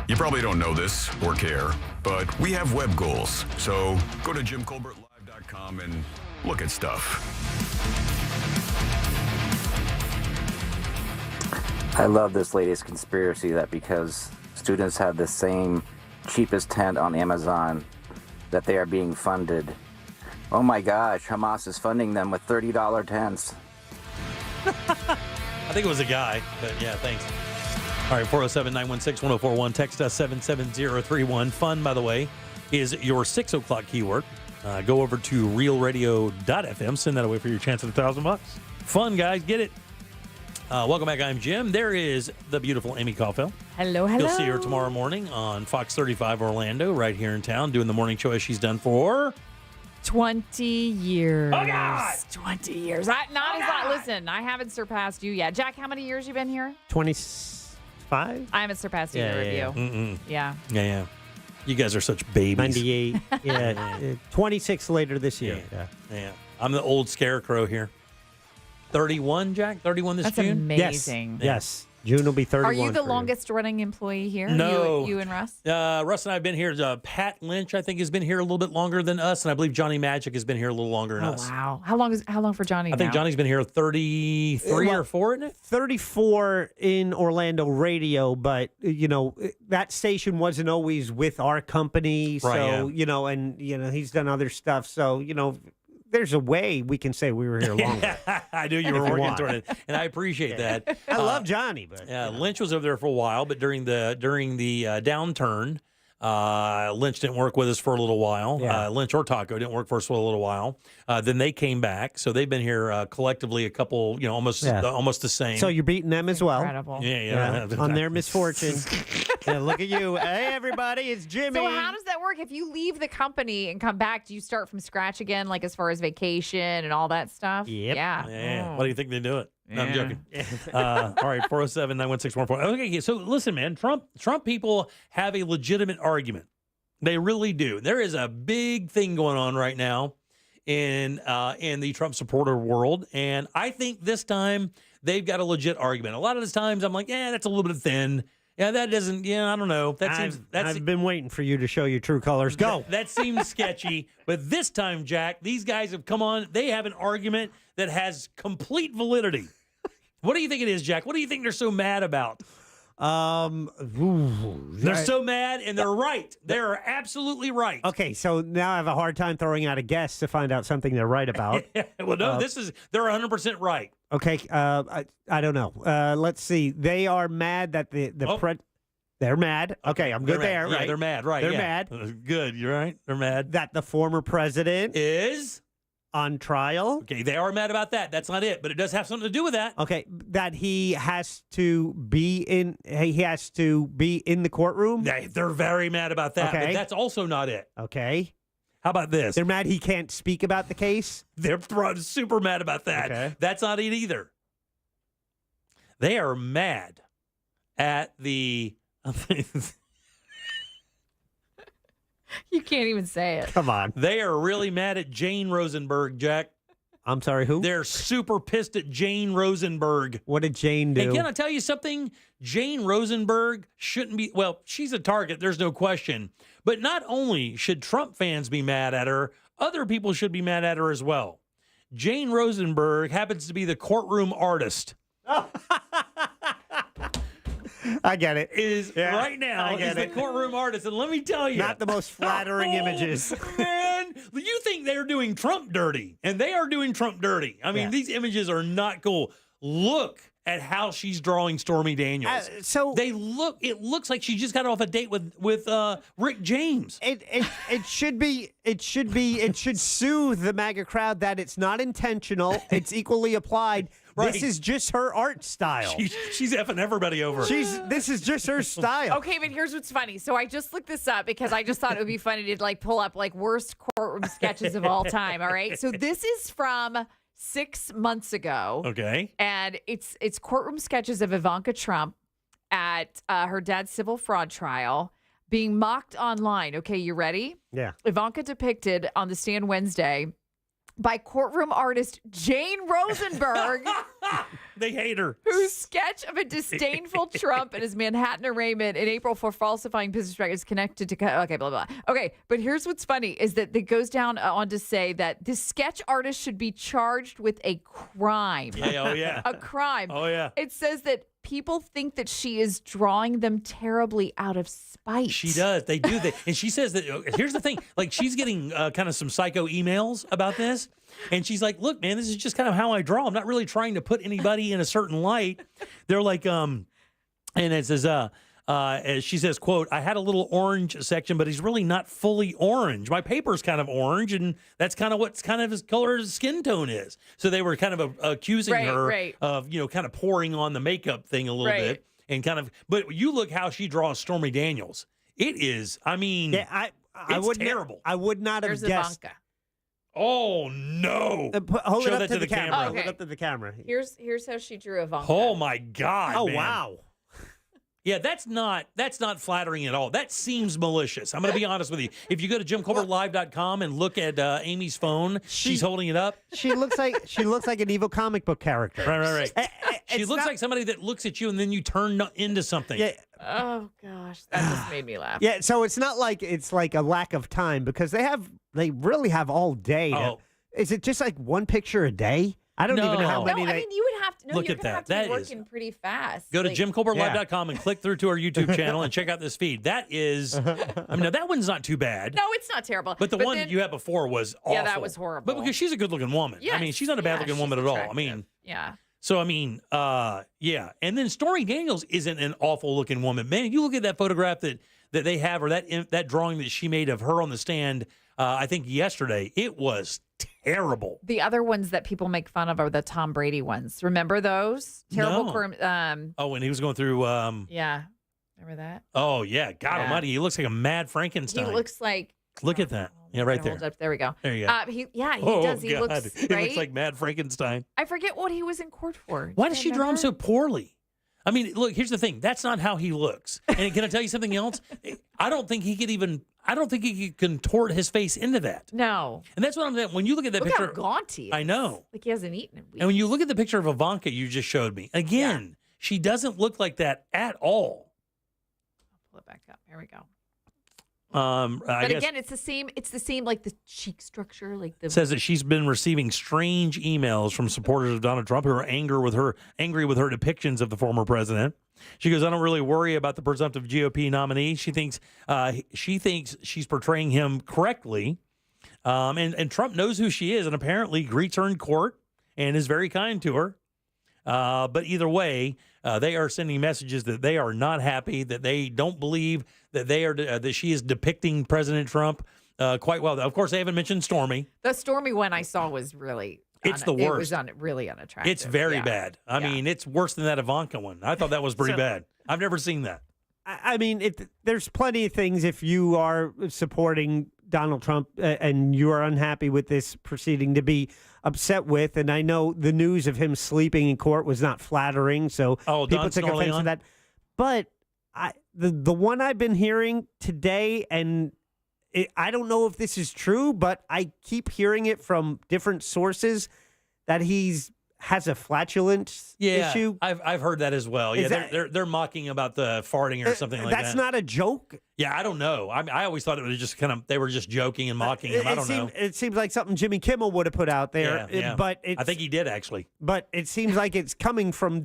You probably don't know this or care, but we have web goals. So go to jimcolbertlive.com and look at stuff. I love this latest conspiracy that because students have the same cheapest tent on Amazon, that they are being funded. Oh my gosh, Hamas is funding them with $30 tents. I think it was a guy, but yeah, thanks. All right, 407-916-1041. Text us 77031. Fun, by the way, is your 6 o'clock keyword. Go over to realradio.fm. Send that away for your chance at $1,000. Fun, guys. Get it. Welcome back. I'm Jim. There is the beautiful Amy Caulfield. Hello, hello. You'll see her tomorrow morning on Fox 35 Orlando, right here in town, doing the morning show as she's done for 20 years. Oh, God! 20 years. Listen, I haven't surpassed you yet. Jack, how many years you been here? 25? I haven't surpassed either of you. Yeah. Yeah. You guys are such babies. 98. Yeah. 26 later this year. Yeah. I'm the old scarecrow here. 31, Jack? 31 this That's June? amazing. Yes. June will be 31. Are you the for longest running employee here? No. You and Russ? Russ and I have been here. Pat Lynch, I think, has been here a little bit longer than us, and I believe Johnny Magic has been here a little longer than us. Wow. How long for Johnny I think Johnny's been here 33 or 4, isn't it? 34 in Orlando radio, but, that station wasn't always with our company. So, he's done other stuff. So, there's a way we can say we were here longer. I knew you were working toward it, and I appreciate that. I love Johnny, but Lynch was over there for a while, but during the downturn, Lynch didn't work with us for a little while. Yeah. Lynch or Taco didn't work for us for a little while. Then they came back, so they've been here collectively a couple, almost the same. So you're beating them as well. Incredible. Yeah. On their misfortune. Look at you. Hey, everybody, it's Jimmy. So how does that work? If you leave the company and come back, do you start from scratch again, like as far as vacation and all that stuff? Yep. Yeah. What do you think they do it? No, I'm joking. All right, 407-916-14. Okay, so listen, man. Trump people have a legitimate argument. They really do. There is a big thing going on right now in the Trump supporter world, and I think this time they've got a legit argument. A lot of the times I'm like, that's a little bit thin. Yeah, that doesn't. Yeah, I don't know. I've been waiting for you to show your true colors. Go. That seems sketchy. But this time, Jack, these guys have come on. They have an argument that has complete validity. What do you think it is, Jack? What do you think they're so mad about? They're so mad, and they're right. They're absolutely right. Okay, so now I have a hard time throwing out a guess to find out something they're right about. Well, no, they're 100% right. Okay, I don't know. Let's see. They are mad that they're mad. Okay, I'm good there. Yeah, right? they're mad. Right. They're yeah. mad. Good. You're right. They're mad. That the former president is on trial. Okay, they are mad about that. That's not it, but it does have something to do with that. Okay, that he has to be in the courtroom. They're very mad about that. Okay. But that's also not it. Okay. How about this? They're mad he can't speak about the case. They're super mad about that. Okay. That's not it either. They are mad at the. You can't even say it. Come on. They are really mad at Jane Rosenberg, Jack. I'm sorry, who? They're super pissed at Jane Rosenberg. What did Jane do? And can I tell you something? Jane Rosenberg shouldn't be, well, she's a target, there's no question. But not only should Trump fans be mad at her, other people should be mad at her as well. Jane Rosenberg happens to be the courtroom artist. I get it. Right now is the courtroom artist. And let me tell you. Not the most flattering images. Man, you think they're doing Trump dirty, and they are doing Trump dirty. I mean, these images are not cool. Look at how she's drawing Stormy Daniels. It looks like she just got off a date with Rick James. It should soothe the MAGA crowd that it's not intentional. It's equally applied. Right. This is just her art style. She's effing everybody over. This is just her style. Okay, but here's what's funny. So I just looked this up because I just thought it would be funny to pull up worst courtroom sketches of all time. All right. So this is from 6 months ago. Okay. And it's courtroom sketches of Ivanka Trump at her dad's civil fraud trial being mocked online. Okay, you ready? Yeah. Ivanka depicted on the stand Wednesday by courtroom artist Jane Rosenberg. They hate her. Whose sketch of a disdainful Trump in his Manhattan arraignment in April for falsifying business records connected to... Okay, blah, blah. Okay, but here's what's funny is that it goes down on to say that this sketch artist should be charged with a crime. Yeah, oh, yeah. A crime. Oh, yeah. It says that people think that she is drawing them terribly out of spite. She does. They do. And she says that, here's the thing, she's getting kind of some psycho emails about this. And she's like, look, man, this is just kind of how I draw. I'm not really trying to put anybody in a certain light. They're like, and it says, as she says, quote, I had a little orange section, but he's really not fully orange. My paper's kind of orange, and that's kind of what's kind of his color, his skin tone is. So they were kind of accusing her of, kind of pouring on the makeup thing a little bit and but you look how she draws Stormy Daniels. It is, it's terrible. I would not have There's guessed. Ivanka. Oh, no. Hold Show it up that to the camera. Okay. Hold it up to the camera. Here's how she drew Ivanka. Oh, my God. Oh, man. wow. Yeah, that's not flattering at all. That seems malicious. I'm going to be honest with you. If you go to JimColbertLive.com and look at Amy's phone, she's holding it up. She looks like an evil comic book character. Right. She looks like somebody that looks at you and then you turn into something. Yeah. Oh gosh, that just made me laugh. Yeah, so it's not like it's like a lack of time because they really have all day. Is it just like one picture a day? I don't even know how many. No, I mean you would have to. No, Look you're at gonna that. have to That be working pretty fast. Go to JimColbertLive.com and click through to our YouTube channel and check out this feed. That is, that one's not too bad. No, it's not terrible. But the one that you had before was awful. Yeah, that was horrible. But because she's a good-looking woman. Yes, I mean, she's not a bad-looking woman at all. I mean, yeah. So, yeah. And then Stormy Daniels isn't an awful-looking woman. Man, you look at that photograph that they have or that drawing that she made of her on the stand, I think yesterday, it was terrible. The other ones that people make fun of are the Tom Brady ones. Remember those? Terrible. When he was going through... yeah. Remember that? Oh, yeah. God almighty. He looks like a mad Frankenstein. He looks like... Look at that. Yeah, right there. There we go. There you go. He does. He God. looks He looks like Mad Frankenstein. I forget what he was in court for. Why does she draw him so poorly? I mean, look, here's the thing. That's not how he looks. And can I tell you something else? I don't think he could contort his face into that. No. And that's what I'm saying. When you look at that picture. Look how gaunt he is. I know. Like he hasn't eaten in weeks. And when you look at the picture of Ivanka you just showed me, again, she doesn't look like that at all. pull it back up. Here we go. I But guess again, it's the same. It's the same, like the cheek structure, like the. it says that she's been receiving strange emails from supporters of Donald Trump who are angry with her depictions of the former president. She goes, I don't really worry about the presumptive GOP nominee. She thinks she's portraying him correctly, and Trump knows who she is and apparently greets her in court and is very kind to her. But either way, they are sending messages that they are not happy, that they don't believe that that she is depicting President Trump quite well. Of course, they haven't mentioned Stormy. The Stormy one I saw was really. It's the worst. It was really unattractive. It's very bad. I mean, it's worse than that Ivanka one. I thought that was pretty bad. I've never seen that. I mean, there's plenty of things if you are supporting Donald Trump and you are unhappy with this proceeding to be upset with. And I know the news of him sleeping in court was not flattering, so people took offense to that. But the one I've been hearing today, and I don't know if this is true, but I keep hearing it from different sources that has a flatulence issue. I've heard that as well. Yeah, they're mocking about the farting or something like that. That's not a joke. Yeah, I don't know. I always thought it was just they were just joking and mocking him. I don't know. It seems like something Jimmy Kimmel would have put out there. Yeah. But I think he did actually. But it seems like it's coming from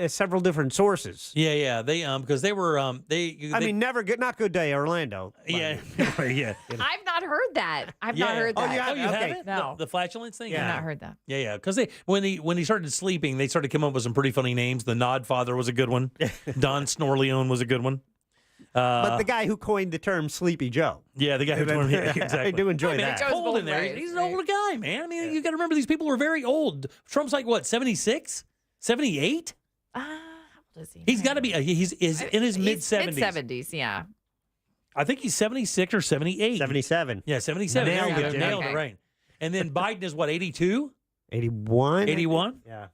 several different sources. Yeah. They because they were I mean, not good day, Orlando. Yeah. Yeah. I've not heard that. I've not heard that. Oh, you okay. haven't? No. The flatulence thing? I've not heard that. Yeah. Because when he started sleeping, they started coming up with some pretty funny names. The Nodfather was a good one. Don Snorleone was a good one. But the guy who coined the term Sleepy Joe. Yeah, the guy who coined it. Exactly. I do enjoy that. It's cold in there. He's an older guy, man. I mean, you got to remember these people are very old. Trump's like, what, 76? 78? How old is he? He's got to be, he's in his mid-70s. Mid-70s, yeah. I think he's 76 or 78. 77. Yeah, 77. Nailed it, right. And then Biden is what, 82? 81? 81? Yeah.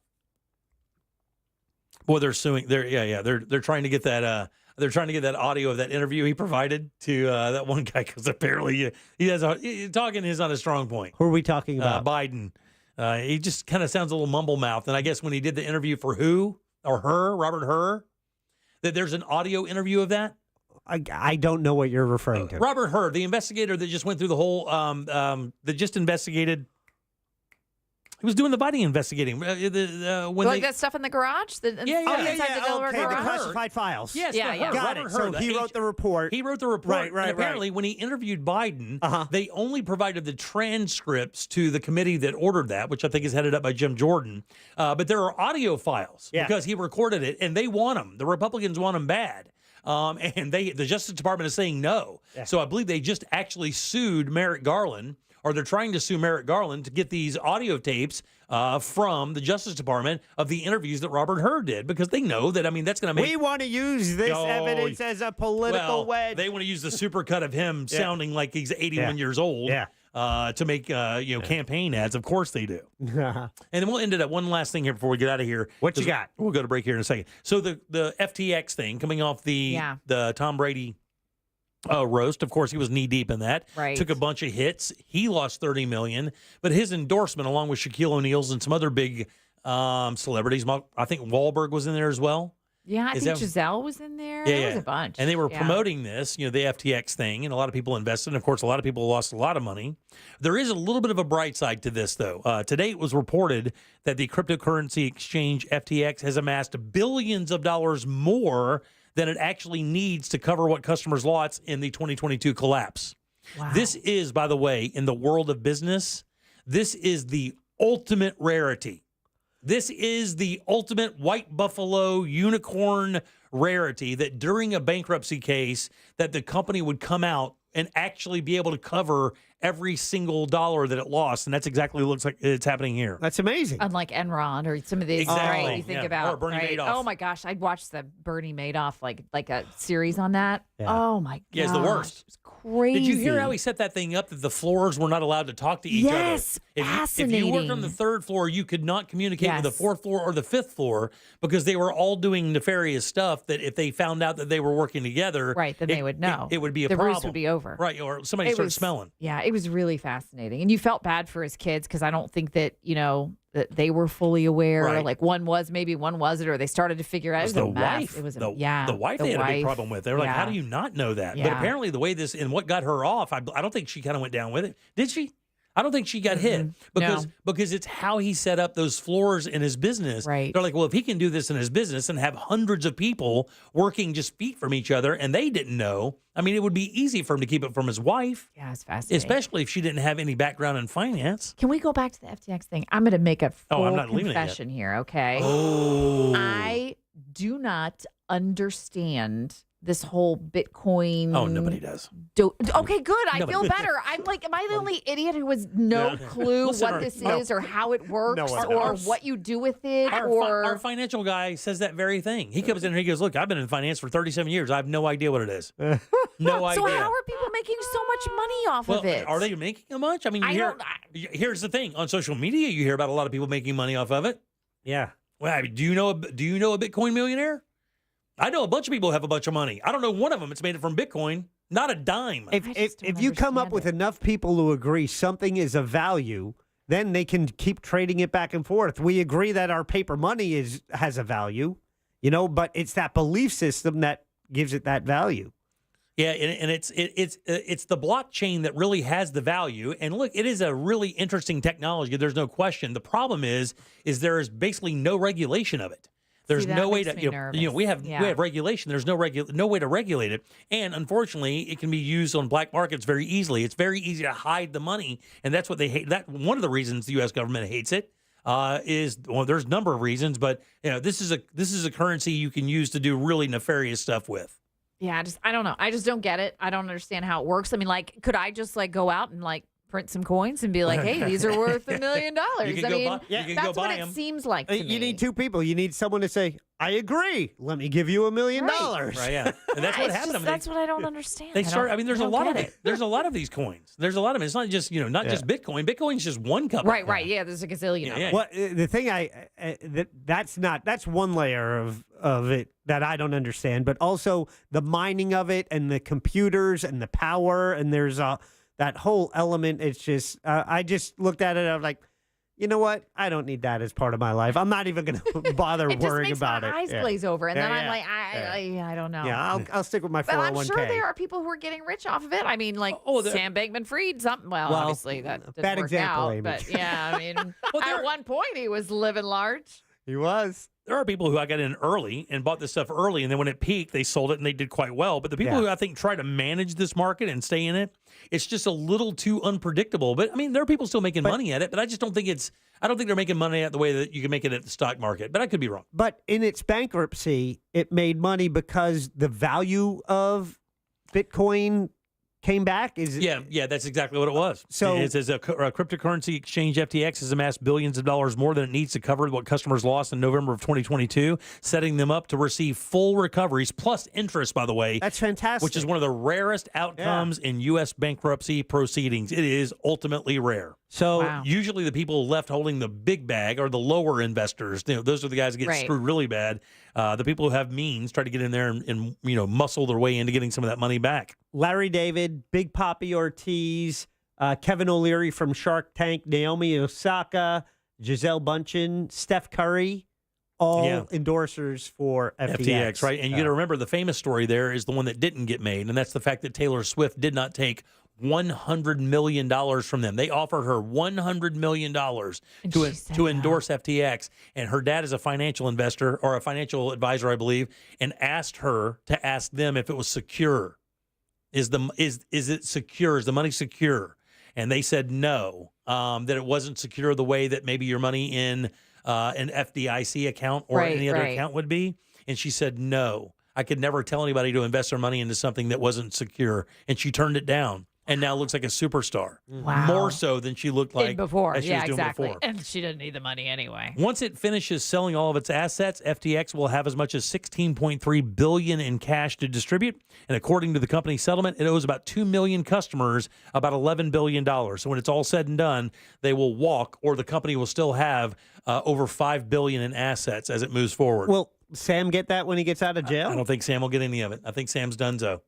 Boy, they're suing. They're trying to get that. They're trying to get that audio of that interview he provided to that one guy because apparently he has talking is not a strong point. Who are we talking about? Biden. He just kind of sounds a little mumble mouth. And I guess when he did the interview for Robert Hur, that there's an audio interview of that. I don't know what you're referring to. Robert Hur, the investigator that just went through the whole that just investigated. He was doing the Biden investigating. That stuff in the garage? Okay, the classified files. Yes, Got it. So he wrote the report. He wrote the report. Right. And apparently, when he interviewed Biden, they only provided the transcripts to the committee that ordered that, which I think is headed up by Jim Jordan. But there are audio files because he recorded it, and they want them. The Republicans want them bad. And the Justice Department is saying no. Yeah. So I believe they just actually sued Merrick Garland, or they're trying to sue Merrick Garland to get these audio tapes from the Justice Department of the interviews that Robert Hur did, because they know that, that's going to make... We want to use this evidence as a political wedge. They want to use the supercut of him sounding like he's 81 years old to make campaign ads. Of course they do. And then we'll end it at one last thing here before we get out of here. What you got? We'll go to break here in a second. So the FTX thing coming off the Tom Brady... roast. Of course, he was knee deep in that. Right. Took a bunch of hits. He lost $30 million, but his endorsement, along with Shaquille O'Neal's and some other big celebrities, I think Wahlberg was in there as well. Yeah, I think Giselle was in there. There was a bunch. And they were promoting this, the FTX thing, and a lot of people invested. And of course, a lot of people lost a lot of money. There is a little bit of a bright side to this, though. Today, it was reported that the cryptocurrency exchange FTX has amassed billions of dollars more than it actually needs to cover what customers lost in the 2022 collapse. Wow. This is, by the way, in the world of business, this is the ultimate rarity. This is the ultimate white buffalo unicorn rarity, that during a bankruptcy case that the company would come out and actually be able to cover every single dollar that it lost. And that's exactly what looks like it's happening here. That's amazing. Unlike Enron or some of these, exactly. right? You think about or Bernie Madoff. Oh my gosh, I'd watch the Bernie Madoff like a series on that. Yeah. Oh my gosh, yeah, it's the worst. It's crazy. Did you hear how he set that thing up that the floors were not allowed to talk to each other? Yes, fascinating. If you worked on the third floor, you could not communicate with the fourth floor or the fifth floor because they were all doing nefarious stuff that if they found out that they were working together, right, then they would know. It would be a the problem. roost would be over. Right, or somebody started smelling. Yeah, it was really fascinating. And you felt bad for his kids because I don't think that, that they were fully aware. Right. Like one was, maybe one wasn't, or they started to figure out. It was the a mess. wife. It was the wife the they had a big wife. problem with. They were like, how do you not know that? But Yeah. apparently the way this and what got her off, I don't think she kind of went down with it. Did she? I don't think she got hit because it's how he set up those floors in his business. Right. They're like, well, if he can do this in his business and have hundreds of people working just feet from each other and they didn't know, I mean, it would be easy for him to keep it from his wife. Yeah, it's fascinating. Especially if she didn't have any background in finance. Can we go back to the FTX thing? I'm going to make a full I'm not leaving it yet. confession here, okay? Oh. I do not understand this whole Bitcoin. Oh, nobody does. Okay, good. I feel Nobody- better. I'm like, am I the only idiot who has no clue Listen, what this is or how it works one or knows. what you do with it? Our financial guy says that very thing. He comes in and he goes, look, I've been in finance for 37 years. I have no idea what it is. No idea. So how are people making so much money off of it? Are they making much? I mean, here's the thing. On social media, you hear about a lot of people making money off of it. Yeah. Well, do you know a Bitcoin millionaire? I know a bunch of people who have a bunch of money. I don't know one of them that's made it from Bitcoin. Not a dime. If you come up with enough people who agree something is of value, then they can keep trading it back and forth. We agree that our paper money has a value, but it's that belief system that gives it that value. Yeah, and it's the blockchain that really has the value. And look, it is a really interesting technology. There's no question. The problem is there is basically no regulation of it. There's no way to we have regulation. There's no way to regulate it, and unfortunately, it can be used on black markets very easily. It's very easy to hide the money, and that's what they hate. That one of the reasons the U.S. government hates it is there's a number of reasons, but this is a currency you can use to do really nefarious stuff with. Yeah, I don't know. I just don't get it. I don't understand how it works. I mean, could I just go out and print some coins and be like, hey, these are worth $1 million? That's what it seems like to me. You need two people. You need someone to say, I agree. Let me give you $1 million. Right, yeah. And that's what happened. That's what I don't understand. There's a lot of it. There's a lot of these coins. There's a lot of it. It's not just, just Bitcoin. Bitcoin's just one company. Right. Yeah, there's a gazillion of them. Well, the thing that's one layer of it that I don't understand, but also the mining of it and the computers and the power, and there's that whole element. It's just, I just looked at it. I was like, you know what? I don't need that as part of my life. I'm not even going to bother worrying about it. My eyes glaze over, and then I'm like, I don't know. Yeah, I'll stick with my 401k. But I'm sure there are people who are getting rich off of it. I mean, Sam Bankman-Fried, something. Well, obviously that didn't bad work example, out. Amy. But yeah, I mean, at one point he was living large. He was. There are people who I got in early and bought this stuff early, and then when it peaked, they sold it and they did quite well. But the people who I think try to manage this market and stay in it, it's just a little too unpredictable. But I mean, there are people still making money at it, but I just don't think I don't think they're making money at the way that you can make it at the stock market. But I could be wrong. But in its bankruptcy, it made money because the value of Bitcoin came back? Yeah, that's exactly what it was. So it says a cryptocurrency exchange FTX has amassed billions of dollars more than it needs to cover what customers lost in November of 2022, setting them up to receive full recoveries plus interest, by the way. That's fantastic. Which is one of the rarest outcomes in U.S. bankruptcy proceedings. It is ultimately rare. So usually the people left holding the big bag are the lower investors. Those are the guys that get screwed really bad. The people who have means try to get in there and muscle their way into getting some of that money back. Larry David, Big Papi Ortiz, Kevin O'Leary from Shark Tank, Naomi Osaka, Gisele Bündchen, Steph Curry, all endorsers for FTX. Right? And you got to remember the famous story there is the one that didn't get made, and that's the fact that Taylor Swift did not take $100 million from them. They offered her $100 million to endorse FTX. And her dad is a financial investor or a financial advisor, I believe, and asked her to ask them if it was secure. Is it secure? Is the money secure? And they said no, that it wasn't secure the way that maybe your money in an FDIC account or any other account would be. And she said no. I could never tell anybody to invest their money into something that wasn't secure. And she turned it down. And now looks like a superstar. Wow. More so than she looked like before. as she was doing exactly. before. And she didn't need the money anyway. Once it finishes selling all of its assets, FTX will have as much as $16.3 billion in cash to distribute. And according to the company's settlement, it owes about 2 million customers about $11 billion. So when it's all said and done, they will walk, or the company will still have over $5 billion in assets as it moves forward. Will Sam get that when he gets out of jail? I don't think Sam will get any of it. I think Sam's donezo.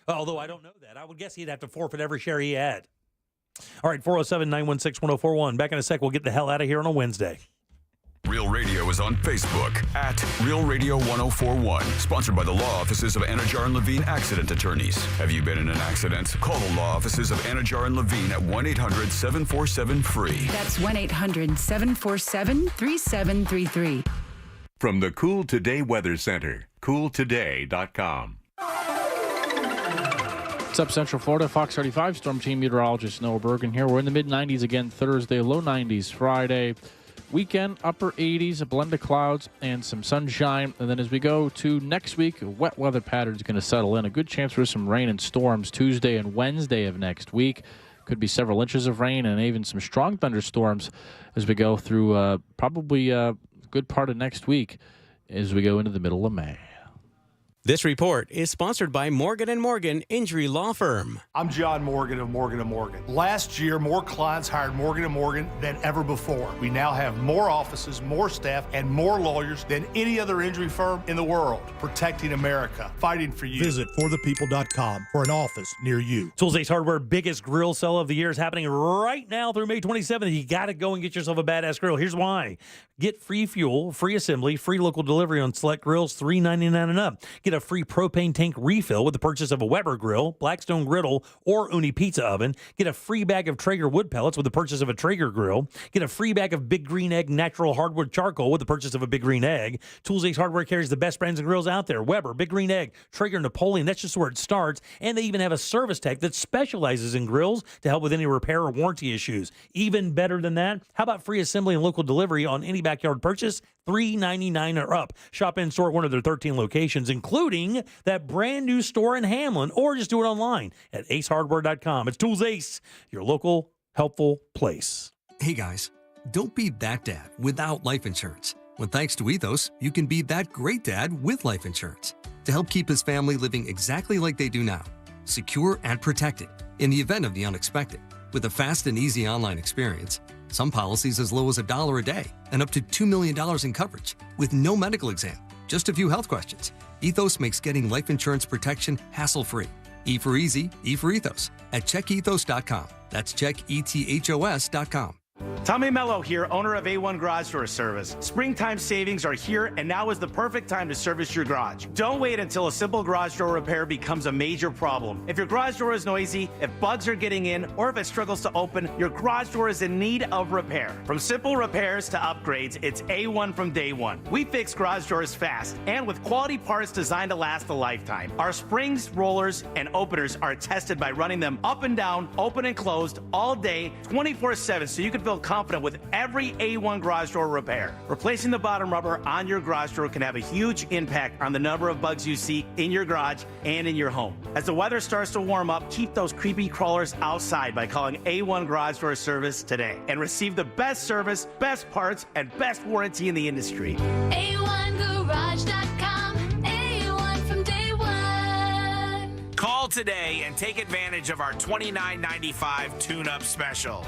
Although I don't know that. I would guess he'd have to forfeit every share he had. All right, 407-916-1041. Back in a sec. We'll get the hell out of here on a Wednesday. Real Radio is on Facebook at Real Radio 1041. Sponsored by the law offices of Anajar and Levine Accident Attorneys. Have you been in an accident? Call the law offices of Anajar and Levine at 1-800-747-FREE. That's 1-800-747-3733. From the Cool Today Weather Center, cooltoday.com. What's up, Central Florida? Fox 35 Storm Team Meteorologist Noah Bergen here. We're in the mid-90s again Thursday, low 90s Friday. Weekend, upper 80s, a blend of clouds and some sunshine. And then as we go to next week, a wet weather pattern is going to settle in. A good chance for some rain and storms Tuesday and Wednesday of next week. Could be several inches of rain and even some strong thunderstorms as we go through probably a good part of next week as we go into the middle of May. This report is sponsored by Morgan & Morgan Injury Law Firm. I'm John Morgan of Morgan & Morgan. Last year, more clients hired Morgan & Morgan than ever before. We now have more offices, more staff, and more lawyers than any other injury firm in the world, protecting America, fighting for you. Visit forthepeople.com for an office near you. Tools Ace Hardware biggest grill sale of the year is happening right now through May 27th. You got to go and get yourself a badass grill. Here's why. Get free fuel, free assembly, free local delivery on select grills, $3.99 and up. Get a free propane tank refill with the purchase of a Weber grill, Blackstone griddle, or Uni pizza oven. Get a free bag of Traeger wood pellets with the purchase of a Traeger grill. Get a free bag of Big Green Egg natural hardwood charcoal with the purchase of a Big Green Egg. Tools Ace Hardware carries the best brands and grills out there. Weber, Big Green Egg, Traeger, Napoleon. That's just where it starts. And they even have a service tech that specializes in grills to help with any repair or warranty issues. Even better than that, how about free assembly and local delivery on any backyard purchase? $3.99 or up. Shop in store at one of their 13 locations, including that brand new store in Hamlin, or just do it online at acehardware.com. It's Tools Ace, your local helpful place. Hey guys, don't be that dad without life insurance. When thanks to Ethos, you can be that great dad with life insurance to help keep his family living exactly like they do now, secure and protected in the event of the unexpected. With a fast and easy online experience, some policies as low as $1 a day and up to $2 million in coverage with no medical exam, just a few health questions. Ethos makes getting life insurance protection hassle-free. E for easy, E for ethos at checkethos.com. That's checkethos.com. Tommy Mello here, owner of A1 Garage Door Service. Springtime savings are here, and now is the perfect time to service your garage. Don't wait until a simple garage door repair becomes a major problem. If your garage door is noisy, if bugs are getting in, or if it struggles to open, your garage door is in need of repair. From simple repairs to upgrades, it's A1 from day one. We fix garage doors fast and with quality parts designed to last a lifetime. Our springs, rollers, and openers are tested by running them up and down, open and closed all day, 24/7, so you can feel confident with every A1 garage door repair. Replacing the bottom rubber on your garage door can have a huge impact on the number of bugs you see in your garage and in your home. As the weather starts to warm up, keep those creepy crawlers outside by calling A1 Garage Door Service today and receive the best service, best parts, and best warranty in the industry. A1Garage.com. A1 from day one. Call today and take advantage of our $29.95 tune-up special.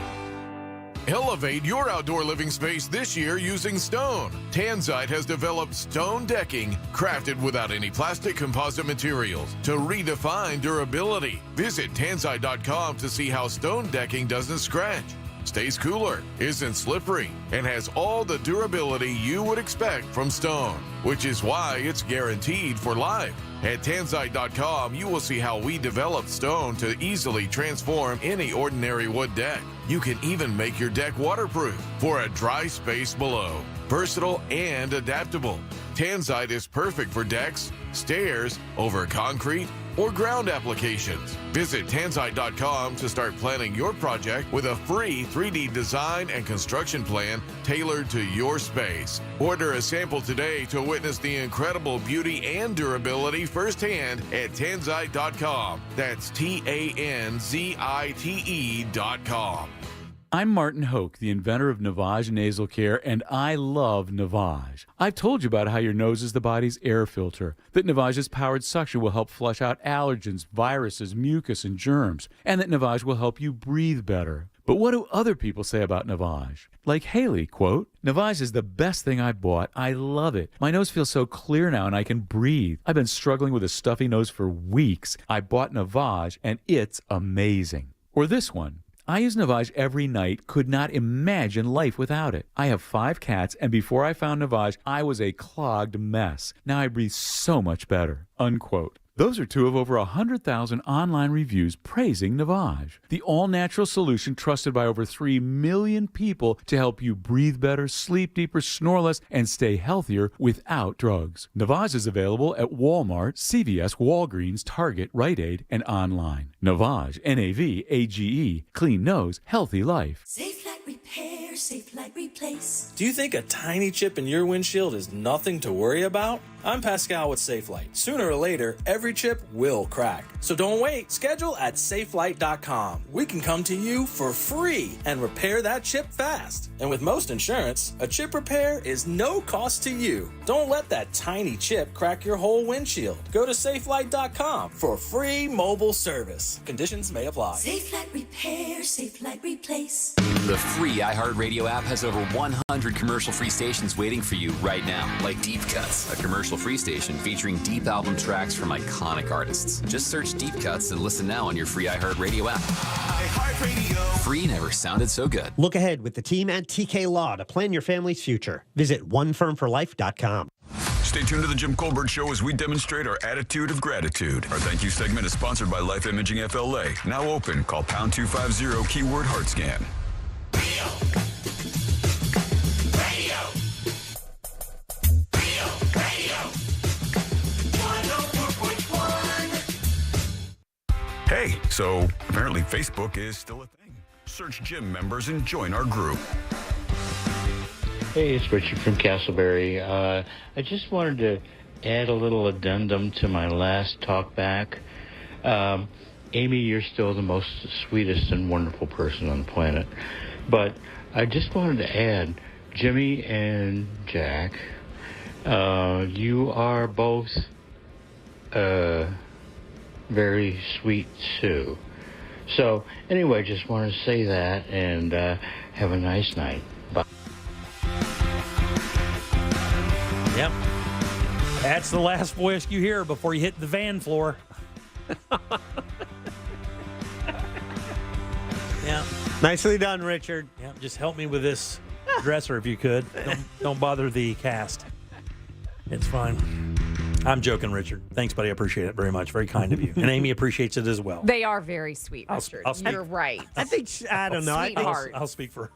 Elevate your outdoor living space this year using stone. Tanzite has developed stone decking crafted without any plastic composite materials to redefine durability. Visit tanzite.com to see how stone decking doesn't scratch, stays cooler, isn't slippery, and has all the durability you would expect from stone, which is why it's guaranteed for life. At tanzite.com, you will see how we developed stone to easily transform any ordinary wood deck. You can even make your deck waterproof for a dry space below. Versatile and adaptable, Tanzite is perfect for decks, stairs, over concrete, or ground applications. Visit tanzite.com to start planning your project with a free 3D design and construction plan tailored to your space. Order a sample today to witness the incredible beauty and durability firsthand at tanzite.com. That's TANZITE.com. I'm Martin Hoke, the inventor of Navage Nasal Care, and I love Navage. I've told you about how your nose is the body's air filter, that Navage's powered suction will help flush out allergens, viruses, mucus, and germs, and that Navage will help you breathe better. But what do other people say about Navage? Like Haley, quote, "Navage is the best thing I bought. I love it. My nose feels so clear now and I can breathe. I've been struggling with a stuffy nose for weeks. I bought Navage and it's amazing." Or this one, I use Navage every night, could not imagine life without it. I have 5 cats, and before I found Navage, I was a clogged mess. Now I breathe so much better. Unquote. Those are 2 of over 100,000 online reviews praising Navage, the all-natural solution trusted by over 3 million people to help you breathe better, sleep deeper, snore less, and stay healthier without drugs. Navage is available at Walmart, CVS, Walgreens, Target, Rite Aid, and online. Navage, N-A-V-A-G-E, clean nose, healthy life. Safe like repair, safe like replace. Do you think a tiny chip in your windshield is nothing to worry about? I'm Pascal with SafeLight. Sooner or later, every chip will crack. So don't wait. Schedule at safelight.com. We can come to you for free and repair that chip fast. And with most insurance, a chip repair is no cost to you. Don't let that tiny chip crack your whole windshield. Go to safelight.com for free mobile service. Conditions may apply. Safe like repair, safe like replace. The free iHeartRadio app has over 100 commercial-free stations waiting for you right now, like Deep Cuts, a commercial-free station featuring deep album tracks from iconic artists. Just search Deep Cuts and listen now on your free iHeartRadio app. iHeartRadio. Free never sounded so good. Look ahead with the team at TK Law to plan your family's future. Visit onefirmforlife.com. Stay tuned to the Jim Colbert Show as we demonstrate our attitude of gratitude. Our thank you segment is sponsored by Life Imaging FLA. Now open. Call pound 250 keyword heart scan. Hey, so apparently Facebook is still a thing. Search Gym members and join our group. Hey, it's Richard from Castleberry. I just wanted to add a little addendum to my last talk back. Amy, you're still the most sweetest and wonderful person on the planet. But I just wanted to add, Jimmy and Jack, you are both very sweet too. So anyway, just wanted to say that, and have a nice night. Bye. Yep. That's the last voice you hear before you hit the van floor. Yeah. Nicely done, Richard. Yeah. Just help me with this dresser if you could. Don't bother the cast. It's fine. I'm joking, Richard. Thanks, buddy. I appreciate it very much. Very kind of you. And Amy appreciates it as well. They are very sweet, Richard. I'll speak. You're right. I think, I don't know. I'll speak for her.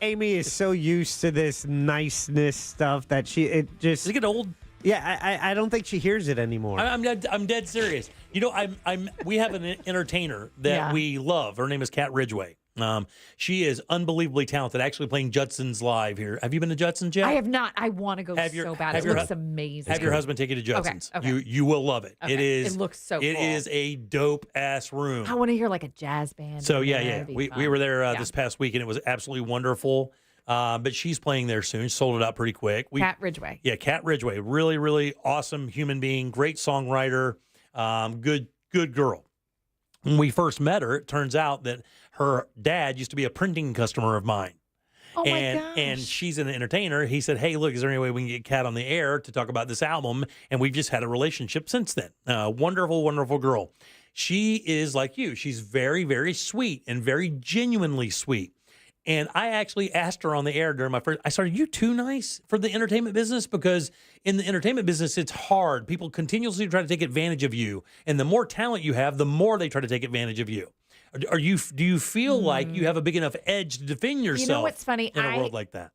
Amy is so used to this niceness stuff that it just. Does it get old? Yeah, I don't think she hears it anymore. I'm dead serious. You know, we have an entertainer that we love. Her name is Kat Ridgway. She is unbelievably talented, actually playing Judson's live here. Have you been to Judson's yet? I have not. I want to go so bad. It looks amazing. Have your husband take you to Judson's. Okay. You will love it. Okay. It looks so cool. It is a dope-ass room. I want to hear like a jazz band. So, yeah. We were there this past week, and it was absolutely wonderful. But she's playing there soon. She sold it out pretty quick. Kat Ridgway. Yeah, Kat Ridgway. Really, really awesome human being. Great songwriter. Good girl. When we first met her, it turns out that her dad used to be a printing customer of mine. Oh my gosh. And she's an entertainer. He said, hey, look, is there any way we can get Kat on the air to talk about this album? And we've just had a relationship since then. Wonderful, wonderful girl. She is like you. She's very, very sweet and very genuinely sweet. And I actually asked her on the air during my first, I started, you too nice for the entertainment business? Because in the entertainment business, it's hard. People continuously try to take advantage of you. And the more talent you have, the more they try to take advantage of you. Do you feel like you have a big enough edge to defend yourself? You know what's funny? In a world like that?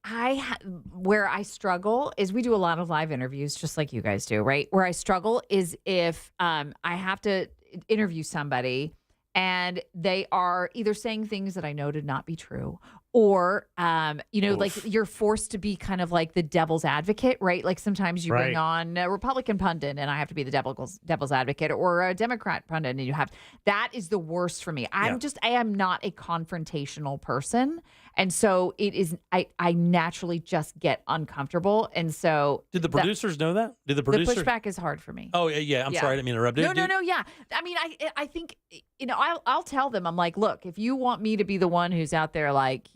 Where I struggle is we do a lot of live interviews, just like you guys do, right? Where I struggle is if I have to interview somebody and they are either saying things that I know to not be true, or, like you're forced to be kind of like the devil's advocate, right? Like sometimes you bring on a Republican pundit and I have to be the devil's advocate, or a Democrat pundit and that is the worst for me. I am not a confrontational person. And so it is, I naturally just get uncomfortable. And so. Did the producers know that? Did the producers? The pushback is hard for me. Oh, yeah. I'm sorry. I didn't mean to interrupt. No. Yeah. I mean, I think, I'll tell them, I'm like, look, if you want me to be the one who's out there, like,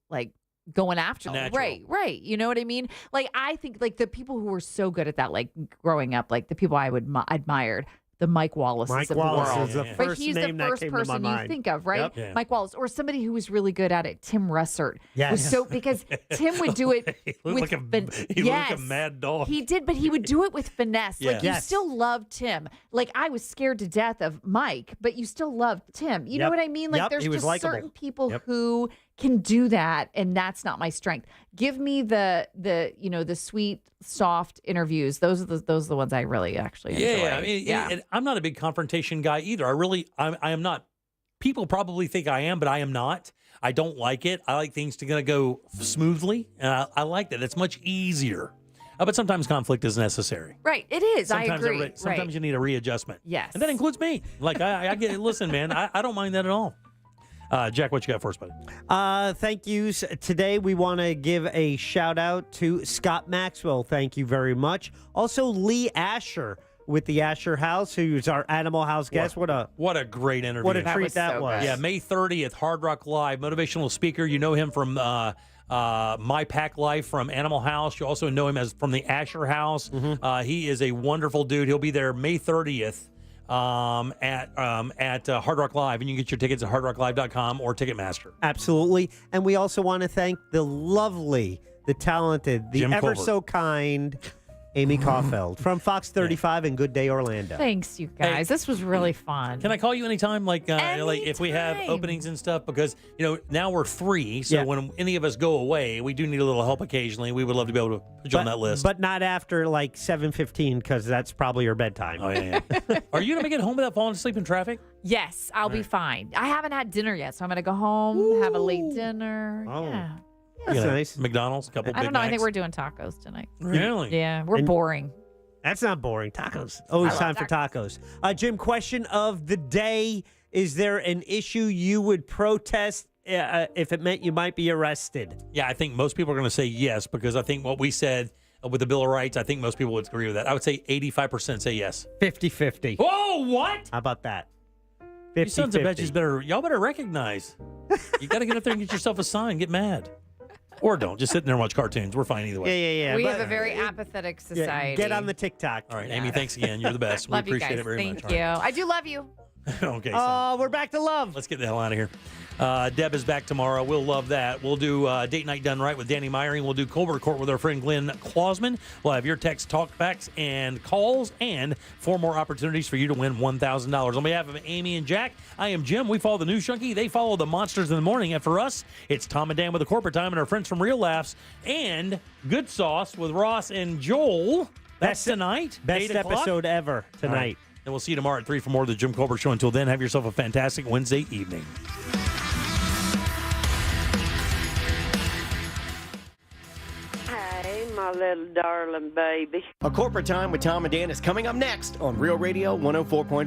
like going after them. Right. You know what I mean? Like, I think like the people who were so good at that, like growing up, like the people I admired, the Mike Wallaces Mike of Wallace the world. is the But first he's name the that first came to my person you mind. think of, right? Yep. Yeah. Mike Wallace, or somebody who was really good at it, Tim Russert. Yes. Was so because Tim would do it He looked like a mad dog. He did, but he would do it with finesse. Yeah. Like you Yes. still loved Tim. Like I was scared to death of Mike, but you still loved Tim. You know Yep. what I mean? Like Yep. there's He was just likable. certain people Yep. who can do that, and that's not my strength. Give me the sweet, soft interviews. Those are the ones I really actually enjoy. Yeah, I mean, and I'm not a big confrontation guy either. I am not. People probably think I am, but I am not. I don't like it. I like things to go smoothly, and I like that. It's much easier. But sometimes conflict is necessary. Right, it is. Sometimes I agree. sometimes you need a readjustment. Yes. And that includes me. Like, I get it. Listen, man, I don't mind that at all. Jack, what you got for us, buddy? Thank yous. Today, we want to give a shout out to Scott Maxwell. Thank you very much. Also, Lee Asher with the Asher House, who's our Animal House guest. What a great interview. What a treat that was. Yeah, May 30th, Hard Rock Live, motivational speaker. You know him from My Pack Life from Animal House. You also know him as from the Asher House. He is a wonderful dude. He'll be there May 30th. At Hard Rock Live, and you can get your tickets at hardrocklive.com or Ticketmaster. Absolutely. And we also want to thank the lovely, the talented, the Jim ever Colbert. so kind Amy Caulfield from Fox 35 and Good Day Orlando. Thanks, you guys. This was really fun. Can I call you anytime? Like if we have openings and stuff, because now we're free. So when any of us go away, we do need a little help occasionally. We would love to be able to put you on that list. But not after like 7:15, because that's probably your bedtime. Oh yeah. Are you gonna get home without falling asleep in traffic? Yes, I'll be fine. I haven't had dinner yet, so I'm going to go home, have a late dinner. Oh. Yeah. That's nice. McDonald's, a couple I Big don't know. I think Macs. we're doing tacos tonight. Really? Yeah, we're And- boring. That's not boring. Tacos. Always time for tacos. Jim, question of the day. Is there an issue you would protest if it meant you might be arrested? Yeah, I think most people are going to say yes, because I think what we said with the Bill of Rights, I think most people would agree with that. I would say 85% say yes. 50-50. Whoa, what? How about that? You sons of 50-50. bitches y'all better recognize. You got to get up there and get yourself a sign, get mad. Or don't. Just sit there and watch cartoons. We're fine either way. Yeah. We but- have a very apathetic yeah, society. get on the TikTok. All right, Amy, thanks again. You're the best. We Love you appreciate guys. it very Thank much. you. All I do love you. right. Okay, so Oh, we're back to love. let's get the hell out of here. Deb is back tomorrow. We'll love that. We'll do Date Night Done Right with Danny Myring. We'll do Colbert Court with our friend Glenn Klausman. We'll have your text, talkbacks, and calls, and 4 more opportunities for you to win $1,000. On behalf of Amy and Jack, I am Jim. We follow the News Junkie. They follow the Monsters in the Morning. And for us, it's Tom and Dan with the Corporate Time and our friends from Real Laughs and Good Sauce with Ross and Joel. That's tonight. Best 8 o'clock. episode ever All right. tonight. And we'll see you tomorrow at 3 for more of the Jim Colbert Show. Until then, have yourself a fantastic Wednesday evening. Hey, my little darling baby. A Corporate Time with Tom and Dan is coming up next on Real Radio 104.1.